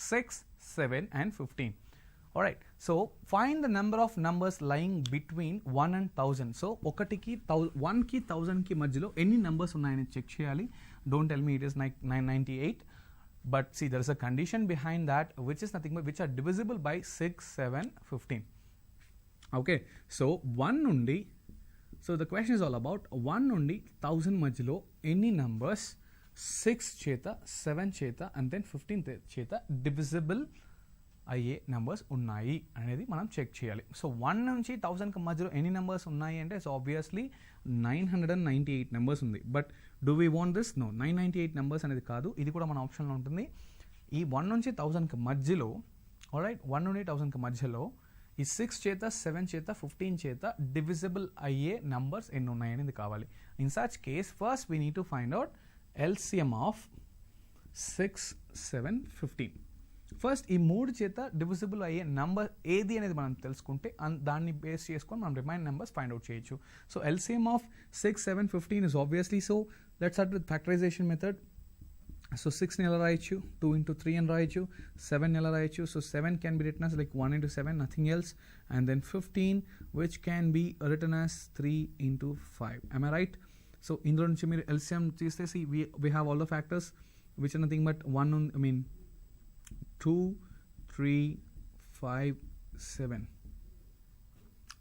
6, 7 and 15. Alright, so find the number of numbers lying between 1 and 1000. So 1 ki 1000 ki మధ్యలో ఎన్ని numbers ఉన్నాయని check చేయాలి. Don't tell me it is like 998. But see, there is a condition behind that, which is nothing but which are divisible by 6, 7, 15. Okay, so 1 నుండి, so the question is all about 1 నుండి 1000 మధ్యలో ఎన్ని numbers 6 చేత 7 చేత and then 15 చేత divisible అయ్యే numbers ఉన్నాయి అనేది మనం చెక్ చేయాలి. సో 1 నుంచి 1000కి మధ్యలో ఎన్ని నెంబర్స్ ఉన్నాయి అంటే సో ఆబ్వియస్లీ 998 నెంబర్స్ ఉంది. But do we want this? No, 998 numbers అనేది కాదు, ఇది కూడా మన ఆప్షన్లో ఉంటుంది. ఈ 1 నుంచి 1000కి మధ్యలో, ఆల్రైట్, 1 నుండి 1000కి మధ్యలో ఈ 6 చేత 7 చేత 15 చేత డివిజిబుల్ అయ్యే నంబర్స్ ఎన్ని ఉన్నాయనేది కావాలి. In such case first we need to find out LCM of 6, 7, 15. First ఈ 3 చేత డివిజిబుల్ అయ్యే నెంబర్ ఏది అనేది మనం తెలుసుకుంటే దాన్ని బేస్ చేసుకొని మనం రిమైన్ నెంబర్స్ ఫైండ్ అవుట్ చేయొచ్చు. So LCM of 6, 7, 15 is obviously, so let's start with factorization method. So 6 ని ఎలా రాయొచ్చు, 2 into 3 అని రాయొచ్చు, 7 ని ఎలా రాయొచ్చు. So 7 can be written as like 1 into 7, nothing else, and then 15 which can be written as 3 into 5. Am I right? So ఇందులో నుంచి మీరు ఎల్సిఎం తీస్తే we have all the factors which are nothing but 2, 3, 5, 7.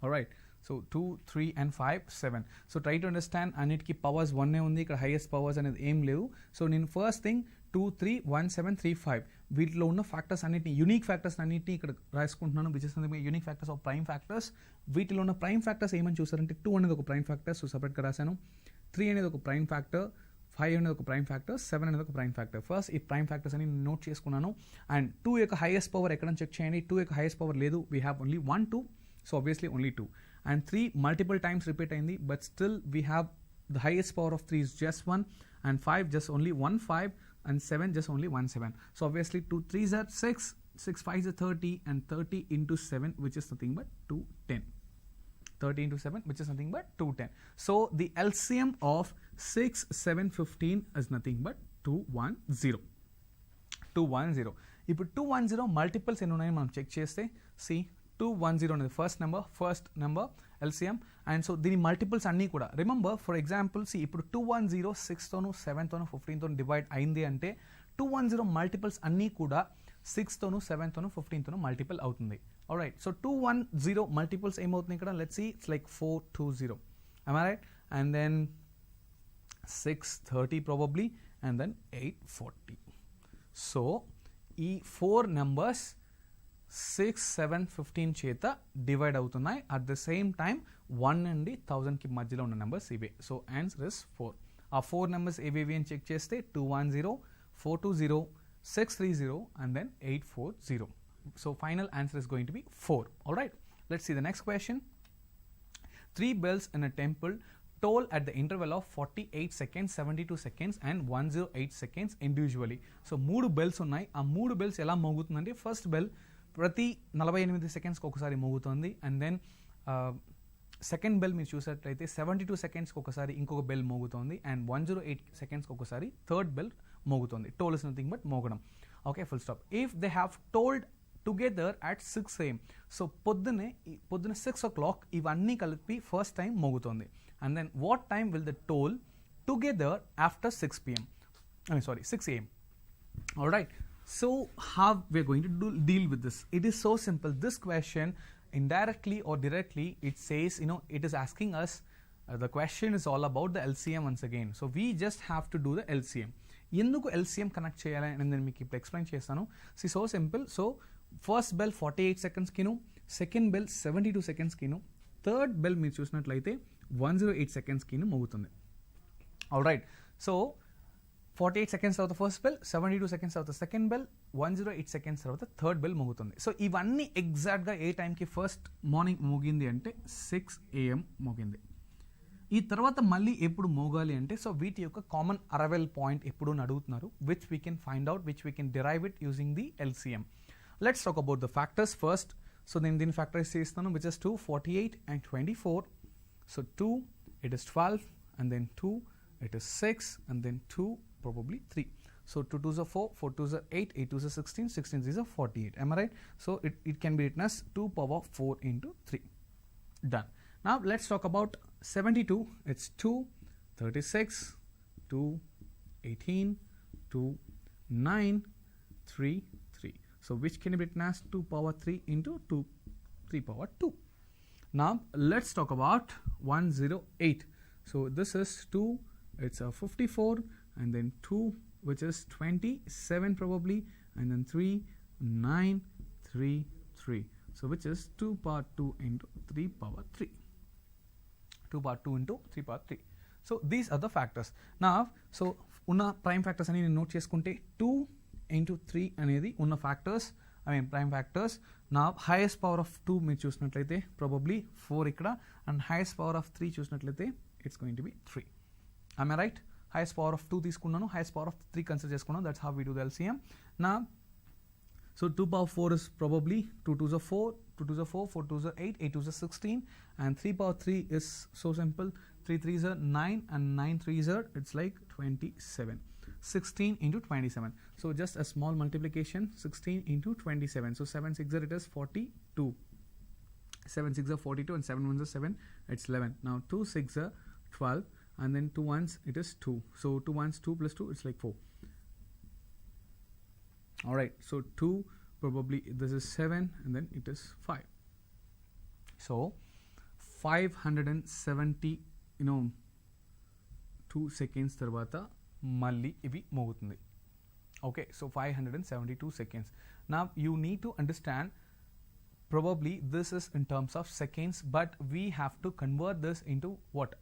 All right. So 2, 3 and 5, 7. So try to understand, అన్నిటికి powers 1 ఉంది, ఇక్కడ highest powers అనేది ఏం లేవు. సో నేను ఫస్ట్ థింగ్ 2, 3, 1, 7, 3, 5 వీటిలో ఉన్న ఫ్యాక్టర్స్ అన్నిటిని, యూనిక్ ఫ్యాక్టర్స్ అన్నిటిని ఇక్కడ రాసుకుంటున్నాను, which is unique factors of prime factors. వీటిలో ఉన్న ప్రైమ్ ఫ్యాక్టర్స్ ఏమని చూసారంటే 2 అనేది ఒక ప్రైమ్ ఫ్యాక్టర్, సో సపరేట్గా రాశాను. 3 అనేది ఒక ప్రైమ్ ఫ్యాక్టర్, 5 అనేది ఒక ప్రైమ్ ఫ్యాక్టర్, 7 అనేది ఒక ప్రైమ్ ఫ్యాక్టర్. ఫస్ట్ ఈ ప్రైమ్ ఫ్యాక్టర్స్ అని నోట్ చేసుకున్నాను. అండ్ 2 యొక్క హైయెస్ట్ పవర్ ఎక్కడ చెక్ చేయండి. 2 యొక్క హైయెస్ట్ పవర్ లేదు, we have only 1, 2, so obviously only 2. And 3 multiple times repeat అయింది, but still we have the highest power of 3 is just 1, and 5 just only 1 5, and 7 just only 1 7. So obviously 2 3s are 6, 6 5s are 30, and 30 into 7 which is nothing but 210. 30 into 7 which is nothing but 210. So the LCM of 6, 7, 15 is nothing but 210. 210. ఇప్పుడు 210 multiples ఎన్ని ఉన్నాయని మనం check చేస్తే, see 210 అనేది first number LCM. And so దీని multiples అన్నీ కూడా remember, for example ఇప్పుడు 210 6తోను 7తోను 15తోను డివైడ్ అయింది అంటే 210 మల్టిపుల్స్ అన్నీ కూడా 6తోను 7తోను 15తోను మల్టిపుల్ అవుతుంది. ఆల్రైట్, సో 210 మల్టిపుల్స్ ఏమవుతుంది ఇక్కడ, let's see it's like 420. am I right? And then 630 probably, and then 840. So ఈ 4 నెంబర్స్ 6, 7, 15 చేత డివైడ్ అవుతున్నాయి. అట్ ద సేమ్ టైం 1 నుండి 1000కి మధ్యలో ఉన్న నెంబర్స్ ఇవే. So answer is 4. ఆ 4 నెంబర్స్ ఏవేవి అని చెక్ చేస్తే 210, 420, 630 and then 840. So final answer is going to be 4. All right, let's see the next question. 3 bells in a temple toll at the interval of 48 seconds, 72 seconds and 108 seconds individually. So 3 bells ఉన్నాయి. ఆ 3 bells ఎలా మోగుతుందంటే, first bell ప్రతి 48 సెకండ్స్కి ఒకసారి మోగుతుంది. And then second bell మీరు చూసినట్లయితే 72 సెకండ్స్కి ఒకసారి ఇంకొక bell మోగుతుంది. And 108 సెకండ్స్కి ఒకసారి థర్డ్ బెల్ మోగుతుంది. టోల్ ఇస్ నథింగ్ బట్ మోగడం. Okay, full stop. If they have tolled together at 6 AM, so పొద్దున్న 6 o'clock ఇవన్నీ కలిపి ఫస్ట్ టైం మోగుతుంది. And then what time will the toll together after 6 PM? 6 AM. All right. So how we are going to deal with this? It is so simple. This question, indirectly or directly, it says, it is asking us, the question is all about the LCM once again. So we just have to do the LCM. ఎందుకు LCM connect చేయాలని నేను మీకు ఇప్పుడు explain చేస్తాను. See, so simple. So first bell 48 సెకండ్స్కిను, second bell 72 సెకండ్స్కిను, third bell మీరు చూసినట్లయితే 108 సెకండ్స్కిను మోగుతుంది. ఆల్ రైట్, సో 48 సెకండ్స్ తర్వాత ఫస్ట్ బెల్, 72 సెకండ్స్ తర్వాత సెకండ్ బెల్, 108 సెకండ్స్ తర్వాత థర్డ్ బెల్ మోగుతుంది. సో ఇవన్నీ ఎగ్జాక్ట్గా ఏ టైంకి ఫస్ట్ మార్నింగ్ మోగింది అంటే 6 AM మోగింది. ఈ తర్వాత మళ్ళీ ఎప్పుడు మోగాలి అంటే, సో వీటి యొక్క కామన్ అరైవల్ పాయింట్ ఎప్పుడు అడుగుతున్నారు, which we can find out, which we can derive it using the LCM. Let's talk about the factors first. So నేను దీన్ని ఫ్యాక్టరైజ్ చేస్తాను, which is 2, 48 and 24. So 2 it is 12, and then 2 it is 6, and then 2 probably 3. So 2 2s are 4, 4 2s are 8, 8 2s are 16, 16 3s are 48. Am I right? So it can be written as 2 power 4 into 3. Done. Now let's talk about 72. It's 2, 36, 2, 18, 2, 9, 3, 3. So which can be written as 2 power 3 into 2, 3 power 2. Now let's talk about 108. So this is 2, it's a 54, and then 2 which is 27 probably, and then 3, 9, 3, 3. So which is 2 power 2 into 3 power 3. 2 power 2 into 3 power 3. So these are the factors. Now, so ఉన్న prime factors అని నేను note చేసుకుంటే 2 into 3 అనేది ఉన్న factors, prime factors. Now highest power of 2 మీరు చూసినట్లయితే probably 4 ఇక్కడ, and highest power of 3 చూసినట్లయితే it's going to be 3. Am I right? Highest power of 2 తీసుకున్నాను, highest power of 3 కన్సిడర్ చేసుకున్నాను. That's how we do the LCM. Now So 2 power 4 is probably 2 2s are 4, 2 2s are 4, 4 2s are 8, 8 2s are 16, and 3 power 3 is so simple, 3 3s are 9, and 9 3s are, it's like 27. 16 into 27. So just a small multiplication, 16 into 27. So 7 6 it is 42. 7 6 are 42, and 7 1s are 7, it's 11. Now 2 6 are 12, and then 2 1s it is 2. So 2 1s 2 plus 2, it's like 4. Alright, so 2, probably this is 7, and then it is 5. So 570, 2 seconds tarvata malli ivi mogutundi. Okay, so 572 seconds. Now you need to understand, probably this is in terms of seconds, but we have to convert this into what?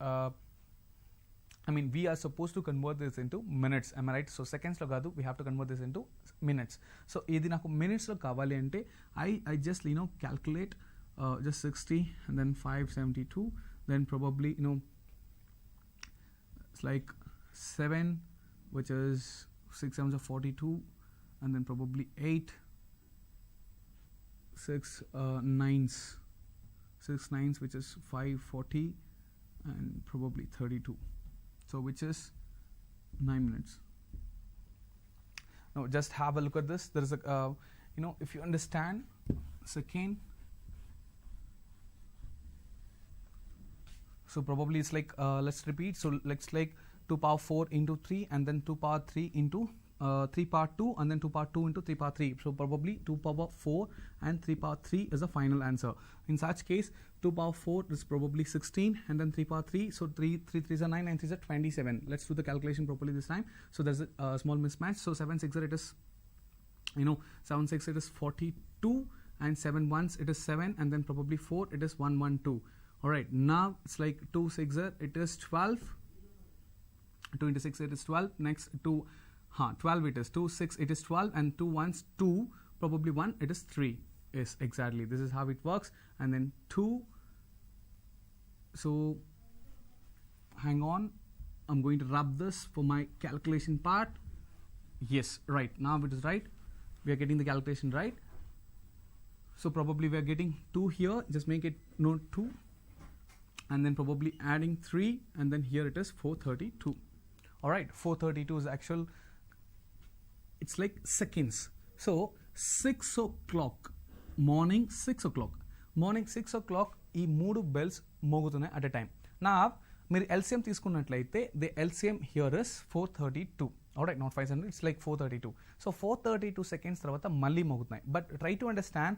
We are supposed to convert this into minutes. Am I right? So seconds lo kaadu, we have to convert this into minutes. So idi naku minutes lo kavali ante I just calculate just 60, and then 572, then probably it's like 7, which is 6 7s are 42, and then probably 8 6 9s, 6 9s, which is 540, and probably 32. So which is 9 minutes. Now just have a look at this. There is a if you understand second, so probably it's like let's repeat. So let's like 2 power 4 into 3, and then 2 power 3 into 3 power 2, and then 2 power 2 into 3 power 3. So probably 2 power 4 and 3 power 3 is the final answer. In such case, 2 power 4 is probably 16, and then 3 power 3. So 3 3s are 9, and 3s are 27. Let's do the calculation properly this time. So there's a small mismatch. So 7 6 it is 7 6 it is 42, and 7 1s it is 7, and then probably 4 it is 112. Alright, now it's like 2 6 it is 12. 2 into 6 it is 12. Next 2 12 it is 2 6 it is 12, and 2 1s 2, probably 1 it is 3. Yes, exactly, this is how it works. And then 2, so hang on, I'm going to rub this for my calculation part. Yes, right, now it is right, we are getting the calculation right. So probably we are getting 2 here, just make it 2, and then probably adding 3, and then here it is 432. Alright, 432 is actual, it's like seconds. So 6 o'clock, morning 6 o'clock, ఈ 3 bells మోగుతున్నాయి at a time. Now మీరు LCM తీసుకున్నట్లయితే the LCM here is 432. Alright, not 500, it's like 432. So 432 seconds తర్వాత మళ్ళీ మోగుతున్నాయి. But try to understand,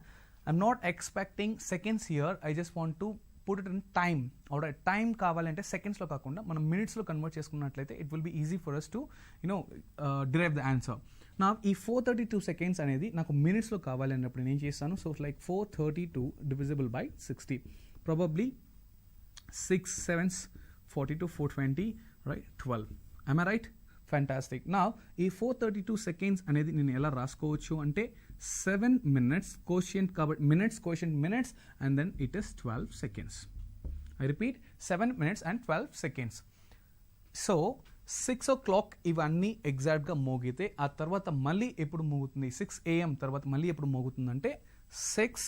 I'm not expecting seconds here, I just want to put it in time. Alright, time కావాలంటే seconds లో కాకుండా మనం minutes లో convert చేసుకున్నట్లయితే it will be easy for us to derive the answer. నా ఈ 432 seconds అనేది నాకు minutes లో కావాలి అన్నప్పుడు నేను ఏం చేస్తాను? So like 432 divisible by 60, probably 6 7s 42, 420, right, 12. Am I right? Fantastic. Now ఈ 432 seconds అనేది నేను ఎలా రాసుకోవచ్చు అంటే 7 minutes quotient కాబట్టి minutes and then it is 12 seconds. I repeat, 7 minutes and 12 seconds. So 6 o'clock ఇవన్నీ ఎగ్జాక్ట్గా మోగితే ఆ తర్వాత మళ్ళీ ఎప్పుడు మోగుతుంది? 6 AM తర్వాత మళ్ళీ ఎప్పుడు మోగుతుందంటే 06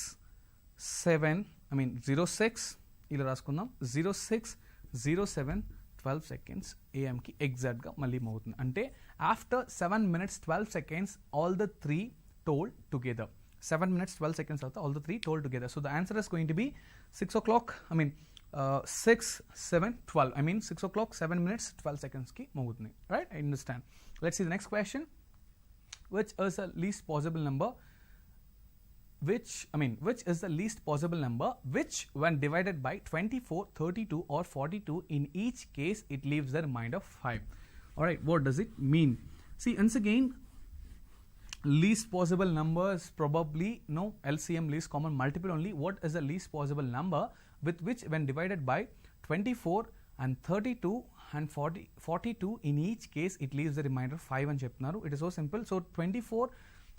ఇలా రాసుకుందాం, 06:07 12 seconds AM కి ఎగ్జాక్ట్గా మళ్ళీ మోగుతుంది. అంటే after 7 minutes 12 seconds all the 3 told together. 7 minutes 12 seconds తర్వాత all the 3 told together. So the answer is going to be 6 o'clock, 6 7 12. 6 o'clock 7 minutes 12 seconds ki mogutundi. Right? I understand. Let's see the next question. Which is the least possible number? Which is the least possible number which when divided by 24, 32 or 42 in each case it leaves the remainder 5. Alright, what does it mean? See, once again, least possible number is probably LCM, least common multiple only. What is the least possible number with which when divided by 24 and 32 and 42 in each case it leaves the remainder 5 అని చెప్తున్నారు. It is so simple. So 24,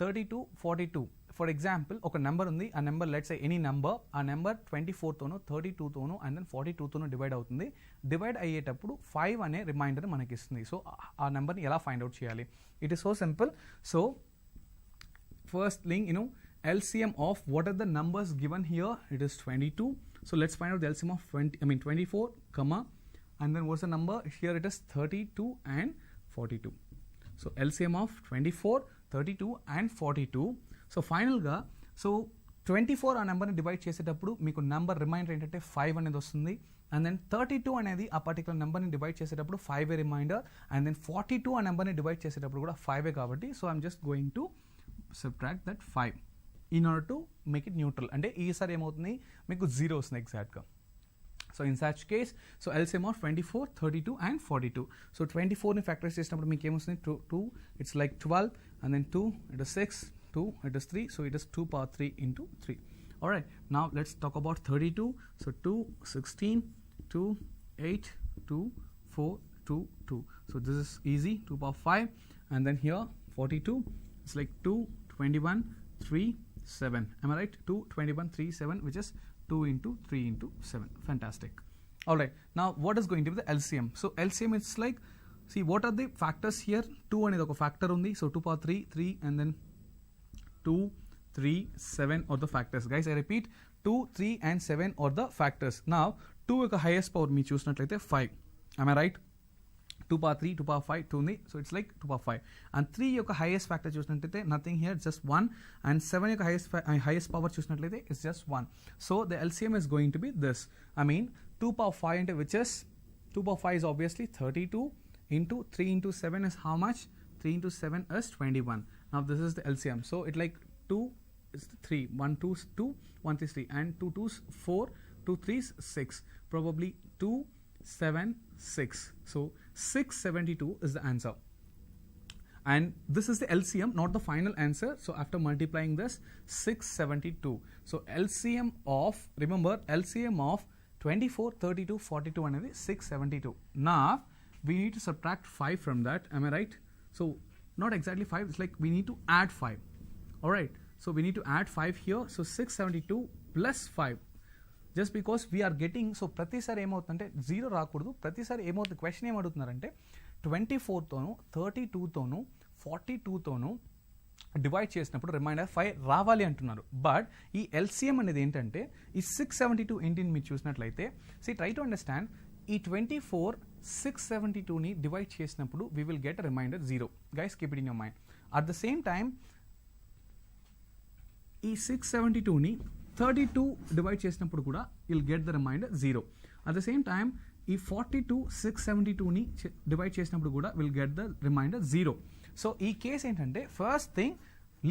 32, 42. For example, ఒక number ఉంది, ఆ number let's say any number, ఆ number 24 తోనో 32 తోనో and then 42 తోనో divide అవుతుంది. Divide అయ్యేటప్పుడు 5 అనే reminder మనకి ఇస్తుంది. సో ఆ నెంబర్ని ఎలా ఫైండ్ అవుట్ చేయాలి? It is so simple. So first thing, LCM of what are the numbers given here? It is 22. So let's find out the LCM of 24, comma, and then what's the number? Here it is 32 and 42. So LCM of 24, 32 and 42. So final ga, so 24 ఆ నెంబర్ని divide చేసేటప్పుడు మీకు number reminder ఏంటంటే 5 అనేది వస్తుంది. And then 32 అనేది ఆ particular నెంబర్ని డివైడ్ చేసేటప్పుడు 5 రిమైండర్. అండ్ దెన్ 42 ఆ నెంబర్ని డివైడ్ చేసేటప్పుడు కూడా 5 కాబట్టి so I'm just going to subtract that 5 in order to make it neutral. అంటే ఈసారి ఏమవుతుంది, మీకు 0 వస్తుంది ఎగ్జాక్ట్గా. So in such case, so LCM of 24, 32 and 42. సో 24ని ఫ్యాక్టరైజ్ చేసినప్పుడు మీకు ఏమొస్తుంది, 2 it's like 12 and then 2 it is 6, 2 it is 3, so it is 2 power 3 into 3. All right, now let's talk about 32. So 2, 16, 2, 8, 2, 4, 2, 2. So this is easy, 2 power 5. And then here 42, it's like 2, 21, 3, 7. Am I right? 2, 21, 3, 7, which is 2 into 3 into 7. Fantastic. All right, now what is going to be the LCM? So LCM is like, see what are the factors here? 2 అనేది ఒక factor ఉంది. So 2 power 3, 3 and then 2, 3, 7 are the factors. Guys, I repeat, 2, 3 and 7 are the factors. Now 2 యొక్క highest power మీ చూసినట్లయితే 5. Am I right? 2 power 3, 2 power 5, 2 ఉంది. So it's like 2 power 5. And 3 యొక్క highest factor చూసినట్లయితే nothing here, just 1. And 7 యొక్క highest power చూసినట్లయితే it's just 1. So the LCM is going to be this. I mean 2 power 5 into which is 2 power 5 is obviously 32 into 3 into 7 is how much? 3 into 7 is 21. Now this is the LCM. So it like 2 is 3, 1 2 is 2, 1 3 is 3, and 2 2 is 4, 2 3 is 6. Probably 2, 7, 6. So 672 is the answer. And this is the LCM, not the final answer. So after multiplying this, 672. So LCM of, remember, LCM of 24, 32, 42 అనేది 672. Now we need to subtract 5 from that. Am I right? So not exactly 5, it's like we need to add 5. All right, so we need to add 5 here. So 672 plus 5, just because we are getting, so ప్రతిసారి ఏమవుతుందంటే 0 రాకూడదు. ప్రతిసారి ఏమవుతుంది, question ఏమడుగుతున్నారంటే 24తోను 32తోను 42తోను divide చేసినప్పుడు reminder 5 రావాలి అంటున్నారు. But ఈ LCM అనేది ఏంటంటే ఈ 672 ఏంటిని మీరు చూసినట్లయితే, సి ట్రై టు అండర్స్టాండ్, ఈ 24 672ని డివైడ్ చేసినప్పుడు we will get a reminder 0. Guys, keep it in your mind. At the same time, ఈ 672ని 32 డివైడ్ చేసినప్పుడు కూడా you'll get the reminder 0. At the same time, ఈ 42 672ని డివైడ్ చేసినప్పుడు కూడా we'll get the reminder 0. So ఈ case ఏంటంటే first thing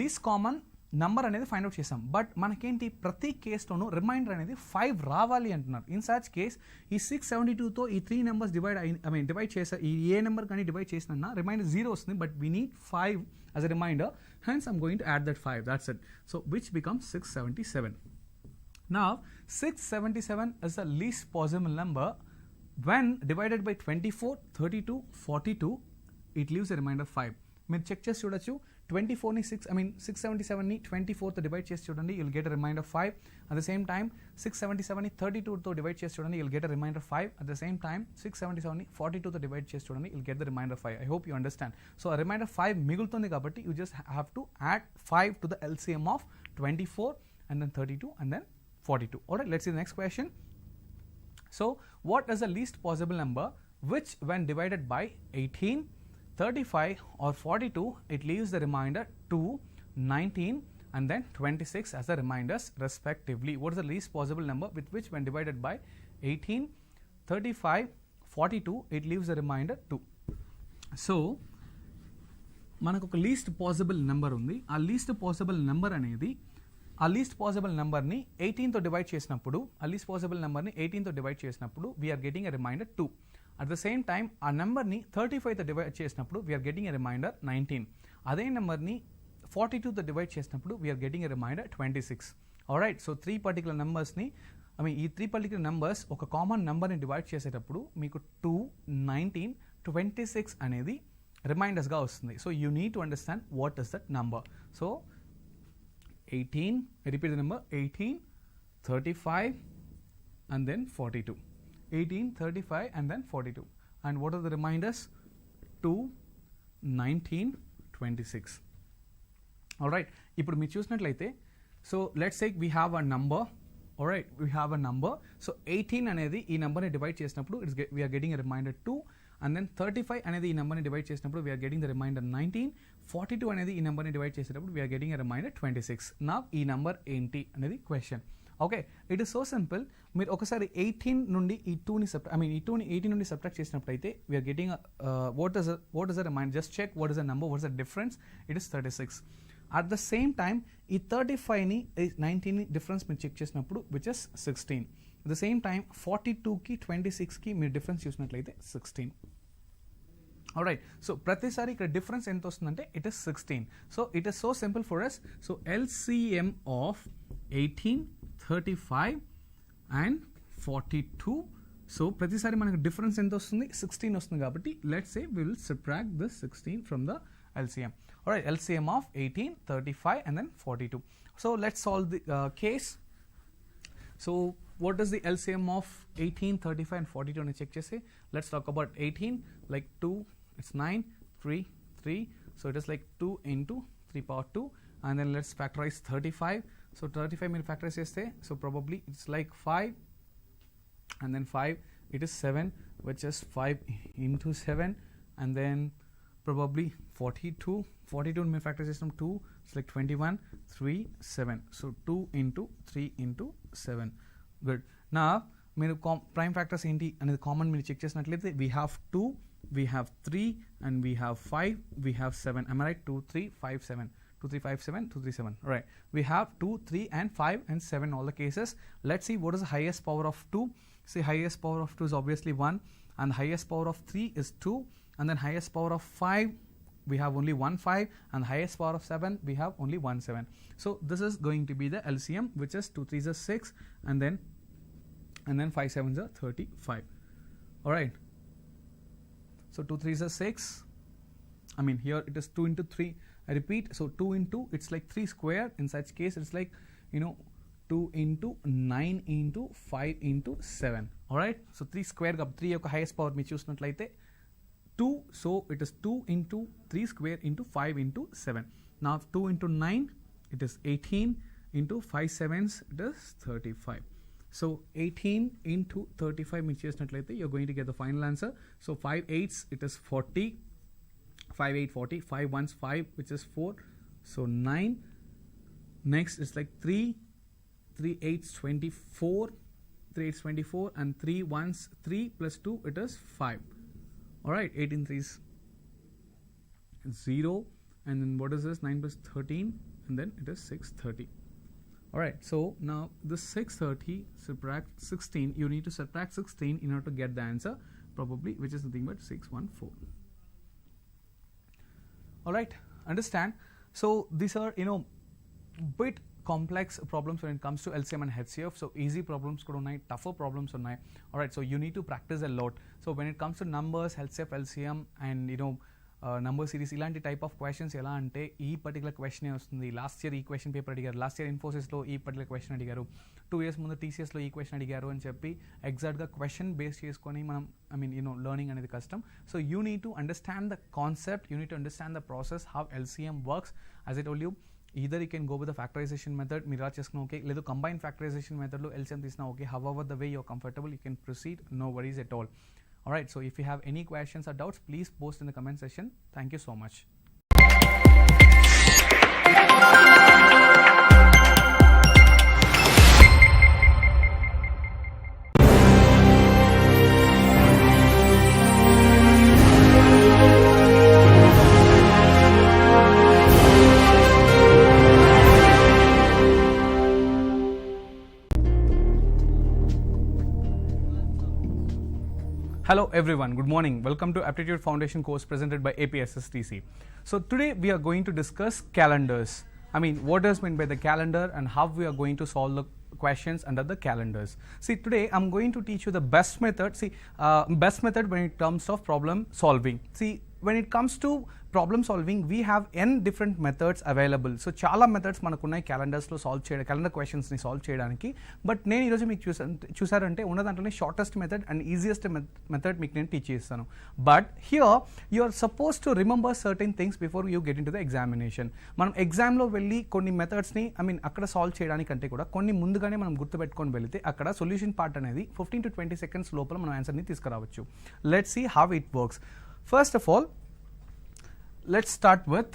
least common number అనేది find out చేసాం. బట్ మనకేంటి, ప్రతి కేసులోనూ రిమైండర్ అనేది 5 రావాలి అంటున్నారు. ఇన్ సచ్ కేస్ ఈ 672తో ఈ 3 నెంబర్స్ డివైడ్ చేసా, ఈ ఏ నెంబర్ కానీ డివైడ్ చేసినా రిమైండర్ 0 వస్తుంది. But we need 5 as a reminder, hence I'm going to add that 5, that's it. So which becomes 677. Now 677 is the least possible number. When divided by 24, 32, 42, it leaves a reminder 5. మీరు check చేసి చూడొచ్చు, 24ని 677ని 24తో divide చేసి చూడండి, you'll get a reminder 5. At the same time 677ని 32తో divide చేసి చూడండి, you'll get a reminder 5. At the same time 677ని 42తో డివైడ్ చేసి చూడండి, you'll get the reminder 5. I hope you understand. So a reminder 5 మిగులుతుంది కాబట్టి you just have to add 5 to the LCM of 24 and then 32 and then 42. Alright, let's see the next question. So what is the least possible number which when divided by 18, 35 or 42, it leaves the remainder 2, 19 and then 26 as the reminders respectively. What is the least possible number with which when divided by 18, 35, 42, it leaves the remainder 2. So మనకు ఒక least possible number ఉంది. ఆ least possible number అనేది ఆ least possible నెంబర్ని 18తో divide చేసినప్పుడు, we're getting a remainder 2. At the same time ఆ నెంబర్ని 35తో డివైడ్ చేసినప్పుడు వీఆర్ గెటింగ్ ఎ రిమైండర్ 19. అదే నెంబర్ని 42తో డివైడ్ చేసినప్పుడు we're getting a remainder 26. Alright, so 3 particular నెంబర్స్ని ఈ 3 పర్టికులర్ నెంబర్స్ ఒక కామన్ నెంబర్ని డివైడ్ చేసేటప్పుడు మీకు 2, 19, 26 అనేది రిమైండర్స్గా వస్తుంది. So you need to understand what is that number. So 18, I repeat the number, 18, 35 and then 42. 18, 35 and then 42. And what are the reminders? 2, 19, 26. Alright, ఇప్పుడు మీరు చూసినట్లయితే so let's say we have a number. Alright, we have a number. So 18 అనేది ఈ నెంబర్ని divide చేసినప్పుడు we are getting a remainder 2, and then 35 అనేది ఈ నెంబర్ని డివైడ్ చేసినప్పుడు we are getting the remainder 19. 42 అనేది ఈ నెంబర్ని డివైడ్ చేసేటప్పుడు we are getting a remainder 26. Now ఈ నెంబర్ ఏంటి అనేది question. Okay, it is so simple. మీరు ఒకసారి 18 నుండి ఈ 2ని ఈ 2ని 18 నుండి సబ్ట్రాక్ట్ చేసినప్పుడు అయితే we're getting what is the remainder. Just check what is the number, what is the difference. It is 36. At the same time ఈ 35ని 19ని డిఫరెన్స్ మీరు చెక్ చేసినప్పుడు which is 16. At the same time 42కి 26కి మీరు డిఫరెన్స్ చూసినట్లయితే 16. Alright, so ప్రతిసారి ఇక్కడ డిఫరెన్స్ ఎంత వస్తుందంటే it is 16. So it is so simple for us. So LCM of 18, 35 and 42. So ప్రతిసారి మనకు డిఫరెన్స్ ఎంత వస్తుంది? 16 వస్తుంది కాబట్టి let's say we will subtract this 16 from the LCM. Alright, LCM of 18, 35 and then 42. So let's solve the case. So what is the LCM of 18, 35 and 42 అని check చేసి let's talk about 18. Like 2, it's 9, 3, 3. So it is like 2 into 3 power 2, and then let's factorize 35. So 35 మీరు factorize చేస్తే so probably it's like 5 and then 5, it is 7, which is 5 into 7, and then probably 42 మీరు factorize చేస్తాం 2, it's like 21, 3, 7. So 2 into 3 into 7. Good. Now మీరు prime factors ఏంటి అనేది common మీరు check చేసినట్లయితే we have 2, we have 3 and we have 5, we have 7. Am I right? 2, 3, 5, 7. 2, 3, 5, 7, 2, 3, 7. Right. We have 2, 3 and 5 and 7 all the cases. Let's see what is the highest power of 2. See, highest power of 2 is obviously 1, and highest power of 3 is 2, and then highest power of 5 we have only 1 5, and highest power of 7 we have only 1 7. So this is going to be the LCM, which is 2 3s is 6, and then 5 7s are 35. All right. So 2 3s is 6. I mean here it is 2 into 3. I repeat. So 2 into it's like 3 square. In such case it's like 2 into 9 into 5 into 7. All right. So 3 square ga 3 యొక్క highest power మీ చూసినట్లయితే 2. So it is 2 into 3 square into 5 into 7. Now 2 into 9 it is 18 into 5 7s it is 35. So 18 into 35 మీరు చేసినట్లయితే you're going to get the final answer. So 5 8s it is 40, 5 8 40, 5 1s 5 which is 4, so 9. Next it's like 3 8s 24, 3 8s 24, and 3 1s 3 plus 2 it is 5. Alright, 18 3s 0, and then what is this? 9 plus 13, and then it is 630. Alright, so now this 630 subtract 16, you need to subtract 16 in order to get the answer probably, which is nothing but 614. Alright, understand? So these are bit complex problems when it comes to LCM and HCF. So easy problems kuda unnai, tougher problems unnai. Alright, so you need to practice a lot. So when it comes to numbers, HCF, LCM and number series ఇలాంటి type of questions ఎలా అంటే ఈ particular క్వశ్చనే వస్తుంది. Last year ఈ question paper అడిగారు, last year ఇన్ఫోసిస్లో ఈ particular question అడిగారు, 2 years ముందు టీసీఎస్లో ఈ క్వశ్చన్ అడిగారు అని చెప్పి ఎగ్జాక్ట్గా క్వశ్చన్ బేస్ చేసుకొని మనం లెర్నింగ్ అనేది కష్టం. So you need to understand the concept, you need to understand the process how LCM works. As I told you, either you can go with the factorization method, మీరు ఇలా చేసుకున్నా okay, లేదు combined factorization method లో LCM తీసినా okay. however the way you're comfortable you can proceed, no worries at all. Alright, so if you have any questions or doubts, please post in the comment section. Thank you so much. Hello everyone, good morning. Welcome to Aptitude Foundation course presented by APSSTC. So today we are going to discuss calendars. What does mean by the calendar and how we are going to solve the questions under the calendars. See, today I'm going to teach you the best method. See, best method when it comes of problem solving. See, when it comes to problem solving, we have n different methods available. So చాలా methods మనకున్నాయి క్యాలెండర్స్లో solve చేయడం, calendar క్వశ్చన్స్ని solve చేయడానికి. But నేను ఈరోజు మీకు చూసారంటే ఉన్న దాంట్లోనే shortest method and easiest method మీకు నేను టీచ్ చేస్తాను. But here you are suppose to remember certain things before you get in to the examination. మనం ఎగ్జామ్లో వెళ్ళి కొన్ని మెథడ్స్ని అక్కడ సాల్వ్ చేయడానికంటే కూడా కొన్ని ముందుగానే మనం గుర్తుపెట్టుకొని వెళితే అక్కడ సొల్యూషన్ పార్ట్ అనేది 15 to 20 seconds లోపల మనం ఆన్సర్ని తీసుకురావచ్చు. Let's see how it works. First of all, let's start with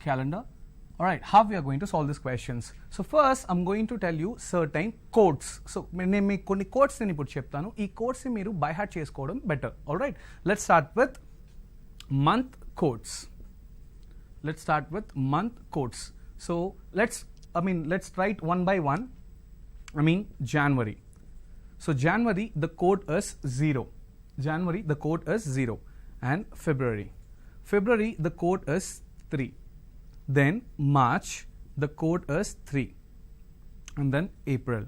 calendar. All right, how we are going to solve these questions. So first, I'm going to tell you certain codes. So నేను మీకు కొన్ని codes నేను ఇప్పుడు చెప్తాను. ఈ codes ని మీరు by heart చేసుకోవడం better. All right, let's start with month codes. Let's start with month codes. So let's write one by one. January. So January, the code is 0. January, the code is 0. And February, the code is 3. Then March, the code is 3. And then April,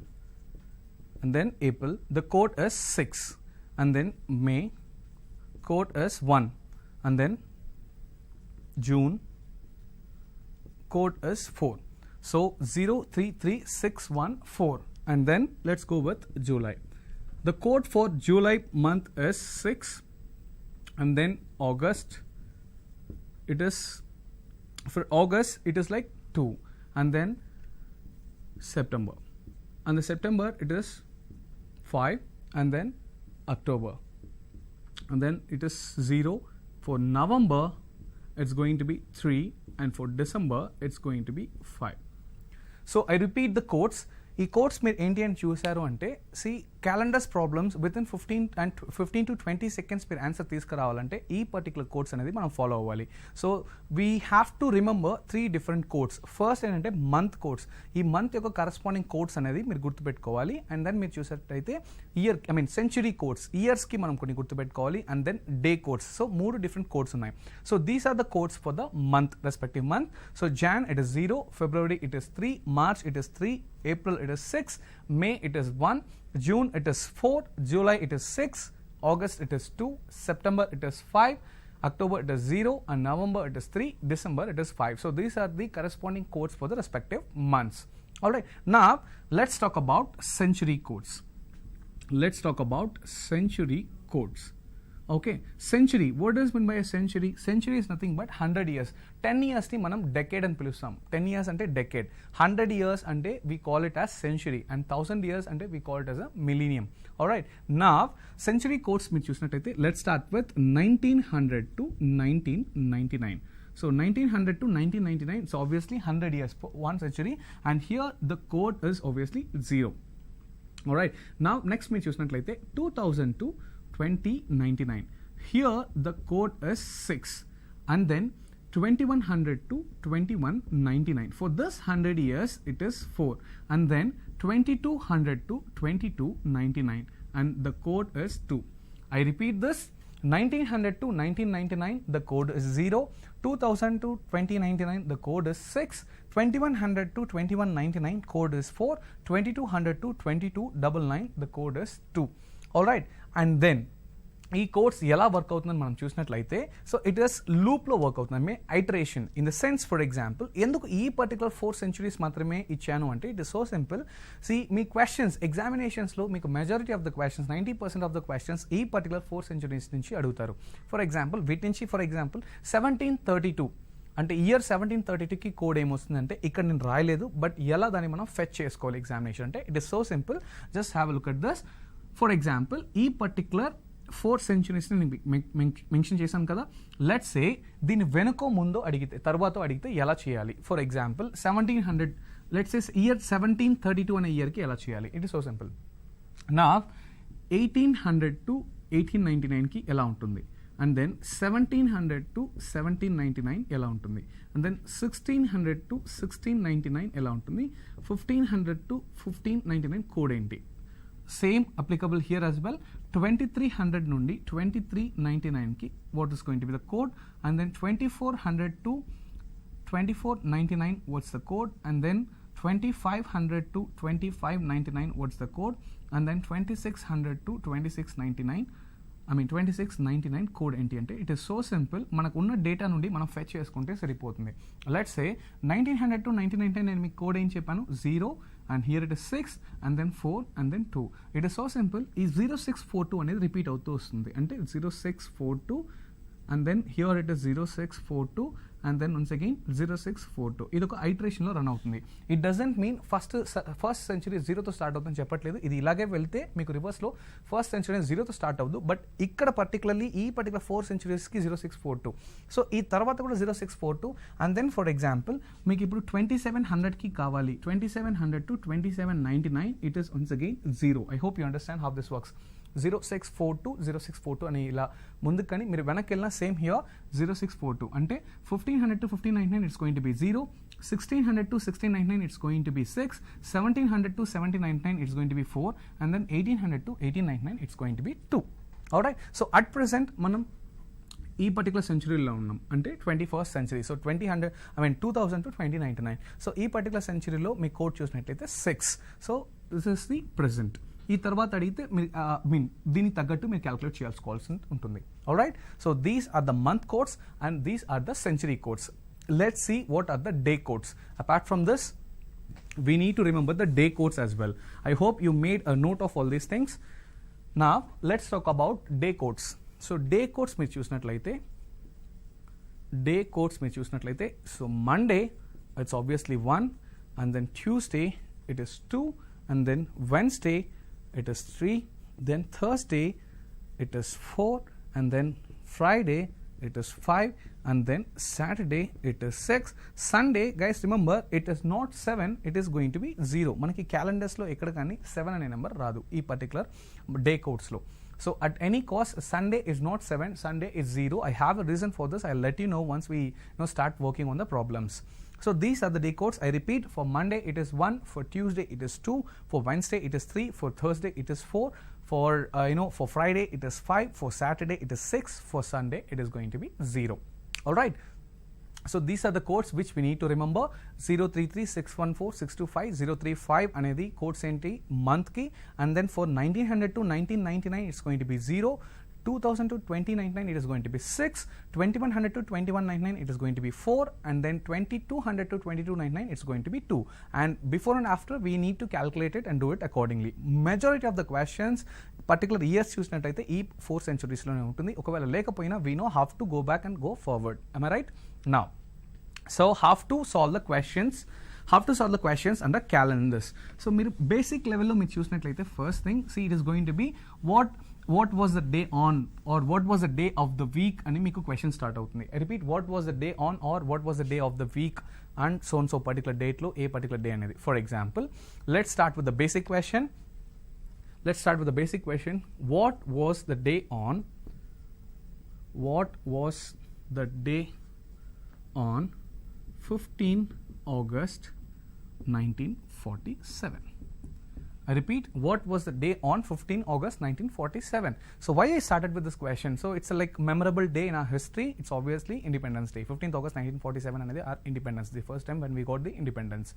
the code is 6. And then May, code is 1. And then June, code is 4. So 0, 3, 3, 6, 1, 4. And then let's go with July. The code for July month is 6, and then August, for August it is like 2, and then September, and the September it is 5, and then October, and then it is 0. For November it's going to be 3, and for December it's going to be 5. So I repeat the codes. ఈ codes మీరు ఏంటి అని చూసారు అంటే calendars problems with in 15 to 20 seconds మీరు answer తీసుకురావాలంటే ఈ particular codes అనేది మనం ఫాలో అవ్వాలి. So we have to remember 3 different codes. First ఏంటంటే మంత్ కోడ్స్. ఈ మంత్ యొక్క కరస్పాండింగ్ కోడ్స్ అనేది మీరు గుర్తుపెట్టుకోవాలి. అండ్ దెన్ మీరు చూసినట్టయితే ఇయర్ సెంచురీ కోడ్స్, ఇయర్స్కి మనం కొన్ని గుర్తుపెట్టుకోవాలి. And then day codes. So 3 different codes ఉన్నాయి. So these are the codes for the month, respective month. So Jan it is 0, February it is 3, March it is 3, April it is 6, May it is 1, June it is 4, July it is 6, August it is 2, September it is 5, October it is 0, and November it is 3, December it is 5. So these are the corresponding codes for the respective months. Alright, now let's talk about century codes. Let's talk about century codes. Okay, century, what does mean by a century? Century is nothing but 100 years. 10 years ni manam decade అని పిలుస్తాం. 10 years అంటే decade. 100 years అంటే we call it as century, and 1000 years అంటే we call it as a millennium. Alright, now century codes మీరు చూసినట్టయితే let's start with 1900 to 1999. So 1900 to 1999, so obviously 100 years for one century, and here the code is obviously 0. Alright, now next మీరు చూసినట్లయితే 2000 to 2099. Here the code is 6, and then 2100 to 2199. For this 100 years it is 4, and then 2200 to 2299, and the code is 2. I repeat this: 1900 to 1999 the code is 0, 2000 to 2099 the code is 6, 2100 to 2199 code is 4, 2200 to 2299 the code is 2. Alright, and then ఈ codes ఎలా work అవుతుందని మనం చూసినట్లయితే, so it is లూప్లో work అవుతుంది, iteration. In the sense, for example, ఎందుకు ఈ particular 4 centuries మాత్రమే ఇచ్చాను అంటే ఇట్ ఇస్ సో సింపుల్. మీ క్వశ్చన్స్ ఎగ్జామినేషన్స్లో మీకు majority of the questions, 90% of the questions ఈ పర్టికులర్ 4 centuries నుంచి అడుగుతారు. ఫర్ ఎగ్జాంపుల్ వీటి నుంచి, ఫర్ ఎగ్జాంపుల్ 1732 అంటే ఇయర్ 1732కి కోడ్ ఏమొస్తుందంటే ఇక్కడ నేను రాయలేదు, బట్ ఎలా దాన్ని మనం ఫెచ్ చేసుకోవాలి ఎగ్జామినేషన్ అంటే it is so simple. Just have a look at this. For example ఈ పర్టికులర్ 4 centuries మెన్షన్ చేశాను కదా, లెట్స్ సే దీని వెనుకో ముందో అడిగితే, తర్వాత అడిగితే ఎలా చేయాలి. For example 1700, let's say year 1732 అనే ఇయర్కి ఎలా చేయాలి. It is so simple. నా 1800 టు 1899కి ఎలా ఉంటుంది, అండ్ దెన్ 1700 టు 1799 ఎలా ఉంటుంది, అండ్ దెన్ 1600 టు 1699 ఎలా ఉంటుంది, 1500 టు 1599 కోడ్ ఏంటి. Same applicable here as well. 2300 నుండి 2399కి what is going to be the code, and then 2400 to 2499 what's the code, and then 2500 to 2599 what's the code, and then 2600 to 2699 2699 code ఏంటి అంటే it is so simple. మనకు ఉన్న data నుండి మనం fetch చేసుకుంటే సరిపోతుంది. లెట్స్ సే 1900 to 1999 నేను మీకు కోడ్ ఏం చెప్పాను 0 and here it is 6 and then 4 and then 2. It is so simple. ఈ 0642 అనేది రిపీట్ అవుతూ వస్తుంది. అంటే 0642 and then here it is 0642 and then once again 0642. ఇది ఒక ఐటరేషన్లో రన్ అవుతుంది. It doesn't mean first century 0తో స్టార్ట్ అవుతుందని చెప్పట్లేదు. ఇది ఇలాగే వెళ్తే మీకు రివర్స్లో ఫస్ట్ సెంచరీ 0తో స్టార్ట్ అవ్వదు. బట్ ఇక్కడ పర్టికులర్లీ ఈ పర్టికులర్ 4 సెంచరీస్కి 0642. సో ఈ తర్వాత కూడా 0642 అండ్ దెన్ ఫర్ ఎగ్జాంపుల్ మీకు ఇప్పుడు 2700కి కావాలి. 2700 to 2799 it is once again 0. I hope you understand how this works. 0642 అని ఇలా ముందుకు కానీ మీరు వెనక్కి వెళ్ళినా సేమ్ హియర్ 0642 అంటే 1500 to 1599 it's going to be 0, 1600 to 1699 it's going to be 6, 1700 to 1799 it's going to be 4 and then 1800 to 1899 it's going to be 2. Alright, so at present మనం ఈ పర్టికులర్ సెంచరీలో ఉన్నాం అంటే 21st century. So 2000 to 2099. So ఈ particular సెంచరీలో మీ code చూసినట్లయితే 6. So this is the present. ఈ తర్వాత అడిగితే మీరు దీనికి తగ్గట్టు మీరు క్యాలిక్యులేట్ చేయాల్సి ఉంటుంది. Alright, so these are the month codes and these are the century codes. Let's see what are the day codes. Apart from this we need to remember the day codes as well. I hope you made a note of all these things. Now let's talk about day codes. So day codes మీరు చూసినట్లయితే so Monday it's obviously 1 and then Tuesday it is 2 and then Wednesday it is 3, then Thursday it is 4 and then Friday it is 5 and then Saturday it is 6. Sunday guys remember it is not 7, it is going to be 0. మనకి calendars లో ఎక్కడ కానీ 7 అనే number రాదు ఈ particular day codes లో. So at any cost Sunday is not 7, Sunday is 0. I have a reason for this. I'll let you know once we start working on the problems. So these are the day codes. I repeat, for Monday it is 1, for Tuesday it is 2, for Wednesday it is 3, for Thursday it is 4, for Friday it is 5, for Saturday it is 6, for Sunday it is going to be 0. All right. So these are the codes which we need to remember. 033614625 035 అనేది codes ఏంటి month కి, and then for 1900 to 1999 it's going to be 0, 2000 to 2099 it is going to be 6, 2100 to 2199 it is going to be 4 and then 2200 to 2299 it's going to be 2. And before and after we need to calculate it and do it accordingly. Majority of the questions particular years చూసినట్టయితే ఈ 4 centuries లోనే ఉంటుంది. ఒకవేళ లేకపోయినా we know how to go back and go forward. Am I right? Now so have to solve the questions under calendars. So మీరు basic level లో మీరు చూసినట్లయితే first thing see it is going to be what was the day on or what was the day of the week అని మీకు question start అవుతుంది. I repeat, what was the day on or what was the day of the week and so and so particular date లో ఏ particular day అనేది. For example, let's start with the basic question. What was the day on 15 August 1947? I repeat, what was the day on 15 August 1947? So why I started with this question? So it's a like memorable day in our history. It's obviously Independence Day. 15th August 1947 అనేది our independence, the first time when we got the independence.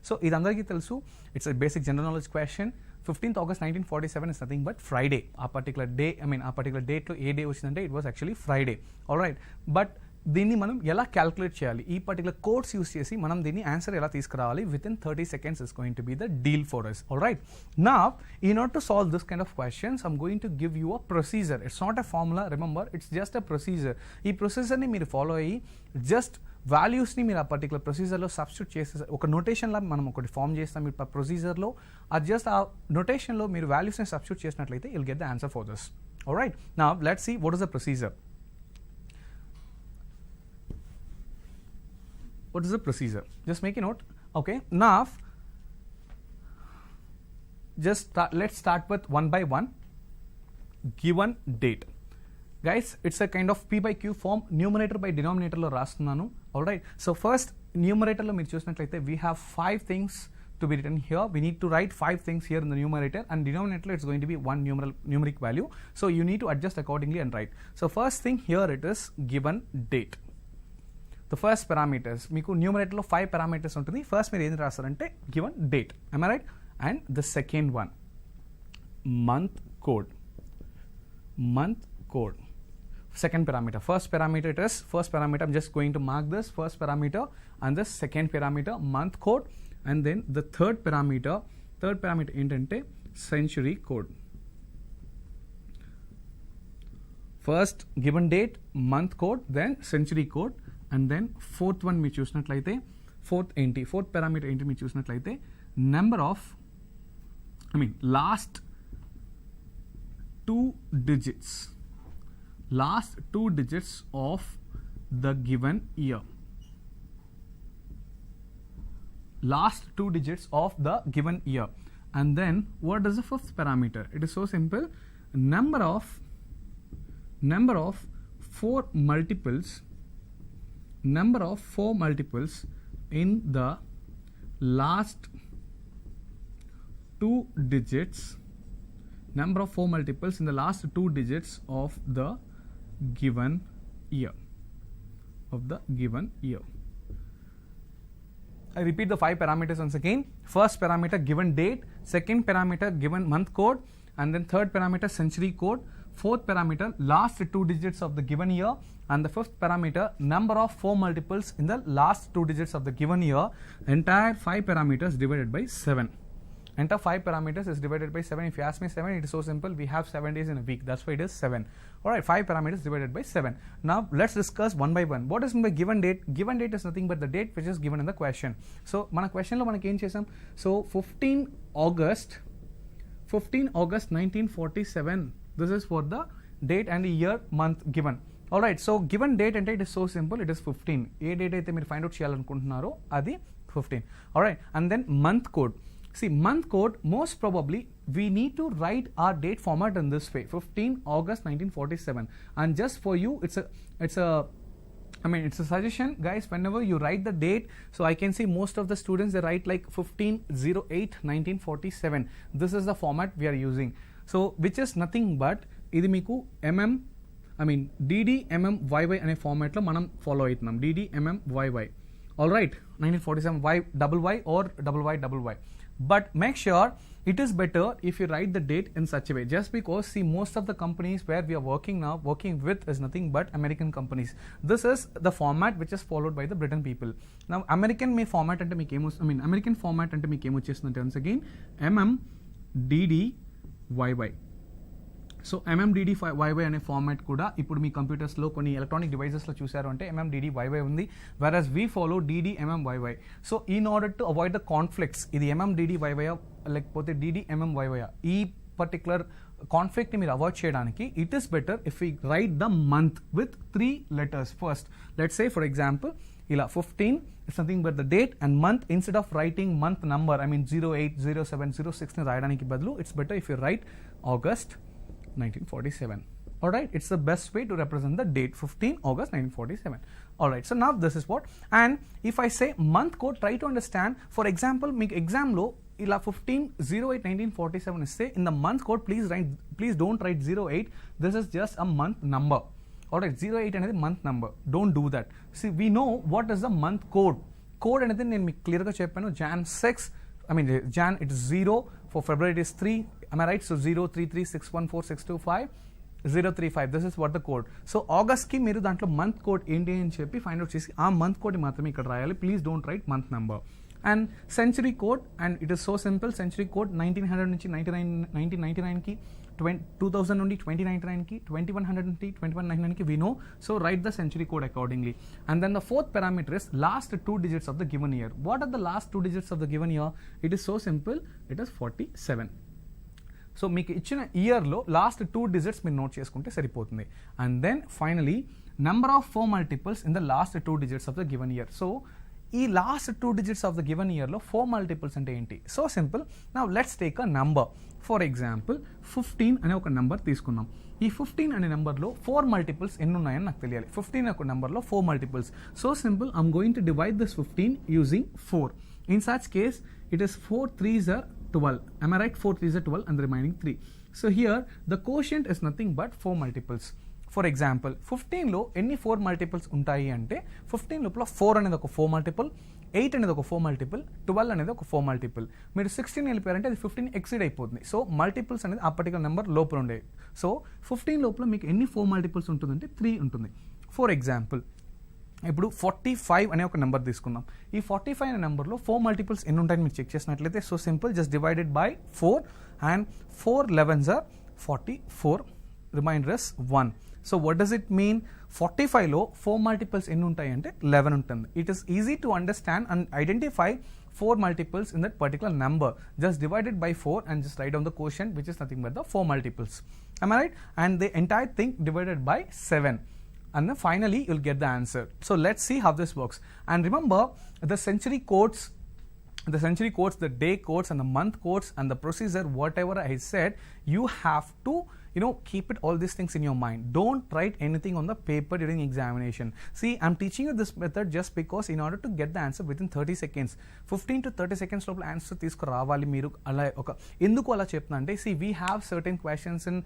So ఇది అందరికీ తెలుసు. It's a basic general knowledge question. 15th August 1947 is nothing but Friday. ఆ particular day, ఆ particular date లో ఏ day వచ్చిందంటే it was actually Friday. Alright, but దీన్ని మనం ఎలా క్యాల్కులేట్ చేయాలి, ఈ పర్టికులర్ కోడ్స్ యూస్ చేసి మనం దీన్ని ఆన్సర్ ఎలా తీసుకురావాలి with in 30 seconds is going to be the deal for us. All right, now in order to solve this kind of questions I'm going to give you a procedure. It's not a formula, remember, it's just a procedure. ఈ ప్రొసీజర్ని మీరు follow అయ్యి just వాల్యూస్ని మీరు ఆ particular ప్రొసీజర్లో substitute చేస్తే ఒక నోటేషన్లా మనం ఒకటి ఫామ్ చేస్తాం మీరు ప్రొసీజర్లో, అది జస్ట్ ఆ నోటేషన్లో మీరు వాల్యూస్ని సబ్స్టిట్యూట్ చేసినట్లయితే you'll get the answer for this. All right, now let's see what is the procedure. What is the procedure? Just make a note. Okay, now let's start with one by one. Given date, guys, it's a kind of P by Q form. Numerator by denominator lo rastunnanu. All right, so first numerator lo meer chusinattlayite we have 5 things to be written here. We need to write 5 things here in the numerator, and denominator it's going to be one numeric value, so you need to adjust accordingly and write. So first thing here it is given date. The first parameters, మీకు న్యూమరేటర్లో 5 parameters ఉంటుంది. First మీరు ఏం రాస్తారంటే given date, am I right? And the second one, month code. Second parameter. First parameter it is first parameter. I'm just going to mark this first parameter and the second parameter month code, and then the third parameter ఏంటంటే century code. First given date, month code, then century code, and then fourth one మీరు చూసినట్లయితే fourth parameter ఏంటి మీరు చూసినట్లయితే number of last two digits of the given year. Last 2 digits of the given year. And then what is the fifth parameter? It is so simple. Number of four multiples in the last 2 digits. Number of four multiples in the last 2 digits of the given year. I repeat the 5 parameters once again. First parameter given date, second parameter given month code, and then third parameter century code, fourth parameter last 2 digits of the given year, and the fifth parameter number of 4 multiples in the last 2 digits of the given year. Entire 5 parameters divided by 7. Entire 5 parameters is divided by 7. If you ask me 7, it is so simple. We have 7 days in a week. That's why it is 7. Alright, 5 parameters divided by 7. Now let's discuss one by one. What is meant by given date? Given date is nothing but the date which is given in the question. So mana question lo manaki em chesam. So 15 August 1947. This is for the date and the year month given. Alright, so given date ante it is so simple. It is 15. A date అయితే మీరు find out చేయాలనుకుంటున్నారో అది 15. Alright, and then month code. See, month code, most probably we need to write our date format in this way, 15 August 1947. And just for you, it's a suggestion, guys. Whenever you write the date, so I can see most of the students, they write like 15/08/1947. This is the format we are using. So which is nothing but ఇది మీకు DDMMYY అనే format లో మనం follow అవుతున్నాం. DDMMYY. Alright, 1947 YYY or YYY. But make sure it is better if you write the date in such a way, just because see most of the companies where we are working with is nothing but American companies. This is the format which is followed by the Britain people. Now American format ante meeku American format ante meeku em vachestundante once again MMDDYY. So MMDDYY అనే format కూడా ఇప్పుడు మీ కంప్యూటర్స్లో కొన్ని electronic డివైజెస్లో చూసారు అంటే MMDDYY ఉంది, whereas we follow DDMMYY. So in order to avoid the conflicts, ఇది MMDDYY లేకపోతే DDMMYY, ఈ పర్టికులర్ కాన్ఫ్లిక్ట్ని మీరు అవాయిడ్ చేయడానికి it is better if you right the month with 3 letters first. Let's say for example ఇలా 15 it's nothing but the date and month, instead of writing month number 08, 07, 06 ని రాయడానికి బదులు it's better if you right August 1947. Alright, it's the best way to represent the date, 15 August 1947. Alright, so now this is what, and if I say month code, try to understand. For example, make exam lo ila 15/08/1947 is say in the month code, please don't write 08. This is just a month number. Alright, 08 another month number. Don't do that. See, we know what is the month code. Code anything నేను మీకు క్లియర్గా చెప్పాను. Jan 6, Jan it is 0, for February it is 3. Am I right? So 033614625 this is what the code. So August ki మీరు దాంట్లో month code ఏంటి అని చెప్పి find out చేసి ఆ మంత్ కోడ్ మాత్రమే ఇక్కడ రాయాలి. Please don't write month number. And century code, and it is so simple. Century code 1900 నుంచి 1999కి, 2000 నుండి 2099కి, 2100 నుండి 2199కి we know. So write the century code accordingly. And then the fourth parameter is last 2 digits of the given year. What are the last 2 digits of the given year? It is so simple. It is 47. So మీకు ఇచ్చిన ఇయర్లో last 2 digits మీరు note చేసుకుంటే సరిపోతుంది. And then finally number of 4 multiples in the last 2 digits of the given year. So ఈ last 2 digits of the given ఇయర్లో 4 multiples అంటే ఏంటి? So simple. Now let's take a number. For example 15 అనే ఒక number తీసుకున్నాం. ఈ 15 అనే నెంబర్లో 4 multiples ఎన్ని ఉన్నాయని నాకు తెలియాలి. 15 ఒక నెంబర్లో 4 multiples. So simple, I'm going to divide this 15 using 4. In such case it is 4 3s are 12. Am I right? 4 3s are 12 and the remaining 3. So here the quotient is nothing but 4 multiples. For example 15లో ఎన్ని 4 multiples ఉంటాయి అంటే 15 లోపల 4 అనేది ఒక 4 multiple, 8 అనేది ఒక 4 multiple, 12 అనేది ఒక 4 మల్టిపుల్. మీరు 16 వెళ్ళిపోయారంటే అది 15 ఎక్సీడ్ అయిపోతుంది. సో మల్టిపుల్స్ అనేది ఆ పర్టికులర్ నెంబర్ లోపల ఉండేవి. సో 15 లోపల మీకు ఎన్ని 4 మల్టిపుల్స్ ఉంటుందంటే 3 ఉంటుంది. ఫర్ ఎగ్జాంపుల్ ఇప్పుడు 45 అనే ఒక నెంబర్ తీసుకుందాం. ఈ 45 అనే నెంబర్లో 4 మల్టిపుల్స్ ఎన్ని ఉంటాయని మీరు చెక్ చేసినట్లయితే so simple, just divided by 4 and 4 11s are 44, remainder is 1. So what does it mean? 45లో 4 మల్టిపుల్స్ ఎన్ని ఉంటాయి అంటే 11 ఉంటుంది. It is easy to understand and identify 4 multiples in that particular number. Just divide it by 4 and just write down the quotient, which is nothing but the 4 multiples. Am I right? And the entire thing divided by 7. And then finally you'll get the answer. So let's see how this works. And remember the century codes, the day codes and the month codes and the procedure, whatever I said, you have to keep it all these things in your mind. Don't write anything on the paper during examination. See, I'm teaching you this method just because in order to get the answer within 30 seconds, 15 to 30 seconds లోపల answer తీసుకురావాలి మీరు. అలా ఎందుకు అలా చెప్తున్నా అంటే see, we have certain questions in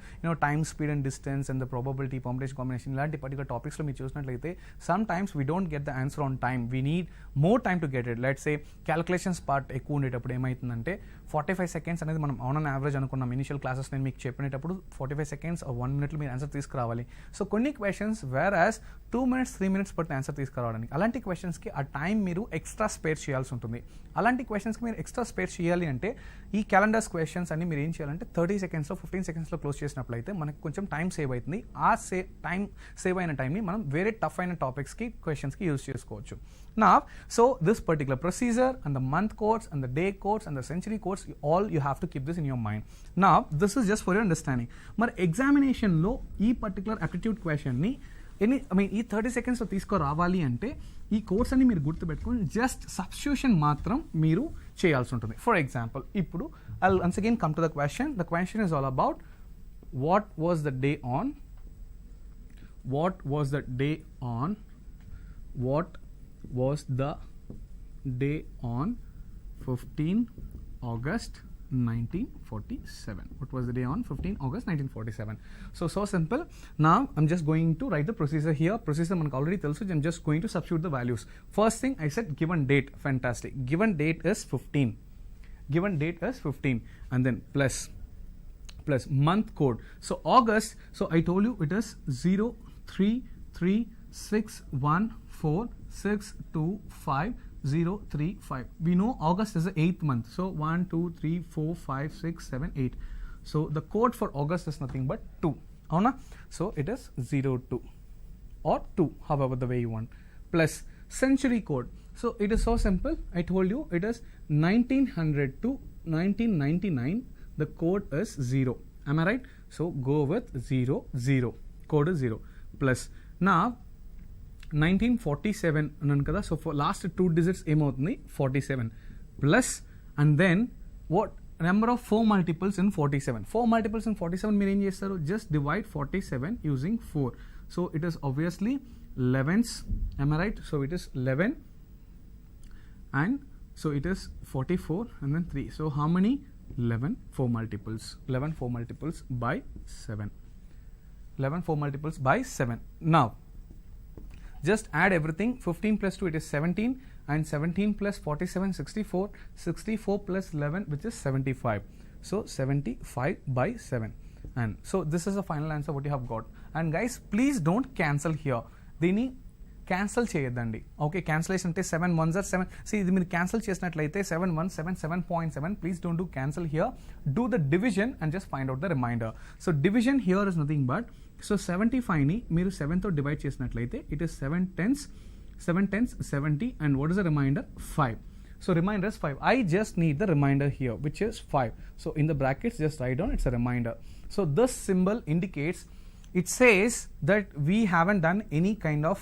time, speed and distance and the probability, permutation, combination ఇలాంటి particular టాపిక్స్లో మీరు చూసినట్లయితే sometimes we don't get the answer on time. We need more time to get it. Let's say calculations part ఎక్కువ ఉండేటప్పుడు ఏమవుతుందంటే 45 seconds అనేది మనం on average అనుకున్నాం. Initial classes నేను మీకు చెప్పినప్పుడు 45 seconds or 1 minute మీరు ఆన్సర్ తీసుకురావాలి. సో కొన్ని questions where as 2 minutes 3 minutes పడుతుంది ఆన్సర్ తీసుకురావడానికి. అలాంటి క్వశ్చన్స్కి ఆ టైం మీరు ఎక్స్ట్రా స్పేర్ చేయాల్సి ఉంటుంది. అలాంటి క్వశ్చన్స్కి మీరు ఎక్స్ట్రా స్పేర్ చేయాలి అంటే ఈ క్యాలెండర్స్ క్వశ్చన్స్ అన్ని మీరు ఏం చేయాలంటే 30 secondsలో 15 secondsలో క్లోజ్ చేసినట్లయితే మనకు కొంచెం టైం సేవ్ అవుతుంది. ఆ టైం సేవ్ అయిన టైంని మనం వేరే టఫ్ అయిన టాపిక్స్కి క్వశ్చన్స్కి యూజ్ చేసుకోవచ్చు. Now, so this particular procedure and the month codes and the day codes and the century codes, all you have to keep this in your mind. Now, this is just for your understanding. But examination lo ee particular aptitude question ni ఈ 30 seconds తీసుకురావాలి అంటే ఈ course అన్ని మీరు గుర్తుపెట్టుకొని just substitution మాత్రం మీరు చేయాల్సి ఉంటుంది. ఫర్ ఎగ్జాంపుల్ ఇప్పుడు I'll once again come to the question. The question is all about what was the day on 15 August 1947. What was the day on 15 August 1947? So simple. Now I'm just going to write the procedure here. Procedure manku already telusu. I'm just going to substitute the values. First thing I said given date. Fantastic. Given date is 15. And then plus month code. So August, so I told you it is 033614625 We know August is the 8th month. So 1, 2, 3, 4, 5, 6, 7, 8. So the code for August is nothing but 2. Avuna? So it is 02 or 2, however the way you want. Plus century code. So it is so simple. I told you it is 1900 to 1999. The code is 0. Am I right? So go with 0. Code is 0. Plus now 1947 అన్నాను కదా. So for last 2 digits ఏమవుతుంది 47 plus and then what number of 4 multiples in 47. 4 multiples in 47 మీరు ఏం చేస్తారు? Just divide 47 using 4. So it is obviously 11s. am I right? So it is 11 and so it is 44 and then 3. So how many? 11 4 multiples. 11 4 multiples by 7. 11 4 multiples by 7. Now just add everything. 15 plus 2 it is 17 and 17 plus 47 64 plus 11 which is 75. So 75 by 7. And so this is the final answer what you have got. And guys please don't cancel here. దీన్ని cancel చేయొద్దండి. Okay, cancellation అంటే 7 1s are 7. See, ఇది మీరు cancel చేసినట్లయితే 7 1 7 7.7. Please don't do cancel here. Do the division and just find out the remainder. So division here is nothing but, so 75ని మీరు 7తో divide చేసినట్లయితే it is 7 tens 70 and what is the remainder? 5. So remainder is 5. I just need the remainder here which is 5. So in the brackets just write down it's a remainder. So this symbol indicates, it says that we haven't done any kind of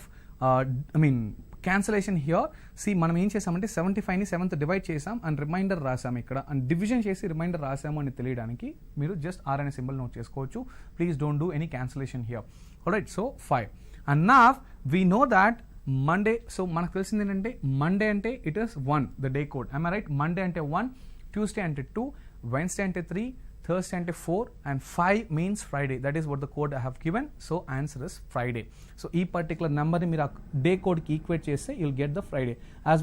cancellation here. See, మనం ఏం చేసామంటే 75ని 7తో divide చేసాం and remainder రాసాం ఇక్కడ, and division చేసి reminder రాసాము అని తెలియడానికి మీరు జస్ట్ ఆర్ అనే సింబల్ నోట్ చేసుకోవచ్చు. Please don't do any cancellation here. Alright, so 5 and now we know that Monday. So మనకు తెలిసింది ఏంటంటే మండే అంటే it is 1 the day code. am I right? Monday అంటే 1, ట్యూస్డే అంటే 2, వెన్స్డే అంటే 3, Thursday ante 4 and 5 means Friday. That is what the code I have given. So answer is Friday. So ee particular number ni meer day code ki equate cheste you'll get the Friday. As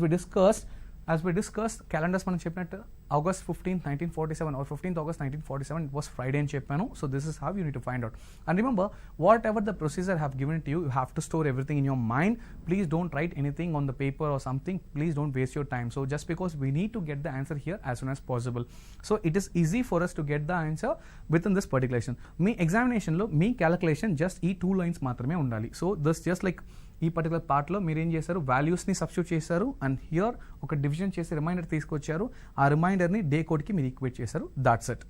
we discussed calendars మనం చెప్పినట్టు August 15th 1947 or 15th August 1947 it was Friday అని చెప్పాను. So this is how you need to find out. And remember, whatever the procedure I have given to you, you have to store everything in your mind. Please don't write anything on the paper or something. Please don't waste your time. So just because we need to get the answer here as soon as possible. So it is easy for us to get the answer within this particular lesson. Me examination లో మీ calculation just ఈ 2 lines మాత్రమే ఉండాలి. So this just like ఈ particular పార్ట్లో మీరు ఏం చేశారు, వాల్యూస్ని సబ్స్టిట్యూట్ చేశారు అండ్ హియర్ ఒక డివిజన్ చేసి రిమైండర్ తీసుకొచ్చారు. ఆ రిమైండర్ని డే కోడ్కి మీరు ఈక్వేట్ చేశారు. That's it.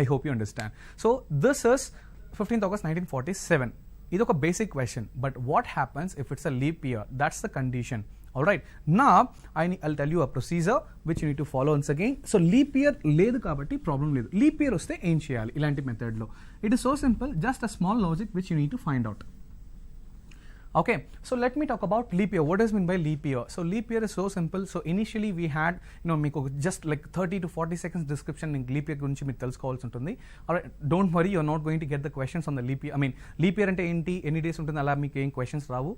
I hope you understand. So this is 15th August 1947. ఇది ఒక basic question. But what happens if it's a leap year? That's the condition. Alright, now I'll tell you a procedure which you need to follow once again. So leap year లేదు కాబట్టి problem లేదు. Leap year వస్తే ఏం చేయాలి ఇలాంటి మెథడ్లో? It is so simple, just a small logic which you need to find out. Okay, so let me talk about leap year. What does mean by leap year? So leap year is so simple. So initially we had, మీకు just like 30 to 40 seconds description in leap year గురించి మీరు తెలుసుకోవాల్సి ఉంటుంది. Alright, don't worry, you're not going to get the questions on the leap year. I mean, leap year అంటే ఏంటి, ఎన్ని days ఉంటుంది, అలా మీకు ఏం questions Rao.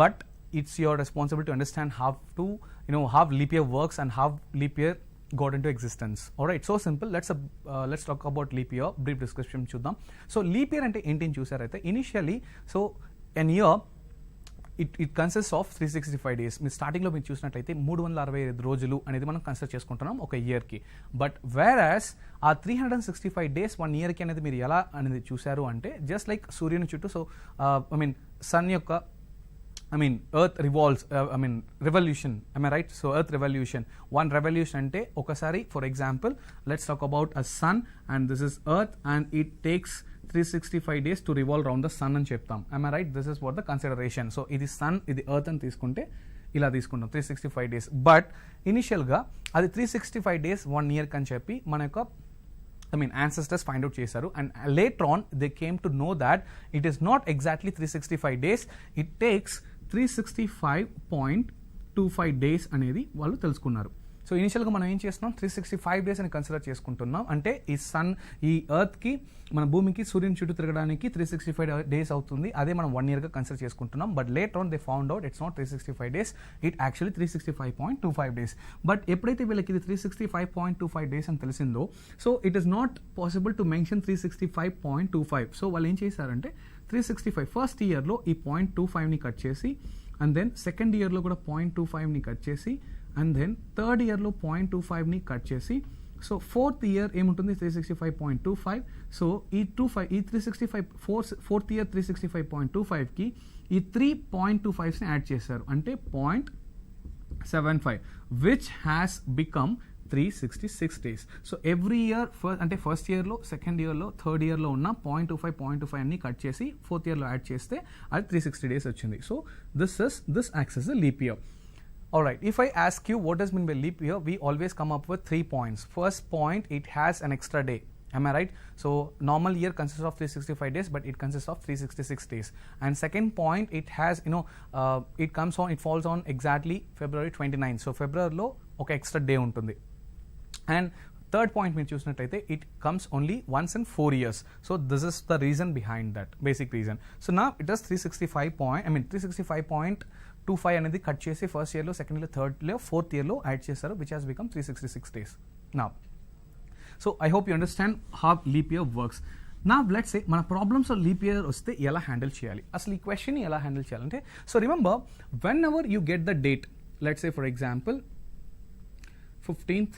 But it's your responsibility to understand how to, how leap year works and how leap year got into existence. Alright, so simple. Let's talk about leap year. Brief description చూద్దాం. So leap year అంటే ఏంటి అని చూసారైతే, initially, so an year it consists of 365 days. మీరు స్టార్టింగ్లో మీరు చూసినట్లయితే 365 రోజులు అనేది మనం కన్సిడర్ చేసుకుంటున్నాం ఒక ఇయర్కి. బట్ వేరాస్ ఆ 365 డేస్ 1 ఇయర్కి అనేది మీరు ఎలా అనేది చూశారు అంటే, జస్ట్ లైక్ సూర్యుని చుట్టూ, సో సన్ యొక్క earth revolves, revolution, am I right? So earth revolution, 1 revolution అంటే ఒకసారి, for example let's talk about a son and this is earth and it takes 365 days to revolve around the sun అని చెప్తాం. Am I right? This is what the consideration. So ఇది sun, ఇది earth అని తీసుకుంటే ఇలా తీసుకుంటాం 365 days. But ఇనిషియల్గా అది 365 days 1 year అని చెప్పి మన యొక్క ancestors find out చేశారు. And later on they came to know that it is not exactly 365 days. It takes 365.25 days అనేది వాళ్ళు తెలుసుకున్నారు. సో ఇనిషియల్గా మనం ఏం చేస్తున్నాం, 365 డేస్ అని కన్సిడర్ చేసుకుంటున్నాం. అంటే ఈ సన్, ఈ ఎర్త్కి, మన భూమికి సూర్యుని చుట్టూ తిరగడానికి 365 డేస్ అవుతుంది. అదే మనం 1 ఇయర్గా కన్సిడర్ చేసుకుంటున్నాం. But later on they found out it's not 365 days, it actually 365.25 days. But ఎప్పుడైతే వీళ్ళకి ఇది 365.25 డేస్ అని తెలిసిందో, so it is not possible to mention 365.25. So వాళ్ళు ఏం చేశారంటే 365 ఫస్ట్ ఇయర్లో ఈ 0.25ని కట్ చేసి, అండ్ దెన్ సెకండ్ ఇయర్లో కూడా 0.25ని కట్ చేసి, అండ్ దెన్ థర్డ్ ఇయర్లో 0.25ని కట్ చేసి, సో ఫోర్త్ ఇయర్ ఏముంటుంది 365.25. సో ఈ 365 ఫోర్త్ ఇయర్ 365.25కి ఈ 3.25ని యాడ్ చేశారు, అంటే 0.75, which has become 366 days. So every year అంటే ఫస్ట్ ఇయర్లో, సెకండ్ ఇయర్లో, థర్డ్ ఇయర్లో ఉన్న 0.25 అన్ని కట్ చేసి ఫోర్త్ ఇయర్లో యాడ్ చేస్తే అది 360 డేస్ వచ్చింది. So this acts as a leap year. Alright, if I ask you what does mean by leap year, we always come up with 3 points. First point, it has an extra day. Am I right? So normal year consists of 365 days, but it consists of 366 days. And second point, it has, it falls on exactly February 29. So February lo oka extra day untundi. And third point మీరు చూసినట్లయితే it comes only once in 4 years. So this is the reason behind that, basic reason. So now it is 365.25 అనేది cut చేసి first ఇయర్లో, second ఇయర్లో, third ఇయర్లో, fourth ఇయర్లో add చేశారు, which has become 366 days. నా so I hope you understand how leap year works. నా let's say మన ప్రాబ్లమ్స్ లీప్ ఇయర్ వస్తే ఎలా హ్యాండిల్ చేయాలి, అసలు ఈ క్వశ్చన్ ఎలా హ్యాండిల్ చేయాలంటే, so remember when ever you get the date, let's say for example 15th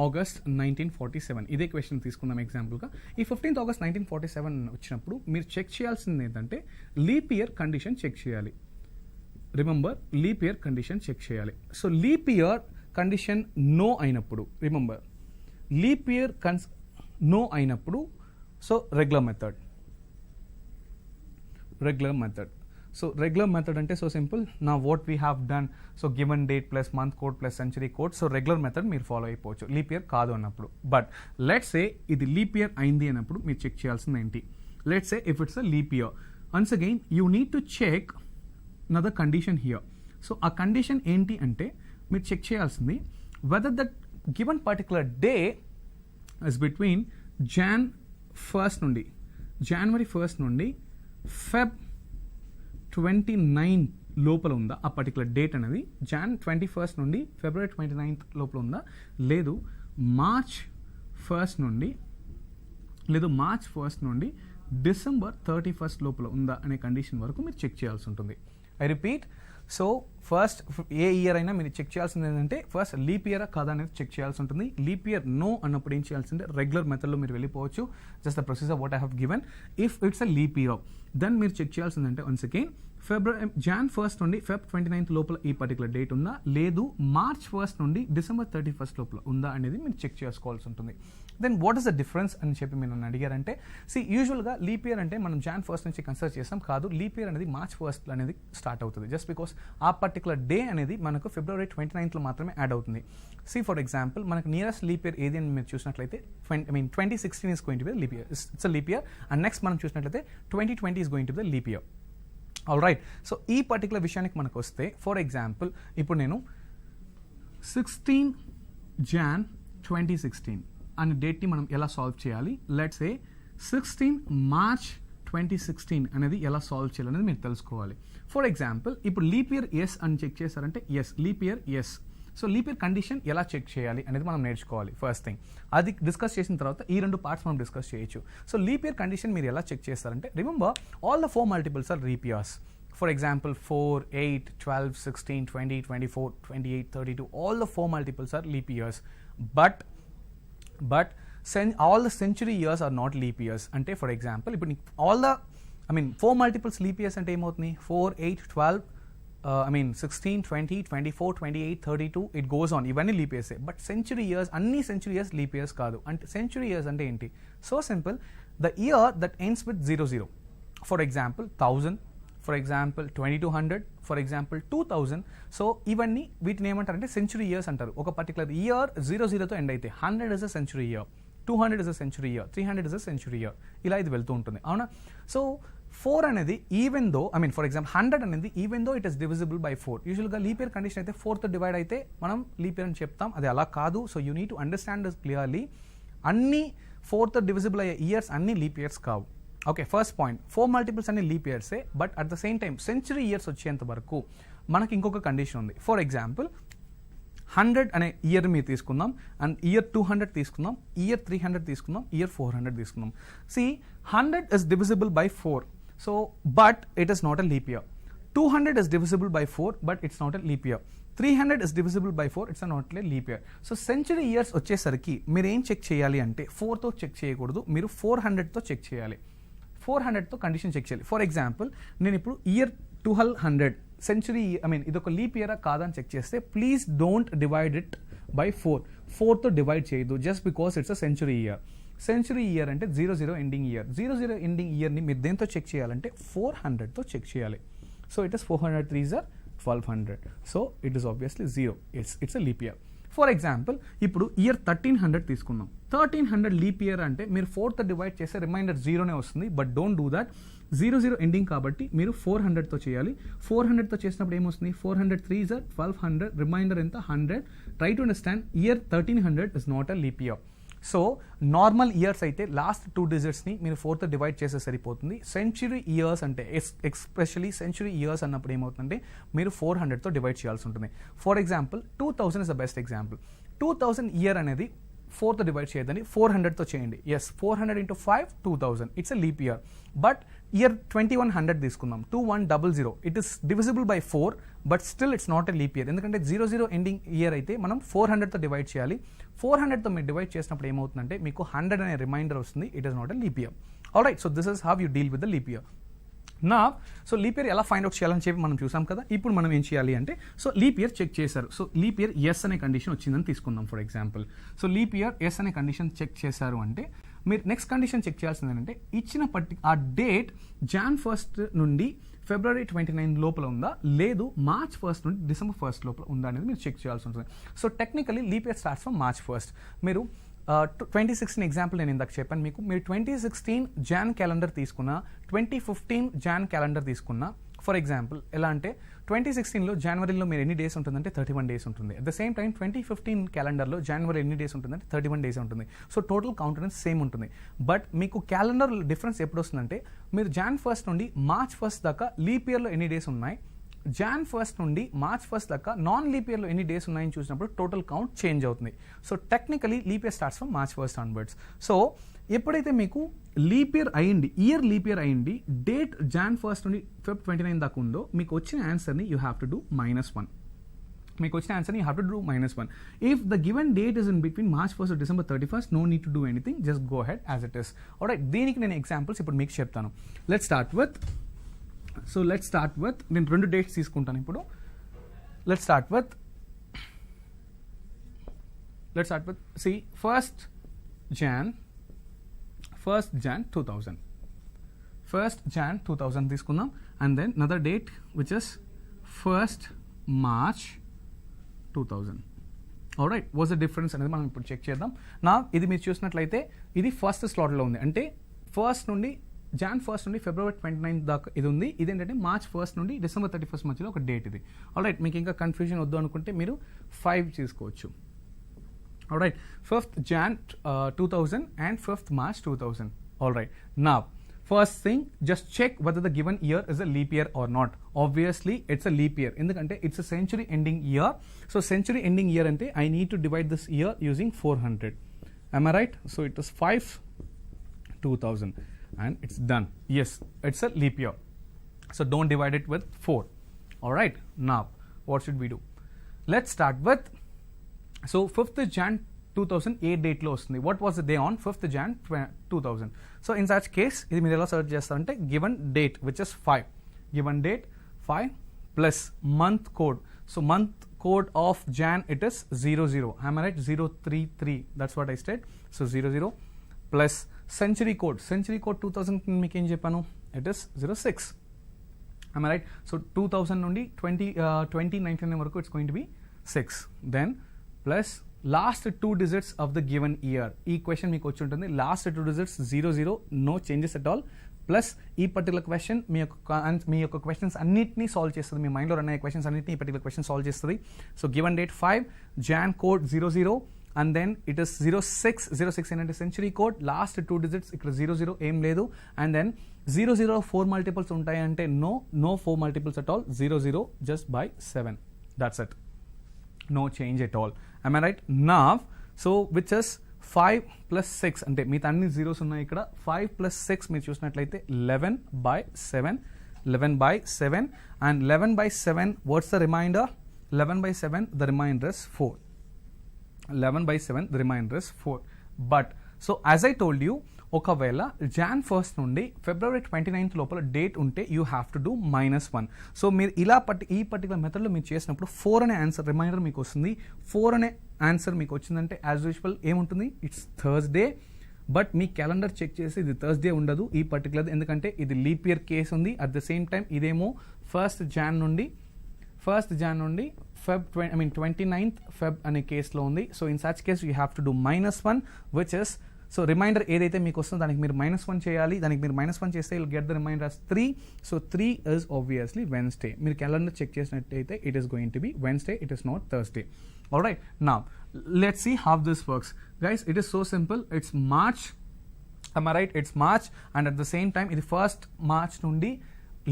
August 1947, ఇదే క్వశ్చన్ తీసుకున్నాం ఎగ్జాంపుల్గా. ఈ 15th August 1947 వచ్చినప్పుడు మీరు చెక్ చేయాల్సింది ఏంటంటే లీప్ ఇయర్ కండిషన్ చెక్ చేయాలి. Remember, leap year condition check చేయాలి. So leap year condition no అయినప్పుడు, రిమెంబర్ లీప్ ఇయర్ నో అయినప్పుడు, so regular method. So regular method ante so simple. Now what we have done, so given date plus month code plus century code, so regular method మీరు follow అయిపోవచ్చు leap year కాదు అన్నప్పుడు. But let's say ఇది leap year అయింది అన్నప్పుడు మీరు check చేయాల్సింది ఏంటి, let's say if it's a leap year, once again you need to check another condition here. So ఆ కండిషన్ ఏంటి అంటే మీరు చెక్ చేయాల్సింది whether that given particular day is between January 1st నుండి ఫెబ్ 29 లోపల ఉందా ఆ పర్టికులర్ డేట్ అనేది, Jan 21st నుండి February 29th లోపల ఉందా, లేదు మార్చ్ 1st నుండి December 31st లోపల ఉందా అనే కండిషన్ వరకు మీరు చెక్ చేయాల్సి ఉంటుంది. I repeat, so first A year అయినా మీరు చెక్ చేయాల్సింది ఏంటంటే ఫస్ట్ లీప్ ఇయర్ కాదా అనేది చెక్ చేయాల్సి ఉంటుంది. లీప్ ఇయర్ నో అన్నప్పుడు ఏం చేయాల్సిందే, రెగ్యులర్ మెథడ్లో మీరు వెళ్ళిపోవచ్చు. Just the procedure what I have given. If it's a leap year then మీరు చెక్ చేయాల్సిందంటే వన్స్ అగైన్ Jan 1st నుండి Feb 29th లోపల ఈ పర్టికులర్ డేట్ ఉందా, లేదు March 1st నుండి December 31st లోపల ఉందా అనేది మీరు చెక్ చేసుకోవాల్సి ఉంటుంది. Then what is the difference అని చెప్పి మీరు నన్ను అడిగారంటే, యూజువల్గా లీప్ ఇయర్ అంటే మనం Jan 1st నుంచి కన్సిడర్ చేస్తాం, కాదు లీప్ ఇయర్ అనేది March 1st అనేది స్టార్ట్ అవుతుంది. జస్ట్ బికాస్ ఆ పర్టికులర్ డే అనేది మనకు February 29th లో మాత్రమే యాడ్ అవుతుంది. ఫర్ ఎగ్జాంపుల్ మనకు నియరెస్ట్ లీప్ ఇయర్ ఏది అని మీరు చూసినట్లయితే 2016 is going to be a leap year. It's a leap year. And next మనం చూసినట్లయితే 2020 is going to be the leap year. All right, so ఈ పర్టికులర్ విషయానికి మనకు వస్తే ఫర్ ఎగ్జాంపుల్ ఇప్పుడు నేను 16 Jan 2016 అనే డేట్ని మనం ఎలా సాల్వ్ చేయాలి, లెట్స్ సే 16 March 2016 అనేది ఎలా సాల్వ్ చేయాలనేది మీరు తెలుసుకోవాలి. ఫర్ ఎగ్జాంపుల్ ఇప్పుడు లీప్ ఇయర్ ఎస్ అని చెక్ చేశారంటే yes leap year yes. So leap year condition ఎలా చెక్ చేయాలి అనేది మనం నేర్చుకోవాలి ఫస్ట్ థింగ్. అది డిస్కస్ చేసిన తర్వాత ఈ రెండు పార్ట్స్ మనం డిస్కస్ చేయొచ్చు. సో లీప్ ఇయర్ కండిషన్ మీరు ఎలా చెక్ చేస్తారంటే, remember all the 4 multiples are leap years. For example 4, 8, 12, 16, 20, 24, 28, 32 all the 4 multiples are leap years. But all the century years are not leap years. Ante for example ఇప్పుడు all the 4 multiples leap years అంటే ఏమవుతుంది, 4, 8, 12 16, 20, 24, 28, 32 it goes on. ఇవన్నీ leap ఇయర్సే. But century years అన్ని century years leap years కాదు. అంటే century years అంటే ఏంటి, so simple, the year that ends with 00. For example 1000, for example 2200, for example 2000. So ఇవన్నీ వీటిని ఏమంటారంటే సెంచురీ ఇయర్స్ అంటారు. ఒక పర్టికులర్ ఇయర్ 00తో ఎండ్ అయితే 100 is a century year, 200 is a century year, 300 is a century year, ఇలా ఇది వెళ్తూ ఉంటుంది. అవునా? సో 4 అనేది ఈవెన్ దో ఫర్ ఎగ్జాంపుల్ 100 అనేది even though it is divisible by 4. యూజువల్గా లీప్ ఇయర్ కండిషన్ అయితే 4తో డివైడ్ అయితే మనం లీప్ ఇయర్ అని చెప్తాం. అది అలా కాదు. So you need to understand this clearly. అన్ని 4తో డివిజిబుల్ అయ్యే ఇయర్స్ అన్ని లీప్ ఇయర్స్ కావు. ఓకే, ఫస్ట్ పాయింట్, 4 మల్టిపుల్స్ అన్ని లీప్ ఇయర్సే. But at the same time century years వచ్చేంత వరకు మనకి ఇంకొక కండిషన్ ఉంది. ఫర్ ఎగ్జాంపుల్ 100 అనే ఇయర్ మీరు తీసుకుందాం, అండ్ ఇయర్ 200 తీసుకుందాం, ఇయర్ 300 తీసుకుందాం, ఇయర్ 400 తీసుకుందాం. See 100 is divisible by 4. So, but it is not a leap year. 200 is divisible by 4, but it's not a leap year. 300 is divisible by 4, it's not a leap year. So, century years వచ్చేసరికి మీరు ఏం check చేయాలి అంటే 4తో check చేయకూడదు, మీరు 400తో check చేయాలి. 400తో condition check చేయాలి. For example నేను ఇప్పుడు ఇయర్ 1200 సెంచురీ ఇదొక లీప్ ఇయరా కాదని చెక్ చేస్తే please don't divide it by 4. 4తో డివైడ్ చేయదు, just because it's a century year. Century year అంటే 00 ఎండింగ్ ఇయర్. 00 ఎండింగ్ ఇయర్ని మీరు దేంతో చెక్ చేయాలంటే 400తో చెక్ చేయాలి. So it is 400 3s are 1200. So it is obviously 0. It's a leap year. For example ఇప్పుడు year 1300 తీసుకుందాం. 1300 leap year అంటే మీరు 4తో డివైడ్ చేస్తే రిమైండర్ 0నే వస్తుంది. But don't do that. 00 ending కాబట్టి మీరు 400తో చేయాలి. 400తో చేసినప్పుడు ఏమొస్తుంది, 400 3s are 1200, రిమైండర్ ఎంత 100. Try to understand, year 1300 is not a leap year. So normal years అయితే లాస్ట్ 2 డిజిట్స్ని మీరు 4తో డివైడ్ చేస్తే సరిపోతుంది. సెంచురీ ఇయర్స్ అంటే ఎస్పెషలీ సెంచురీ ఇయర్స్ అన్నప్పుడు ఏమవుతుందంటే మీరు 400తో డివైడ్ చేయాల్సి ఉంటుంది. For example 2000 is the best example. 2000 year అనేది 4తో డివైడ్ చేయదని 400తో చేయండి. Yes, 400 into 5 2000. It's a leap year. But year 2100 తీసుకుందాం, 2100. It is divisible by 4, but still it's not a leap year. ఎందుకంటే 00 ఎండింగ్ ఇయర్ అయితే మనం 400తో డివైడ్ చేయాలి. 400తో మీరు డివైడ్ చేసినప్పుడు ఏమవుతుందంటే మీకు 100 అనే రిమైండర్ వస్తుంది. It is not a leap year. All right, so this is how you deal with the leap year. నా సో లీప్ ఇయర్ ఎలా ఫైండ్ అవుట్ చేయాలని చెప్పి మనం చూసాం కదా. ఇప్పుడు మనం ఏం చేయాలి అంటే, సో లీప్ ఇయర్ చెక్ చేశారు. సో లీప్ ఇయర్ ఎస్ అనే కండిషన్ వచ్చిందని తీసుకుందాం for example. So leap year yes అనే కండిషన్ చెక్ చేశారు అంటే మీరు నెక్స్ట్ కండిషన్ చెక్ చేయాల్సింది ఏంటంటే ఇచ్చిన ఆ డేట్ Jan 1st నుండి February 29 లోపల ఉందా, లేదు March 1st నుండి December 1st లోపల ఉందా అనేది మీరు చెక్ చేయాల్సి ఉంటుంది. So technically leap year starts from March 1st. మీరు 2016 ఎగ్జాంపుల్ నేను ఇందాక చెప్పాను మీకు. మీరు 2016 Jan క్యాలెండర్ తీసుకున్నా, 2015 Jan క్యాలెండర్ తీసుకున్నా, ఫర్ ఎగ్జాంపుల్ ఎలా అంటే 2016లో జనవరిలో మీరు ఎన్ని డేస్ ఉంటుందంటే 31 డేస్ ఉంటుంది. అట్ ద సేమ్ టైం 2015 క్యాలెండర్లో జనవరి ఎన్ని డేస్ ఉంటుందంటే 31 డేస్ ఉంటుంది. సో టోటల్ కౌంట్ అనేది సేమ్ ఉంటుంది. బట్ మీకు క్యాలెండర్ డిఫరెన్స్ ఎప్పుడు వస్తుందంటే మీరు Jan 1st నుండి March 1st దాకా లీప్ ఇయర్లో ఎన్ని డేస్ ఉన్నాయి, Jan 1st నుండి March 1st దాకా నాన్ లీప్ ఇయర్లో ఎన్ని డేస్ ఉన్నాయని చూసినప్పుడు టోటల్ కౌంట్ చేంజ్ అవుతుంది. So technically leap year starts from March 1st onwards. So ఎప్పుడైతే మీకు లీప్ ఇయర్ అయ్యింది, ఇయర్ లీప్ ఇయర్ అయ్యింది, డేట్ Jan 1st నుండి Feb 29 దాకా ఉందో మీకు వచ్చిన ఆన్సర్ని యూ హ్యావ్ టు డూ -1. మీకు వచ్చిన ఆన్సర్ని you have to do -1. If the given date is in between March 1st December 31st, no need to do anything, just go ahead as it is. Alright, దీనికి నేను examples ఇప్పుడు మీకు చెప్తాను. Let's start with నేను 2 dates తీసుకుంటాను ఇప్పుడు. Let's start with see 1st Jan 2000 తీసుకుందాం. And then another date which is 1st March 2000. Alright, was the difference అనేది మనం ఇప్పుడు చెక్ చేద్దాం. నా ఇది మీరు చూసినట్లయితే ఇది ఫస్ట్ స్లాట్లో ఉంది, అంటే Jan 1st నుండి February 29 దాకా ఇది ఉంది. ఇదేంటంటే March 1st నుండి December 31st మధ్యలో ఒక డేట్ ఇది. ఆల్రైట్, మీకు ఇంకా కన్ఫ్యూజన్ వద్దు అనుకుంటే మీరు 5 తీసుకోవచ్చు. Alright, 5th Jan 2000 and 5th March 2000. Alright, now first thing, just check whether the given year is a leap year or not. Obviously it's a leap year ఎందుకంటే it's a century ending year. So century ending year అంటే I need to divide this year using 400. Am I right? So it is 5/2000 and it's done. Yes, it's a leap year. So don't divide it with 4. Alright, now what should we do? Let's start with, so 5th Jan 2000 ఏ డేట్లో వస్తుంది. What was the day on 5th Jan 2000? So in such case ఇది మీరు ఎలా search చేస్తారంటే given date which is 5, given date 5 plus month code. So month code of Jan it is 00. Am I right? 033. That's what I state. So 00 plus century code 2000 మీకు ఏం చెప్పాను, it is 06. Am I right? So 2000 నుండి 2019 వరకు it's going to be 6. Then plus last 2 digits of the given year. ఈ question మీకు వచ్చి ఉంటుంది. Last 2 digits 00, no changes at all. Plus ఈ పర్టికులర్ క్వశ్చన్ మీ యొక్క క్వశ్చన్స్ అన్నింటినీ సాల్వ్ చేస్తుంది. మీ మైండ్లో రన్ అయ్యే క్వశ్చన్స్ అన్నింటినీ ఈ పర్టికులర్ క్వశ్చన్ సాల్వ్ చేస్తుంది. So given date 5, Jan code 00 and then it is 06 ఏంటంటే సెంచరీ కోడ్. లాస్ట్ 2 digits ఇక్కడ 00 ఏం లేదు. అండ్ దెన్ 00 4 multiples ఉంటాయి అంటే no 4 multiples at all. 00 just by 7. That's it. No change at all. Am I right? Now, so which is 5 plus 6 అంటే మీతో అన్ని zeros ఉన్నాయి ఇక్కడ. 5 plus 6 మీరు చూసినట్లయితే 11/7 and 11/7 what's the remainder? 11/7 the remainder is 4. 11/7 the remainder is 4. But so as I told you, ఒకవేళ Jan 1st నుండి February 29th లోపల డేట్ ఉంటే you have to do -1. So మీరు ఇలా ఈ పర్టికులర్ మెథడ్లో మీరు చేసినప్పుడు 4 అనే ఆన్సర్ రిమైండర్ మీకు వస్తుంది. 4 అనే ఆన్సర్ మీకు వచ్చిందంటే యాజ్ యూజువల్ ఏముంటుంది, ఇట్స్ థర్స్డే. బట్ మీ క్యాలెండర్ చెక్ చేసి ఇది థర్స్డే ఉండదు ఈ పర్టికులర్, ఎందుకంటే ఇది లీప్ ఇయర్ కేస్ ఉంది. అట్ ద సేమ్ టైం ఇదేమో 1st Jan నుండి Feb 29th Feb అనే కేసులో ఉంది. So in such case you have to do -1 which is, so reminder ఏదైతే మీకు వస్తుందో దానికి మీరు -1 చేయాలి. దానికి మీరు -1 చేస్తే will get the reminder as 3. So 3 is obviously Wednesday. మీరు క్యాలెండర్ చెక్ చేసినట్టయితే it is going to be Wednesday, it is not Thursday. Alright, now let's see how this works. Guys, it is so simple. It's March. Am I right? It's March and at the same time ఇది 1st March నుండి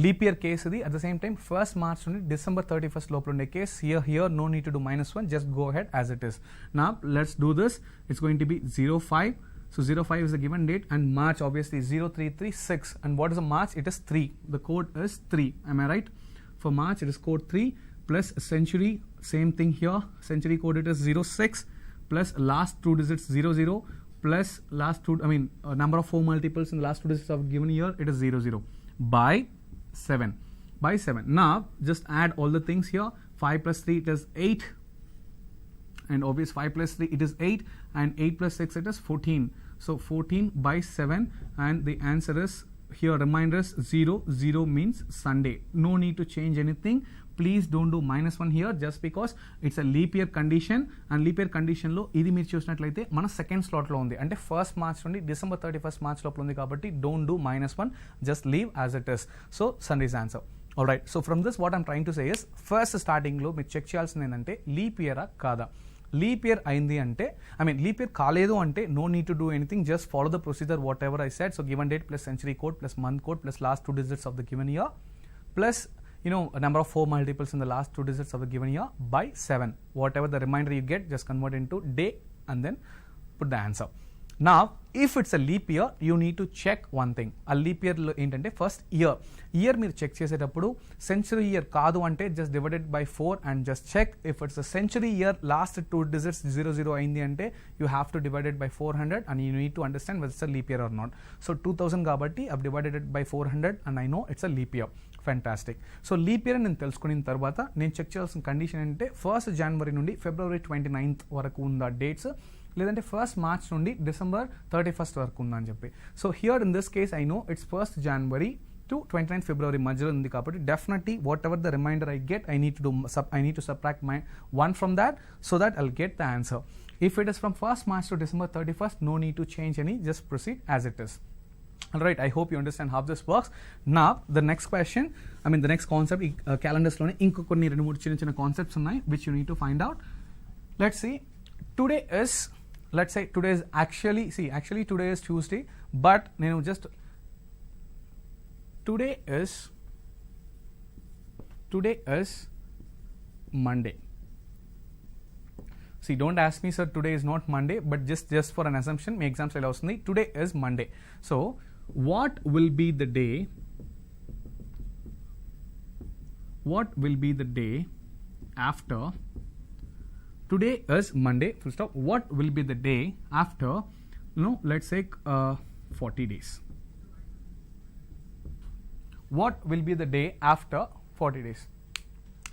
leap year case ఇది. At the same time 1st March నుండి December 31st లోపల ఉండే case. Here no need to do -1, just go ahead as it is. Now let's do this. It's going to be 05. So 05 is the given date and March obviously 0336. And what is the March? It is 3. The code is 3. Am I right? For March it is code 3 plus century, same thing here. Century code it is 06 plus last 2 digits 00 plus last 2, number of 4 multiples in the last 2 digits of given year, it is 00 by 7. Now just add all the things here. 5 plus 3 it is 8. And obviously 5 plus 3 it is 8 and 8 plus 6 it is 14. So 14/7 and the answer is here reminder is 0 means Sunday. No need to change anything. Please don't do -1 here just because it's a leap year condition and leap year condition లో ఇది మీరు చూసినట్లయితే మన second slot లో ఉంది, అంటే 1st March నుండి December 31st March లోపల ఉంది కాబట్టి don't do -1, just leave as it is. So Sunday's answer. Alright, so from this what I'm trying to say is, first starting లో మీరు చెక్ చేయాల్సింది ఏంటంటే లీప్ ఇయరా కాదా. లీప్ ఇయర్ అయింది అంటే, లీప్ ఇయర్ కాలేదు అంటే no need to do anything, just follow the procedure whatever I said. So given date plus century code plus month code plus last 2 digits of the given year plus a number of 4 multiples in the last 2 digits of the given year by 7. Whatever the remainder you get, just convert into day and then put the answer. Now, if it's a leap year, you need to check one thing. A leap year ఏంటంటే first year మీరు check చేసేటప్పుడు century year కాదు అంటే just divided by 4 and just check. If it's a century year last 2 digits 00 అయింది అంటే you have to divided by 400 and you need to understand whether it's a leap year or not. So 2000 కాబట్టి I've divided by 400 and I know it's a leap year. Fantastic. So leap year నేను తెలుసుకున్న తర్వాత నేను check చేయాల్సిన condition ఏంటంటే 1st January నుండి February 29th వరకు ఉందా డేట్స్, లేదంటే 1st March నుండి December 31st వరకు ఉందా అని చెప్పి. So here in this case I know it's 1st January to 29th February మధ్యలో ఉంది కాబట్టి definitely whatever the reminder I get I need to subtract my 1 from that so that I'll get the answer. If it is from 1st March to December 31st, no need to change any, just proceed as it is. Alright, I hope you understand how this works. Now the next question, the next concept, calendars లోనే ఇంకో కొన్ని 2-3 చిన్న concepts ఉన్నాయి which you need to find out. Let's see, today is actually today is Tuesday, but today is Monday. See, don't ask me, sir, today is not Monday, but just for an assumption, my exam style vastundi, today is Monday. So what will be the day after today is Monday, full stop. What will be the day after, let's say 40 days. What will be the day after 40 days?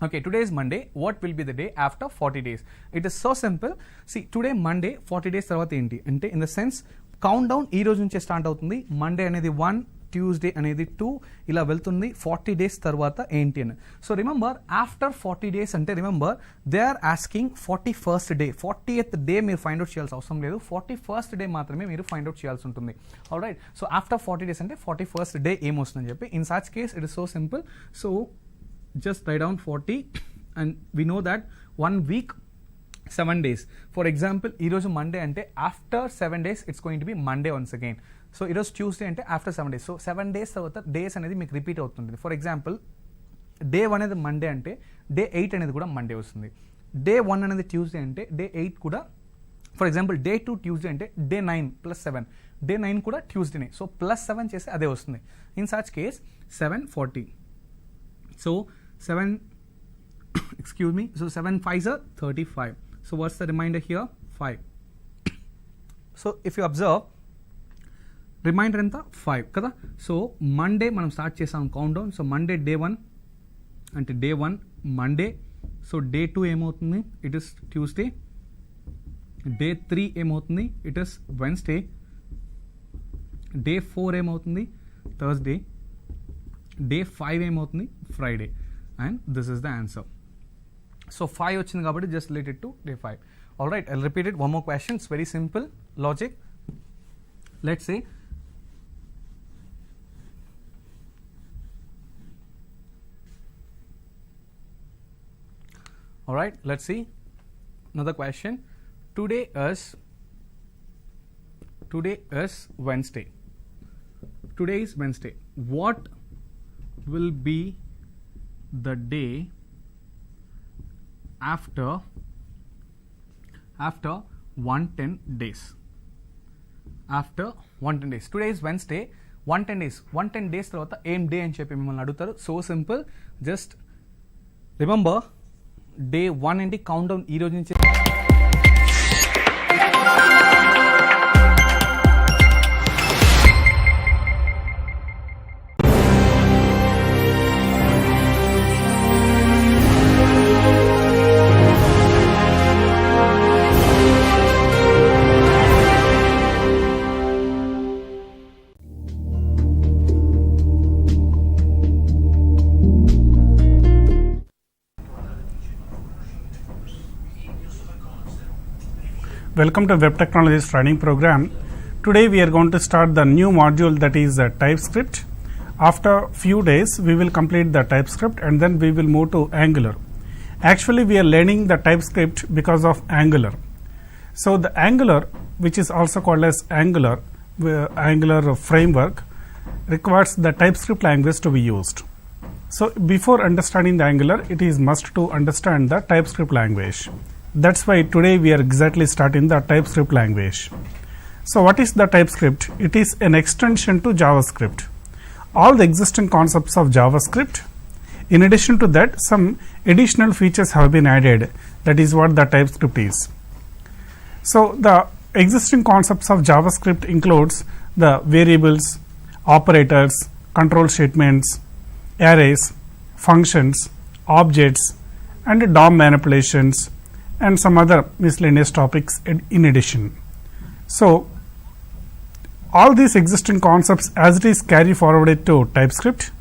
Okay, today is Monday. What will be the day after 40 days? It is so simple. See, today Monday, 40 days తర్వాత ఏంటి అంటే, in the sense count down ఈ రోజు నుంచే start అవుతుంది. Monday అనేది 1, Tuesday అనేది 2, ఇలా వెళ్తుంది. 40 days తర్వాత ఏంటి అని. సో రిమెంబర్ ఆఫ్టర్ 40 days అంటే remember they are asking 41st day. 40th day మీరు ఫైండ్ అవుట్ చేయాల్సిన అవసరం లేదు, 41st day మాత్రమే మీరు ఫైండ్ అవుట్ చేయాల్సి ఉంటుంది. ఆల్రైట్, సో ఆఫ్టర్ 40 days అంటే 41st day ఏమొస్తుందని చెప్పి. In such case it is so simple. So just write down 40 and we know that 1 week 7 days. For example, ee roju Monday ante after 7 days it's going to be Monday once again. So ee roju Tuesday ante after 7 days. So 7 days tarvata days anedi meeku repeat avutundi. For example, day 1 anedi Monday ante day 8 anedi kuda Monday vastundi. Day 1 anedi Tuesday ante day 8 kuda, for example day 2 Tuesday ante day 9 plus 7, day 9 kuda Tuesday ne. So plus 7 chese ade vastundi. In such case 740. So 7 excuse me, so 7 5s are 35. So what's the remainder here? 5. So if you observe, remainder enta 5 kada. So Monday మనం start చేసాం count down. So Monday day 1 అంటే day 1 Monday. So day 2 ఏమవుతుంది? It is Tuesday. Day 3 ఏమవుతుంది? It is Wednesday. Day 4 ఏమవుతుంది? Thursday. Day 5 ఏమవుతుంది? Friday. And this is the answer. So 5 వచ్చింది కాబట్టి just relate it to day 5. Alright, I'll repeat it one more question. It's very simple logic. Let's say alright, let's see another question. Today is Wednesday. Today is Wednesday. What will be the day after 110 days? After 110 days. Today is Wednesday. 110 days. 110 days తర్వాత ఏం day అని చెప్పి మిమ్మల్ని అడుగుతారు. So simple, just remember day 1 ఏంటి count down ఈ రోజు నుంచి. Welcome to Web Technologies training program. Today we are going to start the new module, that is TypeScript. after few days we will complete the TypeScript and then we will move to Angular. Actually we are learning the TypeScript because of Angular. So the Angular, which is also called as Angular framework, requires the TypeScript language to be used. So before understanding the Angular, it is must to understand the TypeScript language. That's why today we are exactly starting the TypeScript language. So what is the TypeScript? It is an extension to JavaScript. All the existing concepts of JavaScript. In addition to that, some additional features have been added. That is what the TypeScript is. So the existing concepts of JavaScript includes the variables, operators, control statements, arrays, functions, objects, and DOM manipulations, and some other miscellaneous topics in addition. So all these existing concepts as it is carry forwarded to TypeScript.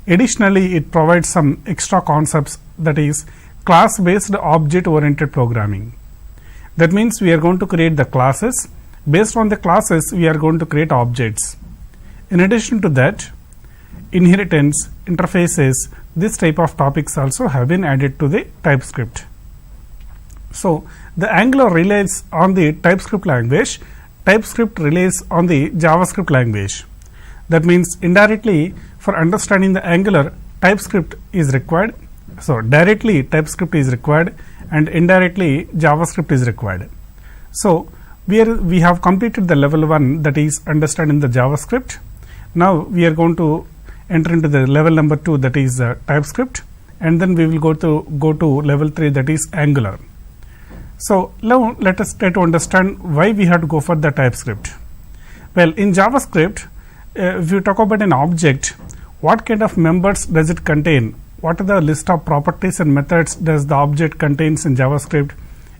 Additionally, it provides some extra concepts, that is class based object oriented programming. That means we are going to create the classes. Based on the classes, we are going to create objects. In addition to that, inheritance, interfaces, this type of topics also have been added to the TypeScript. So the Angular relies on the TypeScript language. TypeScript relies on the JavaScript language. That means indirectly, for understanding the Angular, TypeScript is required. So directly TypeScript is required and indirectly JavaScript is required. So we have completed the level 1, that is understanding the JavaScript. Now we are going to enter into the level number 2, that is TypeScript, and then we will go to level 3, that is Angular. So now let us try to understand why we have to go for the TypeScript. Well, in JavaScript, if you talk about an object, what kind of members does it contain? What are the list of properties and methods does the object contains in JavaScript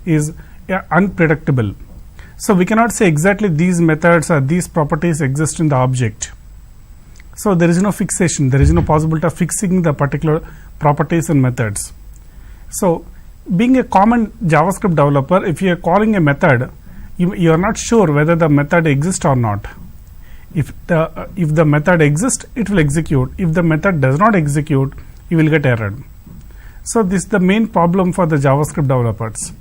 is unpredictable. So we cannot say exactly these methods or these properties exist in the object. So there is no fixation, there is no possibility of fixing the particular properties and methods. So being a common JavaScript developer, if you are calling a method, you are not sure whether the method exists or not. If the method exists, it will execute. If the method does not execute, you will get error. So this is the main problem for the JavaScript developers.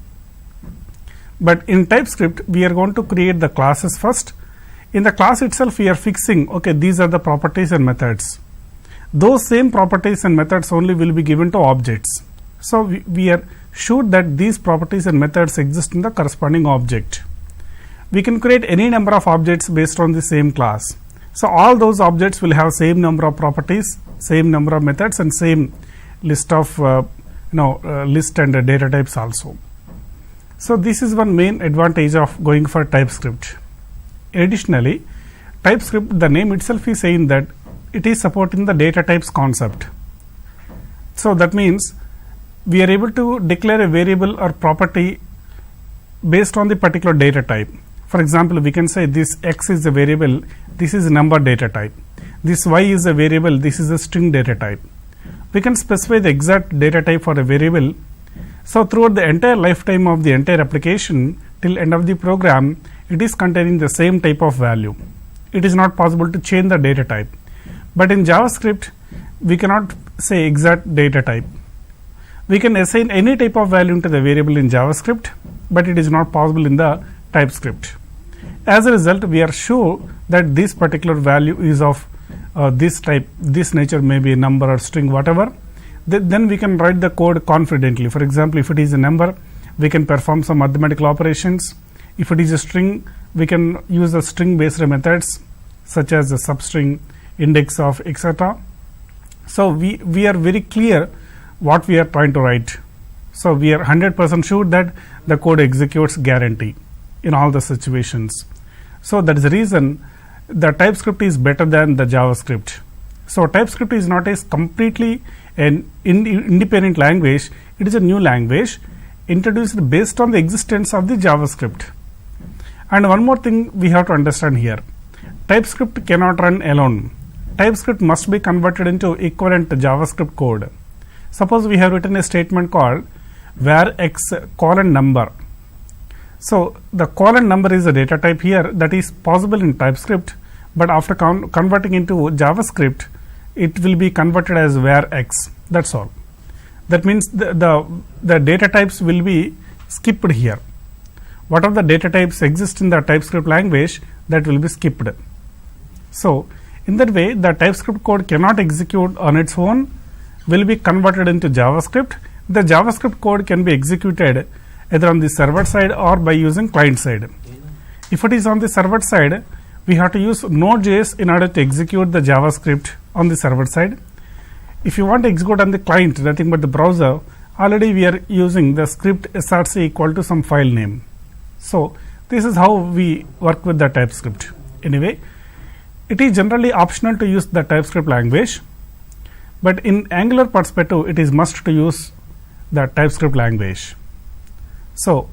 But in TypeScript, we are going to create the classes first. In the class itself, we are fixing, okay, these are the properties and methods. Those same properties and methods only will be given to objects. So we are sure that these properties and methods exist in the corresponding object. We can create any number of objects based on the same class. So all those objects will have same number of properties, same number of methods, and same list of list and data types also. So this is one main advantage of going for TypeScript. Additionally, TypeScript, the name itself is saying that it is supporting the data types concept. So that means we are able to declare a variable or property based on the particular data type. For example, we can say this X is a variable, this is a number data type. This Y is a variable, this is a string data type. We can specify the exact data type for a variable. So throughout the entire lifetime of the entire application till end of the program, it is containing the same type of value. It is not possible to change the data type. But in JavaScript, we cannot say exact data type. We can assign any type of value to the variable in JavaScript, but it is not possible in the TypeScript. As a result, we are sure that this particular value is of this type, this nature, may be a number or string, whatever. Then we can write the code confidently. For example, if it is a number, we can perform some mathematical operations. If it is a string, we can use the string based methods such as the substring, index of, etc. So we are very clear what we are trying to write. So we are 100% sure that the code executes guarantee in all the situations. So that is the reason the TypeScript is better than the JavaScript. So TypeScript is not a completely an independent language. It is a new language introduced based on the existence of the JavaScript. And one more thing we have to understand here. TypeScript cannot run alone. TypeScript must be converted into equivalent JavaScript code. Suppose we have written a statement called var x colon number. So the colon number is a data type here that is possible in TypeScript, but after converting into JavaScript, it will be converted as var x. That's all. That means the data types will be skipped here. Whatever the data types exist in the TypeScript language, that will be skipped. So in that way, the TypeScript code cannot execute on its own, will be converted into JavaScript. The JavaScript code can be executed either on the server side or by using client side. If it is on the server side, we have to use Node.js in order to execute the JavaScript on the server side. If you want to execute on the client, nothing but the browser, already we are using the script src equal to some file name. So this is how we work with the TypeScript. Anyway, it is generally optional to use the TypeScript language, but in Angular perspective, it is must to use the TypeScript language. So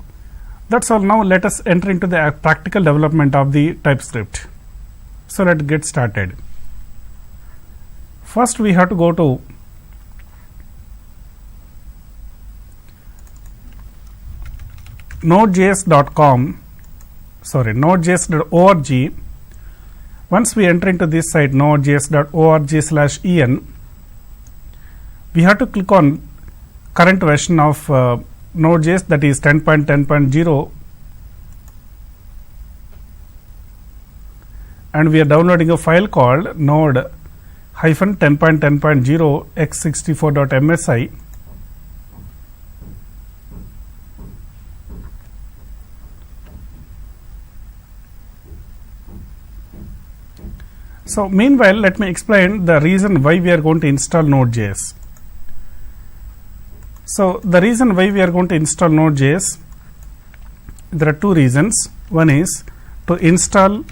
that's all. Now let us enter into the practical development of the TypeScript. So let's get started. First we have to go to nodejs.com, nodejs.org. Once we enter into this site nodejs.org/en, we have to click on current version of Node.js, that is 10.10.0, and we are downloading a file called node-10.10.0 x64.msi. So meanwhile, let me explain the reason why we are going to install Node.js. So the reason why we are going to install Node.js, there are two reasons. One is to install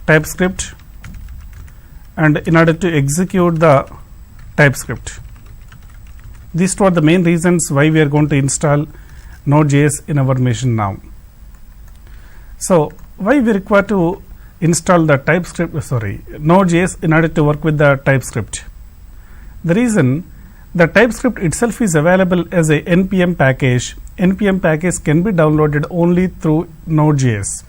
TypeScript, and in order to execute the TypeScript. These two are the main reasons why we are going to install Node.js in our machine now. So why we require to install the Node.js in order to work with the TypeScript? The reason, the TypeScript itself is available as a npm package. Npm package can be downloaded only through Node.js.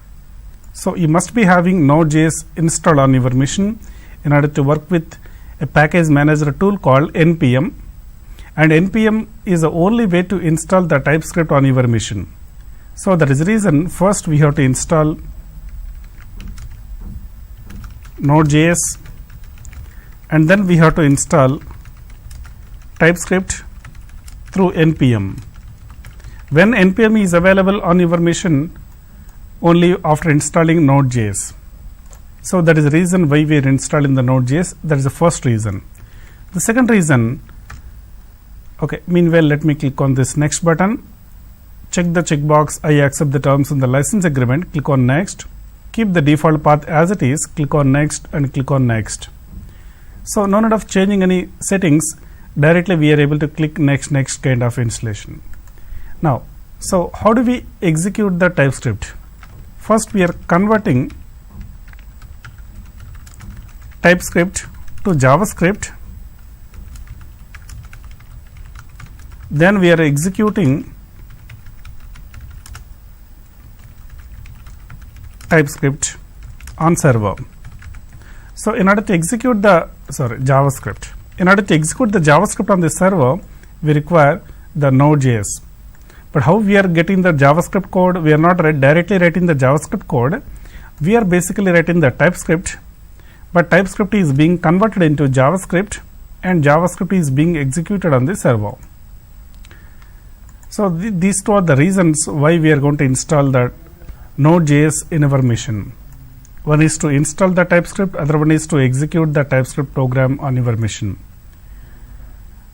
So you must be having Node.js installed on your machine in order to work with a package manager tool called npm, and npm is the only way to install the TypeScript on your machine. So that is the reason first we have to install Node.js, and then we have to install TypeScript through npm. When npm is available on your machine, only after installing Node.js. So that is the reason why we are installing the Node.js. That is the first reason. The second reason, meanwhile let me click on this next button, check the checkbox I accept the terms in the license agreement, click on next, keep the default path as it is, click on next and click on next. So no need of changing any settings, directly we are able to click next kind of installation. Now, so how do we execute the TypeScript? First we are converting TypeScript to JavaScript, then we are executing TypeScript on server. So in order to execute the JavaScript, in order to execute the JavaScript on the server, we require the Node.js. But how we are getting the JavaScript code? We are not directly writing the JavaScript code. We are basically writing the TypeScript, but TypeScript is being converted into JavaScript, and JavaScript is being executed on the server. So these two are the reasons why we are going to install the Node.js in our machine. One is to install the TypeScript, other one is to execute the TypeScript program on your machine.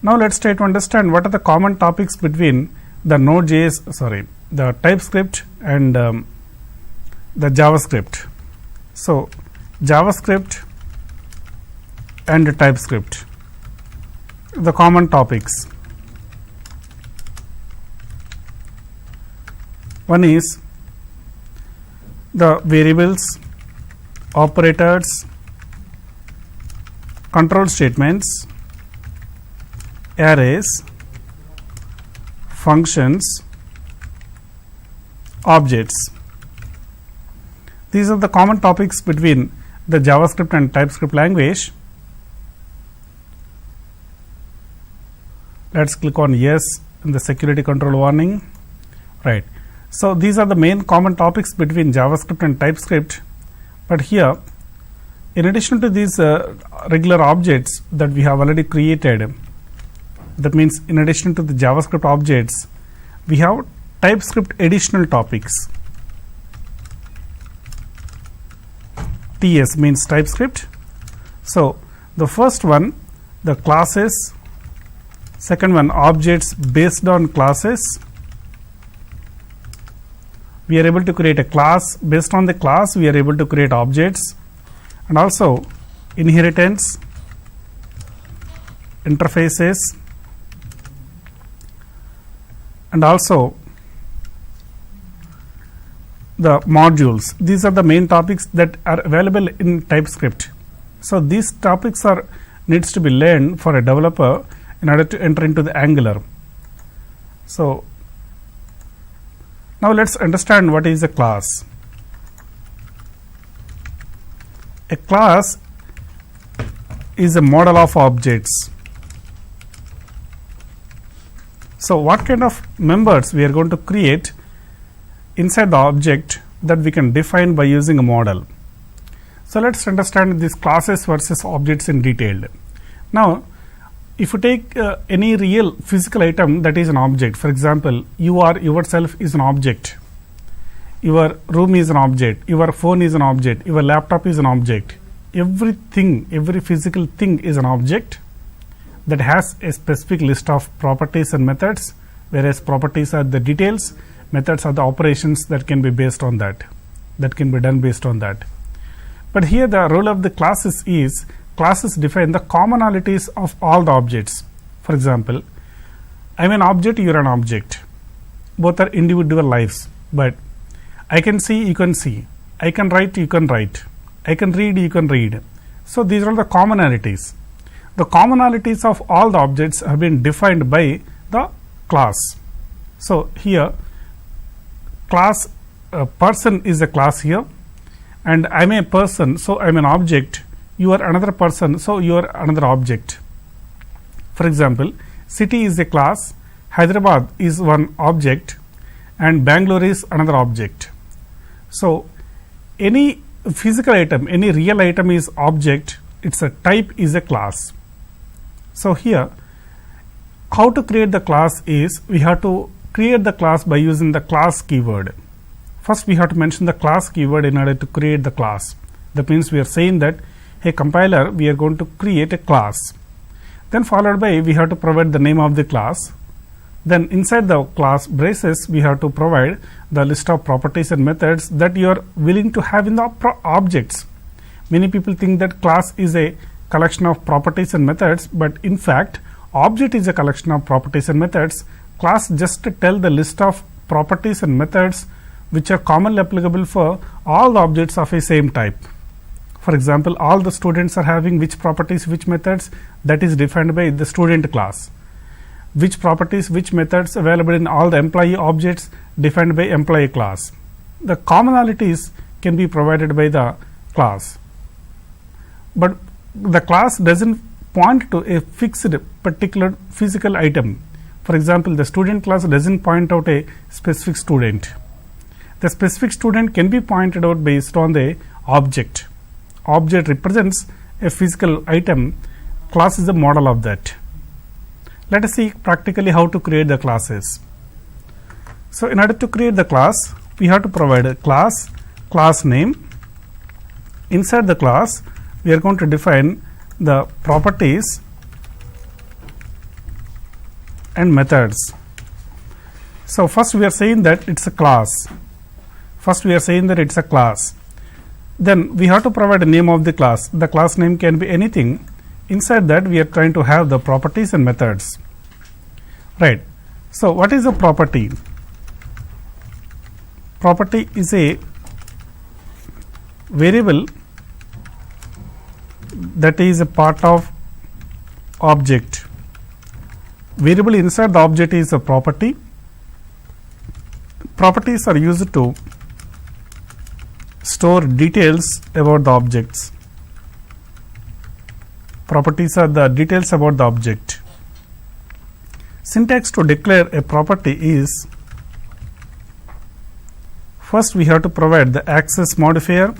Now let's try to understand what are the common topics between the the TypeScript and the JavaScript. So JavaScript and TypeScript, the common topics. One is the variables, operators, control statements, arrays, functions, objects. These are the common topics between the JavaScript and TypeScript language. Let's click on yes in the security control warning. Right. So these are the main common topics between JavaScript and TypeScript. But here, in addition to these regular objects that we have already created, that means in addition to the JavaScript objects, we have TypeScript additional topics. TS means TypeScript. So the first one, the classes. Second one, objects based on classes. We are able to create a class. Based on the class, we are able to create objects. And also inheritance, interfaces, and also the modules. These are the main topics that are available in TypeScript. So these topics are needs to be learned for a developer in order to enter into the Angular. So now let's understand what is a class. A class is a model of objects. So what kind of members we are going to create inside the object that we can define by using a model. So let's understand these classes versus objects in detail. Now if you take any real physical item that is an object, for example, you are yourself is an object, your room is an object, your phone is an object, your laptop is an object. Everything, every physical thing is an object that has a specific list of properties and methods, whereas properties are the details, methods are the operations that can be based on that can be done based on that. But here the role of the classes is, classes define the commonalities of all the objects. For example, I am an object, you are an object. Both are individual lives, but I can see, you can see. I can write, you can write. I can read, you can read. So these are the commonalities. The commonalities of all the objects have been defined by the class. So here, class person is a class here, and I am a person, so I am an object. You are another person, so you are another object. For example, city is a class, Hyderabad is one object, and Bangalore is another object. So any physical item, any real item is object, its a type is a class. So here, how to create the class is, we have to create the class by using the class keyword. First we have to mention the class keyword in order to create the class. That means we are saying that, hey compiler, we are going to create a class. Then followed by, we have to provide the name of the class. Then inside the class braces, we have to provide the list of properties and methods that you are willing to have in the objects. Many people think that class is a collection of properties and methods, but in fact, object is a collection of properties and methods. Class just tell the list of properties and methods which are commonly applicable for all the objects of a same type. For example, all the students are having which properties, which methods, that is defined by the student class. Which properties, which methods available in all the employee objects, defined by employee class. The commonalities can be provided by the class, but the class doesn't point to a fixed particular physical item. For example, the student class doesn't point out a specific student. The specific student can be pointed out based on the object. Object represents a physical item, class is a model of that. Let us see practically how to create the classes. So in order to create the class, we have to provide a class, class name. Inside the class, we are going to define the properties and methods. So first we are saying that it's a class. Then we have to provide a name of the class. The class name can be anything. Inside that, we are trying to have the properties and methods. Right. So what is a property? Property is a variable that is a part of object. Variable inside the object is a property. Properties are used to store details about the objects. Properties are the details about the object. Syntax to declare a property is, first we have to provide the access modifier,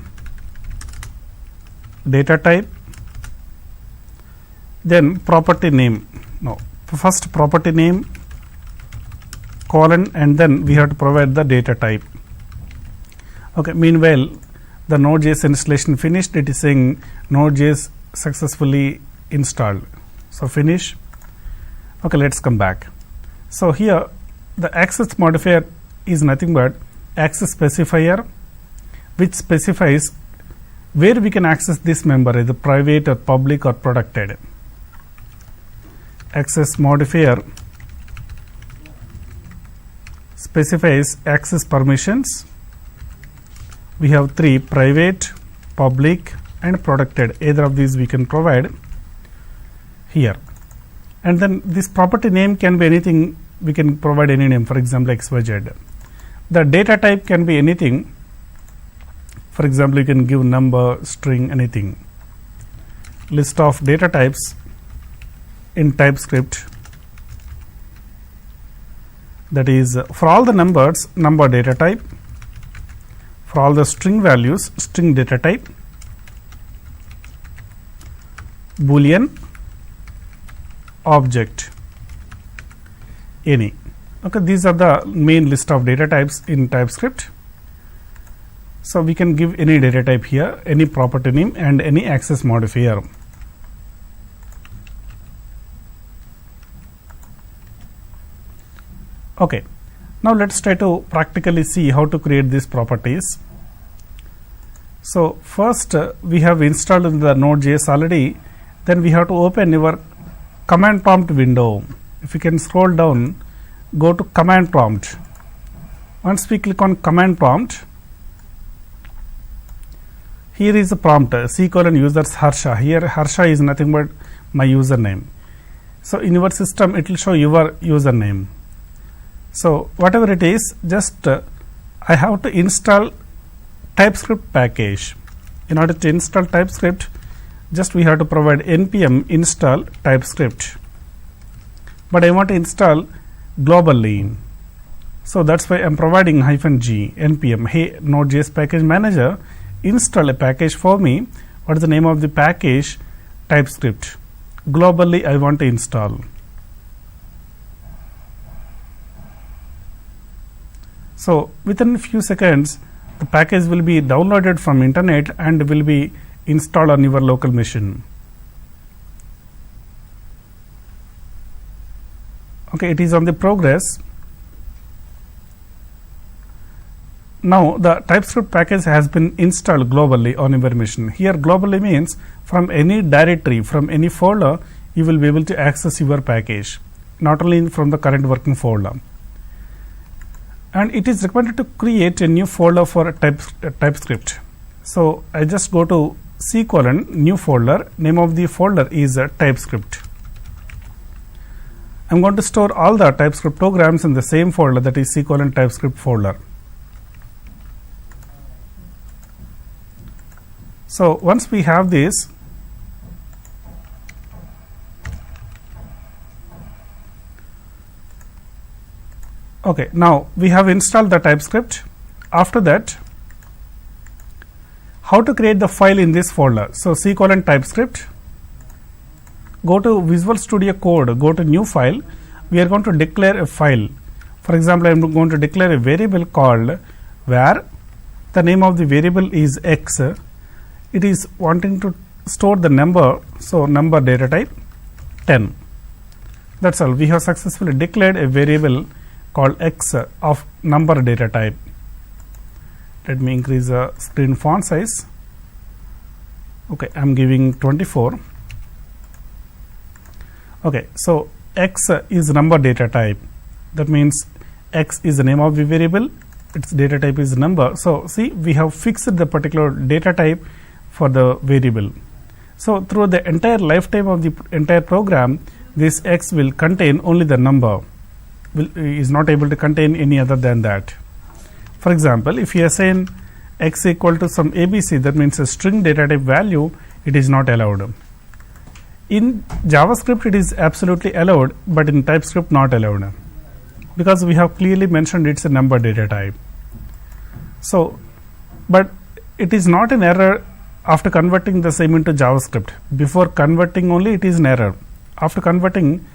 data type, then property name. No, first property name, colon, and then we have to provide the data type. Okay, meanwhile the Node.js installation finished. It is saying Node.js successfully installed. So finish. Okay, let's come back. So here the access modifier is nothing but access specifier, which specifies where we can access this member, either private or public or protected. Access modifier specifies access permissions. We have 3: private, public and protected. Either of these we can provide here. And then this property name can be anything. We can provide any name, for example XYZ. The data type can be anything. For example, you can give number, string, anything. List of data types in TypeScript. That is, for all the numbers, number data type. For all the string values, string data type. Boolean, object, any. Okay, these are the main list of data types in TypeScript. So we can give any data type here, any property name and any access modifier. Okay, now let's try to practically see how to create these properties. So first we have installed the Node.js already. Then we have to open your command prompt window. If you can scroll down, go to command prompt. Once we click on command prompt, here is the prompt C:users Harsha. Here Harsha is nothing but my username. So in your system it will show your username. So whatever it is, just I have to install TypeScript package. In order to install TypeScript, just we have to provide npm install TypeScript. But I want to install globally. So that's why I'm providing -g npm. Hey Node.js package manager, install a package for me. What is the name of the package? TypeScript. Globally I want to install. So within a few seconds the package will be downloaded from internet and will be installed on your local machine. Okay, it is on the progress. Now the TypeScript package has been installed globally on your machine. Here globally means from any directory, from any folder, you will be able to access your package, not only from the current working folder. And it is recommended to create a new folder for TypeScript. So I just go to C:new folder. Name of the folder is TypeScript. I'm going to store all the TypeScript programs in the same folder, that is C:TypeScript folder. So once we have this, okay, now we have installed the TypeScript. After that, how to create the file in this folder? So C:TypeScript, go to Visual Studio Code, go to new file. We are going to declare a file. For example, I am going to declare a variable called var. The name of the variable is x. It is wanting to store the number, so number data type 10. That's all. We have successfully declared a variable called x of number data type. Let me increase the screen font size. Okay, I am giving 24. Okay, so x is number data type. That means x is the name of the variable, its data type is number. So see, we have fixed the particular data type for the variable. So through the entire lifetime of the entire program, this x will contain only the number, is not able to contain any other than that. For example, if you assign x equal to some ABC, that means a string data type value, it is not allowed. In JavaScript it is absolutely allowed, but in TypeScript not allowed, because we have clearly mentioned it's a number data type. So, but it is not an error after converting the same into JavaScript. Before converting only it is an error. After converting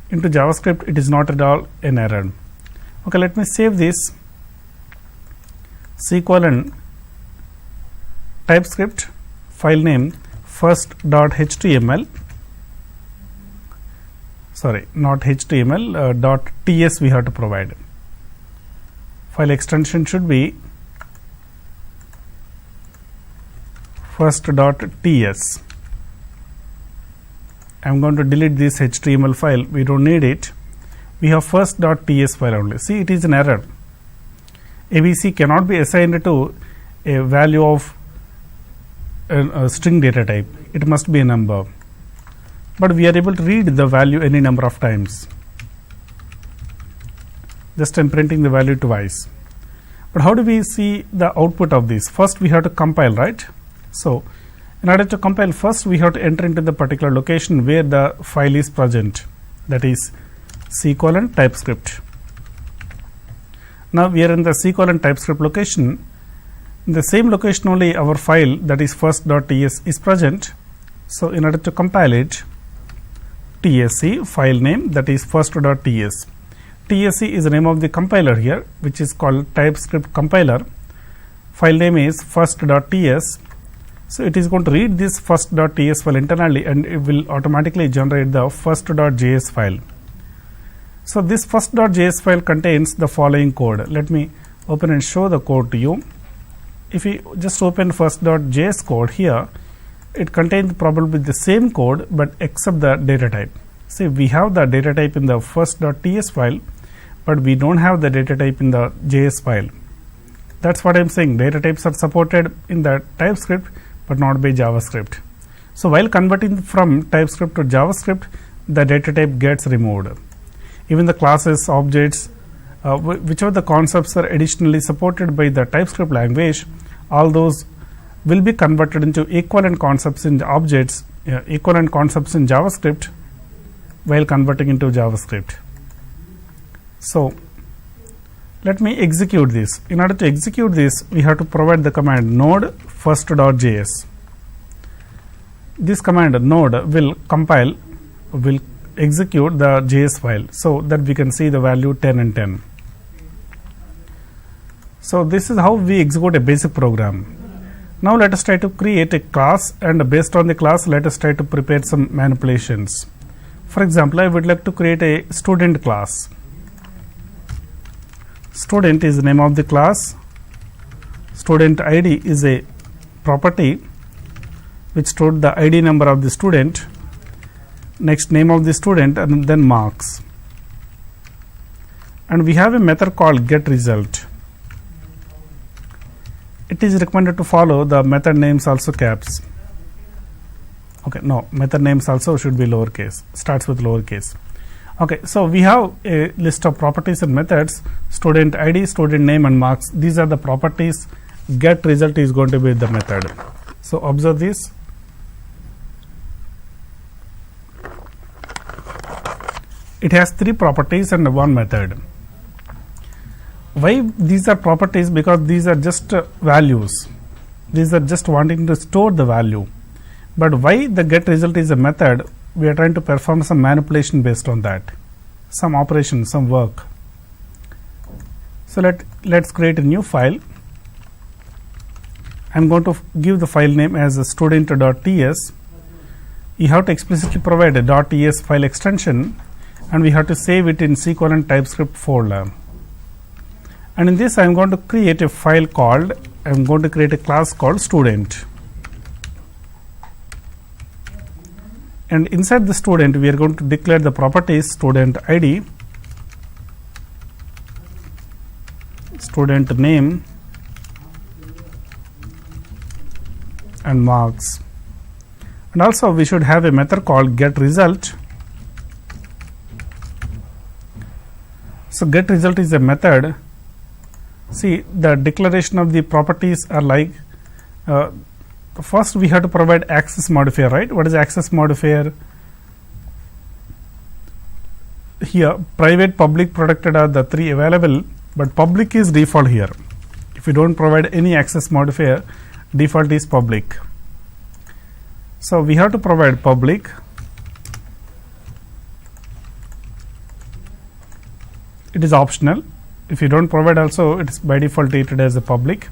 into JavaScript it is not at all an error. Okay, let me save this. Colon TypeScript file name first.html, sorry, not HTML, .ts we have to provide. File extension should be first.ts. I am going to delete this HTML file, we don't need it. We have first.ts file only. See, it is an error. ABC cannot be assigned to a value of a string data type. It must be a number. But we are able to read the value any number of times. Just I am printing the value twice. But how do we see the output of this? First we have to compile, right? So in order to compile, first we have to enter into the particular location where the file is present, that is colon TypeScript. Now we are in the TypeScript location. In the same location only our file, that is first.ts, is present. So in order to compile it, tsc file name, that is first.ts. tsc is the name of the compiler here, which is called TypeScript compiler. File name is first.ts. So it is going to read this first.ts file internally and it will automatically generate the first.js file. So this first.js file contains the following code. Let me open and show the code to you. If you just open first.js code here, it contains probably the same code but except the data type. See, we have the data type in the first.ts file, but we don't have the data type in the JS file. That's what I'm saying. Data types are supported in the TypeScript but not by JavaScript. So while converting from TypeScript to JavaScript, the data type gets removed. Even the classes, objects, whichever the concepts are additionally supported by the TypeScript language, all those will be converted into equivalent concepts in objects, equivalent concepts in JavaScript while converting into JavaScript. So let me execute this. In order to execute this, we have to provide the command node first.js. This command node will compile, will execute the JS file so that we can see the value 10 and 10. So this is how we execute a basic program. Now let us try to create a class, and based on the class let us try to prepare some manipulations. For example, I would like to create a student class. Student is the name of the class. Student ID is a property which stored the ID number of the student. Next, name of the student, and then marks. And we have a method called getResult. It is recommended to follow the method names also caps. Okay, no, method names also should be lowercase, starts with lowercase. Okay, so we have a list of properties and methods: student ID, student name, and marks. These are the properties. GetResult is going to be the method. So observe this. It has 3 properties and 1 method. Why these are properties? Because these are just values. These are just wanting to store the value. But why the getResult is a method? We are trying to perform some manipulation based on that, some operation, some work. So let's create a new file. I'm going to give the file name as student.ts. You have to explicitly provide a .ts file extension, and we have to save it in TypeScript folder. And in this I am going to create a file called, I am going to create a class called student. And inside the student we are going to declare the properties student ID, student name, and marks. And also we should have a method called getResult. So getResult is a method See, the declaration of the properties are like, first we have to provide access modifier, right? What is access modifier? Here private, public, protected are the three available, but public is default here. If you don't provide any access modifier, default is public. So we have to provide public. It is optional. If you don't provide also, it is by default treated as a public.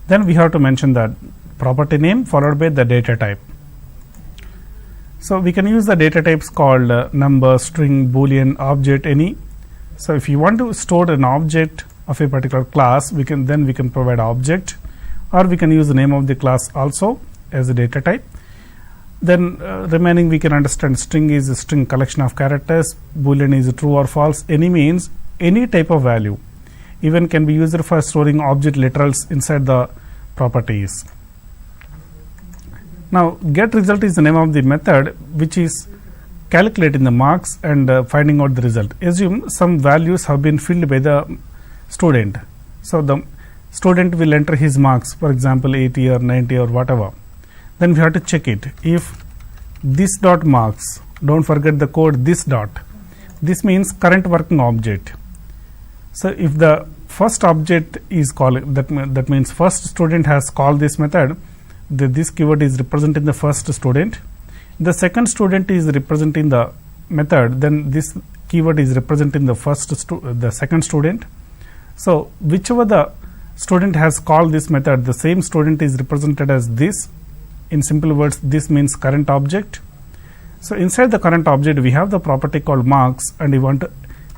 Then we have to mention that property name followed by the data type. So we can use the data types called number, string, boolean, object, any. So if you want to store an object of a particular class, we can provide object, or we can use the name of the class also as a data type. Then remaining we can understand string is a string collection of characters, boolean is true or false, any means any type of value, even can be used for storing object literals inside the properties. Now get result is the name of the method which is calculating the marks and finding out the result. Assume some values have been filled by the student. So the student will enter his marks, for example 80 or 90 or whatever. Then we have to check it. If this dot marks, don't forget the code this dot. This means current working object. So if the first object is called, that means first student has called this method, this keyword is representing the first student. The second student is representing the method, then this keyword is representing the second student. So whichever the student has called this method, the same student is represented as this. In simple words, this means current object. So inside the current object we have the property called marks, and we want to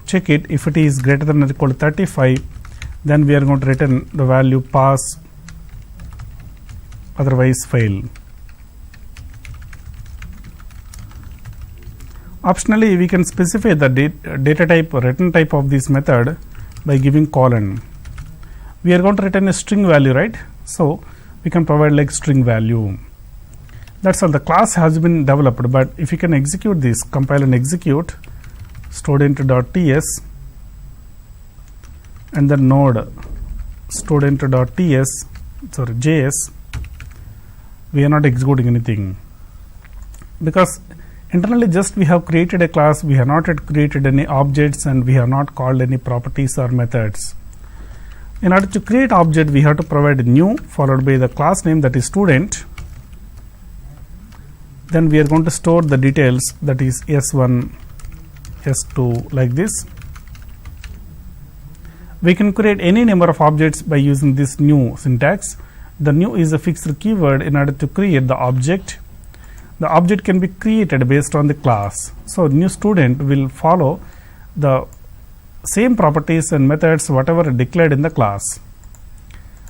check it. If it is greater than or equal to 35, then we are going to return the value pass, otherwise fail. Optionally we can specify the data type or return type of this method by giving colon. We are going to return a string value, right? So we can provide like string value. That's all. The class has been developed, but if you can execute this, compile and execute student.ts and then node student.ts, sorry, JS, we are not executing anything because internally just we have created a class, we have not yet created any objects, and we have not called any properties or methods. In order to create object, we have to provide new followed by the class name, that is student. Then we are going to store the details, that is S1, S2, like this. We can create any number of objects by using this new syntax. The new is a fixed keyword in order to create the object. The object can be created based on the class. So new student will follow the same properties and methods whatever declared in the class.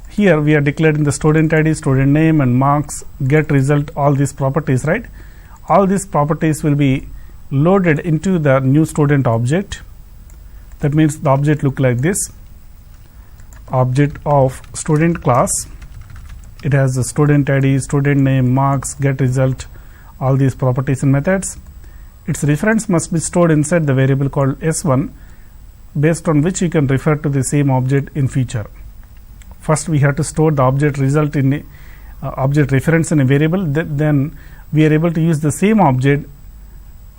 Here we are declaring the student ID, student name, and marks, get result, all these properties, right? All these properties will be loaded into the new student object. That means the object look like this. Object of student class. It has the student ID, student name, marks, get result, all these properties and methods. Its reference must be stored inside the variable called S1, based on which you can refer to the same object in future. First we have to store the object result in a object reference in a variable, then we are able to use the same object,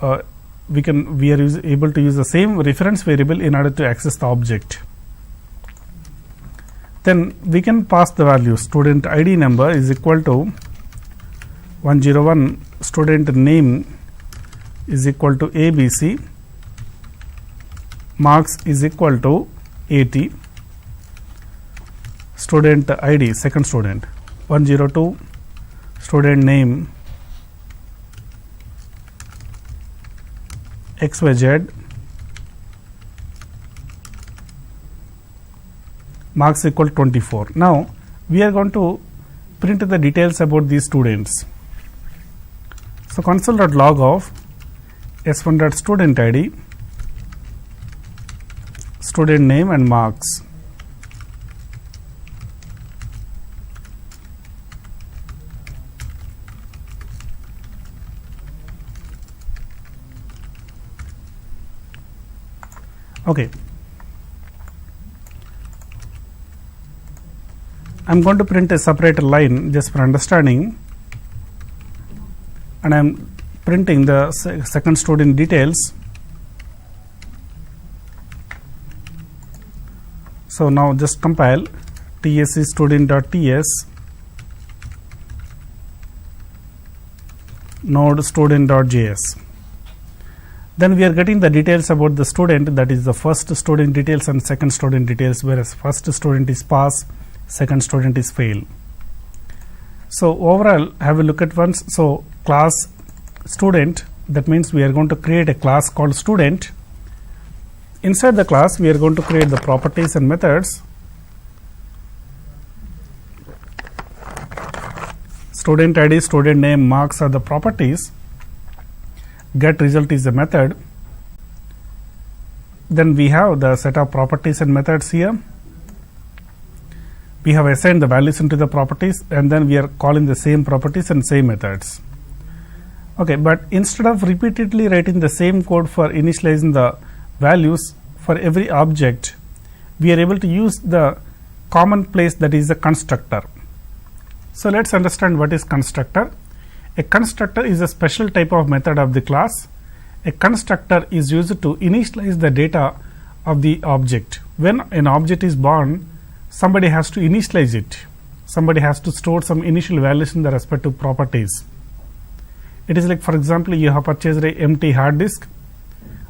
we are able to use the same reference variable in order to access the object. Then we can pass the value student ID number is equal to 101, student name is equal to ABC, marks is equal to 80, student ID, second student, 102, student name XYZ, marks equal 24. Now we are going to print the details about these students. So console.log of s1.student ID, student name and marks. Okay. I'm going to print a separate line just for understanding, and I'm printing the second student details. So now just compile tsc student.ts node student.js. Then we are getting the details about the student, that is the first student details and second student details, whereas first student is pass, second student is fail. So overall, have a look at once. So class student, that means we are going to create a class called student. Inside the class, we are going to create the properties and methods. Student ID, student name, marks are the properties. Get result is the method. Then we have the set of properties and methods here. We have assigned the values into the properties, and then we are calling the same properties and same methods. Okay, but instead of repeatedly writing the same code for initializing the values for every object, we are able to use the common place, that is the constructor. So let's understand what is constructor. A constructor is a special type of method of the class. A constructor is used to initialize the data of the object. When an object is born, somebody has to initialize it. Somebody has to store some initial values in the respective properties. It is like, for example, you have purchased an empty hard disk.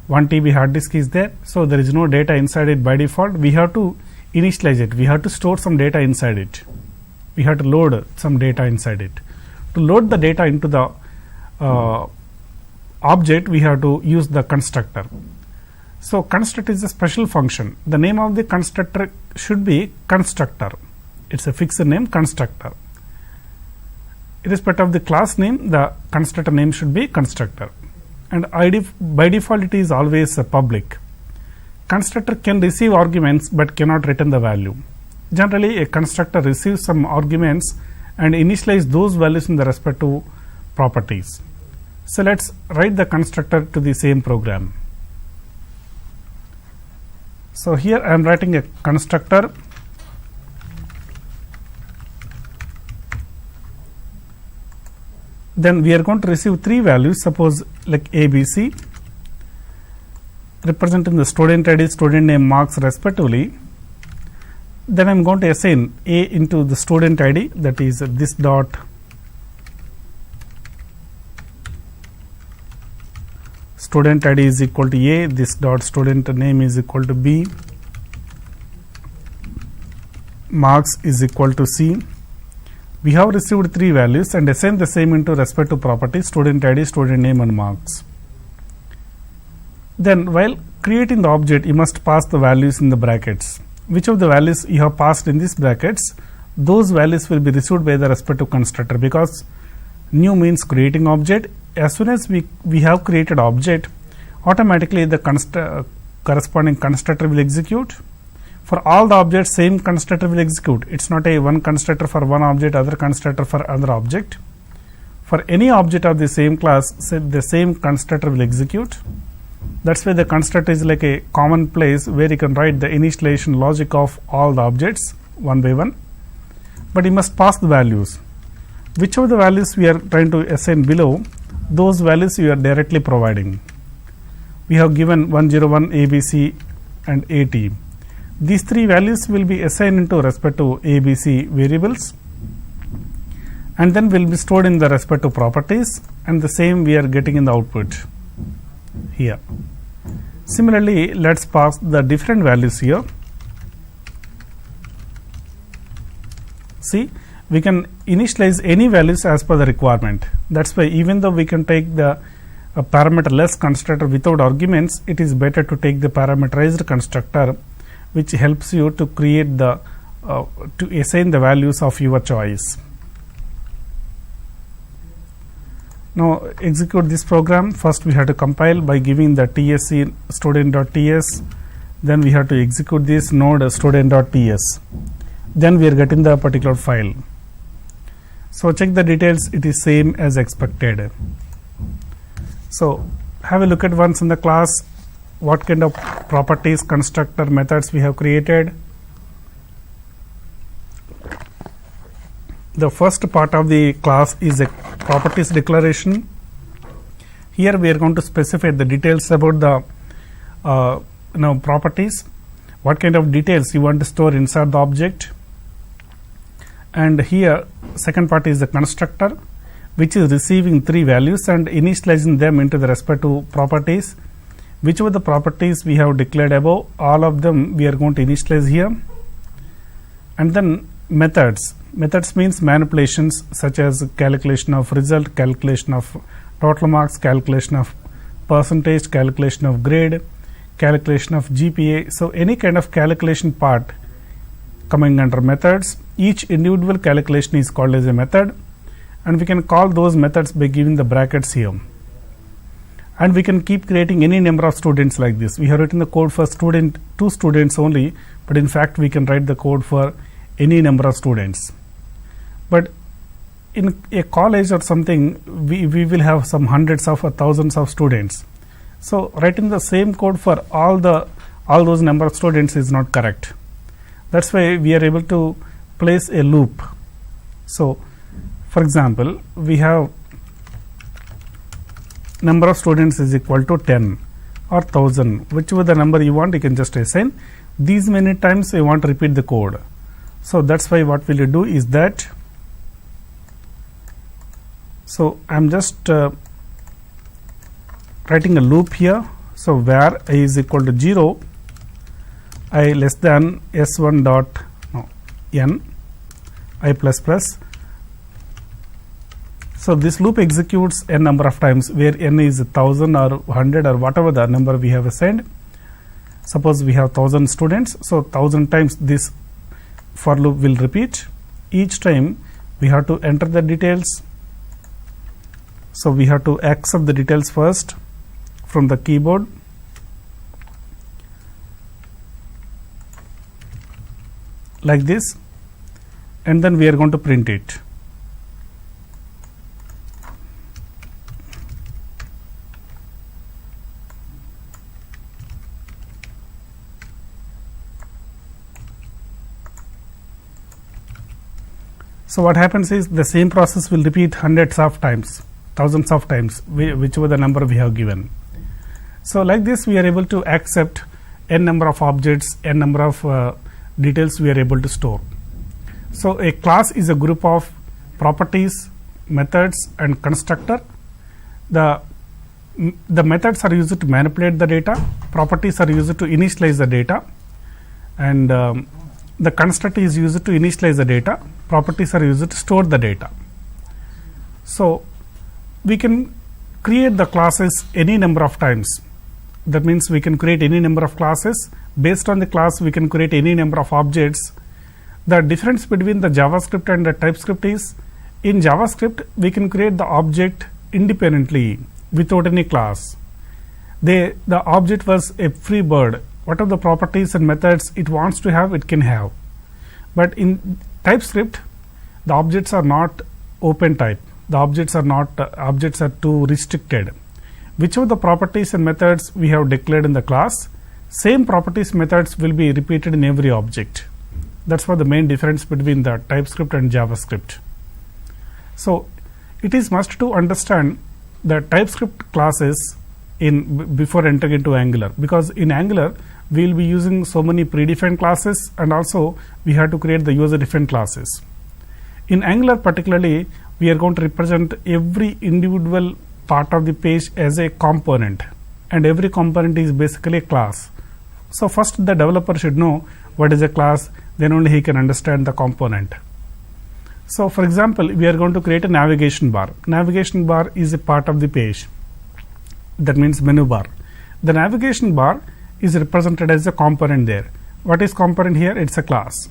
1 TB hard disk is there, so there is no data inside it by default. We have to initialize it. We have to store some data inside it. We have to load some data inside it. To load the data into the object, we have to use the constructor. So construct is a special function. The name of the constructor should be constructor. It's a fixed name, constructor. Irrespective of the class name, the constructor name should be constructor. And ID by default it is always public. Constructor can receive arguments but cannot return the value. Generally, a constructor receives some arguments and initialize those values in the respective properties. So let's write the constructor to the same program. So here I am writing a constructor. Then we are going to receive three values, suppose like ABC, representing the student ID, student name, marks respectively. Then I am going to assign A into the student ID, that is this dot student ID is equal to A, this dot student name is equal to B, marks is equal to C. We have received three values and assign the same into respective properties, student ID, student name and marks. Then while creating the object, you must pass the values in the brackets. Which of the values you have passed in these brackets, those values will be received by the respective constructor, because new means creating object. As soon as we have created object, automatically the corresponding constructor will execute. For all the objects, same constructor will execute. It's not a one constructor for one object, other constructor for another object. For any object of the same class, the same constructor will execute. That's why the constructor is like a common place where you can write the initialization logic of all the objects one by one. But you must pass the values. Which of the values we are trying to assign below, those values you are directly providing. We have given 101, ABC and AT. These three values will be assigned into respective ABC variables and then will be stored in the respective properties, and the same we are getting in the output here. Similarly, let's pass the different values here. See, we can initialize any values as per the requirement. That's why even though we can take the parameterless constructor without arguments, it is better to take the parameterized constructor, which helps you to create the to assign the values of your choice. Now execute this program. First we have to compile by giving the tsc student.ts. Then we have to execute this node student.ts. Then we are getting the particular file. So check the details, it is same as expected. So have a look at once in the class what kind of properties, constructor, methods we have created. the first part of the class is a properties declaration. Here we are going to specify the details about the properties, what kind of details you want to store inside the object. And here second part is the constructor, which is receiving 3 values and initializing them into the respective properties. Whichever the properties we have declared above, all of them we are going to initialize here. And then methods. Methods means manipulations such as calculation of result, calculation of total marks, calculation of percentage, calculation of grade, calculation of GPA. So any kind of calculation part coming under methods. Each individual calculation is called as a method, and we can call those methods by giving the brackets here. And we can keep creating any number of students like this. We have written the code for 2 students only, but in fact we can write the code for any number of students. But in a college or something, we will have some hundreds of or thousands of students. So writing the same code for all those number of students is not correct. That's why we are able to place a loop. So for example, we have number of students is equal to 10 or 1000, whichever the number you want, you can just assign. These many times you want to repeat the code. So that's why what will you do is that, so I'm just writing a loop here. So where I is equal to 0, I less than s1 dot n I plus plus. So this loop executes n number of times, where n is 1000 or 100 or whatever the number we have assigned. Suppose we have 1000 students, so 1000 times this for loop will repeat. Each time we have to enter the details. So we have to accept the details first from the keyboard. Like this, and then we are going to print it. So what happens is the same process will repeat hundreds of times, thousands of times, whichever the number we have given. So like this we are able to accept n number of objects, n number of details we are able to store. So a class is a group of properties, methods and constructor. The methods are used to manipulate the data, properties are used to initialize the data, and the constructor is used to initialize the data, properties are used to store the data. So we can create the classes any number of times. That means we can create any number of classes. Based on the class we can create any number of objects. The difference between the JavaScript and the TypeScript is, in JavaScript we can create the object independently without any class. The object was a free bird. What are the properties and methods it wants to have, it can have. But in TypeScript the objects are not open type. The objects are too restricted. Whichever the properties and methods we have declared in the class, same properties methods will be repeated in every object. That's what the main difference between the TypeScript and JavaScript. So it is must to understand the TypeScript classes before entering into Angular, because in Angular we will be using so many predefined classes, and also we have to create the user defined classes. In Angular particularly, we are going to represent every individual part of the page as a component, and every component is basically a class. So first the developer should know what is a class, then only he can understand the component. So for example, we are going to create a navigation bar. Navigation bar is a part of the page. That means menu bar. The navigation bar is represented as a component there. What is component here? It's a class.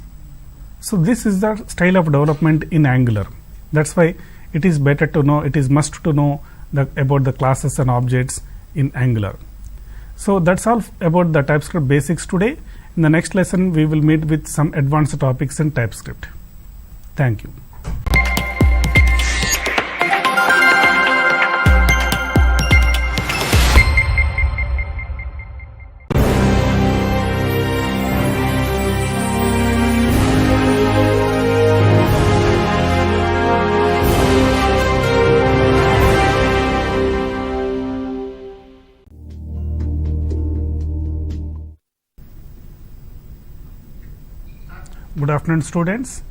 So this is the style of development in Angular. That's why it is better to know, it is must to know about the classes and objects in Angular. So that's all about the TypeScript basics today. In the next lesson we will meet with some advanced topics in TypeScript. Thank you. Good afternoon, students.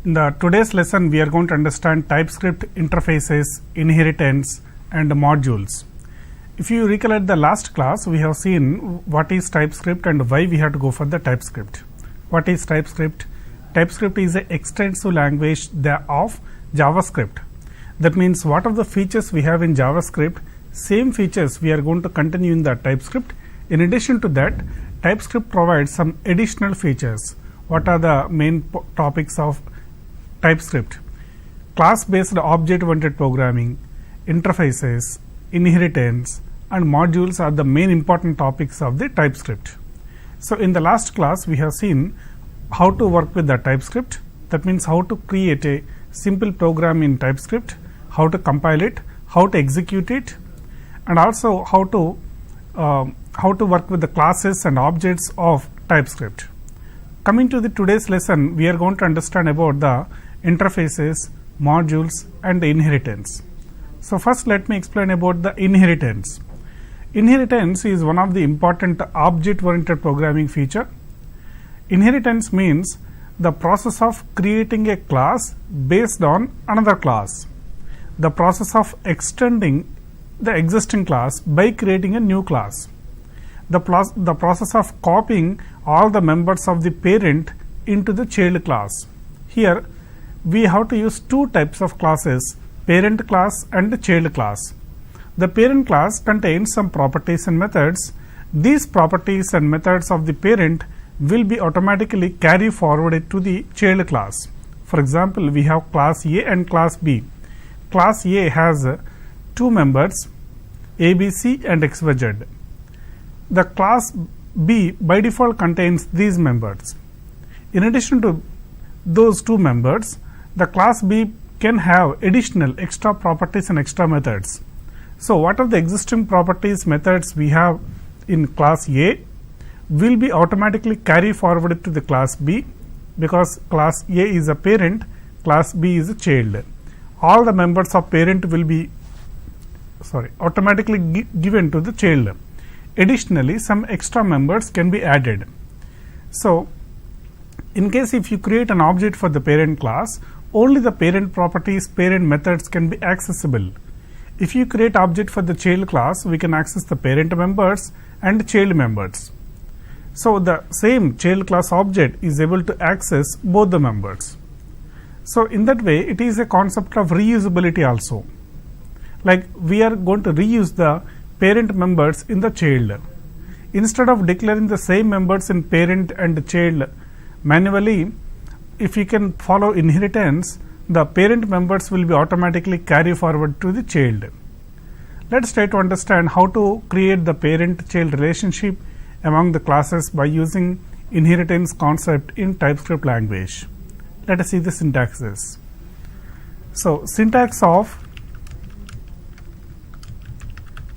In the today's lesson, we are going to understand TypeScript interfaces, inheritance, and modules. If you recollect the last class, we have seen what is TypeScript and why we have to go for the TypeScript. What is TypeScript? TypeScript is an extensive language of JavaScript. That means what are the features we have in JavaScript, same features we are going to continue in the TypeScript. In addition to that, TypeScript provides some additional features. What are the main topics of TypeScript? Class-based object-oriented programming, interfaces, inheritance, and modules are the main important topics of the TypeScript. So in the last class, we have seen how to work with the TypeScript. That means how to create a simple program in TypeScript, how to compile it, how to execute it, and also how to work with the classes and objects of TypeScript. Coming to the today's lesson, we are going to understand about the interfaces, modules, and the inheritance. So first let me explain about the inheritance. Inheritance is one of the important object-oriented programming feature. Inheritance means the process of creating a class based on another class. The process of extending the existing class by creating a new class. The process of copying all the members of the parent into the child class. Here we have to use two types of classes, parent class and the child class. The parent class contains some properties and methods. These properties and methods of the parent will be automatically carried forwarded to the child class. For example, we have class A and class B. Class A has two members, ABC and XYZ. The class B by default contains these members. In addition to those two members, the class B can have additional extra properties and extra methods. So what are the existing properties, methods we have in class A will be automatically carried forward to the class B, because class A is a parent, class B is a child. All the members of parent will be automatically given to the child. Additionally, some extra members can be added. So in case if you create an object for the parent class, only the parent properties, parent methods can be accessible. If you create object for the child class, we can access the parent members and child members. So the same child class object is able to access both the members. So in that way, it is a concept of reusability also. Like we are going to reuse the parent members in the child. Instead of declaring the same members in parent and child manually, if you can follow inheritance, the parent members will be automatically carried forward to the child. Let's try to understand how to create the parent-child relationship among the classes by using inheritance concept in TypeScript language. Let us see the syntaxes. So syntax of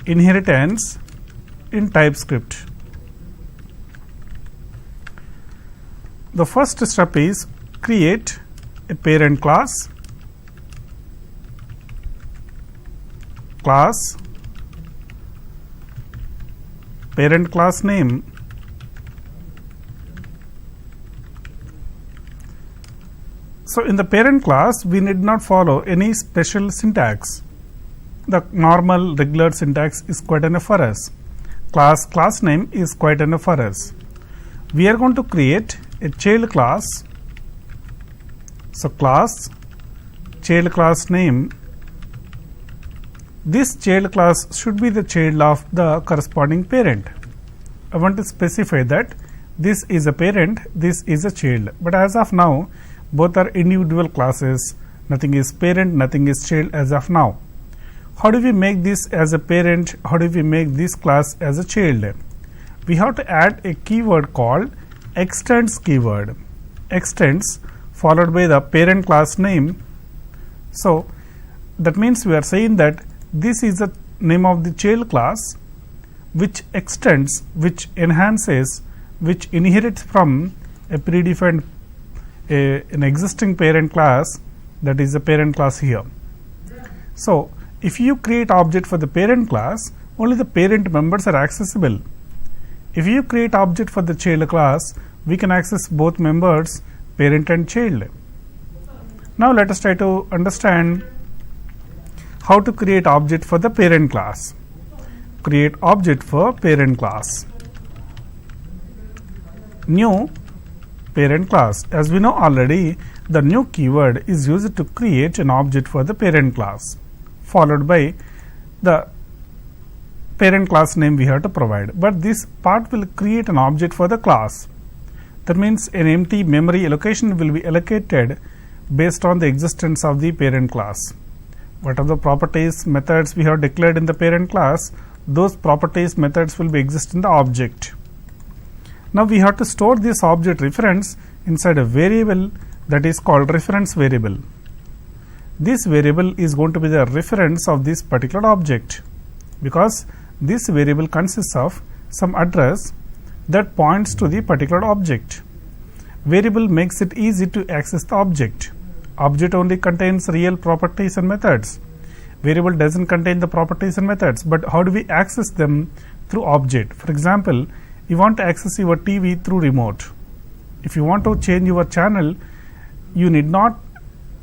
inheritance in TypeScript. The first step is create a parent class, parent class name, so in the parent class we need not follow any special syntax. The normal regular syntax is quite enough for us. Class name is quite enough for us. We are going to create a child class. So class, child class name. This child class should be the child of the corresponding parent. I want to specify that this is a parent, this is a child. But as of now, both are individual classes. Nothing is parent, nothing is child as of now. How do we make this as a parent? How do we make this class as a child? We have to add a keyword called extends keyword. Extends followed by the parent class name. So that means we are saying that this is the name of the child class which extends, which enhances, which inherits from a predefined an existing parent class, that is the parent class here. So if you create object for the parent class, only the parent members are accessible. If you create object for the child class, we can access both members, parent and child. Now let us try to understand how to create object for the parent class. Create object for parent class. New parent class. As we know already, the new keyword is used to create an object for the parent class, followed by the parent class name we have to provide. But this part will create an object for the class. That means an empty memory allocation will be allocated based on the existence of the parent class. What are the properties, methods we have declared in the parent class, those properties, methods will be exist in the object. Now we have to store this object reference inside a variable that is called reference variable. This variable is going to be the reference of this particular object, because this variable consists of some address that points to the particular object. Variable makes it easy to access the object. Object only contains real properties and methods. Variable doesn't contain the properties and methods, but how do we access them? Through object. For example, you want to access your TV through remote. If you want to change your channel, you need not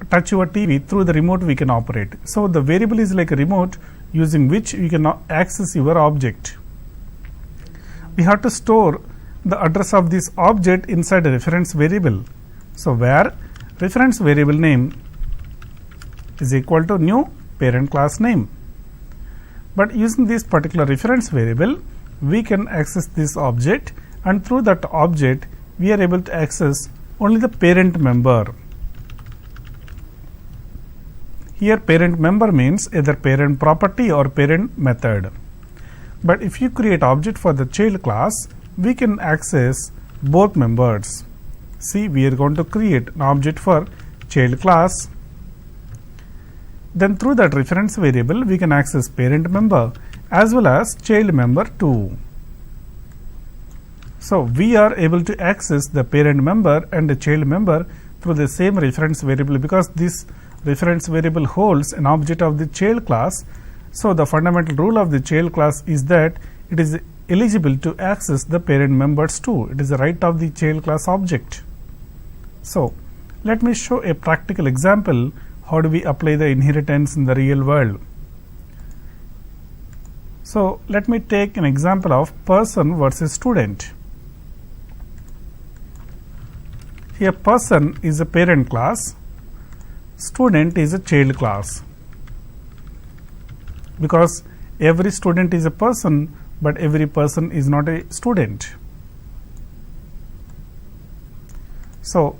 touch your TV. Through the remote we can operate. So the variable is like a remote using which you can access your object. We have to store the address of this object inside a reference variable. So where reference variable name is equal to new parent class name. But using this particular reference variable, we can access this object, and through that object we are able to access only the parent member. Here parent member means either parent property or parent method. But if you create object for the child class, we can access both members. See, we are going to create an object for child class. Then through that reference variable, we can access parent member as well as child member too. So we are able to access the parent member and the child member through the same reference variable, because this reference variable holds an object of the child class. So the fundamental rule of the child class is that it is eligible to access the parent members too. It is the right of the child class object. So let me show a practical example. How do we apply the inheritance in the real world? So let me take an example of person versus student. Here person is a parent class, student is a child class, because every student is a person, but every person is not a student. So